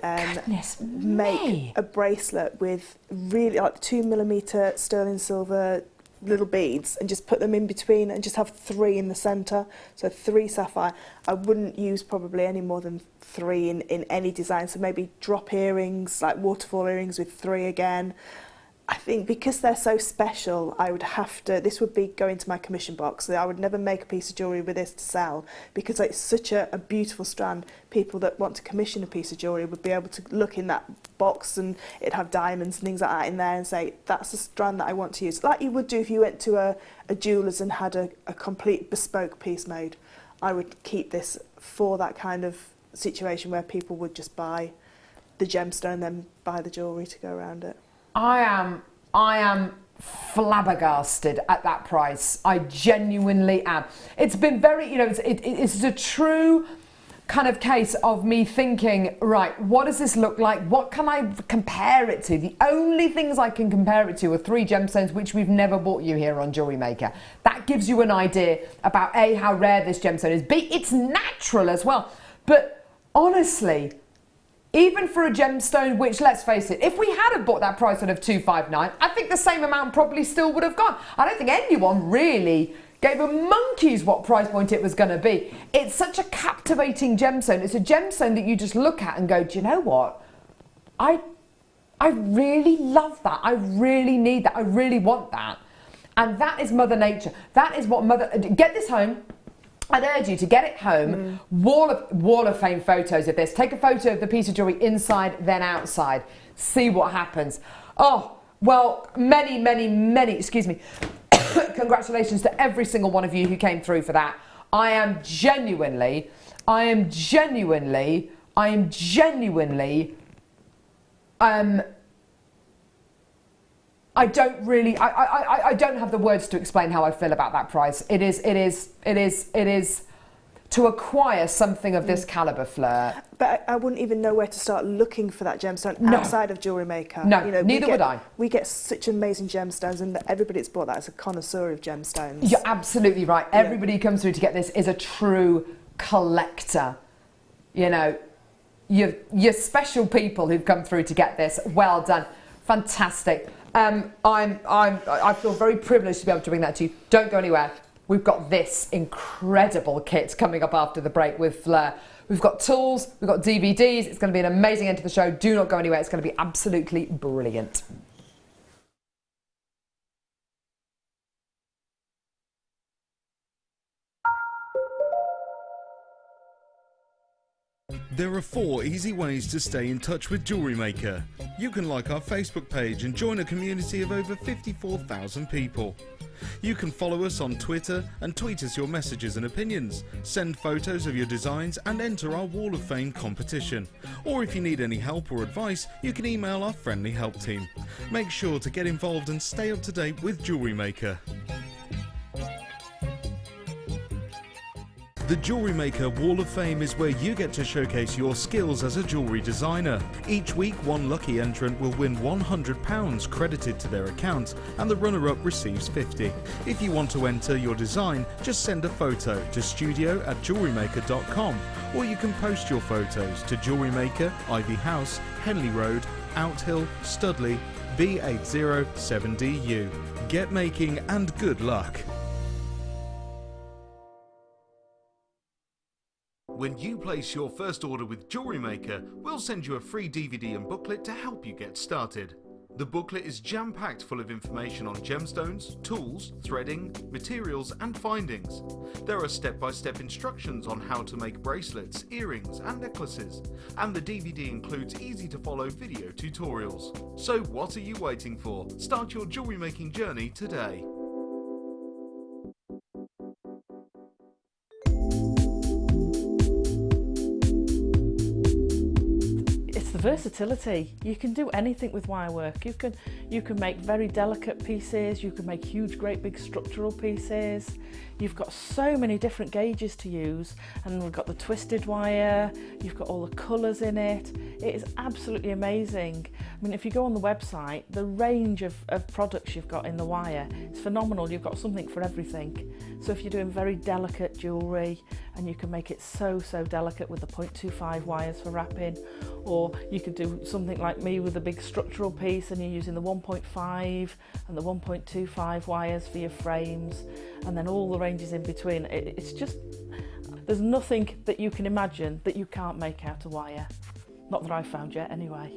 make a bracelet with really like 2mm sterling silver little beads and just put them in between and just have 3 in the centre, so 3 sapphire. I wouldn't use probably any more than 3 in any design, so maybe drop earrings, like waterfall earrings with 3 again. I think because they're so special, I would have to, this would be going to my commission box. I would never make a piece of jewellery with this to sell because it's such a beautiful strand. People that want to commission a piece of jewellery would be able to look in that box and it'd have diamonds and things like that in there and say, that's the strand that I want to use. Like you would do if you went to a jeweller's and had a complete bespoke piece made. I would keep this for that kind of situation where people would just buy the gemstone and then buy the jewellery to go around it. I am flabbergasted at that price. I genuinely am. It's been very, it's a true kind of case of me thinking, right, what does this look like? What can I compare it to? The only things I can compare it to are 3 gemstones, which we've never bought you here on Jewellery Maker. That gives you an idea about A, how rare this gemstone is, B, it's natural as well. But honestly, even for a gemstone, which, let's face it, if we had have bought that price out of $259, I think the same amount probably still would have gone. I don't think anyone really gave a monkey's what price point it was going to be. It's such a captivating gemstone. It's a gemstone that you just look at and go, do you know what? I really love that. I really need that. I really want that. And that is Mother Nature. That is what get this home. I'd urge you to get it home, wall of fame photos of this. Take a photo of the piece of jewellery inside, then outside. See what happens. Oh, well, many, excuse me, congratulations to every single one of you who came through for that. I am genuinely, I don't have the words to explain how I feel about that price. It is to acquire something of this calibre, Fleur. But I wouldn't even know where to start looking for that gemstone outside of Jewellery Maker. No, neither would I. We get such amazing gemstones, and everybody that's bought that is a connoisseur of gemstones. You're absolutely right. Everybody who comes through to get this is a true collector. You know, you're special people who've come through to get this. Well done. Fantastic. I feel very privileged to be able to bring that to you. Don't go anywhere. We've got this incredible kit coming up after the break with Fleur. We've got tools, we've got DVDs. It's going to be an amazing end to the show. Do not go anywhere. It's going to be absolutely brilliant. There are 4 easy ways to stay in touch with Jewellery Maker. You can like our Facebook page and join a community of over 54,000 people. You can follow us on Twitter and tweet us your messages and opinions, send photos of your designs and enter our Wall of Fame competition. Or if you need any help or advice, you can email our friendly help team. Make sure to get involved and stay up to date with Jewellery Maker. The Jewellery Maker Wall of Fame is where you get to showcase your skills as a jewellery designer. Each week, one lucky entrant will win £100 credited to their account, and the runner-up receives £50. If you want to enter your design, just send a photo to studio@jewellerymaker.com, or you can post your photos to Jewellery Maker, Ivy House, Henley Road, Outhill, Studley, B807DU. Get making and good luck. When you place your first order with Jewellery Maker, we'll send you a free DVD and booklet to help you get started. The booklet is jam-packed full of information on gemstones, tools, threading, materials and findings. There are step-by-step instructions on how to make bracelets, earrings and necklaces. And the DVD includes easy-to-follow video tutorials. So what are you waiting for? Start your jewellery making journey today. Versatility. You can do anything with wire work. You can make very delicate pieces, you can make huge, great big structural pieces. You've got so many different gauges to use, and we've got the twisted wire, you've got all the colours in it. It is absolutely amazing. I mean, if you go on the website, the range of products you've got in the wire is phenomenal. You've got something for everything. So if you're doing very delicate jewellery, and you can make it so delicate with the 0.25 wires for wrapping, or you could do something like me with a big structural piece and you're using the 1.5 and the 1.25 wires for your frames, and then all the ranges in between. It's just, there's nothing that you can imagine that you can't make out of wire. Not that I've found yet anyway.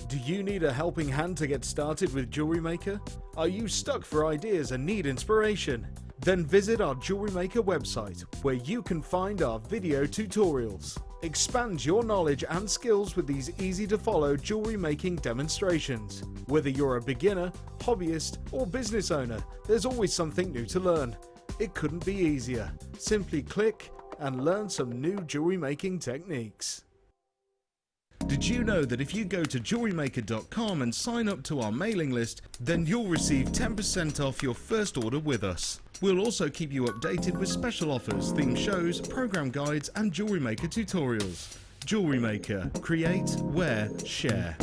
Do you need a helping hand to get started with Jewellery Maker? Are you stuck for ideas and need inspiration? Then visit our Jewellery Maker website, where you can find our video tutorials. Expand your knowledge and skills with these easy-to-follow jewellery making demonstrations. Whether you're a beginner, hobbyist, or business owner, there's always something new to learn. It couldn't be easier. Simply click and learn some new jewellery making techniques. Did you know that if you go to JewelleryMaker.com and sign up to our mailing list, then you'll receive 10% off your first order with us. We'll also keep you updated with special offers, theme shows, program guides and Jewellery Maker tutorials. Jewellery Maker. Create, wear, share.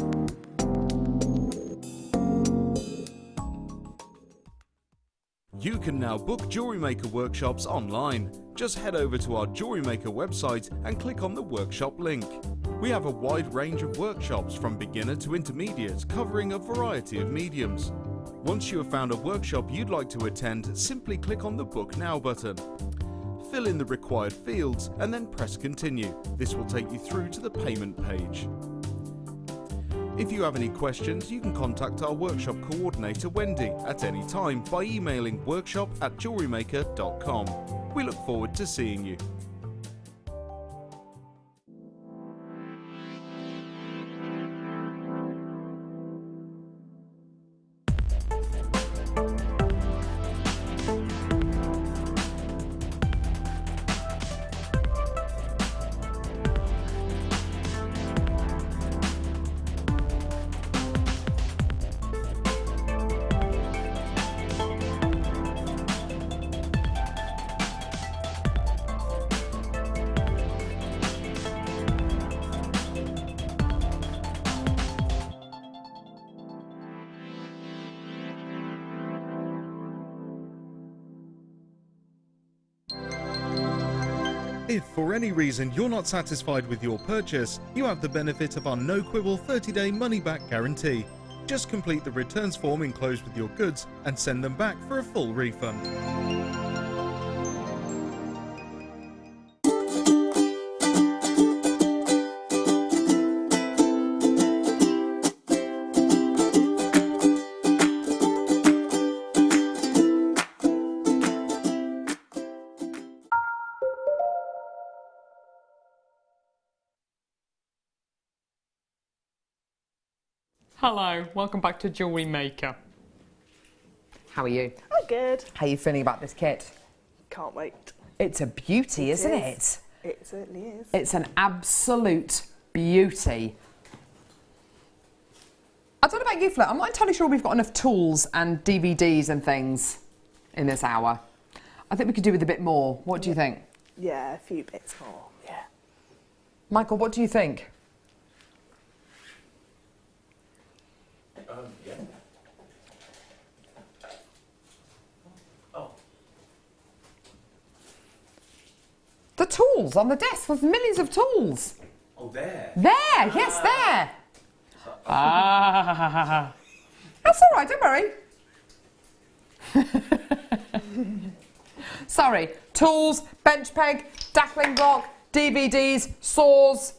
You can now book Jewellery Maker workshops online. Just head over to our Jewellery Maker website and click on the workshop link. We have a wide range of workshops from beginner to intermediate, covering a variety of mediums. Once you have found a workshop you'd like to attend, simply click on the Book Now button. Fill in the required fields and then press Continue. This will take you through to the payment page. If you have any questions, you can contact our workshop coordinator Wendy at any time by emailing workshop@jewellerymaker.com. We look forward to seeing you. If for any reason you're not satisfied with your purchase, you have the benefit of our no-quibble 30-day money-back guarantee. Just complete the returns form enclosed with your goods and send them back for a full refund. Hello, welcome back to Jewellery Maker. How are you? I'm good. How are you feeling about this kit? Can't wait. It's a beauty, isn't it? It certainly is. It's an absolute beauty. I don't know about you, Fleur. I'm not entirely sure we've got enough tools and DVDs and things in this hour. I think we could do with a bit more. What do you think? Yeah, a few bits more, yeah. Michael, what do you think? Yeah. Oh. The tools on the desk. There's millions of tools. Oh, there. There, yes, there. Ah. That's all right, don't worry. Sorry, tools, bench peg, dackling block, DVDs, saws,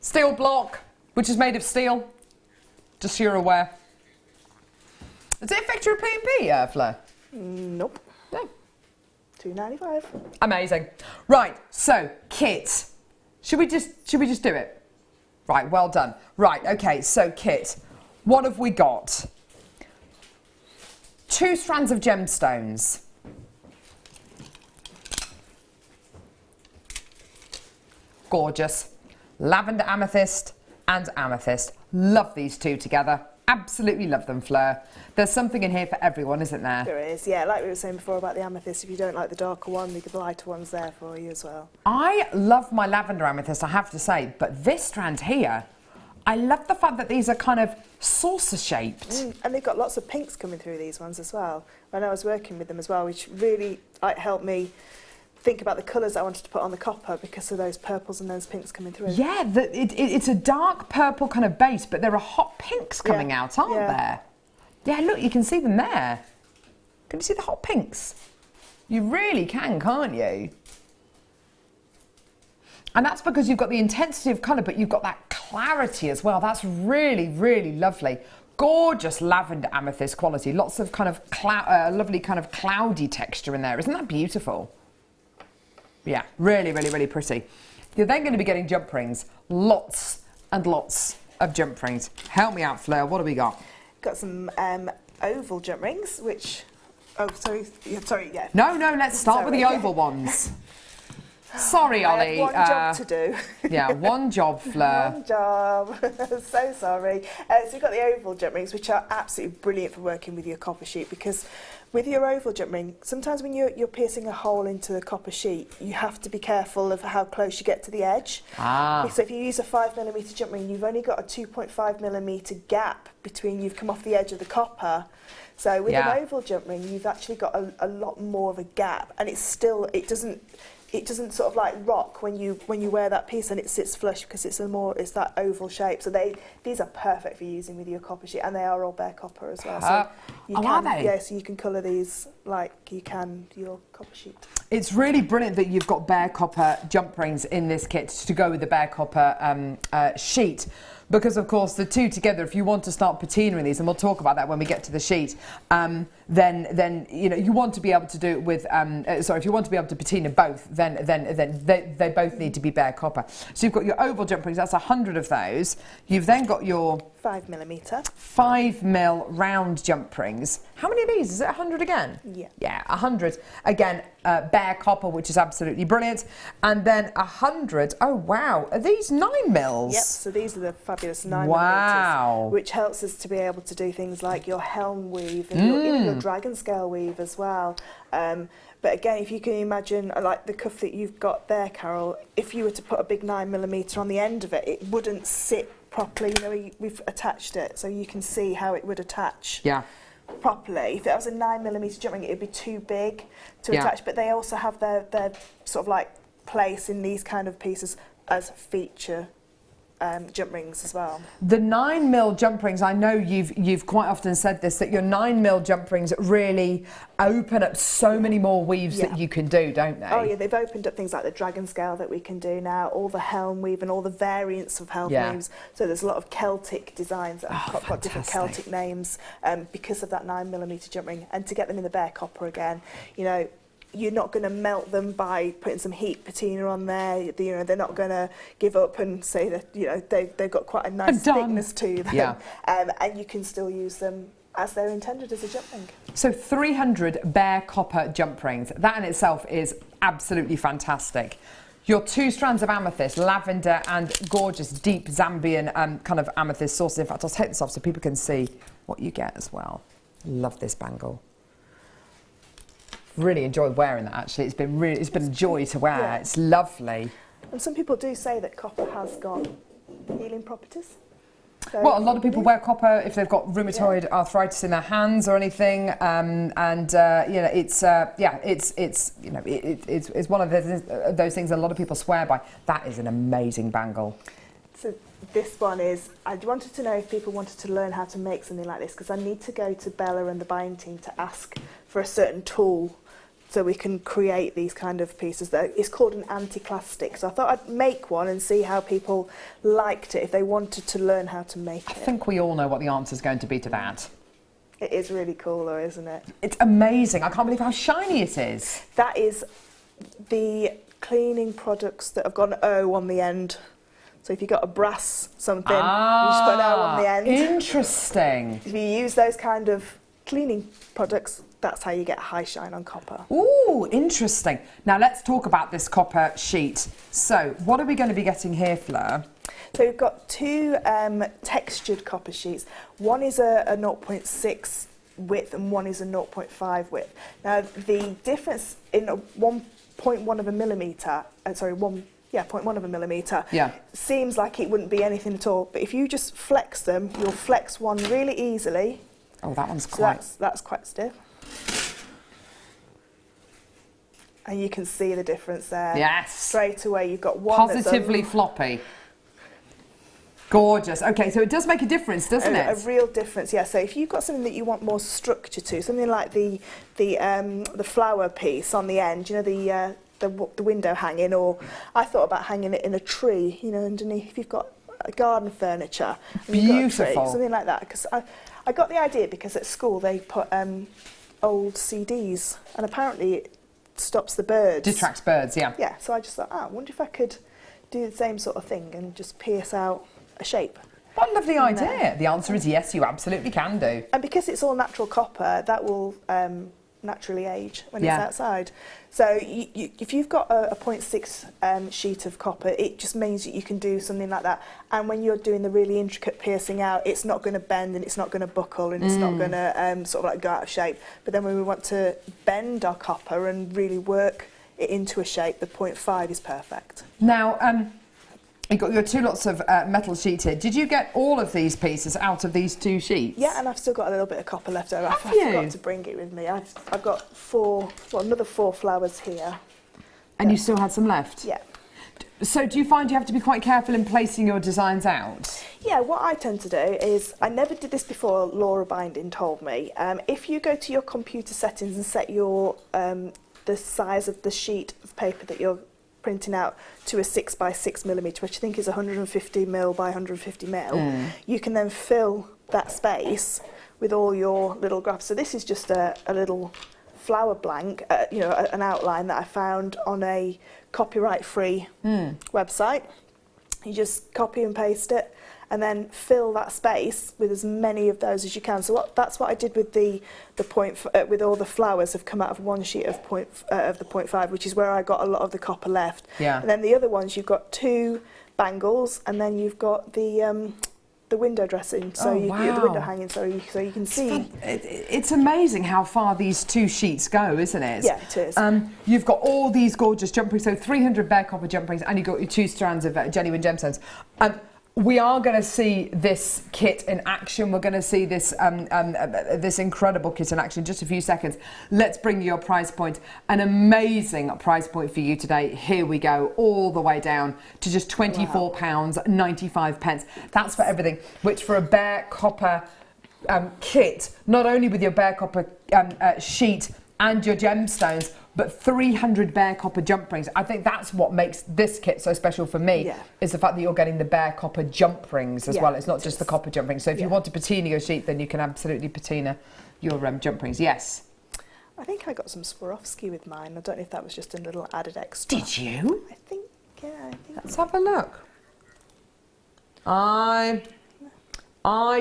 steel block, which is made of steel. Just so you're aware. Does it affect your P&P, Fleur? Nope. No. $2.95. Amazing. Right, so kit. Should we just do it? Right, well done. Right, okay, so kit. What have we got? 2 strands of gemstones. gorgeous. Lavender amethyst and amethyst. Love these two together. Absolutely love them, Fleur. There's something in here for everyone, isn't there? There is, yeah. Like we were saying before about the amethyst, if you don't like the darker one, the lighter one's there for you as well. I love my lavender amethyst, I have to say, but this strand here, I love the fact that these are kind of saucer shaped. And they've got lots of pinks coming through these ones as well. When I was working with them as well, which really helped me think about the colours I wanted to put on the copper because of those purples and those pinks coming through. Yeah, it's a dark purple kind of base, but there are hot pinks coming out, aren't there? Yeah, look, you can see them there. Can you see the hot pinks? You really can, can't you? And that's because you've got the intensity of colour, but you've got that clarity as well. That's really, really lovely. Gorgeous lavender amethyst quality. Lots of kind of lovely kind of cloudy texture in there. Isn't that beautiful? Yeah, really, really, really pretty. You're then going to be getting jump rings. Lots and lots of jump rings. Help me out, Fleur. What have we got? Got some oval jump rings, which... Oh, sorry, yeah. No, let's start with the oval ones. Sorry, Ollie. I have one job to do. Yeah, one job, Fleur. One job. So sorry. So you've got the oval jump rings, which are absolutely brilliant for working with your copper sheet, because with your oval jump ring, sometimes when you're piercing a hole into the copper sheet, you have to be careful of how close you get to the edge. So if you use a 5mm jump ring, you've only got a 2.5mm gap between you've come off the edge of the copper. So with an oval jump ring, you've actually got a lot more of a gap, and it doesn't sort of like rock when you wear that piece, and it sits flush because it's that oval shape. So these are perfect for using with your copper sheet, and they are all bare copper as well. So you can, are they? Yeah, so you can colour these like you can your copper sheet. It's really brilliant that you've got bare copper jump rings in this kit to go with the bare copper sheet. Because of course the two together, if you want to start patinaing these, and we'll talk about that when we get to the sheet, then you know you want to be able to do it with. If you want to be able to patina both, then they both need to be bare copper. So you've got your oval jump rings. That's 100 of those. You've then got your 5mm. 5mm round jump rings. How many of these? Is it 100 again? Yeah. Yeah, 100 again. Bare copper, which is absolutely brilliant, and then 100. Oh wow, are these 9mm? Yep. So these are the fabulous 9mm. Wow. Which helps us to be able to do things like your helm weave and even your dragon scale weave as well. But again, if you can imagine, like the cuff that you've got there, Carol, if you were to put a big 9mm on the end of it, it wouldn't sit properly. You know, we've attached it, so you can see how it would attach. Yeah. Properly. If it was a 9mm jump ring, it would be too big to attach. But they also have their sort of like place in these kind of pieces as feature jump rings as well. The 9mm jump rings, I know you've quite often said this, that your 9mm jump rings really open up so many more weaves that you can do, don't they? Oh yeah, they've opened up things like the dragon scale that we can do now, all the helm weave and all the variants of helm weaves. So there's a lot of Celtic designs that have got different Celtic names because of that 9mm jump ring. And to get them in the bare copper again, you know, you're not going to melt them by putting some heat patina on there. You know, they're not going to give up and say that, you know, they've got quite a nice thickness to them. Yeah. And you can still use them as they're intended as a jump ring. So 300 bare copper jump rings. That in itself is absolutely fantastic. Your two strands of amethyst, lavender and gorgeous deep Zambian kind of amethyst sauces. In fact, I'll take this off so people can see what you get as well. Love this bangle. Really enjoyed wearing that actually. It's been a joy to wear. Yeah. It's lovely. And some people do say that copper has got healing properties. So well, a lot of people wear copper if they've got rheumatoid arthritis in their hands or anything, you know, it's one of those things a lot of people swear by. That is an amazing bangle. So this one is, I wanted to know if people wanted to learn how to make something like this, because I need to go to Bella and the buying team to ask for a certain tool so we can create these kind of pieces. It's called an anti-clastic. So I thought I'd make one and see how people liked it, if they wanted to learn how to make it. I think we all know what the answer is going to be to that. It is really cool though, isn't it? It's amazing. I can't believe how shiny it is. That is the cleaning products that have got an O on the end. So if you've got a brass something, you just put an O on the end. Interesting. If you use those kind of cleaning products, that's how you get high shine on copper. Ooh, interesting. Now let's talk about this copper sheet. So what are we going to be getting here, Fleur? So we've got two textured copper sheets. One is a 0.6 width and one is a 0.5 width. Now the difference in a 1.1 of a millimetre, 0.1 of a millimetre, seems like it wouldn't be anything at all. But if you just flex them, you'll flex one really easily. Oh, that one's So quite... that's quite stiff. And you can see the difference there. Yes. Straight away, you've got one positively floppy. Gorgeous. Okay, so it does make a difference, doesn't it? A real difference, yeah. So if you've got something that you want more structure to, something like the flower piece on the end, you know, the window hanging, or I thought about hanging it in a tree, you know, underneath. If you've got garden furniture, and you've got a tree, something like that. Because I got the idea because at school they put old CDs, and apparently it stops the birds. Detracts birds, yeah. Yeah. So I just thought, I wonder if I could do the same sort of thing and just pierce out a shape. What a lovely idea. The answer is yes, you absolutely can do. And because it's all natural copper, that will naturally age when it's outside. So if you've got a 0.6 sheet of copper, it just means that you can do something like that. And when you're doing the really intricate piercing out, it's not going to bend and it's not going to buckle and it's not going to sort of like go out of shape. But then when we want to bend our copper and really work it into a shape, the 0.5 is perfect. Now, you've got your two lots of metal sheet here. Did you get all of these pieces out of these two sheets? Yeah, and I've still got a little bit of copper left over. I forgot to bring it with me. I've got another 4 flowers here. And you still had some left? Yeah. So do you find you have to be quite careful in placing your designs out? Yeah, what I tend to do is, I never did this before, Laura Binding told me, if you go to your computer settings and set your the size of the sheet of paper that you're printing out to a 6 by 6 millimetre, which I think is 150 mil by 150 mil, you can then fill that space with all your little graphs. So this is just a little flower blank, you know, an outline that I found on a copyright-free website. You just copy and paste it and then fill that space with as many of those as you can. So that's what I did with with all the flowers have come out of one sheet of the 0.5, which is where I got a lot of the copper left. Yeah. And then the other ones, you've got 2 bangles, and then you've got the window dressing, so the window hanging, so you can see. It's amazing how far these 2 sheets go, isn't it? Yeah, it is. You've got all these gorgeous jump rings, so 300 bare copper jump rings, and you've got your 2 strands of genuine gemstones. We are going to see this kit in action. We're going to see this this incredible kit in action in just a few seconds. Let's bring you your price point. An amazing price point for you today. Here we go, all the way down to just £24.95. That's for everything, which for a bare copper kit, not only with your bare copper sheet and your gemstones, but 300 bare copper jump rings. I think that's what makes this kit so special for me, is the fact that you're getting the bare copper jump rings as well. It's not just the copper jump rings. So if you want to patina your sheet, then you can absolutely patina your jump rings. Yes? I think I got some Swarovski with mine. I don't know if that was just a little added extra. Did you? I think, yeah. Let's have a look. I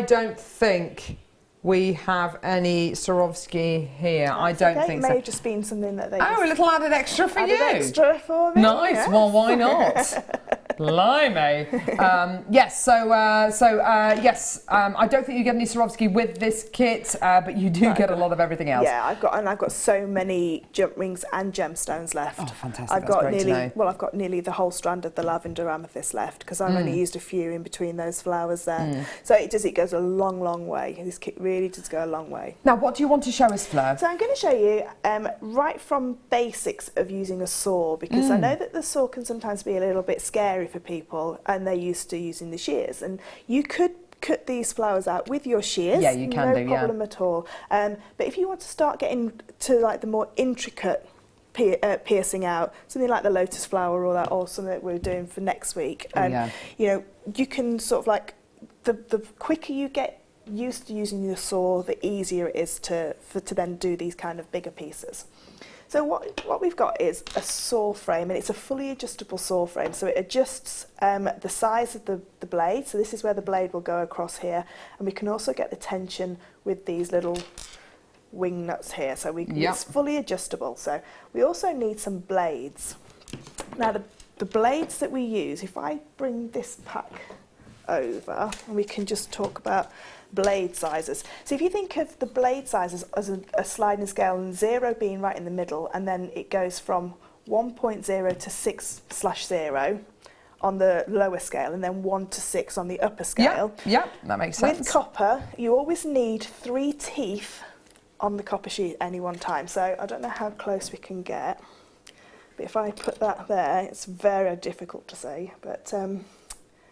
don't think we have any Swarovski here. I don't think so. It may have just been something that they... Oh, a little added extra for you. Added extra for me. Nice. Yes. Well, why not? Blimey. Yes. I don't think you get any Swarovski with this kit, but you do get a lot of everything else. Yeah, I've got so many jump rings and gemstones left. Oh, fantastic! I've got nearly the whole strand of the lavender amethyst left because I've only used a few in between those flowers there. So it goes a long, long way. This kit really does go a long way. Now, what do you want to show us, Fleur? So I'm going to show you right from basics of using a saw, because I know that the saw can sometimes be a little bit scary for people and they're used to using the shears, and you could cut these flowers out with your shears. Yeah, you can no problem at all. But if you want to start getting to like the more intricate piercing out, something like the lotus flower or something that we're doing for next week, you know, you can sort of like the quicker you get used to using your saw, the easier it is to then do these kind of bigger pieces. So what we've got is a saw frame, and it's a fully adjustable saw frame. So it adjusts the size of the blade. So this is where the blade will go across here, and we can also get the tension with these little wing nuts here, so it's fully adjustable. So we also need some blades. Now the blades that we use, if I bring this pack over, and we can just talk about blade sizes. So if you think of the blade sizes as a sliding scale, and 0 being right in the middle, and then it goes from 1.0 to 6/0 on the lower scale, and then 1 to 6 on the upper scale. Yeah, that makes sense. With copper, you always need 3 teeth on the copper sheet at any one time. So I don't know how close we can get, but if I put that there, it's very difficult to see, but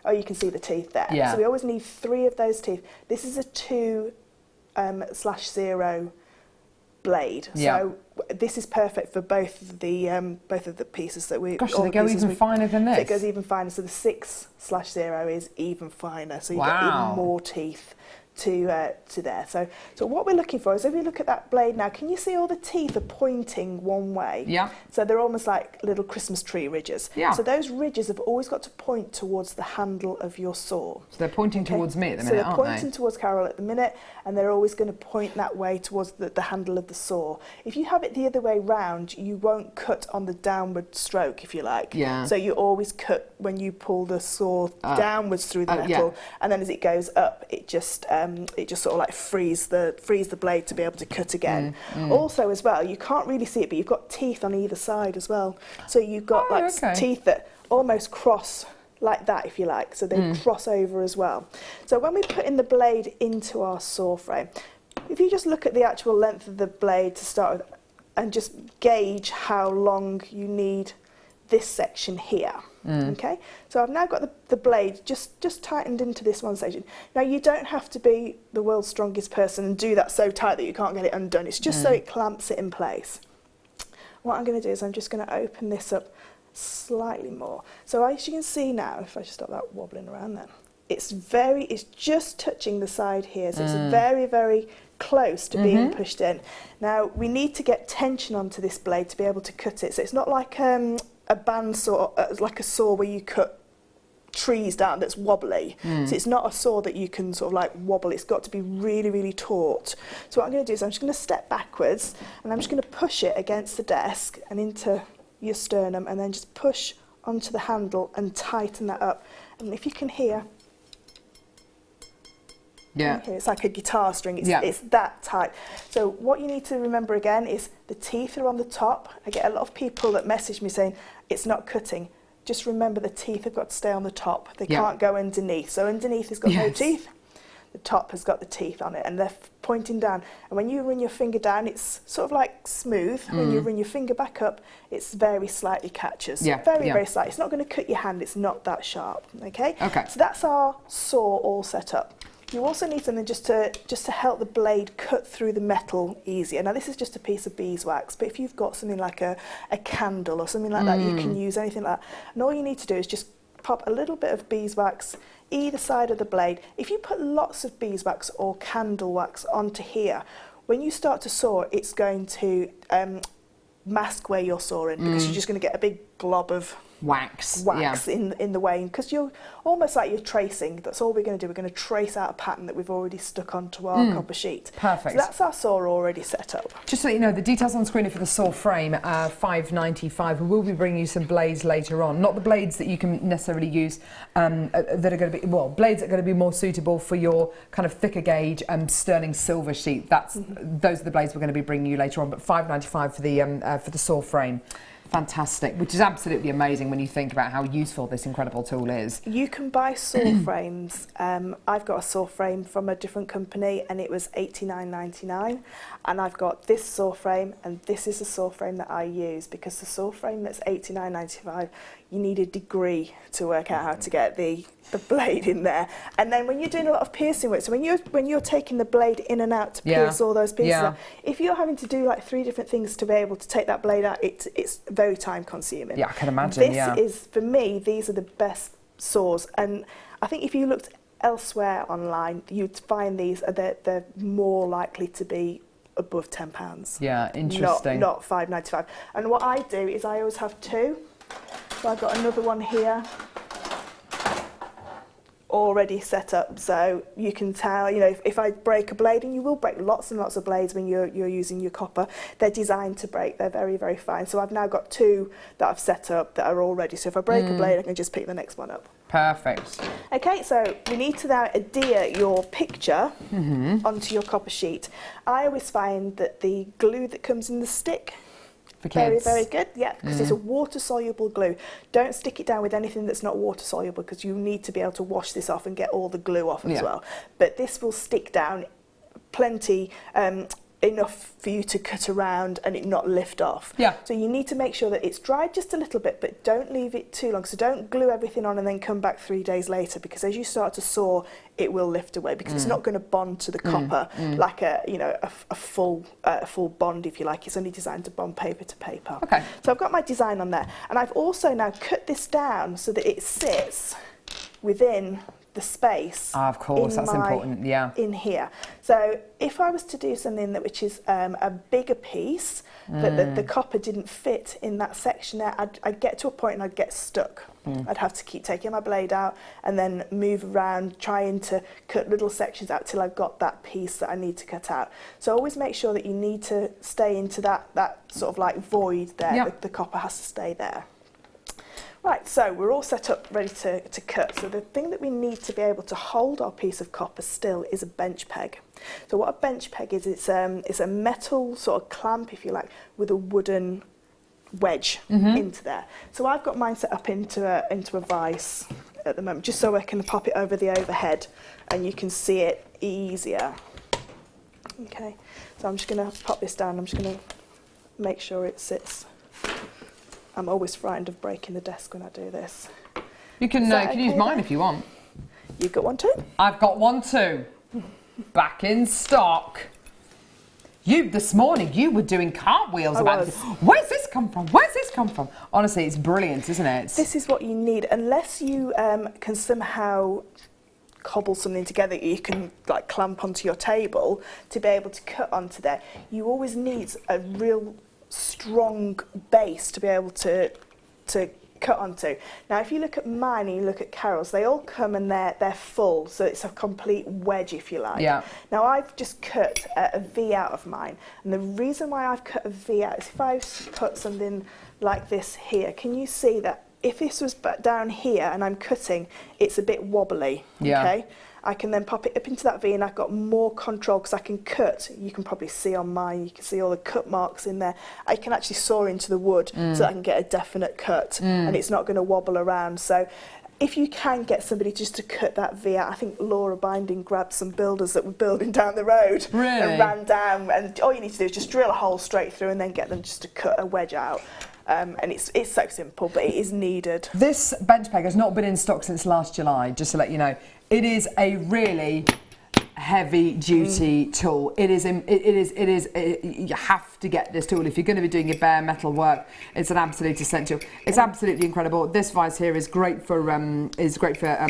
oh, you can see the teeth there. Yeah. So we always need 3 of those teeth. This is a 2/0 blade. Yeah. So this is perfect for both of the pieces that we. Gosh, so they go even finer than this. So it goes even finer. So the 6/0 is even finer. So you get Wow. even more teeth to there. So what we're looking for is, if you look at that blade now, can you see all the teeth are pointing one way? Yeah. So they're almost like little Christmas tree ridges. Yeah. So those ridges have always got to point towards the handle of your saw. So they're pointing towards me at the So minute, they're aren't pointing they? towards Carol at the minute, and they're always going to point that way towards the handle of the saw. If you have it the other way round, you won't cut on the downward stroke, if you like. Yeah. So you always cut when you pull the saw downwards through the metal, yeah. and then as it goes up, it just sort of like frees the blade to be able to cut again. Also, as well, you can't really see it, but you've got teeth on either side as well. So you've got teeth that almost cross like that, if you like, so they cross over as well. So when we put in the blade into our saw frame, if you just look at the actual length of the blade to start with, and just gauge how long you need this section here. Okay, so I've now got the blade just tightened into this one section. Now you don't have to be the world's strongest person and do that so tight that you can't get it undone. It's just so it clamps it in place. What I'm going to do is I'm just going to open this up slightly more. So as you can see now, if I just stop that wobbling around then, it's just touching the side here, so it's very, very close to being pushed in. Now we need to get tension onto this blade to be able to cut it. So it's not like a band saw, like a saw where you cut trees down that's wobbly. So it's not a saw that you can sort of like wobble. It's got to be really, really taut. So what I'm going to do is I'm just going to step backwards, and I'm just going to push it against the desk and into your sternum, and then just push onto the handle and tighten that up. And if you can hear, it's like a guitar string. It's that tight. So what you need to remember again is the teeth are on the top. I get a lot of people that message me saying it's not cutting. Just remember the teeth have got to stay on the top. They can't go underneath. So underneath has got no teeth. The top has got the teeth on it, and they're pointing down. And when you run your finger down, it's sort of like smooth. When you run your finger back up, it's very slightly catches. Very slight. It's not going to cut your hand. It's not that sharp. Okay. So that's our saw all set up. You also need something just to help the blade cut through the metal easier. Now this is just a piece of beeswax, but if you've got something like a candle or something like that, you can use anything like that. And all you need to do is just pop a little bit of beeswax either side of the blade. If you put lots of beeswax or candle wax onto here, when you start to saw, it's going to mask where you're sawing, because you're just going to get a big glob of wax in the way, because you're almost like you're tracing. That's all we're going to do. We're going to trace out a pattern that we've already stuck onto our copper sheet. Perfect. So that's our saw already set up. Just so you know, the details on screen are for the saw frame, $5.95. We will be bringing you some blades later on. Not the blades that you can necessarily use that are going to be, well, blades that are going to be more suitable for your kind of thicker gauge sterling silver sheet. Those are the blades we're going to be bringing you later on, but $5.95 for the saw frame. Fantastic, which is absolutely amazing when you think about how useful this incredible tool is. You can buy saw frames. I've got a saw frame from a different company, and it was $89.99. And I've got this saw frame, and this is a saw frame that I use, because the saw frame that's $89.95, you need a degree to work out how to get the blade in there. And then when you're doing a lot of piercing work, so when you're taking the blade in and out to pierce all those pieces out, if you're having to do like 3 different things to be able to take that blade out, it's very time consuming. Yeah, I can imagine. This is, for me, these are the best saws, and I think if you looked elsewhere online, you'd find they're more likely to be above £10. Yeah, interesting. Not $5.95. And what I do is I always have 2. So I've got another one here. already set up, so you can tell, you know, if I break a blade, and you will break lots and lots of blades when you're using your copper, they're designed to break. They're very, very fine. So I've now got 2 that I've set up that are all ready. So if I break a blade, I can just pick the next one up. Perfect. Okay, so we need to now adhere your picture onto your copper sheet. I always find that the glue that comes in the stick, very, very good, yeah, because it's a water-soluble glue. Don't stick it down with anything that's not water-soluble, because you need to be able to wash this off and get all the glue off as well. But this will stick down plenty, enough for you to cut around and it not lift off. Yeah. So you need to make sure that it's dried just a little bit, but don't leave it too long. So don't glue everything on and then come back 3 days later, because as you start to saw, it will lift away, because it's not going to bond to the copper like a full bond, if you like. It's only designed to bond paper to paper. Okay. So I've got my design on there, and I've also now cut this down so that it sits within the space. Of course, that's important, yeah. In here. So if I was to do something that which is a bigger piece, but the copper didn't fit in that section there, I'd get to a point and I'd get stuck. I'd have to keep taking my blade out and then move around, trying to cut little sections out till I've got that piece that I need to cut out. So always make sure that you need to stay into that sort of like void there. Yep. The copper has to stay there. Right, so we're all set up, ready to cut. So the thing that we need to be able to hold our piece of copper still is a bench peg. So what a bench peg is, it's a metal sort of clamp, if you like, with a wooden wedge into there. So I've got mine set up into a vise at the moment, just so I can pop it over the overhead and you can see it easier. Okay, so I'm just going to pop this down. I'm just going to make sure it sits. I'm always frightened of breaking the desk when I do this. You can use mine if you want. You've got one too? I've got one too. Back in stock. This morning, you were doing cartwheels about it. Where's this come from? Where's this come from? Honestly, it's brilliant, isn't it? This is what you need. Unless you can somehow cobble something together you can like clamp onto your table to be able to cut onto there, you always need a real strong base to be able to cut onto. Now if you look at mine and you look at Carol's, they all come and they're full, so it's a complete wedge, if you like. Yeah. Now I've just cut a V out of mine, and the reason why I've cut a V out is if I put something like this here, can you see that if this was down here and I'm cutting, it's a bit wobbly, okay? I can then pop it up into that V and I've got more control because I can cut. You can probably see on mine, you can see all the cut marks in there. I can actually saw into the wood so that I can get a definite cut and it's not going to wobble around. So if you can get somebody just to cut that V out, I think Laura Binding grabbed some builders that were building down the road and ran down, and all you need to do is just drill a hole straight through and then get them just to cut a wedge out. And it's so simple, but it is needed. This bench peg has not been in stock since last July, just to let you know. It is a really heavy duty tool. It is you have to get this tool if you're going to be doing your bare metal work. It's an absolute essential. It's absolutely incredible. This vise here is great for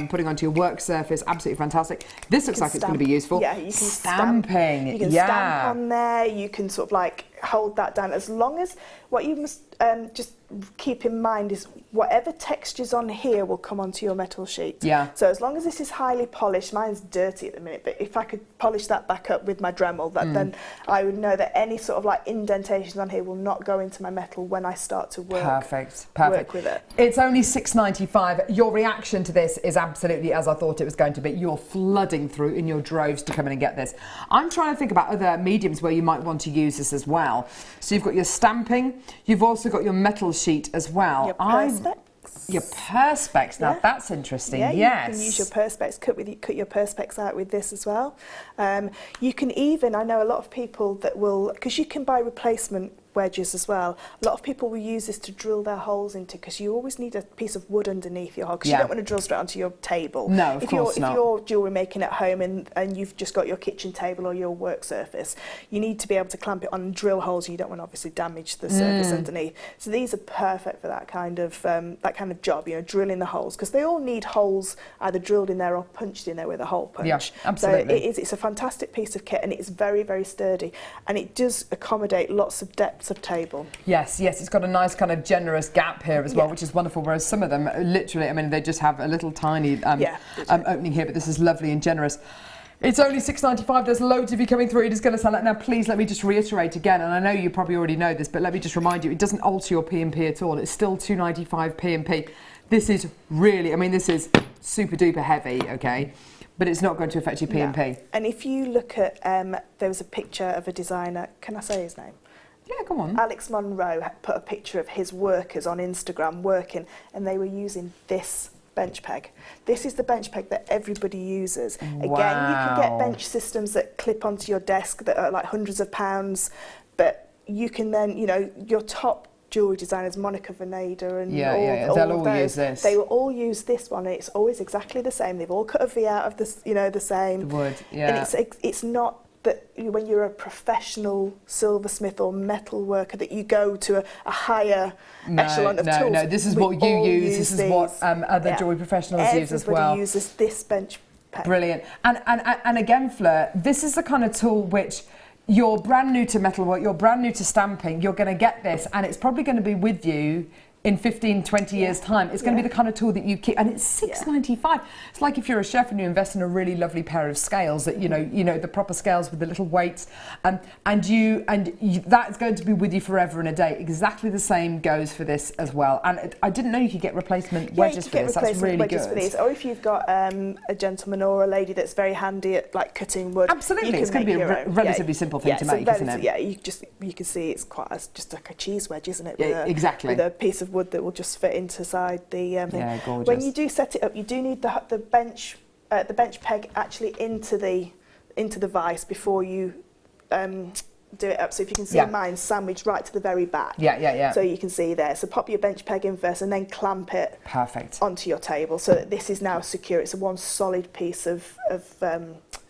putting onto your work surface. Absolutely fantastic. This looks like it's going to be useful. Yeah, you can stamping. You can stamp on there. You can sort of like hold that down, as long as what you must just keep in mind is whatever textures on here will come onto your metal sheet. Yeah. So as long as this is highly polished, mine's dirty at the minute, but if I could polish that back up with my Dremel, then I would know that any sort of like indentations on here will not go into my metal when I start to work. Work with it. It's only £6.95. Your reaction to this is absolutely as I thought it was going to be. You're flooding through in your droves to come in and get this. I'm trying to think about other mediums where you might want to use this as well. So you've got your stamping, you've also got your metal sheet as well. Your perspex. Your perspex, now that's interesting. Yeah, yes. You can use your perspex, cut your perspex out with this as well. You can even, I know a lot of people that will, because you can buy replacement wedges as well. A lot of people will use this to drill their holes into, because you always need a piece of wood underneath your hole, because you don't want to drill straight onto your table. No, of course not. If you're jewellery making at home and you've just got your kitchen table or your work surface, you need to be able to clamp it on and drill holes. You don't want to obviously damage the surface underneath. So these are perfect for that kind of job, you know, drilling the holes, because they all need holes either drilled in there or punched in there with a hole punch. Yeah, absolutely. So it's a fantastic piece of kit, and it's very, very sturdy, and it does accommodate lots of depth sub-table. Yes, it's got a nice kind of generous gap here as well, which is wonderful, whereas some of them, literally, I mean, they just have a little tiny opening here, but this is lovely and generous. It's only £6.95. There's loads of you coming through. It is going to sell it. Now, please let me just reiterate again, and I know you probably already know this, but let me just remind you, it doesn't alter your P&P at all. It's still £2.95 P&P. This is really, I mean, this is super duper heavy, okay? But it's not going to affect your P&P. No. And if you look at, there was a picture of a designer, can I say his name? Yeah, come on. Alex Monroe had put a picture of his workers on Instagram working, and they were using this bench peg. This is the bench peg that everybody uses. Wow. Again, you can get bench systems that clip onto your desk that are like hundreds of pounds, but you can then, you know, your top jewellery designers, Monica Veneda and all they'll of all those, use this. they will all use this one, and it's always exactly the same. They've all cut a V out of this, you know, the same. The wood, yeah. And it's not that when you're a professional silversmith or metal worker that you go to a higher echelon of tools. No, this is what you use. This is what other jewellery professionals use as well. Everybody uses this bench peg. Brilliant. And again, Fleur, this is the kind of tool which you're brand new to metalwork, you're brand new to stamping, you're going to get this, and it's probably going to be with you in 15, 20 years' time. It's going to be the kind of tool that you keep, and it's £6.95. It's like if you're a chef and you invest in a really lovely pair of scales that you know the proper scales with the little weights, and that's going to be with you forever and a day. Exactly the same goes for this as well. And I didn't know you could get replacement wedges for this. That's really good. For these. Or if you've got a gentleman or a lady that's very handy at like cutting wood, absolutely, it's going to be a relatively simple thing to make, isn't it? Yeah, you can see it's quite just like a cheese wedge, isn't it? With exactly. With a piece of wood that will just fit inside the thing. Yeah, gorgeous. When you do set it up, you do need the bench peg actually into the vise before you do it up. So if you can see mine sandwiched right to the very back. Yeah. So you can see there. So pop your bench peg in first and then clamp it onto your table so that this is now secure. It's a one solid piece of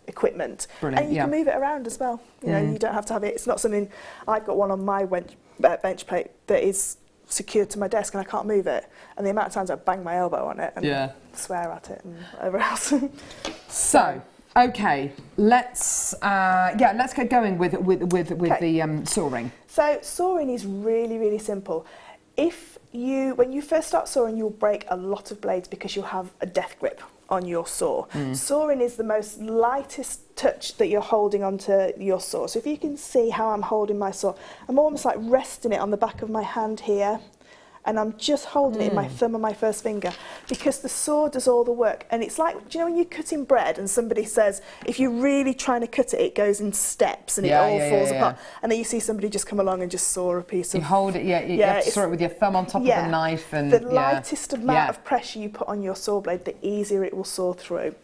equipment. Brilliant. And you can move it around as well. You know, you don't have to have it. It's not something. I've got one on my bench plate that is secured to my desk and I can't move it, and the amount of times I bang my elbow on it and swear at it and whatever else. So okay, let's get going with the sawing. So sawing is really simple. When you first start sawing, you'll break a lot of blades because you'll have a death grip on your saw. Sawing is the most lightest touch that you're holding onto your saw. So if you can see how I'm holding my saw, I'm almost like resting it on the back of my hand here, and I'm just holding it in my thumb and my first finger because the saw does all the work. And it's like, do you know when you're cutting bread and somebody says, if you're really trying to cut it, it goes in steps and it all falls apart. And then you see somebody just come along and just saw a piece of... You hold it, you have to saw it with your thumb on top of the knife. And the lightest amount of pressure you put on your saw blade, the easier it will saw through.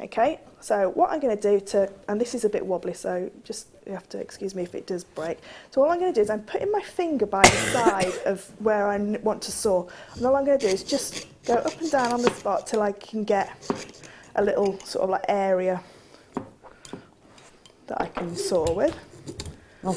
Okay, so what I'm going to do and this is a bit wobbly, so just you have to excuse me if it does break. So all I'm going to do is I'm putting my finger by the side of where I want to saw, and all I'm going to do is just go up and down on the spot till I can get a little sort of like area that I can saw with. Well,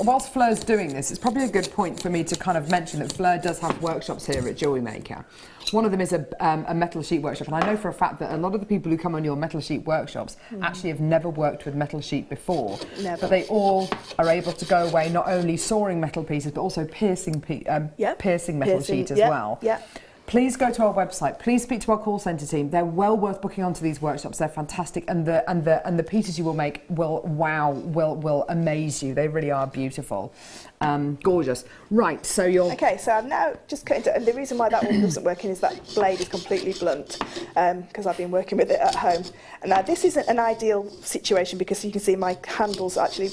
whilst Fleur's doing this, it's probably a good point for me to kind of mention that Fleur does have workshops here at JewelleryMaker. One of them is a metal sheet workshop, and I know for a fact that a lot of the people who come on your metal sheet workshops actually have never worked with metal sheet before. Never. But they all are able to go away not only sawing metal pieces, but also piercing metal sheet as well. Yeah. Please go to our website. Please speak to our call centre team. They're well worth booking onto these workshops. They're fantastic, and the pieces you will make will amaze you. They really are beautiful, gorgeous. Right, so you're okay. So I'm now just cutting. And the reason why that one wasn't working is that blade is completely blunt because I've been working with it at home. And now this isn't an ideal situation because you can see my handle's actually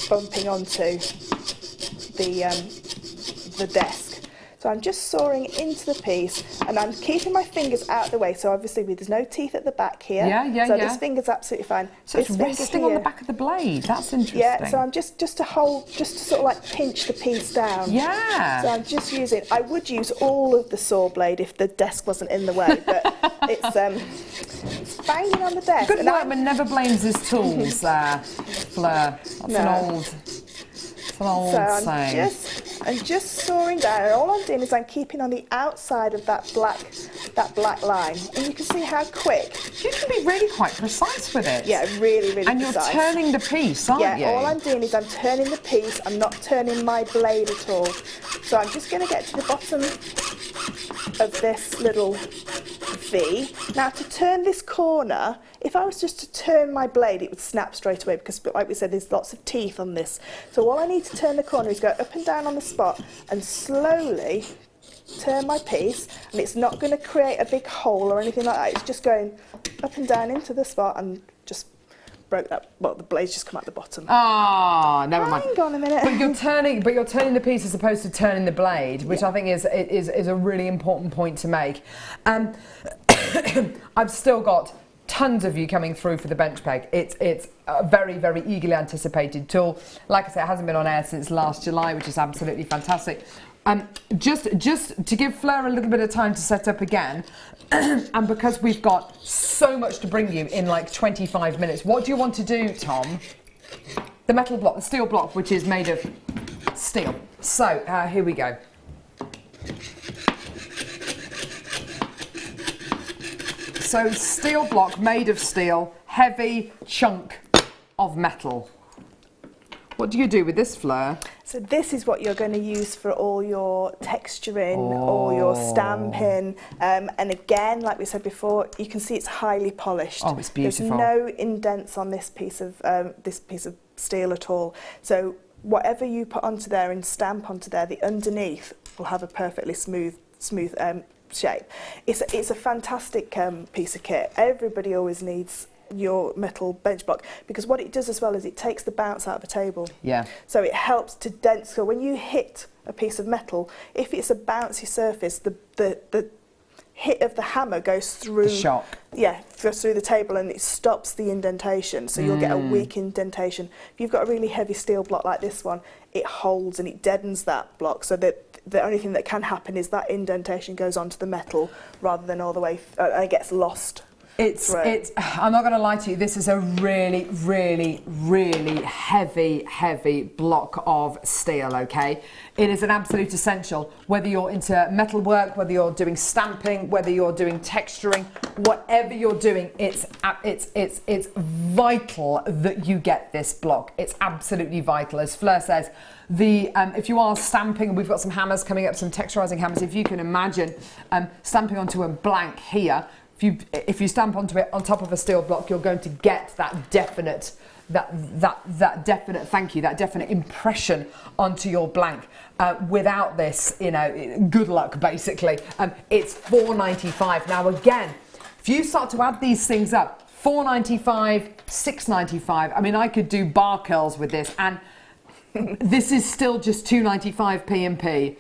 bumping onto the desk. So I'm just sawing into the piece, and I'm keeping my fingers out of the way. So obviously there's no teeth at the back here. So this finger's absolutely fine. So it's resting on the back of the blade. That's interesting. Yeah. So I'm just to sort of like pinch the piece down. Yeah. So I'm just using. I would use all of the saw blade if the desk wasn't in the way, but it's banging on the desk. Good workman never blames his tools, Fleur. That's an old saying. I'm just sawing down, and all I'm doing is I'm keeping on the outside of that that black line, and you can see how quick. You can be really quite precise with it. Yeah, really, really and precise. And you're turning the piece, aren't you? Yeah, all I'm doing is I'm turning the piece, I'm not turning my blade at all. So I'm just going to get to the bottom of this little V. Now to turn this corner, if I was just to turn my blade, it would snap straight away because, like we said, there's lots of teeth on this. So all I need to turn the corner is go up and down on the spot and slowly turn my piece, and it's not going to create a big hole or anything like that. It's just going up and down into the spot and just broke that. Well, the blade's just come out the bottom. Ah, never mind. Hang on a minute. But you're turning the piece as opposed to turning the blade, which I think is a really important point to make. I've still got tons of you coming through for the bench peg. It's a very, very eagerly anticipated tool. Like I said, it hasn't been on air since last July, which is absolutely fantastic. Just to give Fleur a little bit of time to set up again, and because we've got so much to bring you in like 25 minutes, what do you want to do, Tom? The metal block, the steel block, which is made of steel. So, here we go. So, steel block made of steel, heavy chunk of metal. What do you do with this, Fleur? So this is what you're going to use for all your texturing or your stamping. And again, like we said before, you can see it's highly polished. Oh, it's beautiful. There's no indents on this piece of steel at all. So whatever you put onto there and stamp onto there, the underneath will have a perfectly smooth shape. It's a fantastic piece of kit. Everybody always needs your metal bench block, because what it does as well is it takes the bounce out of a table. Yeah. So it helps to dent. So when you hit a piece of metal, if it's a bouncy surface, the hit of the hammer goes through the shock. Yeah, goes through the table and it stops the indentation. So you'll get a weak indentation. If you've got a really heavy steel block like this one, it holds and it deadens that block, so that the only thing that can happen is that indentation goes onto the metal rather than all the way and it gets lost. I'm not going to lie to you, this is a really, really, really heavy block of steel, okay? It is an absolute essential, whether you're into metal work, whether you're doing stamping, whether you're doing texturing, whatever you're doing, it's vital that you get this block. It's absolutely vital. As Fleur says, if you are stamping, we've got some hammers coming up, some texturizing hammers, if you can imagine stamping onto a blank here, if you stamp onto it on top of a steel block, you're going to get that definite impression onto your blank. Without this, good luck basically. It's $4.95. Now again, if you start to add these things up, $4.95, $6.95. I mean, I could do bar curls with this, and this is still just $2.95 P&P.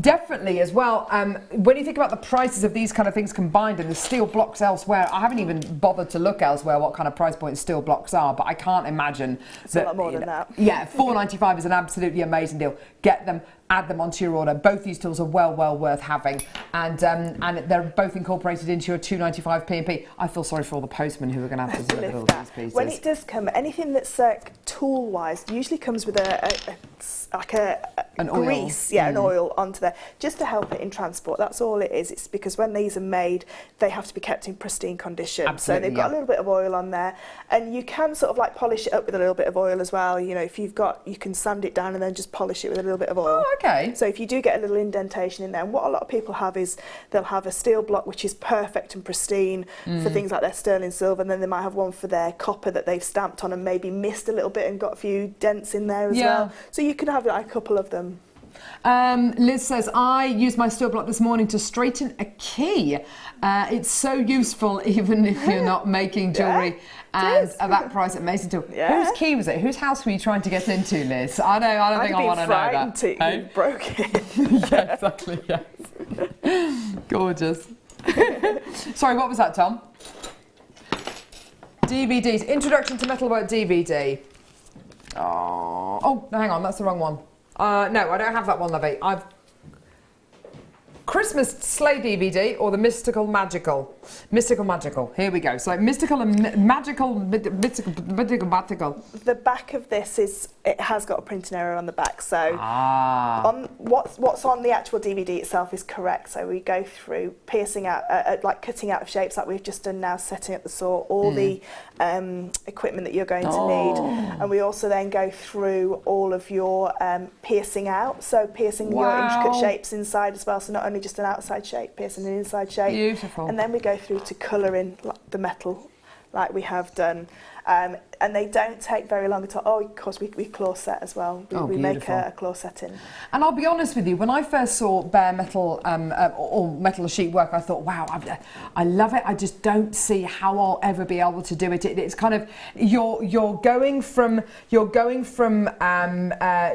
Definitely as well, when you think about the prices of these kind of things combined and the steel blocks elsewhere, I haven't even bothered to look elsewhere what kind of price point steel blocks are, but I can't imagine it's a lot more than that. Yeah, $4.95 is an absolutely amazing deal. Get them, add them onto your order. Both these tools are well worth having, and they're both incorporated into your $2.95 P&P. I feel sorry for all the postmen who are going to have to deliver all these pieces. When it does come, anything that's tool-wise usually comes with an grease, an oil onto there, just to help it in transport. That's all it is. It's because when these are made, they have to be kept in pristine condition. Absolutely, so they've got a little bit of oil on there, and you can sort of like polish it up with a little bit of oil as well. If you can sand it down and then just polish it with a little bit of oil. Oh, okay. So if you do get a little indentation in there, and what a lot of people have is they'll have a steel block which is perfect and pristine for things like their sterling silver, and then they might have one for their copper that they've stamped on and maybe missed a little bit and got a few dents in there as well. So you can have like a couple of them. Liz says, I used my steel block this morning to straighten a key. It's so useful even if you're not making jewellery. And at that price, amazing tool. Yeah. Whose key was it? Whose house were you trying to get into, Liz? I don't think I want to know that. You broke it. Yeah, exactly, yes. Gorgeous. Sorry, what was that, Tom? DVDs. Introduction to Metalwork DVD. Oh, no, hang on, that's the wrong one. No, I don't have that one, Lovey. Christmas sleigh DVD or the mystical magical? Mystical magical. Here we go. So mystical and magical. The back of this it has got a printing error on the back. So on what's on the actual DVD itself is correct. So we go through piercing out, like cutting out of shapes like we've just done now, setting up the saw, all the equipment that you're going to need, and we also then go through all of your piercing out. So piercing your intricate shapes inside as well. So not only just an outside shape, piercing an inside shape. Beautiful. And then we go through to colouring the metal like we have done. And they don't take very long at all. Oh, of course, we claw set as well. We make a claw set in. And I'll be honest with you, when I first saw bare metal or metal sheet work, I thought, wow, I love it. I just don't see how I'll ever be able to do it. It's kind of you're going from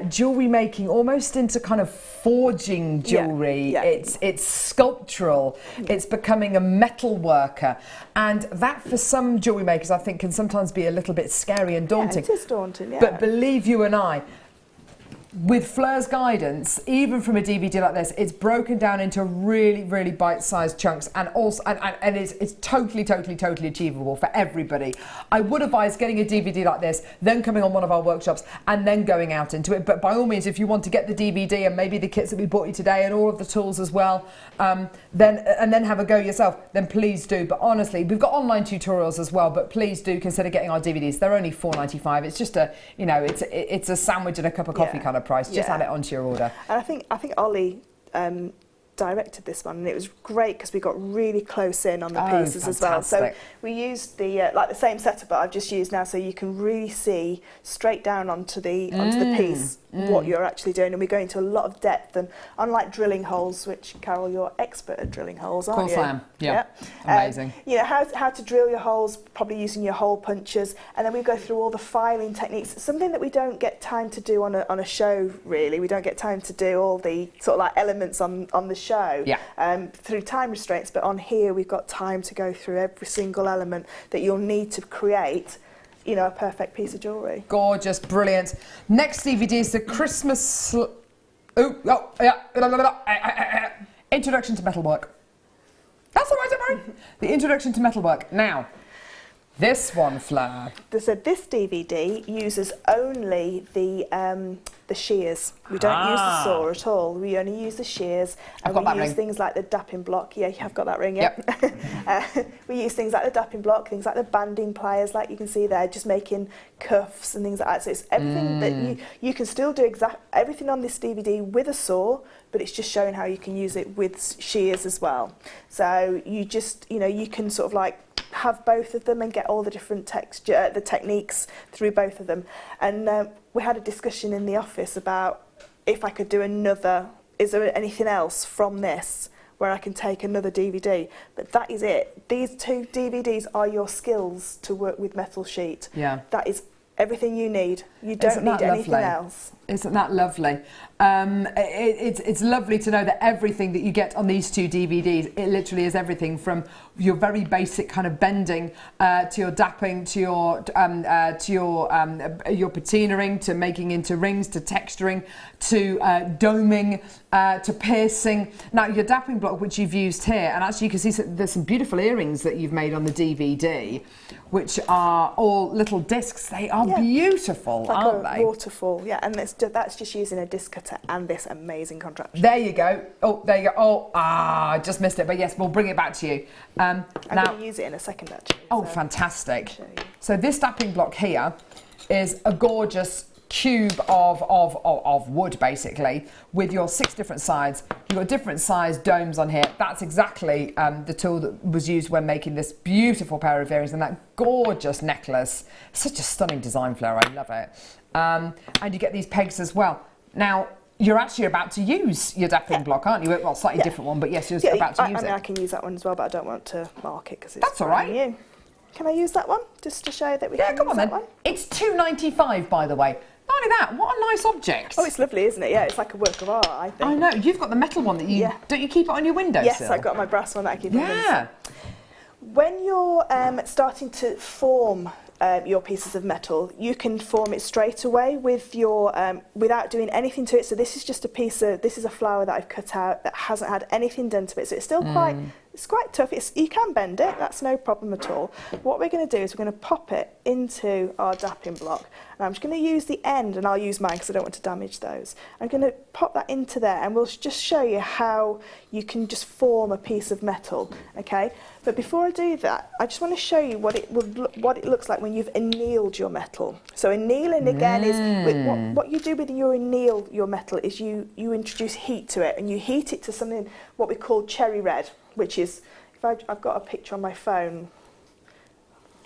jewellery making almost into kind of forging jewellery. Yeah. It's sculptural. It's becoming a metal worker, and that for some jewellery makers, I think, can sometimes be a little bit scary and daunting. Yeah, it is daunting, yeah. But believe you and I, with Fleur's guidance, even from a DVD like this, it's broken down into really, really bite-sized chunks, and also, and it's totally achievable for everybody. I would advise getting a DVD like this, then coming on one of our workshops, and then going out into it. But by all means, if you want to get the DVD and maybe the kits that we bought you today and all of the tools as well, then have a go yourself, then please do. But honestly, we've got online tutorials as well, but please do consider getting our DVDs. They're only $4.95. It's just it's a sandwich and a cup of coffee kind of price. Just add it onto your order. And I think Ollie directed this one, and it was great because we got really close in on the pieces as well. So we used the like the same setup that I've just used now, so you can really see straight down onto the piece what you're actually doing, and we go into a lot of depth. And unlike drilling holes, which Carol, you're expert at drilling holes, aren't you? Of course I am. Yeah. Amazing. You know how to drill your holes, probably using your hole punchers, and then we go through all the filing techniques. Something that we don't get time to do on a show. Really, we don't get time to do all the sort of like elements on the show through time restraints. But on here, we've got time to go through every single element that you'll need to create, you know, a perfect piece of jewellery. Gorgeous, brilliant. Next DVD is the Christmas... Introduction to Metalwork. That's all right, don't worry. The Introduction to Metalwork. Now, this one, Fleur. So this DVD uses only the shears. We don't use the saw at all. We only use the shears, and we use things like the dapping block. Yeah, you have got that ring. Yep. We use things like the dapping block, things like the banding pliers, like you can see there, just making cuffs and things like that. So it's everything that you can still do everything on this DVD with a saw, but it's just showing how you can use it with shears as well. So you just, you know, you can sort of like have both of them and get all the different the techniques through both of them. And we had a discussion in the office about if I could do is there anything else from this where I can take another DVD? But that is it. These two DVDs are your skills to work with metal sheet. Yeah. That is everything you need. You don't need anything else. Isn't that lovely? It's lovely to know that everything that you get on these two DVDs, it literally is everything from your very basic kind of bending to your dapping, to your patinaing, to making into rings, to texturing, to doming, to piercing. Now your dapping block, which you've used here, and actually you can see there's some beautiful earrings that you've made on the DVD, which are all little discs. They are beautiful, aren't they? Waterfall, yeah, and that's just using a disc cutter and this amazing contraption. There you go. Oh, there you go. Oh, I just missed it, but yes, we'll bring it back to you. I'm going to use it in a second, actually. Oh, so fantastic. So this dapping block here is a gorgeous cube of wood, basically, with your 6 different sides. You've got different sized domes on here. That's exactly the tool that was used when making this beautiful pair of earrings and that gorgeous necklace. Such a stunning design, Fleur. I love it. And you get these pegs as well. Now, you're actually about to use your dapping block, aren't you? Well, slightly different one, but yes, you're about to use it. I can use that one as well, but I don't want to mark it because it's That's all right. new. Can I use that one, just to show that we can come use on that then. one? It's $2.95, by the way. Not only that, what a nice object. Oh, it's lovely, isn't it? Yeah, it's like a work of art, I think. I know. You've got the metal one that you... Don't you keep it on your windowsill? Yes, I've got my brass one that I keep on the windowsill. When you're starting to form your pieces of metal. You can form it straight away with your without doing anything to it. So this is just this is a flower that I've cut out that hasn't had anything done to it. So it's still quite tough. You can bend it, that's no problem at all. What we're going to do is we're going to pop it into our dapping block. And I'm just going to use the end, and I'll use mine because I don't want to damage those. I'm going to pop that into there, and we'll just show you how you can just form a piece of metal, okay? But before I do that, I just want to show you what it looks like when you've annealed your metal. So annealing again is what you do with your metal is you introduce heat to it, and you heat it to something what we call cherry red, which is, I've got a picture on my phone.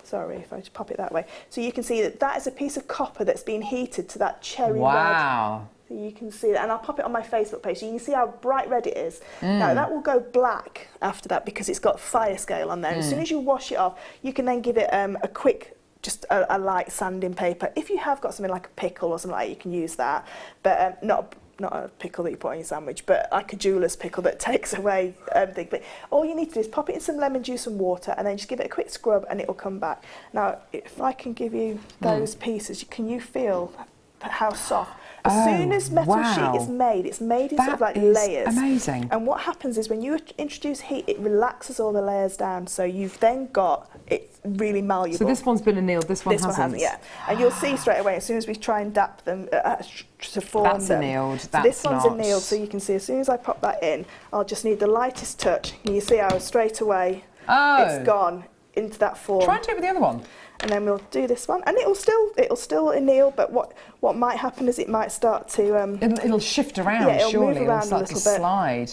Sorry, if I just pop it that way. So you can see that is a piece of copper that's been heated to that cherry red. So you can see that, and I'll pop it on my Facebook page so you can see how bright red it is. Now that will go black after that because it's got fire scale on there. As soon as you wash it off, you can then give it a quick, just a light sanding paper. If you have got something like a pickle or something like that, you can use that, but not a pickle that you put on your sandwich, but like a jeweller's pickle that takes away thing. But all you need to do is pop it in some lemon juice and water, and then just give it a quick scrub, and it will come back. Now, if I can give you those pieces, can you feel how soft? As soon as metal sheet is made, it's made in sort of like layers. Amazing. And what happens is when you introduce heat, it relaxes all the layers down. So you've then got it really malleable. So this one's been annealed, this one hasn't. Yeah. And you'll see straight away as soon as we try and dap them to form them. That's annealed. So this one's annealed, so you can see as soon as I pop that in, I'll just need the lightest touch. And you see how straight away it's gone into that form. Try and do it with the other one. And then we'll do this one, and it'll still anneal. But what might happen is it might start to it'll shift around. Yeah, it'll surely move around it'll start to slide.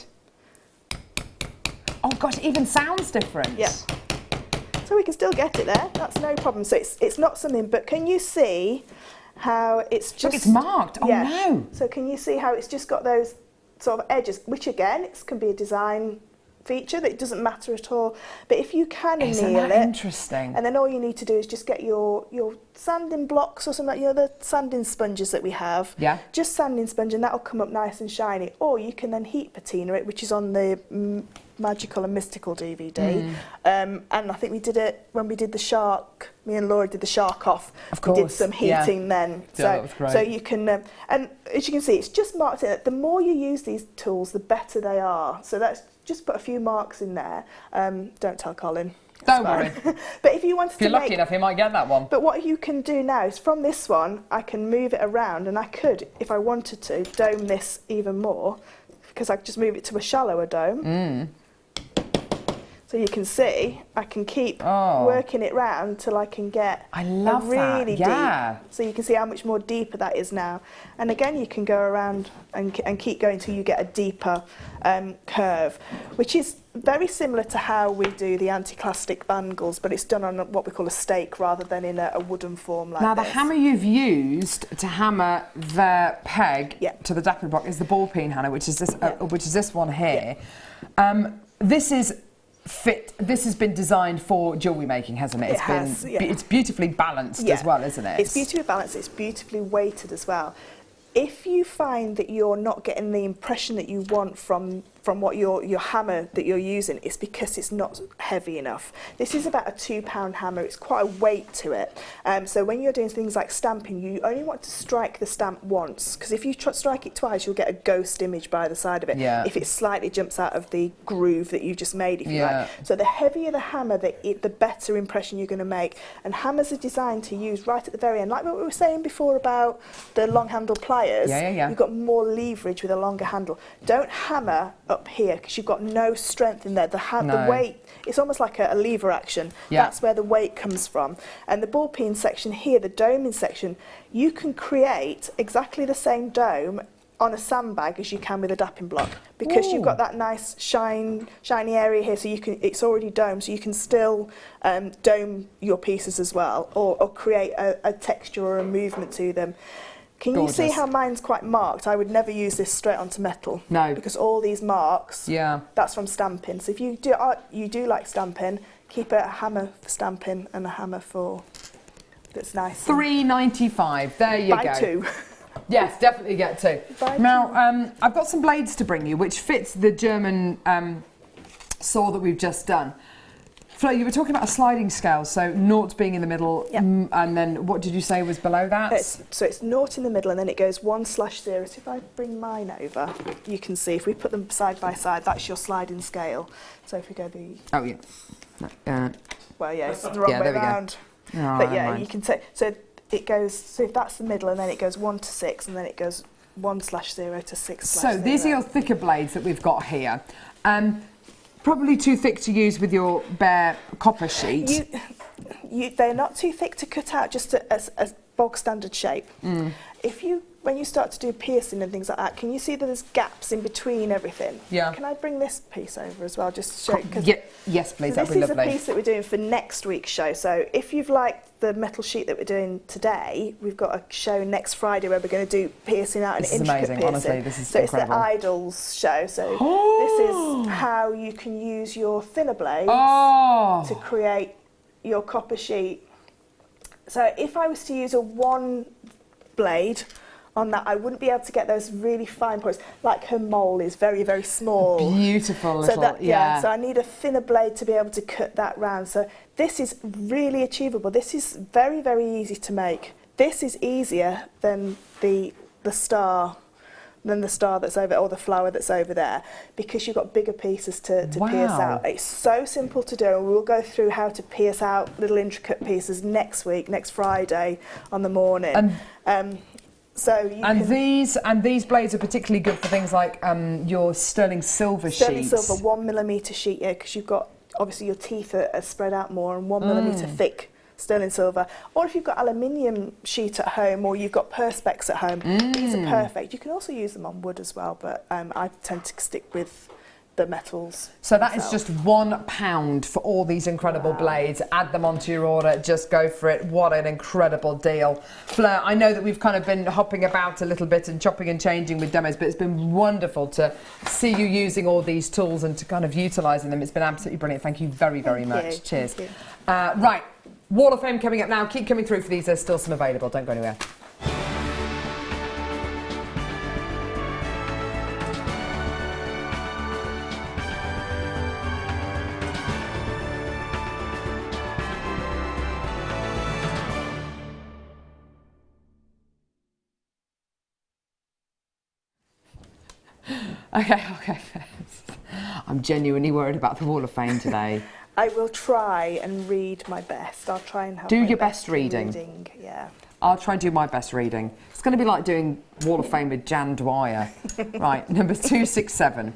Oh gosh, it even sounds different. Yeah. So we can still get it there. That's no problem. So it's not something. But can you see how it's just? Look, it's marked. Oh no. So can you see how it's just got those sort of edges, which again can be a design feature that it doesn't matter at all, but if you can anneal it, interesting. And then all you need to do is just get your sanding blocks or something, the sanding sponges that we have. Yeah. Just sanding sponge, and that'll come up nice and shiny. Or you can then heat patina it, which is on the Magical and Mystical DVD. And I think we did it when we did the shark. Me and Laura did the shark off. Of course. We did some heating then. Yeah, that was great. So you can, and as you can see, it's just marked in it. The more you use these tools, the better they are. So that's just put a few marks in there. Don't tell Colin. Don't worry. But if you wanted if you're lucky enough, you might get that one. But what you can do now is from this one, I can move it around, and I could, if I wanted to, dome this even more, because I could just move it to a shallower dome. So you can see, I can keep working it round till I can get really deep. So you can see how much more deeper that is now. And again, you can go around and keep going till you get a deeper curve, which is very similar to how we do the anti-clastic bangles, but it's done on what we call a stake rather than in a wooden form like this. Now, the hammer you've used to hammer the peg to the dapping block is the ball peen hammer, which is this one here. This has been designed for jewellery making, hasn't it? It's beautifully balanced as well, isn't it? It's beautifully balanced, it's beautifully weighted as well. If you find that you're not getting the impression that you want from what your hammer that you're using, it's because it's not heavy enough. This is about a £2 hammer. It's quite a weight to it. So when you're doing things like stamping, you only want to strike the stamp once, because if you strike it twice, you'll get a ghost image by the side of it. If it slightly jumps out of the groove that you just made, if you like. So the heavier the hammer, the better impression you're going to make. And hammers are designed to use right at the very end, like what we were saying before about the long handle pliers. You've got more leverage with a longer handle. Don't hammer up here because you've got no strength in there. The weight, it's almost like a lever action. That's where the weight comes from. And the ball peen section here, the doming section, you can create exactly the same dome on a sandbag as you can with a dapping block, because you've got that nice shiny area here, so it's already domed, so you can still dome your pieces as well, or create a texture or a movement to them. Can you see how mine's quite marked? I would never use this straight onto metal. No. Because all these marks, that's from stamping. So if you do like stamping, keep a hammer for stamping and a hammer for that's nice. £3.95. There you go. Buy two. Yes, definitely get two. Now, I've got some blades to bring you, which fits the German saw that we've just done. Fleur, you were talking about a sliding scale, so naught being in the middle, and then what did you say was below that? So it's naught in the middle, and then it goes 1/0. So if I bring mine over, you can see if we put them side by side, that's your sliding scale. So if we go the... Oh, yeah. Well, yeah, it's the wrong way around. Oh, but yeah, you can take... So it goes... So if that's the middle, and then it goes 1 to 6, and then it goes 1/0 to 6/0. So these are your thicker blades that we've got here. Probably too thick to use with your bare copper sheet. They're not too thick to cut out, just a bog standard shape. When you start to do piercing and things like that, can you see that there's gaps in between everything? Yeah. Can I bring this piece over as well, just to show? Yes, please. So That'd be lovely. this is a piece that we're doing for next week's show. So if you've liked the metal sheet that we're doing today, we've got a show next Friday where we're going to do piercing out and intricate amazing. piercing. Honestly, this is so incredible. It's the Idols show. So this is how you can use your thinner blades to create your copper sheet. So if I was to use a one blade on that, I wouldn't be able to get those really fine points. Like her mole is very, very small. Beautiful little, so I need a thinner blade to be able to cut that round. So this is really achievable. This is very, very easy to make. This is easier than the star that's over, or the flower that's over there, because you've got bigger pieces to pierce out. It's so simple to do, and we'll go through how to pierce out little intricate pieces next week, next Friday on the morning. These blades are particularly good for things like your sterling silver sheets. Sterling silver 1mm sheet, yeah, because you've got obviously your teeth are spread out more, and 1mm thick sterling silver. Or if you've got aluminium sheet at home, or you've got perspex at home, these are perfect. You can also use them on wood as well, but I tend to stick with the metals. So that is just £1 for all these incredible blades. Add them onto your order, just go for it. What an incredible deal. Fleur, I know that we've kind of been hopping about a little bit and chopping and changing with demos, but it's been wonderful to see you using all these tools and to kind of utilising them. It's been absolutely brilliant. Thank you very, very much. Cheers. Right, Wall of Fame coming up now. Keep coming through for these. There's still some available. Don't go anywhere. Okay. I'm genuinely worried about the Wall of Fame today. I will try and read my best. I'll try and have do my your best reading. Yeah. I'll try and do my best reading. It's going to be like doing Wall of Fame with Jan Dwyer. Right, number 267.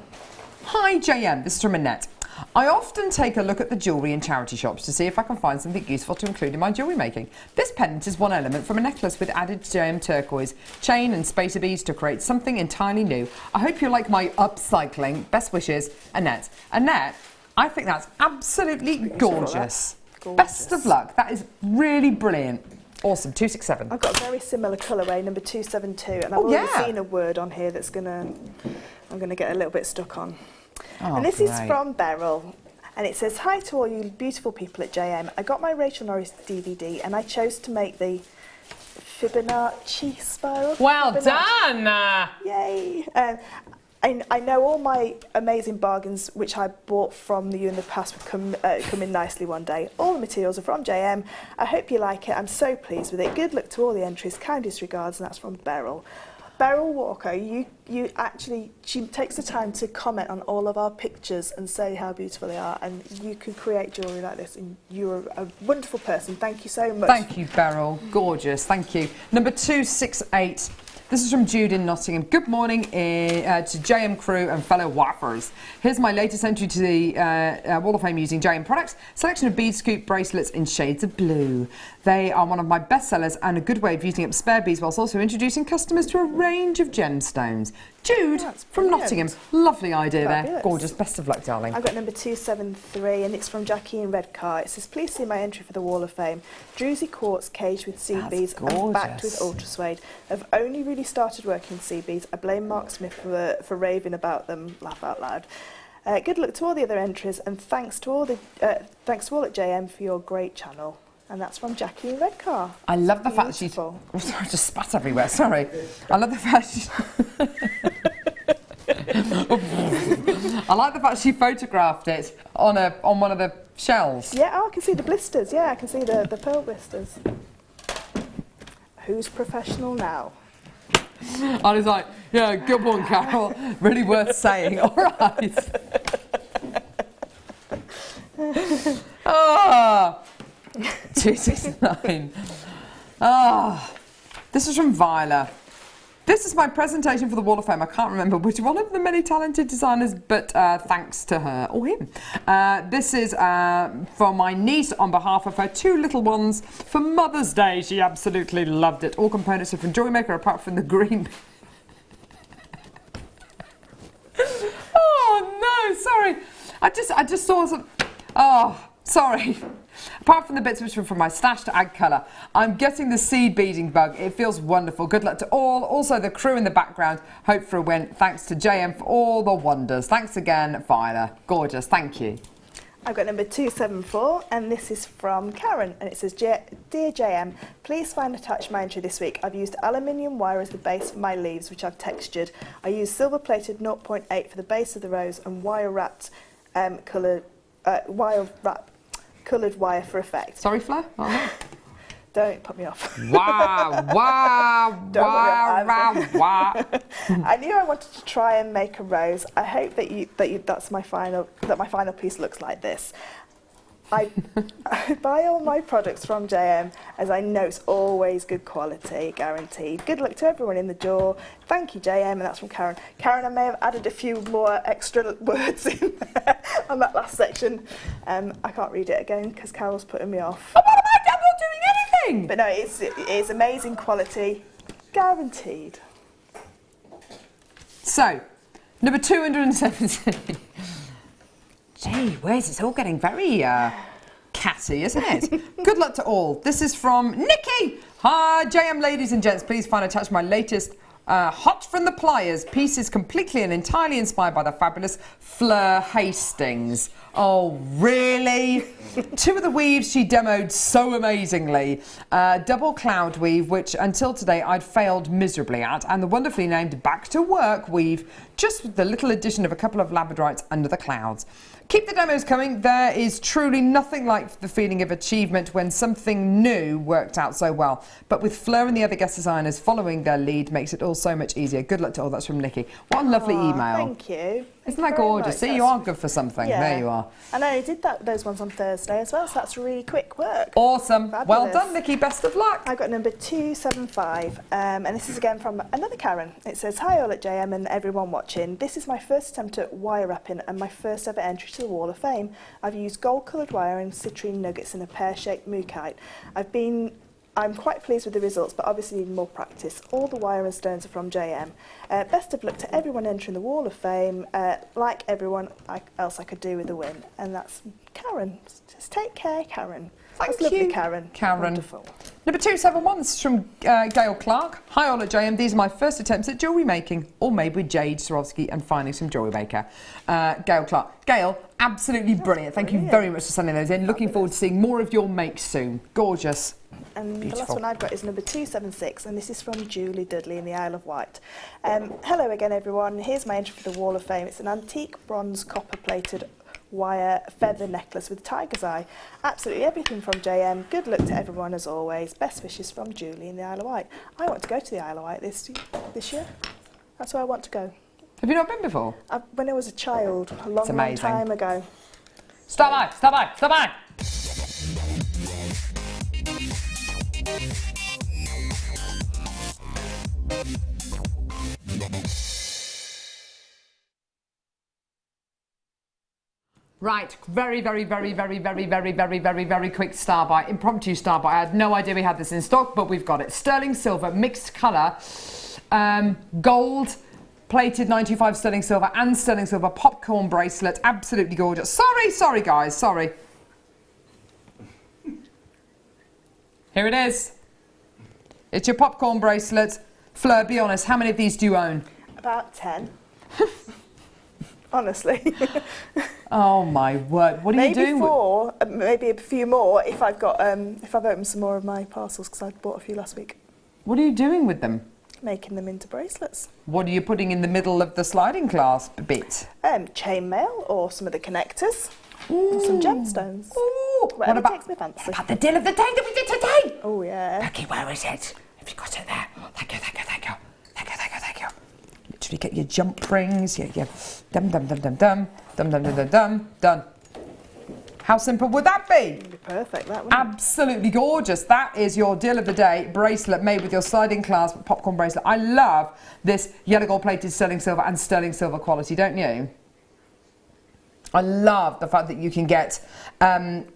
Hi JM, this is from Annette. I often take a look at the jewellery in charity shops to see if I can find something useful to include in my jewellery making. This pendant is one element from a necklace with added JM turquoise, chain and spacer beads to create something entirely new. I hope you like my upcycling. Best wishes, Annette. Annette, I think that's absolutely gorgeous. Best of luck. That is really brilliant. Awesome. 267. I've got a very similar colourway, number 272, and I've already seen a word on here that's I'm gonna get a little bit stuck on. And this is from Beryl, and it says, hi to all you beautiful people at JM. I got my Rachel Norris DVD and I chose to make the Fibonacci spiral. Well done! Yay! I know all my amazing bargains which I bought from you in the past would come in nicely one day. All the materials are from JM. I hope you like it. I'm so pleased with it. Good luck to all the entries. Kindest regards, and that's from Beryl. Beryl Walker, she takes the time to comment on all of our pictures and say how beautiful they are, and you can create jewellery like this, and you're a wonderful person. Thank you so much. Thank you, Beryl. Gorgeous. Thank you. Number 268. This is from Jude in Nottingham. Good morning to JM crew and fellow waffers. Here's my latest entry to the Wall of Fame using JM products. Selection of bead scoop bracelets in shades of blue. They are one of my best sellers and a good way of using up spare beads whilst also introducing customers to a range of gemstones. Jude from Nottingham. Lovely idea there. Gorgeous. Best of luck, darling. I've got number 273, and it's from Jackie in Redcar. It says, please see my entry for the Wall of Fame. Druzy quartz caged with seed beads and backed with ultra suede. I've only really started working with seed beads. I blame Mark Smith for raving about them. Laugh out loud. Good luck to all the other entries, and thanks to all at JM for your great channel. And that's from Jackie in Redcar. I love the fact that she's... Oh, sorry, I just spat everywhere, sorry. I love the fact I like the fact she photographed it on one of the shells. Yeah, oh, I can see the blisters. Yeah, I can see the pearl blisters. Who's professional now? I was like, yeah, good one, Carol. Really worth saying. All right. Ah, 269. Ah, this is from Viola. This is my presentation for the Wall of Fame. I can't remember which one of the many talented designers, but thanks to her or him. This is for my niece on behalf of her 2 little ones for Mother's Day. She absolutely loved it. All components are from JewelleryMaker apart from the green. Oh no, sorry. I just saw some. Oh, sorry. Apart from the bits which were from my stash to add colour, I'm getting the seed beading bug. It feels wonderful. Good luck to all. Also the crew in the background. Hope for a win. Thanks to JM for all the wonders. Thanks again, Viola. Gorgeous. Thank you. I've got number 274, and this is from Karen, and it says, Dear JM, please find attached my entry this week. I've used aluminium wire as the base for my leaves, which I've textured. I used silver-plated 0.8 for the base of the rose and wire-wrapped coloured wire for effect. Sorry, Fleur? Oh. Don't put me off. Wow, wow, wow, wow. I knew I wanted to try and make a rose. I hope that my final piece looks like this. I buy all my products from JM as I know it's always good quality, guaranteed. Good luck to everyone in the door. Thank you, JM, and that's from Karen. Karen, I may have added a few more extra words in there on that last section. I can't read it again because Carol's putting me off. Oh, what am I? I'm not doing anything! But no, it's amazing quality, guaranteed. So, number 270. Gee whiz, it's all getting very catty, isn't it? Good luck to all. This is from Nikki. Hi, JM ladies and gents. Please find attached my latest hot from the pliers pieces, completely and entirely inspired by the fabulous Fleur Hastings. Oh, really? 2 of the weaves she demoed so amazingly. Double cloud weave, which until today I'd failed miserably at, and the wonderfully named Back to Work weave, just with the little addition of a couple of labradorites under the clouds. Keep the demos coming. There is truly nothing like the feeling of achievement when something new worked out so well. But with Fleur and the other guest designers following their lead makes it all so much easier. Good luck to all. That's from Nikki. What a lovely email. Thank you. Isn't that gorgeous? See, you are good for something. Yeah. There you are. And I did those ones on Thursday as well, so that's really quick work. Awesome. Fabulous. Well done, Nikki. Best of luck. I've got number 275, and this is again from another Karen. It says, Hi all at JM and everyone watching. This is my first attempt at wire wrapping and my first ever entry to the Wall of Fame. I've used gold coloured wire and citrine nuggets in a pear-shaped mookaite. I'm quite pleased with the results, but obviously need more practice. All the wire and stones are from JM. Best of luck to everyone entering the Wall of Fame. Like everyone else I could do with a win. And that's Karen. Just take care, Karen. Thank you, lovely, Karen. Wonderful. Number 271 is from Gail Clark. Hi all at JM. These are my first attempts at jewellery making, all made with Jade Swarovski and finally some JewelleryMaker. Gail Clark. Gail, absolutely brilliant. Thank you very much for sending those in. Looking forward to seeing more of your makes soon. Gorgeous. And beautiful. The last one I've got is number 276, and this is from Julie Dudley in the Isle of Wight. Hello again, everyone. Here's my entry for the Wall of Fame. It's an antique bronze copper-plated wire feather necklace with tiger's eye. Absolutely everything from JM. Good luck to everyone as always. Best wishes from Julie in the Isle of Wight. I want to go to the Isle of Wight this year. That's where I want to go. Have you not been before? When I was a child, a long time ago. Stop by. Right, very quick star buy, impromptu star buy. I had no idea we had this in stock, but we've got it. Sterling silver, mixed colour, gold, plated 925 sterling silver and sterling silver popcorn bracelet. Absolutely gorgeous. Sorry guys, sorry. Here it is. It's your popcorn bracelet. Fleur, be honest, how many of these do you own? About 10. Honestly. Oh my word! What are you doing? Maybe 4, maybe a few more if I've got if I've opened some more of my parcels because I bought a few last week. What are you doing with them? Making them into bracelets. What are you putting in the middle of the sliding clasp bit? Chainmail or some of the connectors. Some gemstones. Ooh. Whatever takes me fancy. What about the deal of the day that we did today? Oh, yeah. Becky, where is it? Have you got it there? Thank you, thank you, thank you. Thank you, thank you, thank you. Literally get your jump rings, your dum dum dum dum dum, dum dum dum dum dum, done. How simple would that be? Perfect, that one. Absolutely gorgeous. That is your deal of the day bracelet made with your sliding clasp popcorn bracelet. I love this yellow gold plated sterling silver and sterling silver quality, don't you? I love the fact that you can get the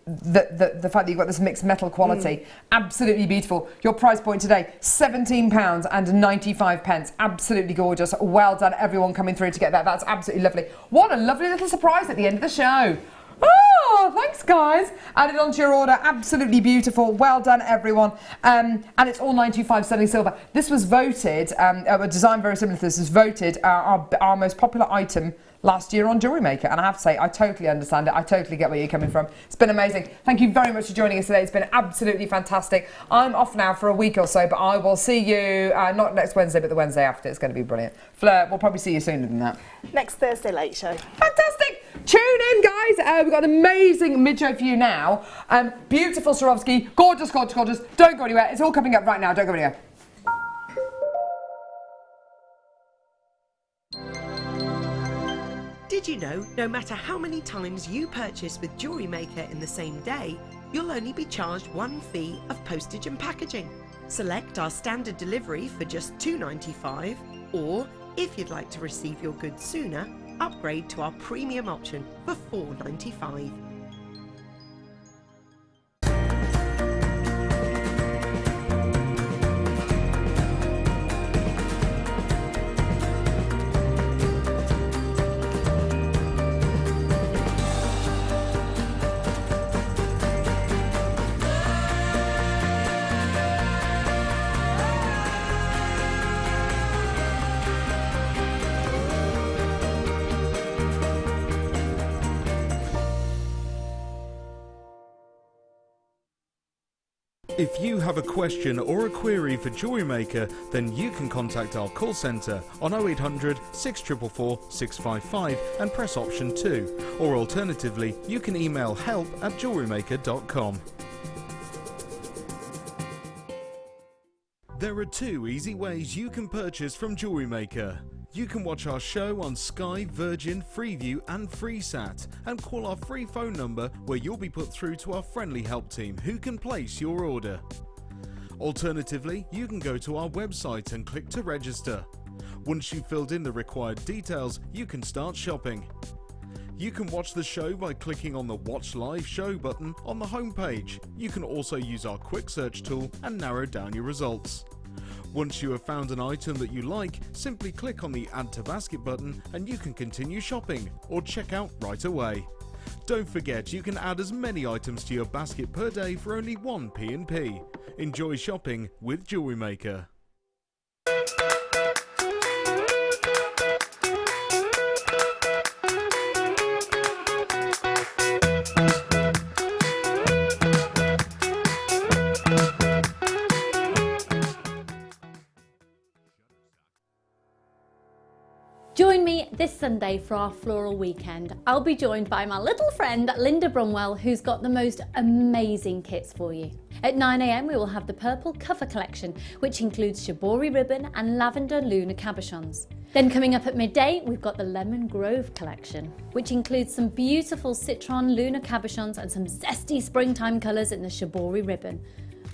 fact that you've got this mixed metal quality. Absolutely beautiful. Your price point today, £17.95. Absolutely gorgeous. Well done, everyone coming through to get that. That's absolutely lovely. What a lovely little surprise at the end of the show. Oh, thanks, guys. Added onto your order. Absolutely beautiful. Well done, everyone. And it's all 925 sterling silver. This was voted, a design very similar to this was voted our most popular item last year on JewelleryMaker, and I have to say I totally understand it. I totally get where you're coming from. It's been amazing. Thank you very much for joining us today. It's been absolutely fantastic. I'm off now for a week or so, but I will see you not next Wednesday, but the Wednesday after. It's going to be brilliant. Fleur, we'll probably see you sooner than that. Next Thursday late show. Fantastic. Tune in, guys. We've got an amazing mid-show for you now. Beautiful Swarovski. Gorgeous, gorgeous, gorgeous. Don't go anywhere. It's all coming up right now. Don't go anywhere. Did you know, no matter how many times you purchase with JewelleryMaker in the same day, you'll only be charged one fee of postage and packaging. Select our standard delivery for just $2.95, or if you'd like to receive your goods sooner, upgrade to our premium option for $4.95. If you have a question or a query for JewelleryMaker, then you can contact our call centre on 0800 644 655 and press option 2. Or alternatively, you can email help@jewellerymaker.com. There are 2 easy ways you can purchase from JewelleryMaker. You can watch our show on Sky, Virgin, Freeview and FreeSat and call our free phone number where you'll be put through to our friendly help team who can place your order. Alternatively, you can go to our website and click to register. Once you've filled in the required details, you can start shopping. You can watch the show by clicking on the Watch Live Show button on the homepage. You can also use our quick search tool and narrow down your results. Once you have found an item that you like, simply click on the Add to Basket button and you can continue shopping or check out right away. Don't forget you can add as many items to your basket per day for only 1 P&P. Enjoy shopping with JewelleryMaker. Join me this Sunday for our floral weekend. I'll be joined by my little friend Linda Brunwell, who's got the most amazing kits for you. At 9 AM we will have the purple cover collection, which includes shibori ribbon and lavender lunar cabochons. Then coming up at midday we've got the Lemon Grove collection, which includes some beautiful citron lunar cabochons and some zesty springtime colours in the shibori ribbon.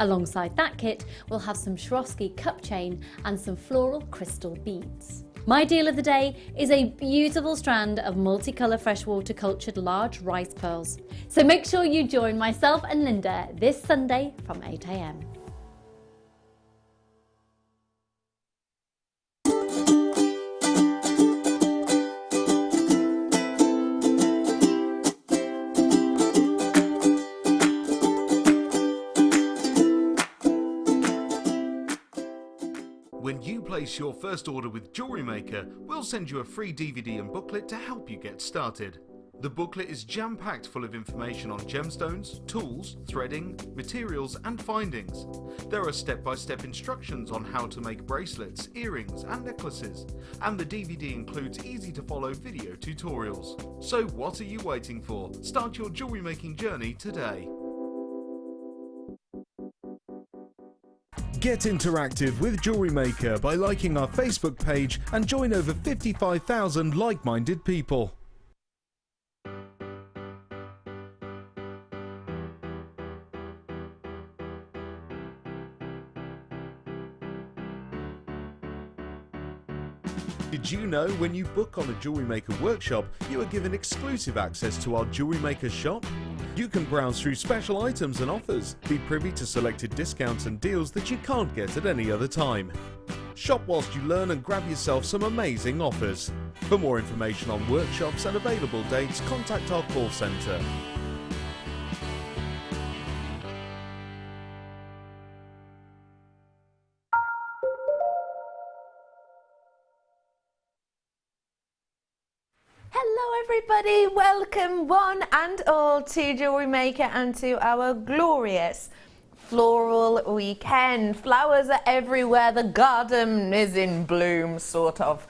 Alongside that kit we'll have some Swarovski cup chain and some floral crystal beads. My deal of the day is a beautiful strand of multicolour freshwater cultured large rice pearls. So make sure you join myself and Linda this Sunday from 8 AM. When you place your first order with JewelleryMaker, we'll send you a free DVD and booklet to help you get started. The booklet is jam-packed full of information on gemstones, tools, threading, materials and findings. There are step-by-step instructions on how to make bracelets, earrings and necklaces, and the DVD includes easy-to-follow video tutorials. So what are you waiting for? Start your jewellery making journey today. Get interactive with JewelleryMaker by liking our Facebook page and join over 55,000 like-minded people. Did you know when you book on a JewelleryMaker workshop, you are given exclusive access to our JewelleryMaker shop? You can browse through special items and offers, be privy to selected discounts and deals that you can't get at any other time. Shop whilst you learn and grab yourself some amazing offers. For more information on workshops and available dates, contact our call centre. Hello everybody, welcome one and all to Jewellery Maker and to our glorious floral weekend. Flowers are everywhere, the garden is in bloom, sort of,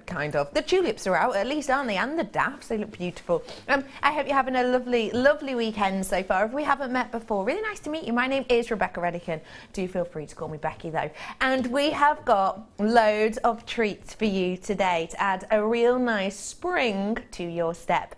kind of. The tulips are out, at least, aren't they? And the daffs, they look beautiful. I hope you're having a lovely, lovely weekend so far. If we haven't met before, really nice to meet you. My name is Rebecca Redican. Do feel free to call me Becky though. And we have got loads of treats for you today to add a real nice spring to your step.